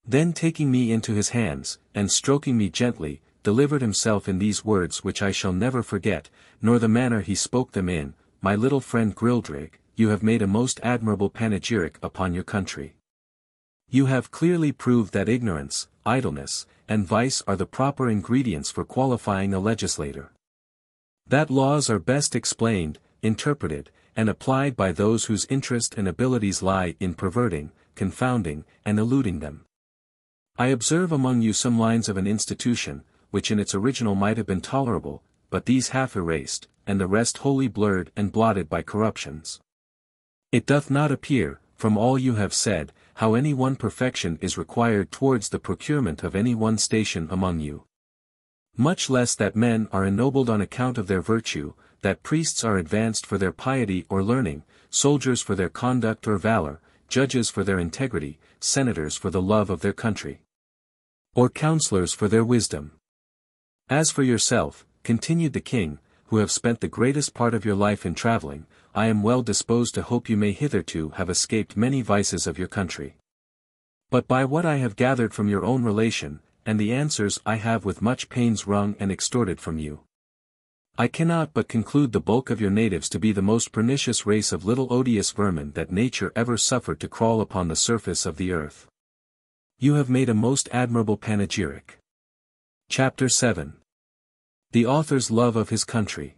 Then taking me into his hands, and stroking me gently, delivered himself in these words which I shall never forget, nor the manner he spoke them in, my little friend Grildrig, you have made a most admirable panegyric upon your country. You have clearly proved that ignorance, idleness, and vice are the proper ingredients for qualifying a legislator. That laws are best explained, interpreted, and applied by those whose interest and abilities lie in perverting, confounding, and eluding them. I observe among you some lines of an institution, which in its original might have been tolerable, but these half erased, and the rest wholly blurred and blotted by corruptions. It doth not appear, from all you have said, how any one perfection is required towards the procurement of any one station among you. Much less that men are ennobled on account of their virtue, that priests are advanced for their piety or learning, soldiers for their conduct or valor, judges for their integrity, senators for the love of their country, or counselors for their wisdom. As for yourself, continued the king, who have spent the greatest part of your life in traveling, I am well disposed to hope you may hitherto have escaped many vices of your country. But by what I have gathered from your own relation, and the answers I have with much pains wrung and extorted from you, I cannot but conclude the bulk of your natives to be the most pernicious race of little odious vermin that nature ever suffered to crawl upon the surface of the earth. You have made a most admirable panegyric. Chapter 7. The author's love of his country.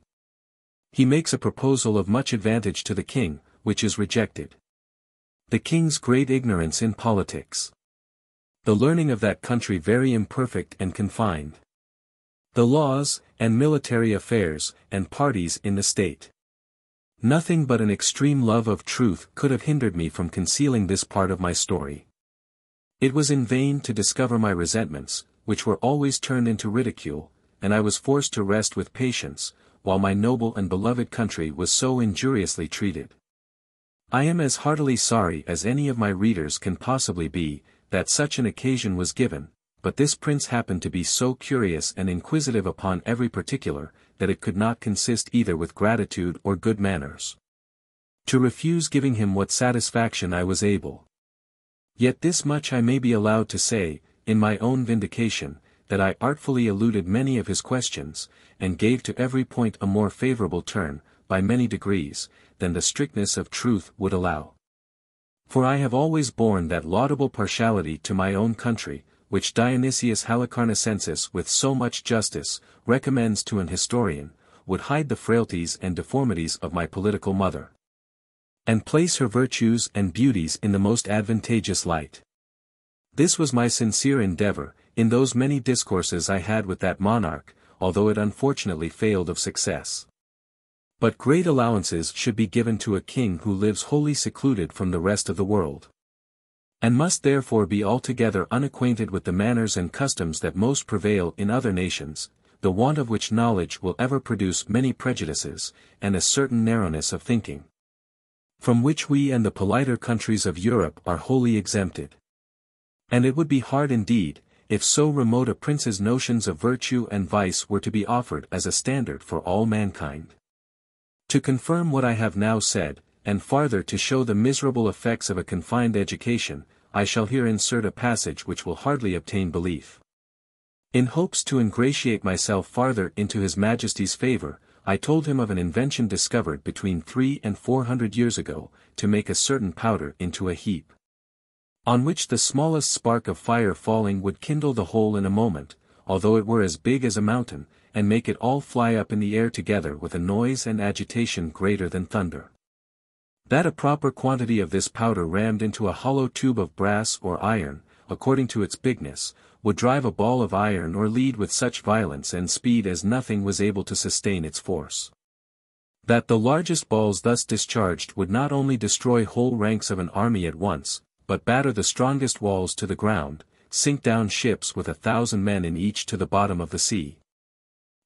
He makes a proposal of much advantage to the king, which is rejected. The king's great ignorance in politics. The learning of that country very imperfect and confined. The laws, and military affairs, and parties in the state. Nothing but an extreme love of truth could have hindered me from concealing this part of my story. It was in vain to discover my resentments, which were always turned into ridicule, and I was forced to rest with patience, while my noble and beloved country was so injuriously treated. I am as heartily sorry as any of my readers can possibly be, that such an occasion was given, but this prince happened to be so curious and inquisitive upon every particular, that it could not consist either with gratitude or good manners to refuse giving him what satisfaction I was able. Yet this much I may be allowed to say, in my own vindication, that I artfully eluded many of his questions, and gave to every point a more favorable turn, by many degrees, than the strictness of truth would allow. For I have always borne that laudable partiality to my own country, which Dionysius Halicarnassensis with so much justice recommends to an historian, would hide the frailties and deformities of my political mother, and place her virtues and beauties in the most advantageous light. This was my sincere endeavor, in those many discourses I had with that monarch, although it unfortunately failed of success. But great allowances should be given to a king who lives wholly secluded from the rest of the world, and must therefore be altogether unacquainted with the manners and customs that most prevail in other nations, the want of which knowledge will ever produce many prejudices, and a certain narrowness of thinking, from which we and the politer countries of Europe are wholly exempted. And it would be hard indeed, if so remote a prince's notions of virtue and vice were to be offered as a standard for all mankind. To confirm what I have now said, and farther to show the miserable effects of a confined education, I shall here insert a passage which will hardly obtain belief. In hopes to ingratiate myself farther into His Majesty's favour, I told him of an invention discovered between 300 and 400 years ago, to make a certain powder into a heap, on which the smallest spark of fire falling would kindle the whole in a moment, although it were as big as a mountain, and make it all fly up in the air together with a noise and agitation greater than thunder. That a proper quantity of this powder rammed into a hollow tube of brass or iron, according to its bigness, would drive a ball of iron or lead with such violence and speed as nothing was able to sustain its force. That the largest balls thus discharged would not only destroy whole ranks of an army at once, but batter the strongest walls to the ground, sink down ships with 1,000 men in each to the bottom of the sea,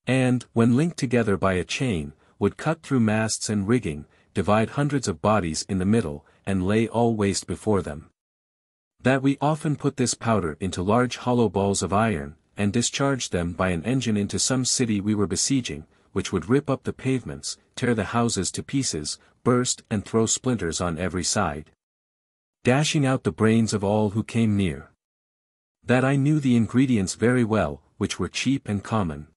and, when linked together by a chain, would cut through masts and rigging, divide hundreds of bodies in the middle, and lay all waste before them. That we often put this powder into large hollow balls of iron, and discharged them by an engine into some city we were besieging, which would rip up the pavements, tear the houses to pieces, burst and throw splinters on every side, dashing out the brains of all who came near. That I knew the ingredients very well, which were cheap and common.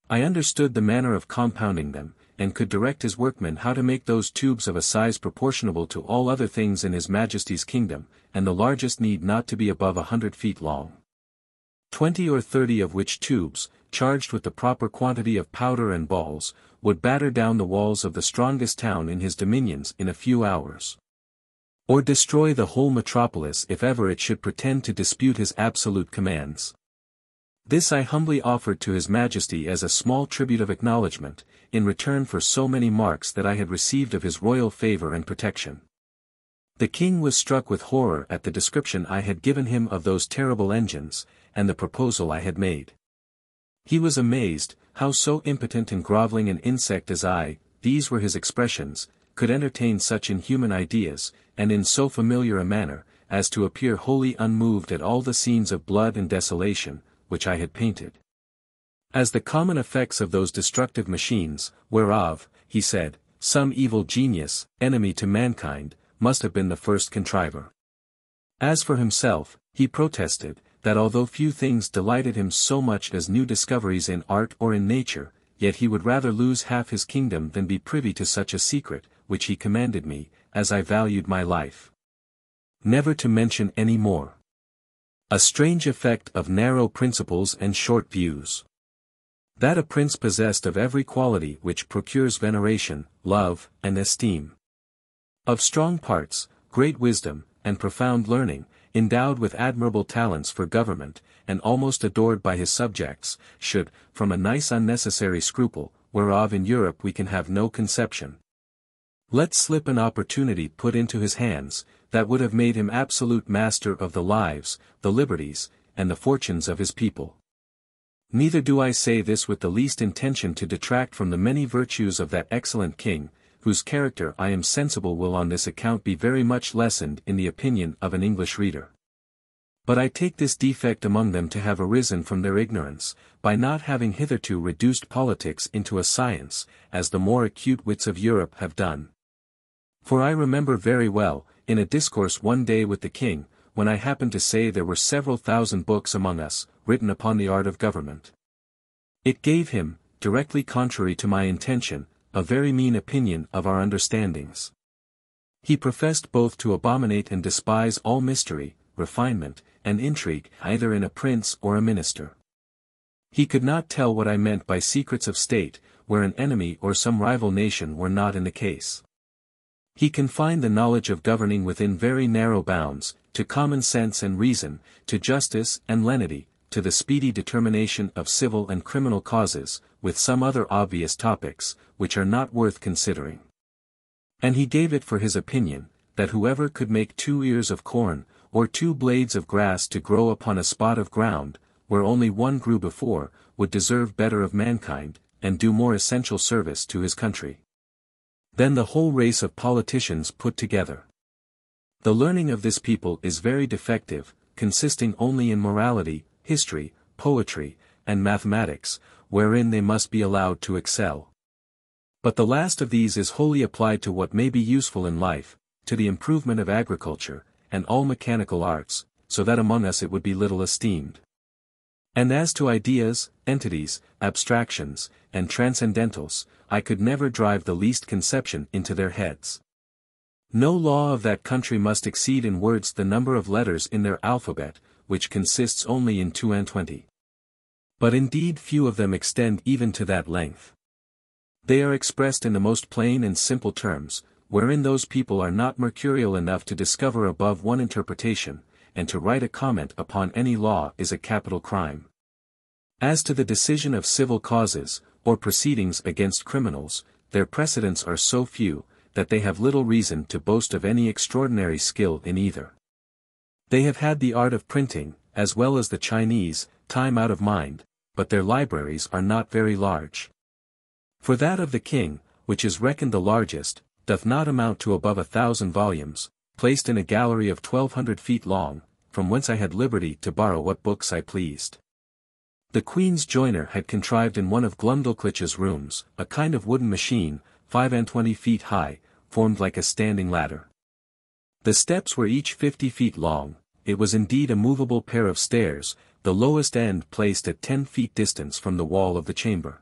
I understood the manner of compounding them, and could direct his workmen how to make those tubes of a size proportionable to all other things in His Majesty's kingdom, and the largest need not to be above 100 feet long. 20 or 30 of which tubes, charged with the proper quantity of powder and balls, would batter down the walls of the strongest town in his dominions in a few hours, or destroy the whole metropolis if ever it should pretend to dispute his absolute commands. This I humbly offered to His Majesty as a small tribute of acknowledgment, in return for so many marks that I had received of his royal favour and protection. The king was struck with horror at the description I had given him of those terrible engines, and the proposal I had made. He was amazed, how so impotent and grovelling an insect as I, these were his expressions, could entertain such inhuman ideas, and in so familiar a manner, as to appear wholly unmoved at all the scenes of blood and desolation, which I had painted, as the common effects of those destructive machines, whereof, he said, some evil genius, enemy to mankind, must have been the first contriver. As for himself, he protested, that although few things delighted him so much as new discoveries in art or in nature, yet he would rather lose half his kingdom than be privy to such a secret, which he commanded me, as I valued my life, never to mention any more. A strange effect of narrow principles and short views. That a prince possessed of every quality which procures veneration, love, and esteem. Of strong parts, great wisdom, and profound learning, endowed with admirable talents for government, and almost adored by his subjects, should, from a nice unnecessary scruple, whereof in Europe we can have no conception, Let slip an opportunity put into his hands, that would have made him absolute master of the lives, the liberties, and the fortunes of his people. Neither do I say this with the least intention to detract from the many virtues of that excellent king, whose character I am sensible will on this account be very much lessened in the opinion of an English reader. But I take this defect among them to have arisen from their ignorance, by not having hitherto reduced politics into a science, as the more acute wits of Europe have done. For I remember very well, in a discourse one day with the king, when I happened to say there were several thousand books among us, written upon the art of government. It gave him, directly contrary to my intention, a very mean opinion of our understandings. He professed both to abominate and despise all mystery, refinement, and intrigue, either in a prince or a minister. He could not tell what I meant by secrets of state, where an enemy or some rival nation were not in the case. He confined the knowledge of governing within very narrow bounds, to common sense and reason, to justice and lenity, to the speedy determination of civil and criminal causes, with some other obvious topics, which are not worth considering. And he gave it for his opinion, that whoever could make 2 ears of corn, or 2 blades of grass to grow upon a spot of ground, where only one grew before, would deserve better of mankind, and do more essential service to his country than the whole race of politicians put together. The learning of this people is very defective, consisting only in morality, history, poetry, and mathematics, wherein they must be allowed to excel. But the last of these is wholly applied to what may be useful in life, to the improvement of agriculture, and all mechanical arts, so that among us it would be little esteemed. And as to ideas, entities, abstractions, and transcendentals, I could never drive the least conception into their heads. No law of that country must exceed in words the number of letters in their alphabet, which consists only in 22. But indeed few of them extend even to that length. They are expressed in the most plain and simple terms, wherein those people are not mercurial enough to discover above one interpretation, and to write a comment upon any law is a capital crime. As to the decision of civil causes, or proceedings against criminals, their precedents are so few, that they have little reason to boast of any extraordinary skill in either. They have had the art of printing, as well as the Chinese, time out of mind, but their libraries are not very large. For that of the king, which is reckoned the largest, doth not amount to above 1,000 volumes, placed in a gallery of 1,200 feet long, from whence I had liberty to borrow what books I pleased. The Queen's joiner had contrived in one of Glumdalclitch's rooms, a kind of wooden machine, 25 feet high, formed like a standing ladder. The steps were each 50 feet long, it was indeed a movable pair of stairs, the lowest end placed at 10 feet distance from the wall of the chamber.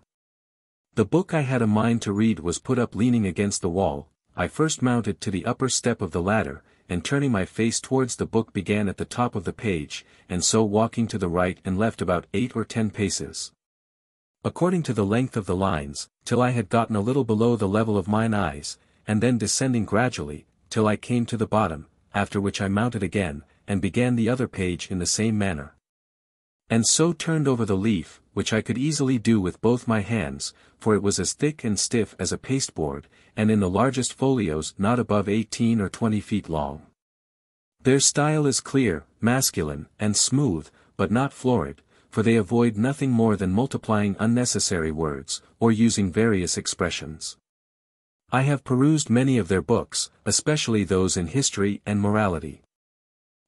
The book I had a mind to read was put up leaning against the wall. I first mounted to the upper step of the ladder, and turning my face towards the book began at the top of the page, and so walking to the right and left about 8 or 10 paces, according to the length of the lines, till I had gotten a little below the level of mine eyes, and then descending gradually, till I came to the bottom, after which I mounted again, and began the other page in the same manner. And so turned over the leaf, which I could easily do with both my hands, for it was as thick and stiff as a pasteboard, and in the largest folios not above 18 or 20 feet long. Their style is clear, masculine, and smooth, but not florid, for they avoid nothing more than multiplying unnecessary words, or using various expressions. I have perused many of their books, especially those in history and morality.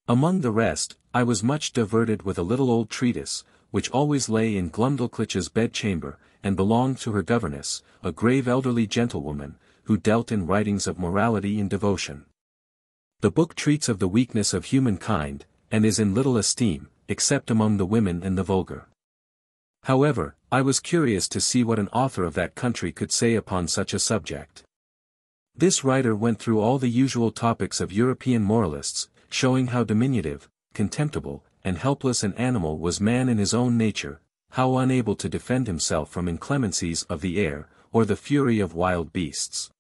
Among the rest, I was much diverted with a little old treatise, which always lay in Glumdalclitch's bedchamber, and belonged to her governess, a grave elderly gentlewoman, who dealt in writings of morality and devotion. The book treats of the weakness of humankind, and is in little esteem, except among the women and the vulgar. However, I was curious to see what an author of that country could say upon such a subject. This writer went through all the usual topics of European moralists, showing how diminutive, contemptible, and helpless an animal was man in his own nature, how unable to defend himself from inclemencies of the air, or the fury of wild beasts.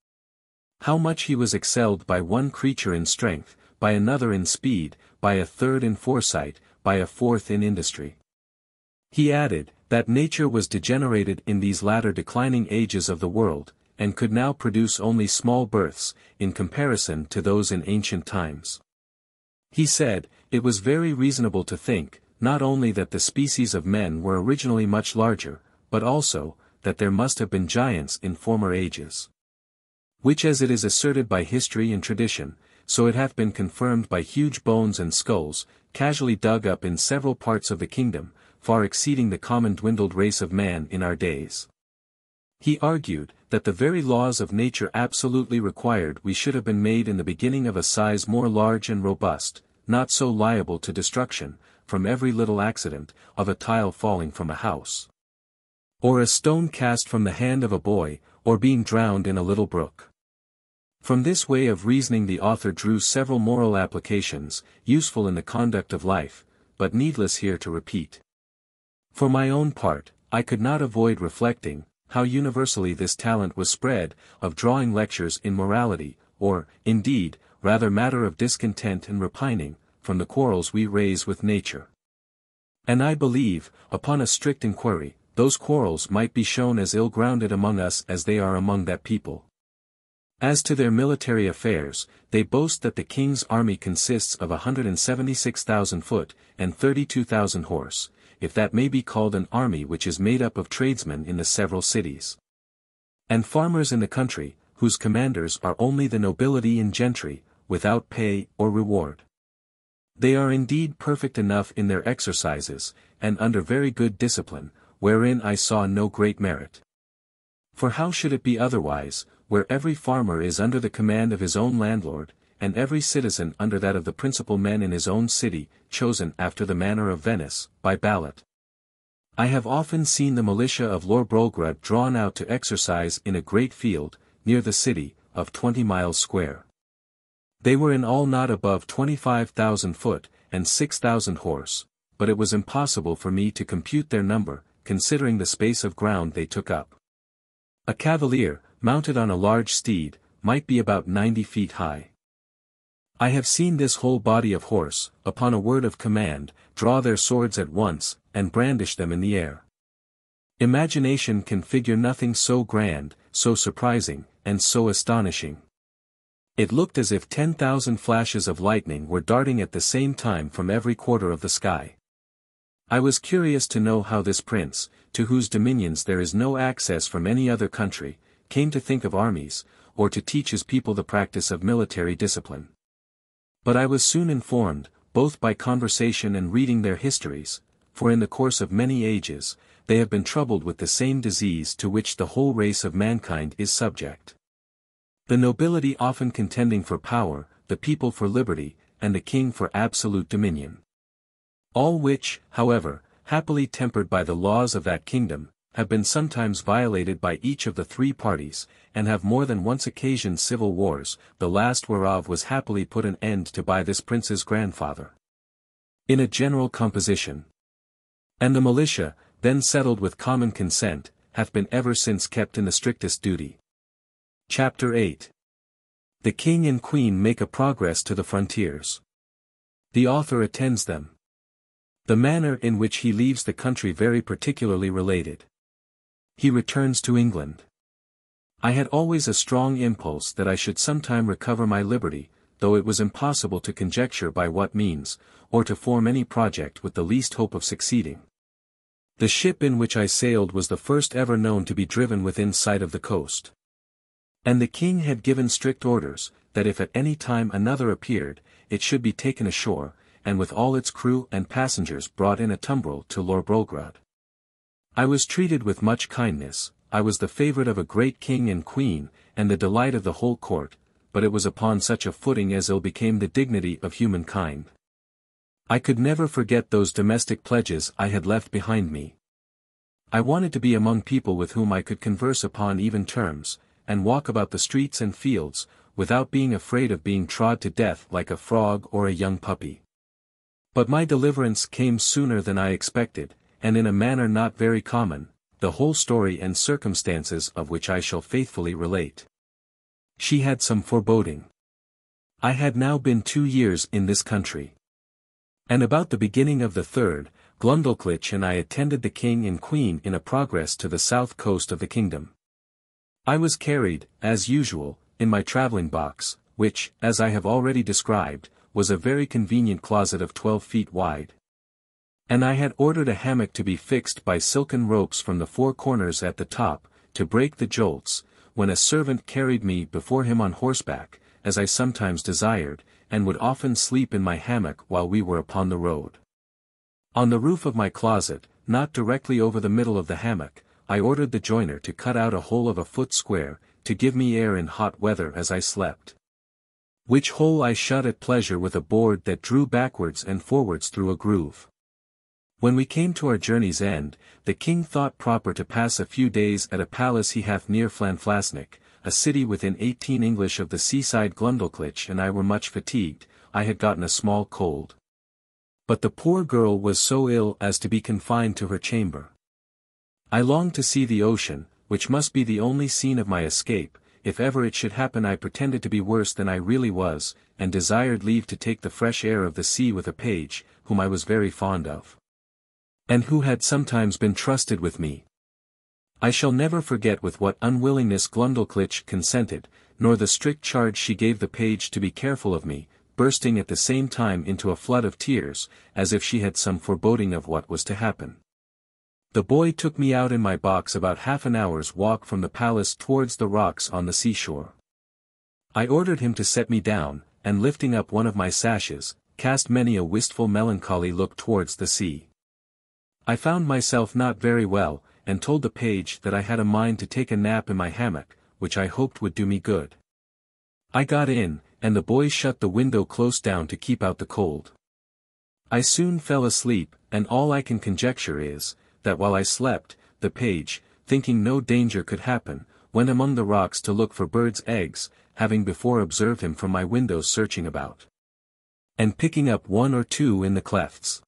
How much he was excelled by one creature in strength, by another in speed, by a third in foresight, by a fourth in industry. He added, that nature was degenerated in these latter declining ages of the world, and could now produce only small births, in comparison to those in ancient times. He said, it was very reasonable to think, not only that the species of men were originally much larger, but also, that there must have been giants in former ages. Which as it is asserted by history and tradition, so it hath been confirmed by huge bones and skulls, casually dug up in several parts of the kingdom, far exceeding the common dwindled race of man in our days. He argued, that the very laws of nature absolutely required we should have been made in the beginning of a size more large and robust, not so liable to destruction, from every little accident, of a tile falling from a house, or a stone cast from the hand of a boy, or being drowned in a little brook. From this way of reasoning the author drew several moral applications, useful in the conduct of life, but needless here to repeat. For my own part, I could not avoid reflecting, how universally this talent was spread, of drawing lectures in morality, or, indeed, rather matter of discontent and repining, from the quarrels we raise with nature. And I believe, upon a strict inquiry, those quarrels might be shown as ill-grounded among us as they are among that people. As to their military affairs, they boast that the king's army consists of 176,000 foot, and 32,000 horse, if that may be called an army which is made up of tradesmen in the several cities, and farmers in the country, whose commanders are only the nobility and gentry, without pay or reward. They are indeed perfect enough in their exercises, and under very good discipline, wherein I saw no great merit. For how should it be otherwise, where every farmer is under the command of his own landlord, and every citizen under that of the principal men in his own city, chosen after the manner of Venice, by ballot? I have often seen the militia of Lorbrulgrud drawn out to exercise in a great field, near the city, of 20 miles square. They were in all not above 25,000 foot, and 6,000 horse, but it was impossible for me to compute their number, considering the space of ground they took up. A cavalier, mounted on a large steed, might be about 90 feet high. I have seen this whole body of horse, upon a word of command, draw their swords at once, and brandish them in the air. Imagination can figure nothing so grand, so surprising, and so astonishing. It looked as if 10,000 flashes of lightning were darting at the same time from every quarter of the sky. I was curious to know how this prince, to whose dominions there is no access from any other country, came to think of armies, or to teach his people the practice of military discipline. But I was soon informed, both by conversation and reading their histories, for in the course of many ages, they have been troubled with the same disease to which the whole race of mankind is subject. The nobility often contending for power, the people for liberty, and the king for absolute dominion. All which, however, happily tempered by the laws of that kingdom, have been sometimes violated by each of the three parties, and have more than once occasioned civil wars, the last whereof was happily put an end to by this prince's grandfather, in a general composition. And the militia, then settled with common consent, hath been ever since kept in the strictest duty. Chapter 8. The king and queen make a progress to the frontiers. The author attends them. The manner in which he leaves the country very particularly related. He returns to England. I had always a strong impulse that I should sometime recover my liberty, though it was impossible to conjecture by what means, or to form any project with the least hope of succeeding. The ship in which I sailed was the first ever known to be driven within sight of the coast. And the king had given strict orders, that if at any time another appeared, it should be taken ashore, and with all its crew and passengers brought in a tumbril to Lorbrulgrud. I was treated with much kindness, I was the favorite of a great king and queen, and the delight of the whole court, but it was upon such a footing as ill became the dignity of humankind. I could never forget those domestic pledges I had left behind me. I wanted to be among people with whom I could converse upon even terms, and walk about the streets and fields, without being afraid of being trod to death like a frog or a young puppy. But my deliverance came sooner than I expected, and in a manner not very common, the whole story and circumstances of which I shall faithfully relate. She had some foreboding. I had now been 2 years in this country. And about the beginning of the third, Glundulklich and I attended the king and queen in a progress to the south coast of the kingdom. I was carried, as usual, in my traveling box, which, as I have already described, was a very convenient closet of 12 feet wide. And I had ordered a hammock to be fixed by silken ropes from the four corners at the top, to break the jolts, when a servant carried me before him on horseback, as I sometimes desired, and would often sleep in my hammock while we were upon the road. On the roof of my closet, not directly over the middle of the hammock, I ordered the joiner to cut out a hole of a foot square, to give me air in hot weather as I slept. Which hole I shut at pleasure with a board that drew backwards and forwards through a groove. When we came to our journey's end, the king thought proper to pass a few days at a palace he hath near Llanflasnic, a city within 18 English of the seaside Glumdalclitch, and I were much fatigued. I had gotten a small cold. But the poor girl was so ill as to be confined to her chamber. I longed to see the ocean, which must be the only scene of my escape. If ever it should happen I pretended to be worse than I really was, and desired leave to take the fresh air of the sea with a page, whom I was very fond of, and who had sometimes been trusted with me. I shall never forget with what unwillingness Glumdalclitch consented, nor the strict charge she gave the page to be careful of me, bursting at the same time into a flood of tears, as if she had some foreboding of what was to happen. The boy took me out in my box about half an hour's walk from the palace towards the rocks on the seashore. I ordered him to set me down, and lifting up one of my sashes, cast many a wistful melancholy look towards the sea. I found myself not very well, and told the page that I had a mind to take a nap in my hammock, which I hoped would do me good. I got in, and the boy shut the window close down to keep out the cold. I soon fell asleep, and all I can conjecture is, that while I slept, the page, thinking no danger could happen, went among the rocks to look for birds' eggs, having before observed him from my window searching about, and picking up one or two in the clefts.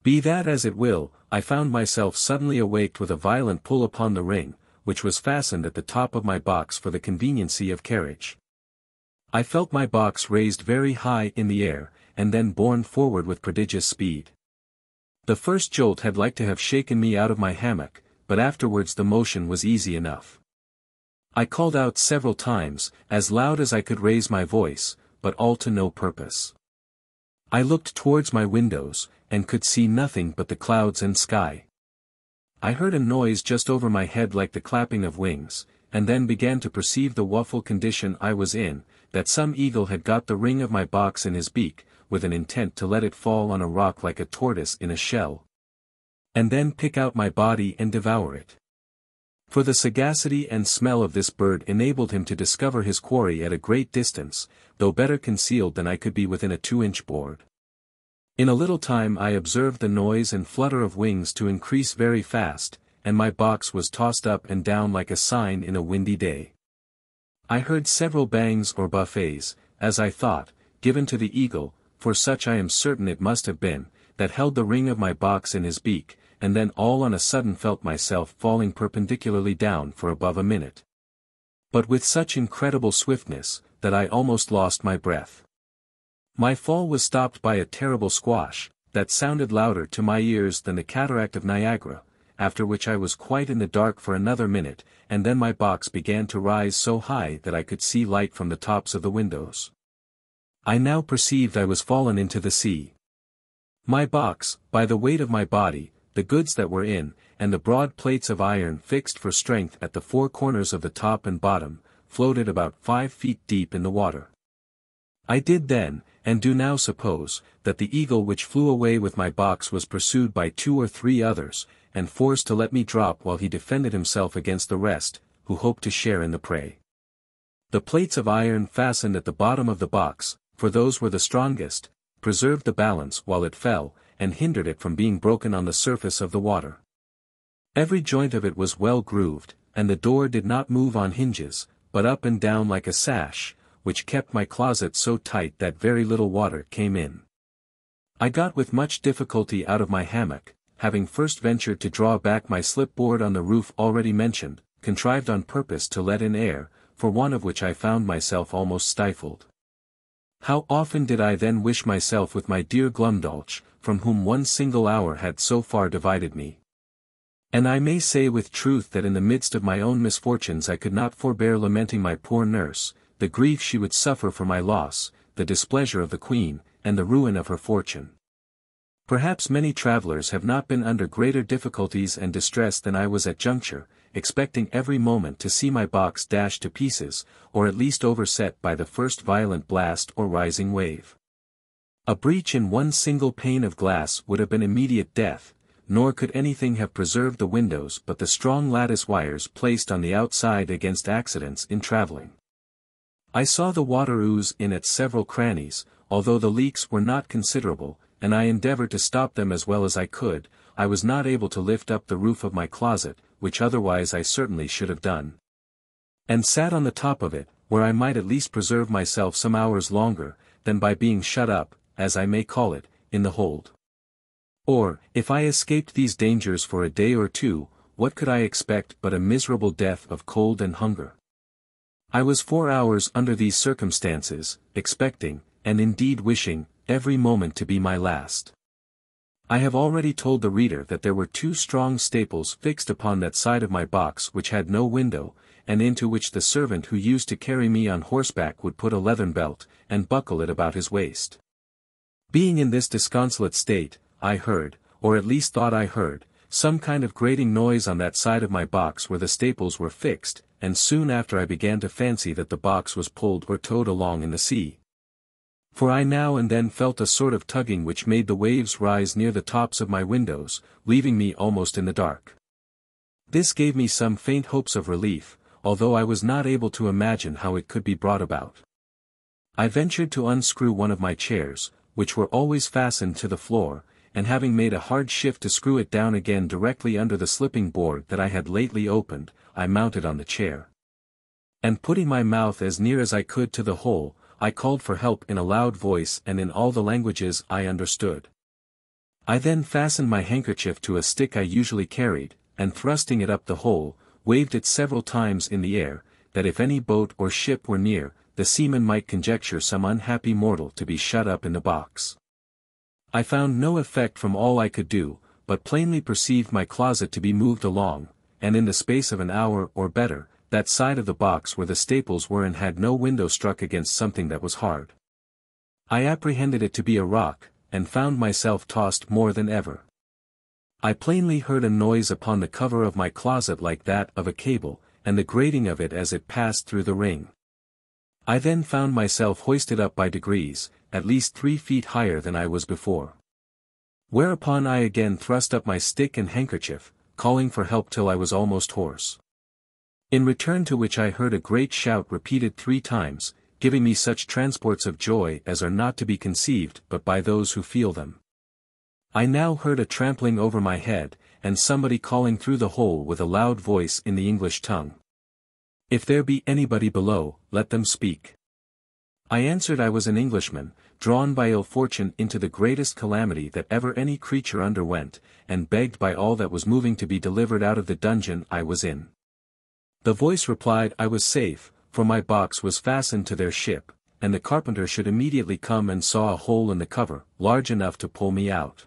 Be that as it will, I found myself suddenly awaked with a violent pull upon the ring, which was fastened at the top of my box for the conveniency of carriage. I felt my box raised very high in the air, and then borne forward with prodigious speed. The first jolt had like to have shaken me out of my hammock, but afterwards the motion was easy enough. I called out several times, as loud as I could raise my voice, but all to no purpose. I looked towards my windows, and could see nothing but the clouds and sky. I heard a noise just over my head like the clapping of wings, and then began to perceive the woeful condition I was in, that some eagle had got the ring of my box in his beak, with an intent to let it fall on a rock like a tortoise in a shell, and then pick out my body and devour it. For the sagacity and smell of this bird enabled him to discover his quarry at a great distance, though better concealed than I could be within a 2-inch board. In a little time I observed the noise and flutter of wings to increase very fast, and my box was tossed up and down like a sign in a windy day. I heard several bangs or buffets, as I thought, given to the eagle, for such I am certain it must have been, that held the ring of my box in his beak, and then all on a sudden felt myself falling perpendicularly down for above a minute. But with such incredible swiftness, that I almost lost my breath. My fall was stopped by a terrible squash, that sounded louder to my ears than the cataract of Niagara, after which I was quite in the dark for another minute, and then my box began to rise so high that I could see light from the tops of the windows. I now perceived I was fallen into the sea. My box, by the weight of my body, the goods that were in, and the broad plates of iron fixed for strength at the four corners of the top and bottom, floated about 5 feet deep in the water. I did then, and do now suppose, that the eagle which flew away with my box was pursued by 2 or 3 others, and forced to let me drop while he defended himself against the rest, who hoped to share in the prey. The plates of iron fastened at the bottom of the box, for those were the strongest, preserved the balance while it fell, and hindered it from being broken on the surface of the water. Every joint of it was well grooved, and the door did not move on hinges, but up and down like a sash, which kept my closet so tight that very little water came in. I got with much difficulty out of my hammock, having first ventured to draw back my slipboard on the roof already mentioned, contrived on purpose to let in air, for want of which I found myself almost stifled. How often did I then wish myself with my dear Glumdalclitch, from whom one single hour had so far divided me. And I may say with truth that in the midst of my own misfortunes I could not forbear lamenting my poor nurse, the grief she would suffer for my loss, the displeasure of the Queen, and the ruin of her fortune. Perhaps many travelers have not been under greater difficulties and distress than I was at juncture, expecting every moment to see my box dashed to pieces, or at least overset by the first violent blast or rising wave. A breach in one single pane of glass would have been immediate death, nor could anything have preserved the windows but the strong lattice wires placed on the outside against accidents in traveling. I saw the water ooze in at several crannies, although the leaks were not considerable, and I endeavored to stop them as well as I could. I was not able to lift up the roof of my closet, which otherwise I certainly should have done, and sat on the top of it, where I might at least preserve myself some hours longer, than by being shut up, as I may call it, in the hold. Or, if I escaped these dangers for a day or two, what could I expect but a miserable death of cold and hunger? I was 4 hours under these circumstances, expecting, and indeed wishing, every moment to be my last. I have already told the reader that there were 2 strong staples fixed upon that side of my box which had no window, and into which the servant who used to carry me on horseback would put a leathern belt, and buckle it about his waist. Being in this disconsolate state, I heard, or at least thought I heard, some kind of grating noise on that side of my box where the staples were fixed, and soon after I began to fancy that the box was pulled or towed along in the sea. For I now and then felt a sort of tugging which made the waves rise near the tops of my windows, leaving me almost in the dark. This gave me some faint hopes of relief, although I was not able to imagine how it could be brought about. I ventured to unscrew one of my chairs, which were always fastened to the floor, and having made a hard shift to screw it down again directly under the slipping board that I had lately opened, I mounted on the chair. And putting my mouth as near as I could to the hole, I called for help in a loud voice and in all the languages I understood. I then fastened my handkerchief to a stick I usually carried, and thrusting it up the hole, waved it several times in the air, that if any boat or ship were near, the seamen might conjecture some unhappy mortal to be shut up in the box. I found no effect from all I could do, but plainly perceived my closet to be moved along, and in the space of an hour or better, that side of the box where the staples were and had no window struck against something that was hard. I apprehended it to be a rock, and found myself tossed more than ever. I plainly heard a noise upon the cover of my closet like that of a cable, and the grating of it as it passed through the ring. I then found myself hoisted up by degrees, at least 3 feet higher than I was before. Whereupon I again thrust up my stick and handkerchief, calling for help till I was almost hoarse. In return to which I heard a great shout repeated 3 times, giving me such transports of joy as are not to be conceived but by those who feel them. I now heard a trampling over my head, and somebody calling through the hole with a loud voice in the English tongue. "If there be anybody below, let them speak." I answered I was an Englishman, drawn by ill fortune into the greatest calamity that ever any creature underwent, and begged by all that was moving to be delivered out of the dungeon I was in. The voice replied I was safe, for my box was fastened to their ship, and the carpenter should immediately come and saw a hole in the cover, large enough to pull me out.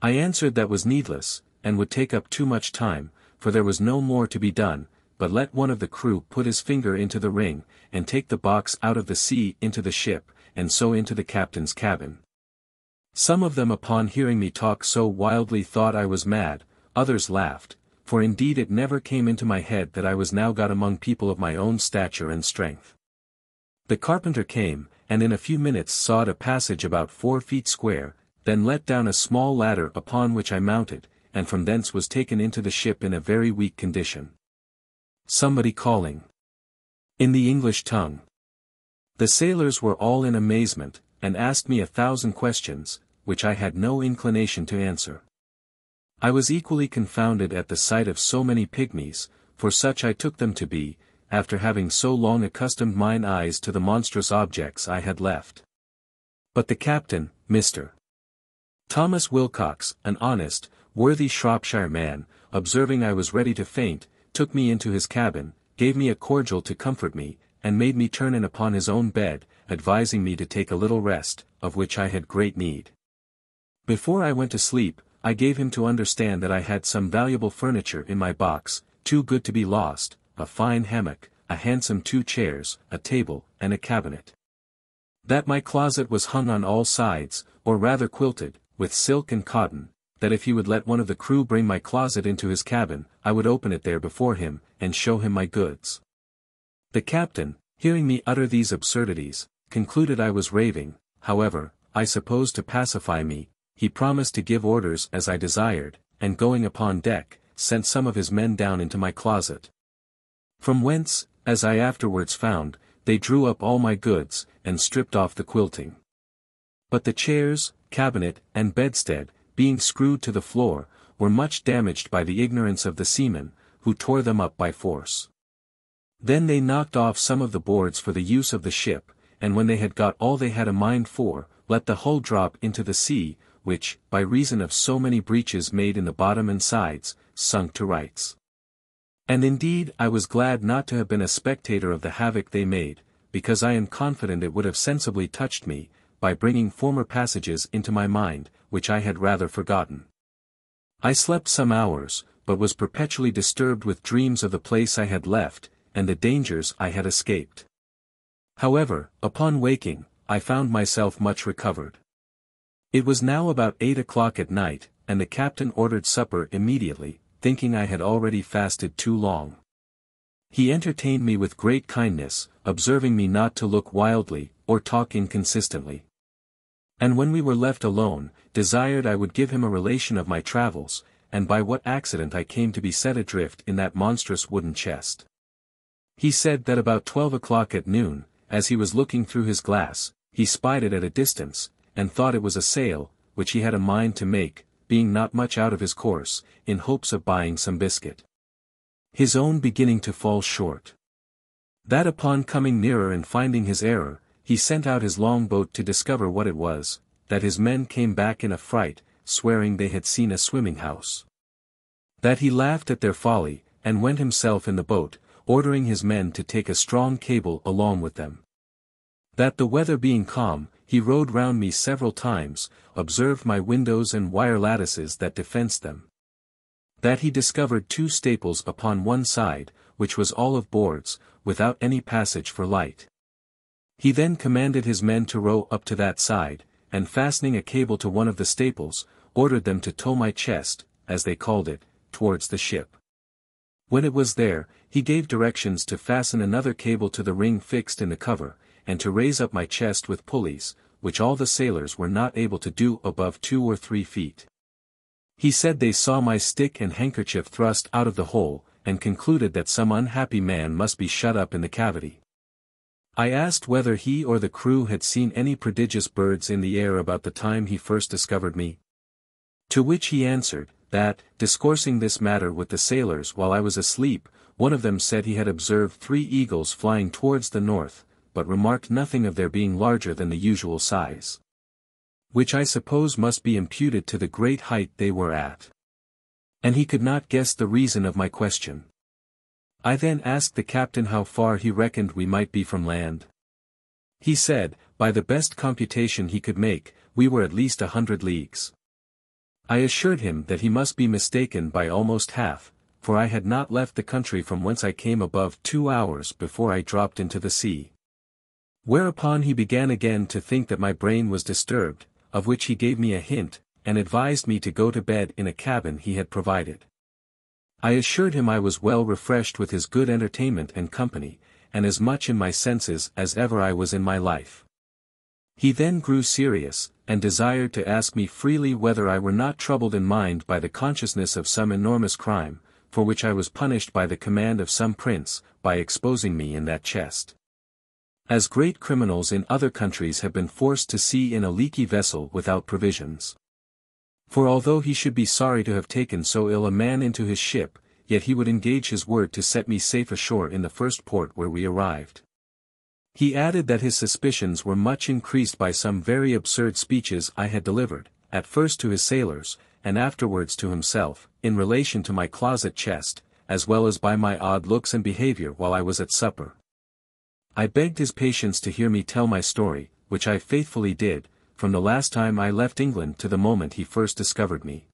I answered that was needless, and would take up too much time, for there was no more to be done, but let one of the crew put his finger into the ring, and take the box out of the sea into the ship, and so into the captain's cabin. Some of them upon hearing me talk so wildly thought I was mad, others laughed, for indeed it never came into my head that I was now got among people of my own stature and strength. The carpenter came, and in a few minutes sawed a passage about 4 feet square, then let down a small ladder upon which I mounted, and from thence was taken into the ship in a very weak condition. Somebody calling in the English tongue. The sailors were all in amazement, and asked me 1,000 questions, which I had no inclination to answer. I was equally confounded at the sight of so many pygmies, for such I took them to be, after having so long accustomed mine eyes to the monstrous objects I had left. But the captain, Mr. Thomas Wilcox, an honest, worthy Shropshire man, observing I was ready to faint, took me into his cabin, gave me a cordial to comfort me, and made me turn in upon his own bed, advising me to take a little rest, of which I had great need. Before I went to sleep, I gave him to understand that I had some valuable furniture in my box, too good to be lost, a fine hammock, a handsome 2 chairs, a table, and a cabinet. That my closet was hung on all sides, or rather quilted, with silk and cotton, that if he would let one of the crew bring my closet into his cabin, I would open it there before him, and show him my goods. The captain, hearing me utter these absurdities, concluded I was raving. However, I suppose to pacify me, he promised to give orders as I desired, and going upon deck, sent some of his men down into my closet. From whence, as I afterwards found, they drew up all my goods, and stripped off the quilting. But the chairs, cabinet, and bedstead, being screwed to the floor, were much damaged by the ignorance of the seamen, who tore them up by force. Then they knocked off some of the boards for the use of the ship, and when they had got all they had a mind for, let the hull drop into the sea, which, by reason of so many breaches made in the bottom and sides, sunk to rights. And indeed I was glad not to have been a spectator of the havoc they made, because I am confident it would have sensibly touched me, by bringing former passages into my mind, which I had rather forgotten. I slept some hours, but was perpetually disturbed with dreams of the place I had left, and the dangers I had escaped. However, upon waking, I found myself much recovered. It was now about 8 o'clock at night, and the captain ordered supper immediately, thinking I had already fasted too long. He entertained me with great kindness, observing me not to look wildly, or talk inconsistently. And when we were left alone, desired I would give him a relation of my travels, and by what accident I came to be set adrift in that monstrous wooden chest. He said that about 12 o'clock at noon, as he was looking through his glass, he spied it at a distance, and thought it was a sail, which he had a mind to make, being not much out of his course, in hopes of buying some biscuit. His own beginning to fall short. That upon coming nearer and finding his error, he sent out his longboat to discover what it was, that his men came back in a fright, swearing they had seen a swimming house. That he laughed at their folly, and went himself in the boat, ordering his men to take a strong cable along with them. That the weather being calm, he rowed round me several times, observed my windows and wire lattices that defenced them. That he discovered 2 staples upon one side, which was all of boards, without any passage for light. He then commanded his men to row up to that side, and fastening a cable to one of the staples, ordered them to tow my chest, as they called it, towards the ship. When it was there, he gave directions to fasten another cable to the ring fixed in the cover, and to raise up my chest with pulleys, which all the sailors were not able to do above 2 or 3 feet. He said they saw my stick and handkerchief thrust out of the hole, and concluded that some unhappy man must be shut up in the cavity. I asked whether he or the crew had seen any prodigious birds in the air about the time he first discovered me. To which he answered, that, discoursing this matter with the sailors while I was asleep, one of them said he had observed 3 eagles flying towards the north, but remarked nothing of their being larger than the usual size. Which I suppose must be imputed to the great height they were at. And he could not guess the reason of my question. I then asked the captain how far he reckoned we might be from land. He said, by the best computation he could make, we were at least 100 leagues. I assured him that he must be mistaken by almost half, for I had not left the country from whence I came above 2 hours before I dropped into the sea. Whereupon he began again to think that my brain was disturbed, of which he gave me a hint, and advised me to go to bed in a cabin he had provided. I assured him I was well refreshed with his good entertainment and company, and as much in my senses as ever I was in my life. He then grew serious, and desired to ask me freely whether I were not troubled in mind by the consciousness of some enormous crime, for which I was punished by the command of some prince, by exposing me in that chest. As great criminals in other countries have been forced to sea in a leaky vessel without provisions. For although he should be sorry to have taken so ill a man into his ship, yet he would engage his word to set me safe ashore in the first port where we arrived. He added that his suspicions were much increased by some very absurd speeches I had delivered, at first to his sailors, and afterwards to himself, in relation to my closet chest, as well as by my odd looks and behavior while I was at supper. I begged his patience to hear me tell my story, which I faithfully did, from the last time I left England to the moment he first discovered me.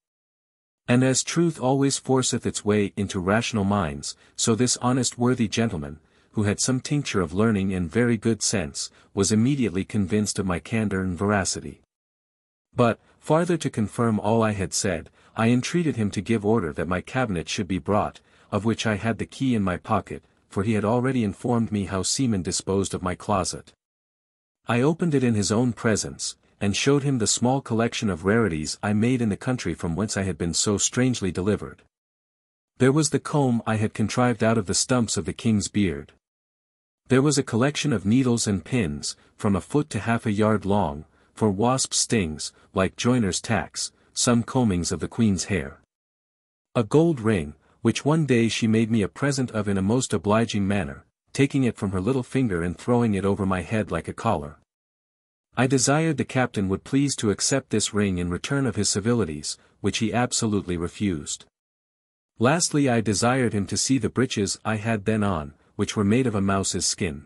And as truth always forceth its way into rational minds, so this honest worthy gentleman, who had some tincture of learning and very good sense, was immediately convinced of my candour and veracity. But, farther to confirm all I had said, I entreated him to give order that my cabinet should be brought, of which I had the key in my pocket, for he had already informed me how Seaman disposed of my closet. I opened it in his own presence, and showed him the small collection of rarities I made in the country from whence I had been so strangely delivered. There was the comb I had contrived out of the stumps of the king's beard. There was a collection of needles and pins, from a foot to half a yard long, for wasps' stings, like joiners' tacks, some combings of the queen's hair. A gold ring, which one day she made me a present of in a most obliging manner, taking it from her little finger and throwing it over my head like a collar. I desired the captain would please to accept this ring in return of his civilities, which he absolutely refused. Lastly, I desired him to see the breeches I had then on, which were made of a mouse's skin.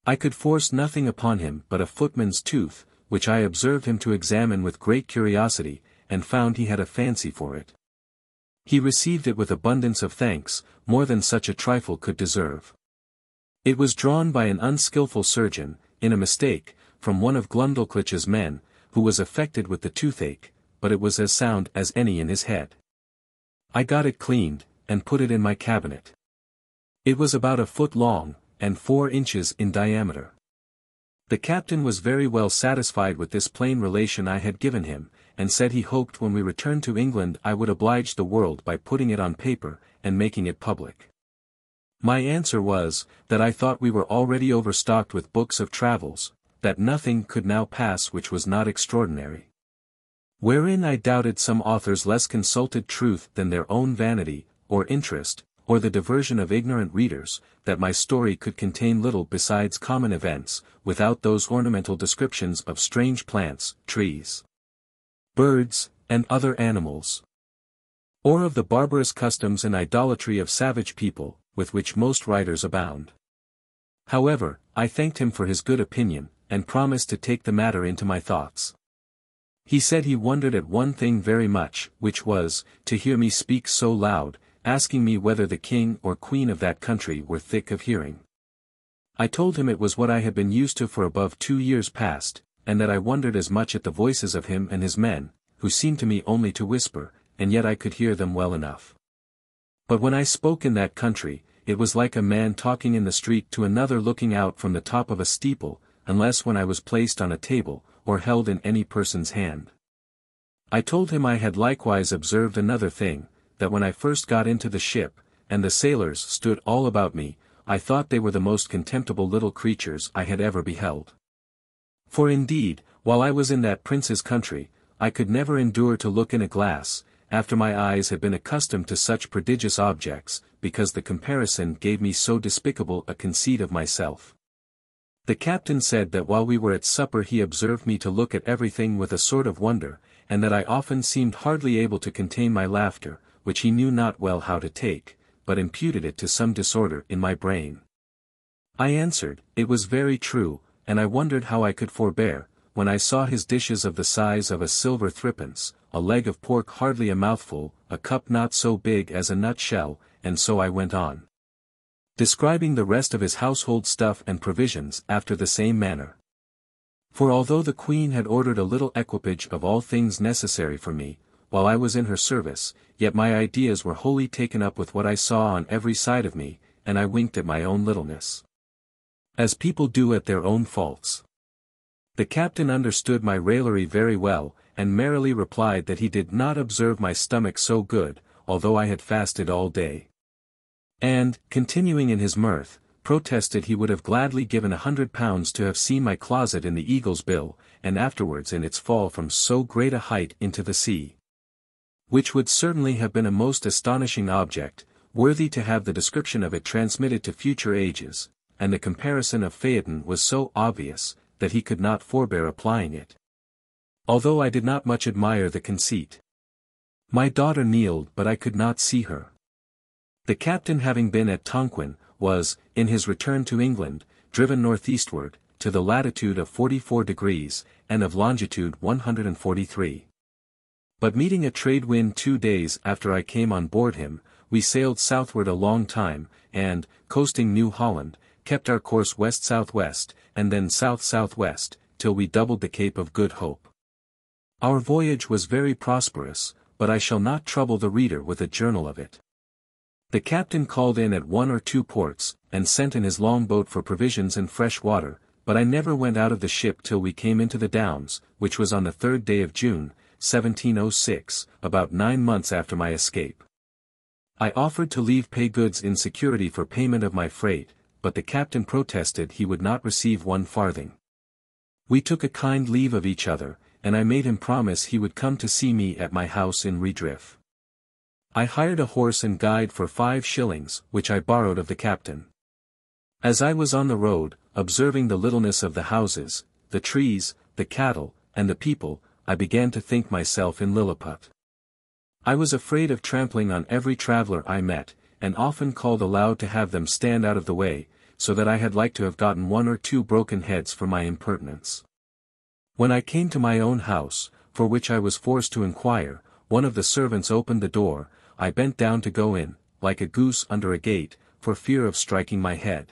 I could force nothing upon him but a footman's tooth, which I observed him to examine with great curiosity, and found he had a fancy for it. He received it with abundance of thanks, more than such a trifle could deserve. It was drawn by an unskilful surgeon, in a mistake, from one of Glumdalclitch's men, who was affected with the toothache, but it was as sound as any in his head. I got it cleaned, and put it in my cabinet. It was about a foot long, and 4 inches in diameter. The captain was very well satisfied with this plain relation I had given him, and said he hoped when we returned to England I would oblige the world by putting it on paper, and making it public. My answer was, that I thought we were already overstocked with books of travels, that nothing could now pass which was not extraordinary. Wherein I doubted some authors less consulted truth than their own vanity, or interest, or the diversion of ignorant readers, that my story could contain little besides common events, without those ornamental descriptions of strange plants, trees, birds, and other animals, or of the barbarous customs and idolatry of savage people, with which most writers abound. However, I thanked him for his good opinion, and promised to take the matter into my thoughts. He said he wondered at one thing very much, which was, to hear me speak so loud, asking me whether the king or queen of that country were thick of hearing. I told him it was what I had been used to for above 2 years past, and that I wondered as much at the voices of him and his men, who seemed to me only to whisper, and yet I could hear them well enough. But when I spoke in that country, it was like a man talking in the street to another looking out from the top of a steeple, unless when I was placed on a table, or held in any person's hand. I told him I had likewise observed another thing, that when I first got into the ship, and the sailors stood all about me, I thought they were the most contemptible little creatures I had ever beheld. For indeed, while I was in that prince's country, I could never endure to look in a glass, after my eyes had been accustomed to such prodigious objects, because the comparison gave me so despicable a conceit of myself. The captain said that while we were at supper he observed me to look at everything with a sort of wonder, and that I often seemed hardly able to contain my laughter, which he knew not well how to take, but imputed it to some disorder in my brain. I answered, it was very true, and I wondered how I could forbear, when I saw his dishes of the size of a silver threepence, a leg of pork hardly a mouthful, a cup not so big as a nutshell, and so I went on, describing the rest of his household stuff and provisions after the same manner. For although the queen had ordered a little equipage of all things necessary for me, while I was in her service, yet my ideas were wholly taken up with what I saw on every side of me, and I winked at my own littleness, as people do at their own faults. The captain understood my raillery very well, and merrily replied that he did not observe my stomach so good, although I had fasted all day. And, continuing in his mirth, protested he would have gladly given £100 to have seen my closet in the Eagle's Bill, and afterwards in its fall from so great a height into the sea. Which would certainly have been a most astonishing object, worthy to have the description of it transmitted to future ages, and the comparison of Phaeton was so obvious, that he could not forbear applying it. Although I did not much admire the conceit. My daughter kneeled but I could not see her. The captain having been at Tonquin, was, in his return to England, driven northeastward, to the latitude of 44 degrees, and of longitude 143. But meeting a trade wind 2 days after I came on board him, we sailed southward a long time, and, coasting New Holland, kept our course west-southwest, and then south-southwest, till we doubled the Cape of Good Hope. Our voyage was very prosperous, but I shall not trouble the reader with a journal of it. The captain called in at 1 or 2 ports, and sent in his longboat for provisions and fresh water, but I never went out of the ship till we came into the Downs, which was on the 3rd day of June, 1706, about 9 months after my escape. I offered to leave pay goods in security for payment of my freight, but the captain protested he would not receive 1 farthing. We took a kind leave of each other, and I made him promise he would come to see me at my house in Redriff. I hired a horse and guide for 5 shillings, which I borrowed of the captain. As I was on the road, observing the littleness of the houses, the trees, the cattle, and the people, I began to think myself in Lilliput. I was afraid of trampling on every traveller I met, and often called aloud to have them stand out of the way, so that I had like to have gotten 1 or 2 broken heads for my impertinence. When I came to my own house, for which I was forced to inquire, one of the servants opened the door. I bent down to go in, like a goose under a gate, for fear of striking my head.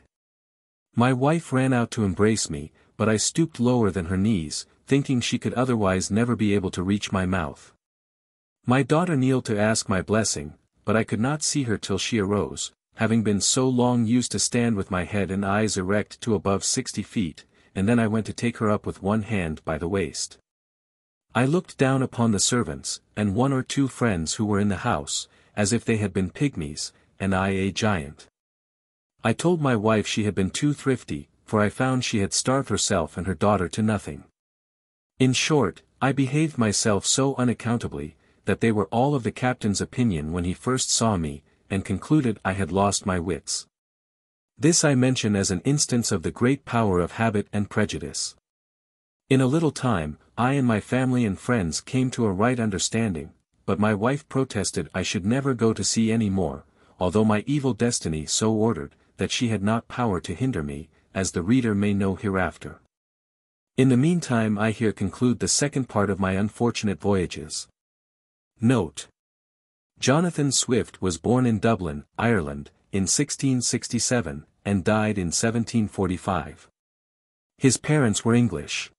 My wife ran out to embrace me, but I stooped lower than her knees, thinking she could otherwise never be able to reach my mouth. My daughter kneeled to ask my blessing, but I could not see her till she arose, having been so long used to stand with my head and eyes erect to above 60 feet, and then I went to take her up with one hand by the waist. I looked down upon the servants, and 1 or 2 friends who were in the house, as if they had been pygmies, and I a giant. I told my wife she had been too thrifty, for I found she had starved herself and her daughter to nothing. In short, I behaved myself so unaccountably, that they were all of the captain's opinion when he first saw me, and concluded I had lost my wits. This I mention as an instance of the great power of habit and prejudice. In a little time, I and my family and friends came to a right understanding, but my wife protested I should never go to sea any more, although my evil destiny so ordered, that she had not power to hinder me, as the reader may know hereafter. In the meantime I here conclude the second part of my unfortunate voyages. Note: Jonathan Swift was born in Dublin, Ireland, in 1667, and died in 1745. His parents were English.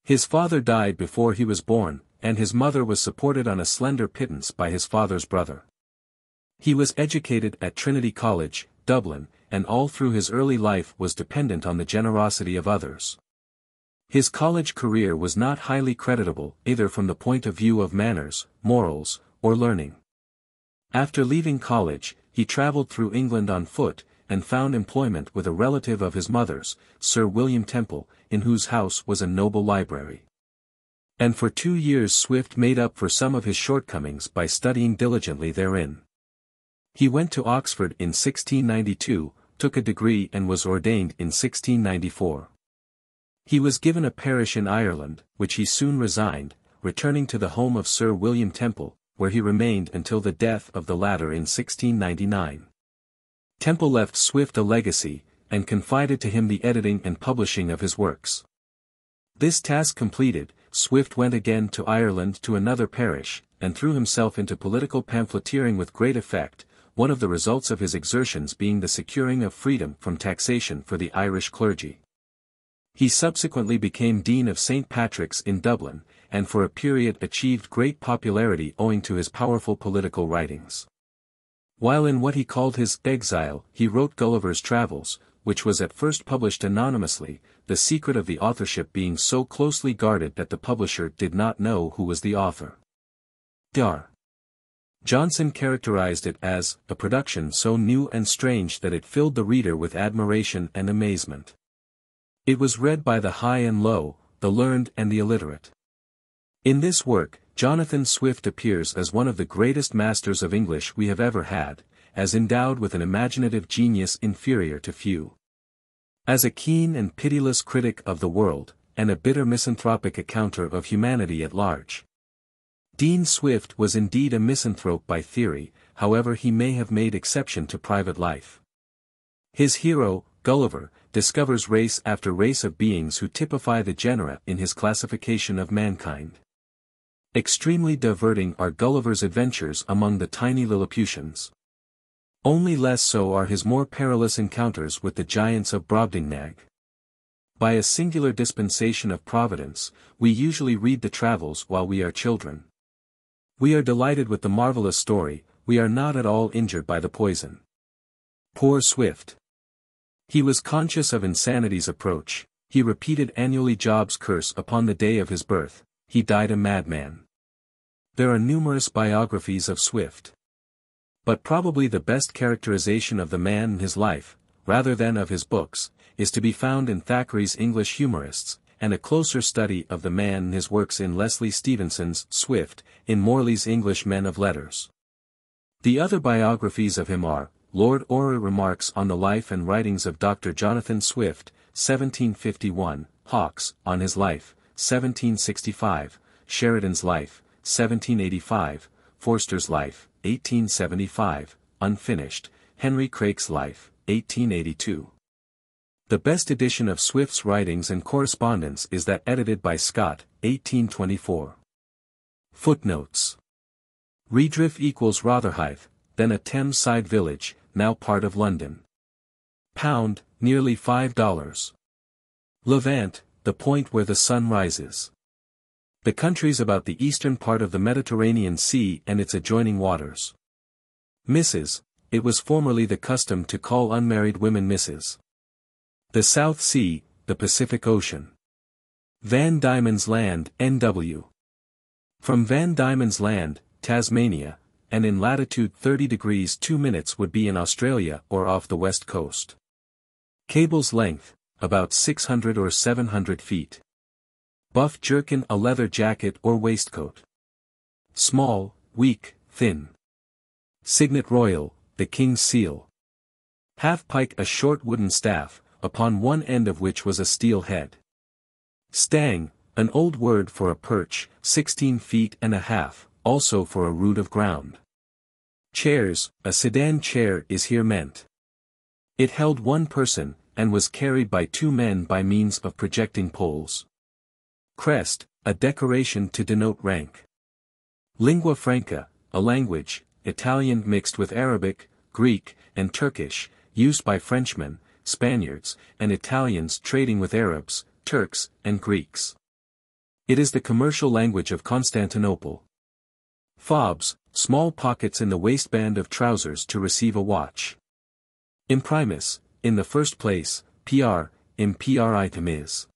His father died before he was born, and his mother was supported on a slender pittance by his father's brother. He was educated at Trinity College, Dublin, and all through his early life was dependent on the generosity of others. His college career was not highly creditable either from the point of view of manners, morals, or learning. After leaving college, he travelled through England on foot, and found employment with a relative of his mother's, Sir William Temple, in whose house was a noble library. And for 2 years Swift made up for some of his shortcomings by studying diligently therein. He went to Oxford in 1692, took a degree and was ordained in 1694. He was given a parish in Ireland, which he soon resigned, returning to the home of Sir William Temple, where he remained until the death of the latter in 1699. Temple left Swift a legacy, and confided to him the editing and publishing of his works. This task completed, Swift went again to Ireland to another parish, and threw himself into political pamphleteering with great effect, one of the results of his exertions being the securing of freedom from taxation for the Irish clergy. He subsequently became Dean of St. Patrick's in Dublin, and for a period achieved great popularity owing to his powerful political writings. While in what he called his exile, he wrote Gulliver's Travels, which was at first published anonymously, the secret of the authorship being so closely guarded that the publisher did not know who was the author. Dr. Johnson characterized it as a production so new and strange that it filled the reader with admiration and amazement. It was read by the high and low, the learned and the illiterate. In this work, Jonathan Swift appears as one of the greatest masters of English we have ever had, as endowed with an imaginative genius inferior to few. As a keen and pitiless critic of the world, and a bitter misanthropic accounter of humanity at large. Dean Swift was indeed a misanthrope by theory, however he may have made exception to private life. His hero, Gulliver, discovers race after race of beings who typify the genera in his classification of mankind. Extremely diverting are Gulliver's adventures among the tiny Lilliputians. Only less so are his more perilous encounters with the giants of Brobdingnag. By a singular dispensation of Providence, we usually read the travels while we are children. We are delighted with the marvelous story, we are not at all injured by the poison. Poor Swift. He was conscious of insanity's approach, he repeated annually Job's curse upon the day of his birth, he died a madman. There are numerous biographies of Swift. But probably the best characterization of the man and his life, rather than of his books, is to be found in Thackeray's English Humorists, and a closer study of the man and his works in Leslie Stevenson's Swift, in Morley's English Men of Letters. The other biographies of him are, Lord Orrery Remarks on the Life and Writings of Dr. Jonathan Swift, 1751, Hawkes, on his life, 1765, Sheridan's Life, 1785, Forster's Life, 1875, unfinished, Henry Craik's Life, 1882. The best edition of Swift's writings and correspondence is that edited by Scott, 1824. Footnotes. Redriff equals Rotherhithe, then a Thames-side village, now part of London. Pound, nearly $5. Levant, the point where the sun rises. The countries about the eastern part of the Mediterranean Sea and its adjoining waters. Mrs. It was formerly the custom to call unmarried women Mrs. The South Sea, the Pacific Ocean. Van Diemen's Land, N.W. From Van Diemen's Land, Tasmania, and in latitude 30 degrees 2 minutes would be in Australia or off the west coast. Cable's length, about 600 or 700 feet. Buff jerkin a leather jacket or waistcoat. Small, weak, thin. Signet royal, the king's seal. Half-pike a short wooden staff, upon one end of which was a steel head. Stang, an old word for a perch, 16 feet and a half, also for a rood of ground. Chairs, a sedan chair is here meant. It held one person, and was carried by two men by means of projecting poles. Crest, a decoration to denote rank. Lingua franca, a language, Italian mixed with Arabic, Greek, and Turkish, used by Frenchmen, Spaniards, and Italians trading with Arabs, Turks, and Greeks. It is the commercial language of Constantinople. Fobs, small pockets in the waistband of trousers to receive a watch. Imprimis, in the first place, PR, item is.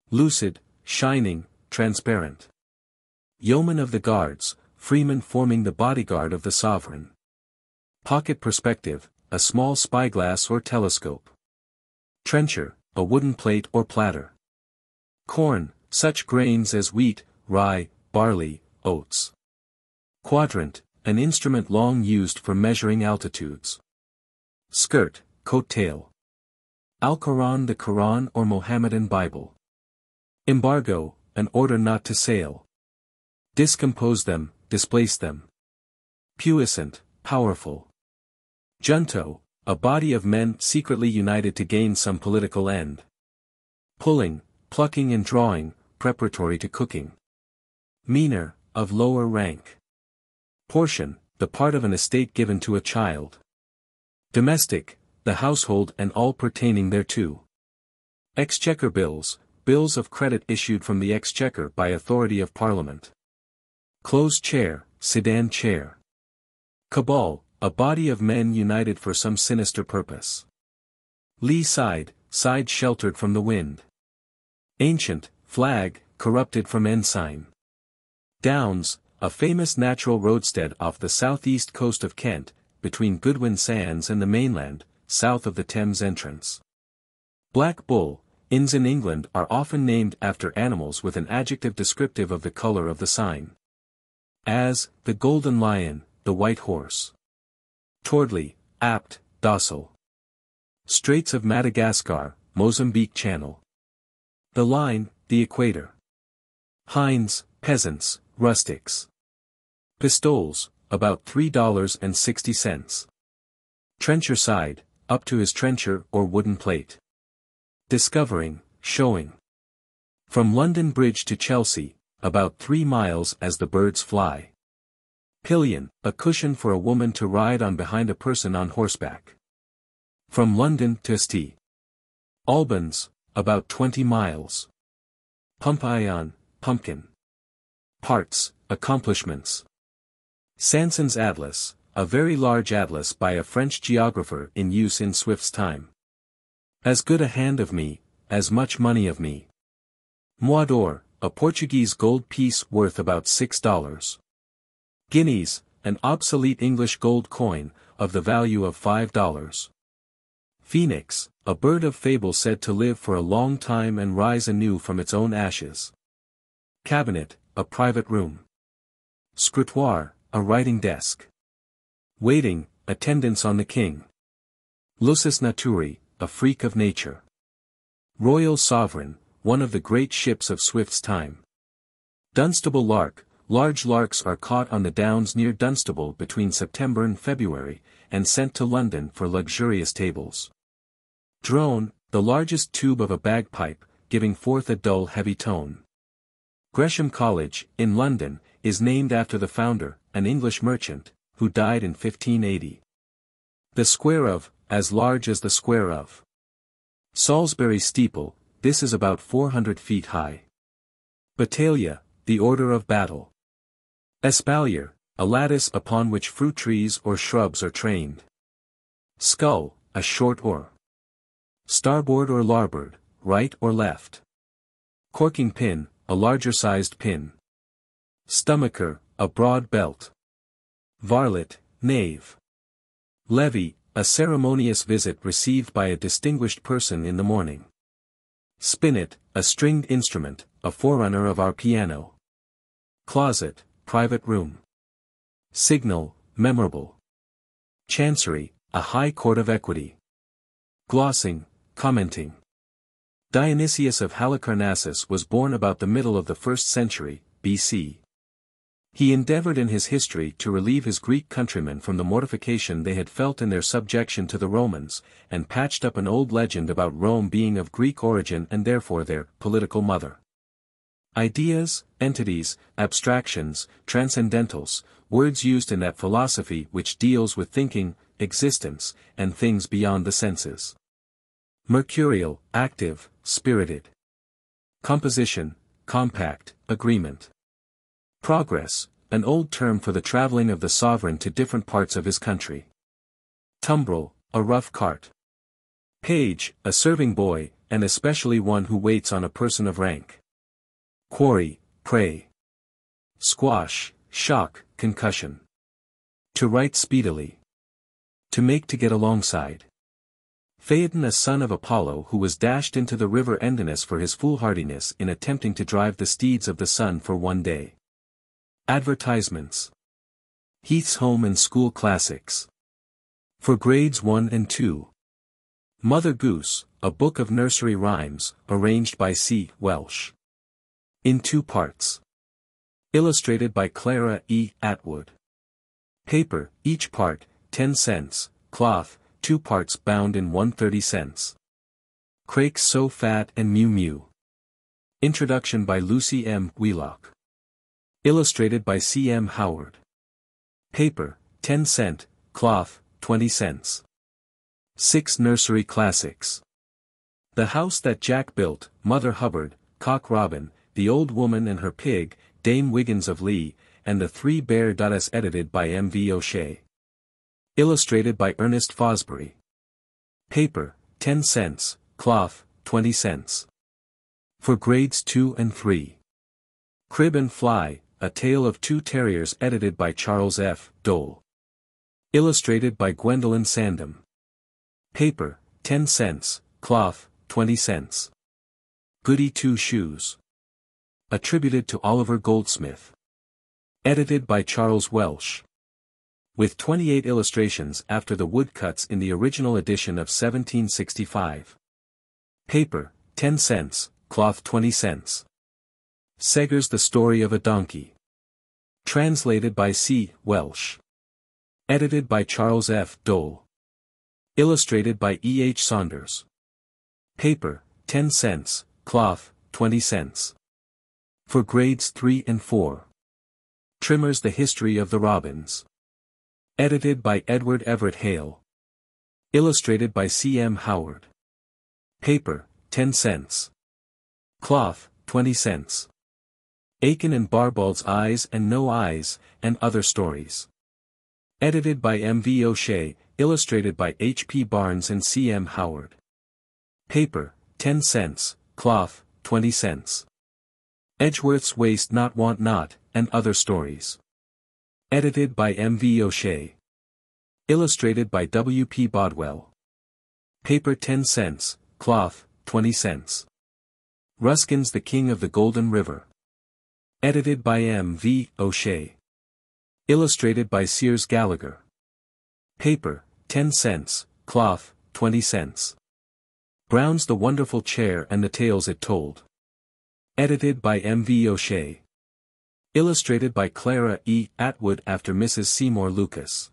Lucid, shining, transparent. Yeoman of the Guards, freeman forming the bodyguard of the sovereign. Pocket perspective, a small spyglass or telescope. Trencher, a wooden plate or platter. Corn, such grains as wheat, rye, barley, oats. Quadrant, an instrument long used for measuring altitudes. Skirt, coat tail. Al-Quran, the Quran or Mohammedan Bible. Embargo, an order not to sail. Discompose them, displace them. Puissant, powerful. Junto, a body of men secretly united to gain some political end. Pulling, plucking and drawing, preparatory to cooking. Meaner, of lower rank. Portion, the part of an estate given to a child. Domestic, the household and all pertaining thereto. Exchequer bills, bills of credit issued from the Exchequer by authority of Parliament. Close chair, sedan chair. Cabal, a body of men united for some sinister purpose. Lee side, side sheltered from the wind. Ancient, flag, corrupted from ensign. Downs, a famous natural roadstead off the southeast coast of Kent, between Goodwin Sands and the mainland, south of the Thames entrance. Black Bull, inns in England are often named after animals with an adjective descriptive of the color of the sign. As, the Golden Lion, the White Horse. Tordley, apt, docile. Straits of Madagascar, Mozambique Channel. The Line, the Equator. Hinds, peasants, rustics. Pistoles, about $3.60. Trencher side, up to his trencher or wooden plate. Discovering, showing. From London Bridge to Chelsea, about 3 miles as the birds fly. Pillion, a cushion for a woman to ride on behind a person on horseback. From London to St. Albans, about 20 miles. Pumpaion, pumpkin. Parts, accomplishments. Sanson's Atlas, a very large atlas by a French geographer in use in Swift's time. As good a hand of me, as much money of me. Moidor, a Portuguese gold piece worth about $6. Guineas, an obsolete English gold coin, of the value of $5. Phoenix, a bird of fable said to live for a long time and rise anew from its own ashes. Cabinet, a private room. Scrutoire, a writing desk. Waiting, attendance on the king. Lusus naturae, a freak of nature. Royal Sovereign, one of the great ships of Swift's time. Dunstable lark, large larks are caught on the downs near Dunstable between September and February, and sent to London for luxurious tables. Drone, the largest tube of a bagpipe, giving forth a dull heavy tone. Gresham College, in London, is named after the founder, an English merchant, who died in 1580. The square of, as large as the square of. Salisbury steeple, this is about 400 feet high. Battalia, the order of battle. Espalier, a lattice upon which fruit trees or shrubs are trained. Scull, a short oar. Starboard or larboard, right or left. Corking pin, a larger-sized pin. Stomacher, a broad belt. Varlet, knave. Levee, a ceremonious visit received by a distinguished person in the morning. Spinet, a stringed instrument, a forerunner of our piano. Closet, private room. Signal, memorable. Chancery, a high court of equity. Glossing, commenting. Dionysius of Halicarnassus was born about the middle of the 1st century, BC. He endeavored in his history to relieve his Greek countrymen from the mortification they had felt in their subjection to the Romans, and patched up an old legend about Rome being of Greek origin and therefore their political mother. Ideas, entities, abstractions, transcendentals, words used in that philosophy which deals with thinking, existence, and things beyond the senses. Mercurial, active, spirited. Composition, compact, agreement. Progress, an old term for the traveling of the sovereign to different parts of his country. Tumbrel, a rough cart. Page, a serving boy, and especially one who waits on a person of rank. Quarry, prey. Squash, shock, concussion. To write speedily. To make to get alongside. Phaeton, a son of Apollo who was dashed into the river Endinus for his foolhardiness in attempting to drive the steeds of the sun for one day. Advertisements. Heath's Home and School Classics. For Grades 1 and 2. Mother Goose, a book of nursery rhymes, arranged by C. Welsh. In 2 parts. Illustrated by Clara E. Atwood. Paper, each part, 10 cents, cloth, 2 parts bound in 130 cents. Crakes So Fat and Mew Mew. Introduction by Lucy M. Wheelock. Illustrated by C. M. Howard. Paper, 10 cent, cloth, 20 cents. 6 Nursery Classics. The House That Jack Built, Mother Hubbard, Cock Robin, The Old Woman and Her Pig, Dame Wiggins of Lee, and The 3 Bear Daughters edited by M. V. O'Shea. Illustrated by Ernest Fosbury. Paper, 10 cents, cloth, 20 cents. For Grades 2 and 3. Crib and Fly, A Tale of 2 Terriers edited by Charles F. Dole. Illustrated by Gwendolyn Sandham. Paper, 10 cents, cloth, 20 cents. Goody 2 Shoes. Attributed to Oliver Goldsmith. Edited by Charles Welsh. With 28 illustrations after the woodcuts in the original edition of 1765. Paper, 10 cents, cloth 20 cents. Seger's The Story of a Donkey. Translated by C. Welsh. Edited by Charles F. Dole. Illustrated by E. H. Saunders. Paper, 10 cents, cloth, 20 cents. For grades 3 and 4. Trimmer's The History of the Robins. Edited by Edward Everett Hale. Illustrated by C. M. Howard. Paper, 10 cents. Cloth, 20 cents. Aiken and Barbauld's Eyes and No Eyes, and Other Stories. Edited by M. V. O'Shea, illustrated by H. P. Barnes and C. M. Howard. Paper, 10 cents, cloth, 20 cents. Edgeworth's Waste Not Want Not, and Other Stories. Edited by M. V. O'Shea. Illustrated by W. P. Bodwell. Paper 10 cents, cloth, 20 cents. Ruskin's The King of the Golden River. Edited by M. V. O'Shea. Illustrated by Sears Gallagher. Paper, 10 cents, cloth, 20 cents. Brown's The Wonderful Chair and the Tales It Told. Edited by M. V. O'Shea. Illustrated by Clara E. Atwood after Mrs. Seymour Lucas.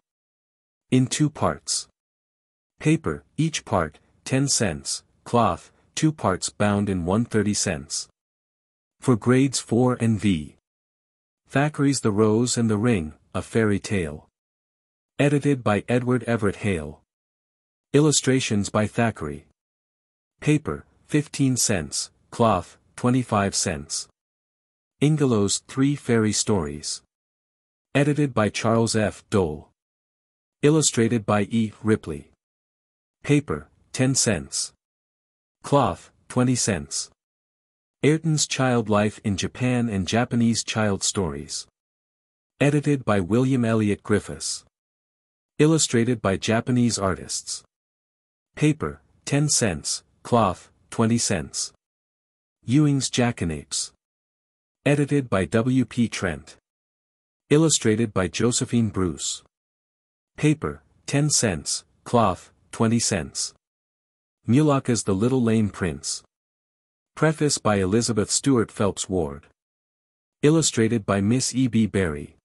In 2 parts. Paper, each part, 10 cents, cloth, 2 parts bound in 130 cents. For grades 4 and V. Thackeray's The Rose and the Ring, A Fairy Tale. Edited by Edward Everett Hale. Illustrations by Thackeray. Paper, 15 cents, cloth, 25 cents. Ingelow's 3 Fairy Stories. Edited by Charles F. Dole. Illustrated by E. Ripley. Paper, 10 cents. Cloth, 20 cents. Ayrton's Child Life in Japan and Japanese Child Stories. Edited by William Elliott Griffiths. Illustrated by Japanese artists. Paper, 10 cents, cloth, 20 cents. Ewing's Jackanapes. Edited by W. P. Trent. Illustrated by Josephine Bruce. Paper, 10 cents, cloth, 20 cents. Mulaka's The Little Lame Prince. Preface by Elizabeth Stuart Phelps Ward. Illustrated by Miss E. B. Berry.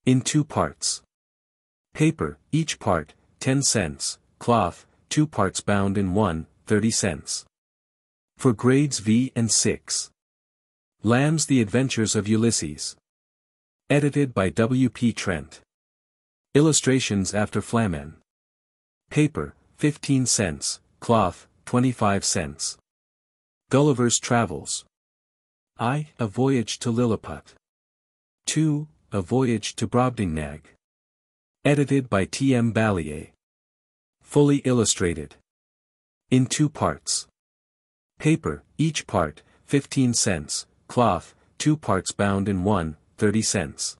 In 2 parts. Paper, each part, 10 cents, cloth, 2 parts bound in 130 cents. For grades V and 6. Lamb's The Adventures of Ulysses. Edited by W. P. Trent. Illustrations after Flamen. Paper, 15 cents, cloth, 25 cents. Gulliver's Travels. I. A Voyage to Lilliput. 2. A Voyage to Brobdingnag. Edited by T. M. Balliet. Fully illustrated. In 2 parts. Paper, each part, 15 cents, cloth, 2 parts bound in 130 cents.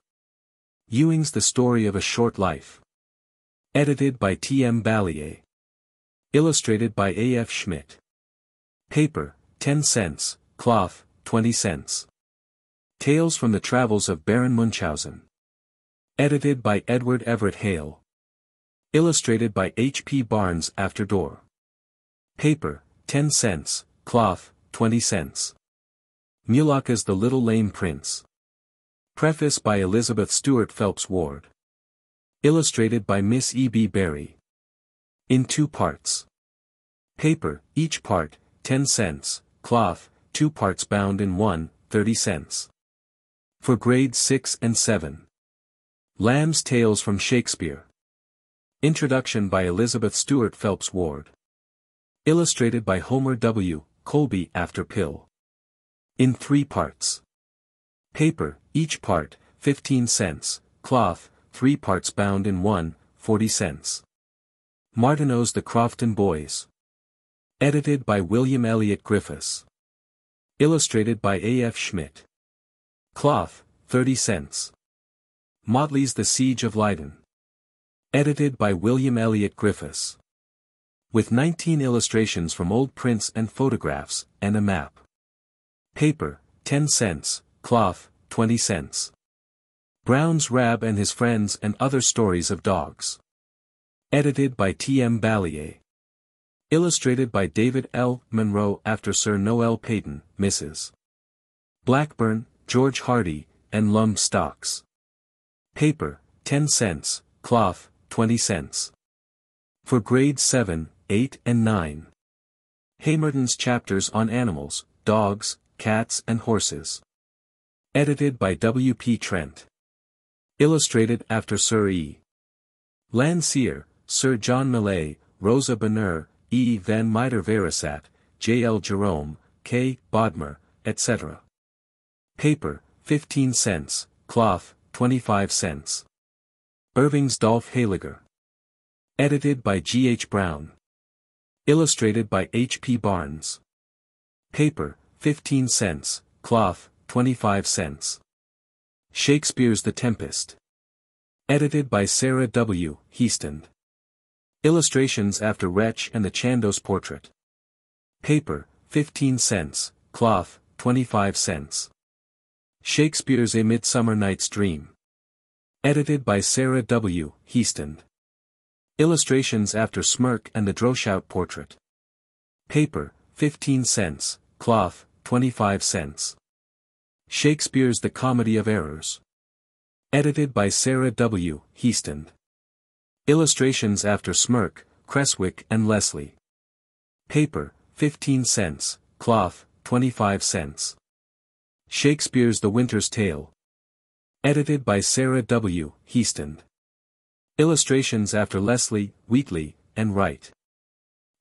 Ewing's The Story of a Short Life. Edited by T. M. Balliet. Illustrated by A. F. Schmidt. Paper, 10 cents, cloth, 20 cents. Tales from the Travels of Baron Munchausen. Edited by Edward Everett Hale. Illustrated by H. P. Barnes after door. Paper, 10 cents, cloth, 20 cents. Mulaka's The Little Lame Prince. Preface by Elizabeth Stuart Phelps Ward. Illustrated by Miss E. B. Berry. In 2 parts. Paper, each part, 10 cents, cloth, 2 parts bound in 130 cents. For grades 6 and 7. Lamb's Tales from Shakespeare. Introduction by Elizabeth Stuart Phelps Ward. Illustrated by Homer W. Colby after Pill. In 3 parts. Paper, each part, 15 cents, cloth, 3 parts bound in 140 cents. Martineau's The Crofton Boys. Edited by William Elliott Griffiths. Illustrated by A. F. Schmidt. Cloth, 30 cents. Motley's The Siege of Leyden. Edited by William Elliott Griffiths. With 19 illustrations from old prints and photographs, and a map. Paper, 10 cents, cloth, 20 cents. Brown's Rab and His Friends and Other Stories of Dogs. Edited by T. M. Balliet. Illustrated by David L. Monroe after Sir Noel Paton, Mrs. Blackburn, George Hardy, and Lum Stocks. Paper, 10 cents, cloth, 20 cents. For grades 7, 8 and 9. Haymerton's Chapters on Animals, Dogs, Cats and Horses. Edited by W. P. Trent. Illustrated after Sir E. Landseer, Sir John Millais, Rosa Bonheur, E. van Meter Verisat, J. L. Jerome, K. Bodmer, etc. Paper, 15 cents, cloth, 25 cents. Irving's Dolph Haliger. Edited by G. H. Brown. Illustrated by H. P. Barnes. Paper, 15 cents, cloth, 25 cents. Shakespeare's The Tempest. Edited by Sarah W. Heaston. Illustrations after Wretch and the Chandos portrait. Paper, 15 cents, cloth, 25 cents. Shakespeare's A Midsummer Night's Dream. Edited by Sarah W. Heaston. Illustrations after Smirke and the Droeshout portrait. Paper, 15 cents, cloth, 25 cents. Shakespeare's The Comedy of Errors. Edited by Sarah W. Heaston. Illustrations after Smirke, Creswick and Leslie. Paper, 15 cents, cloth, 25 cents. Shakespeare's The Winter's Tale. Edited by Sarah W. Heaston. Illustrations after Leslie, Wheatley, and Wright.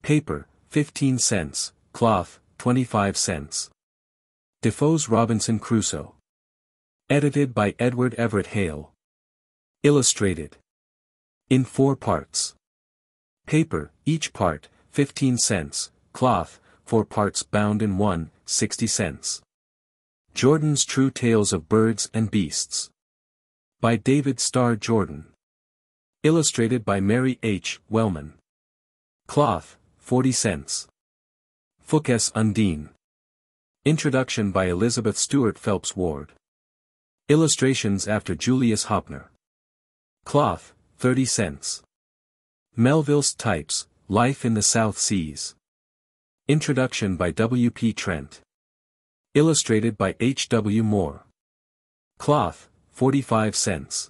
Paper, 15 cents, cloth, 25 cents. Defoe's Robinson Crusoe. Edited by Edward Everett Hale. Illustrated. In 4 parts. Paper, each part, 15 cents, cloth, 4 parts bound in 1, 60 cents. Jordan's True Tales of Birds and Beasts. By David Starr Jordan. Illustrated by Mary H. Wellman. Cloth, 40 cents. Fouquet's Undine. Introduction by Elizabeth Stuart Phelps Ward. Illustrations after Julius Hopner. Cloth, 30 cents. Melville's Types, Life in the South Seas. Introduction by W. P. Trent. Illustrated by H. W. Moore. Cloth, 45 cents.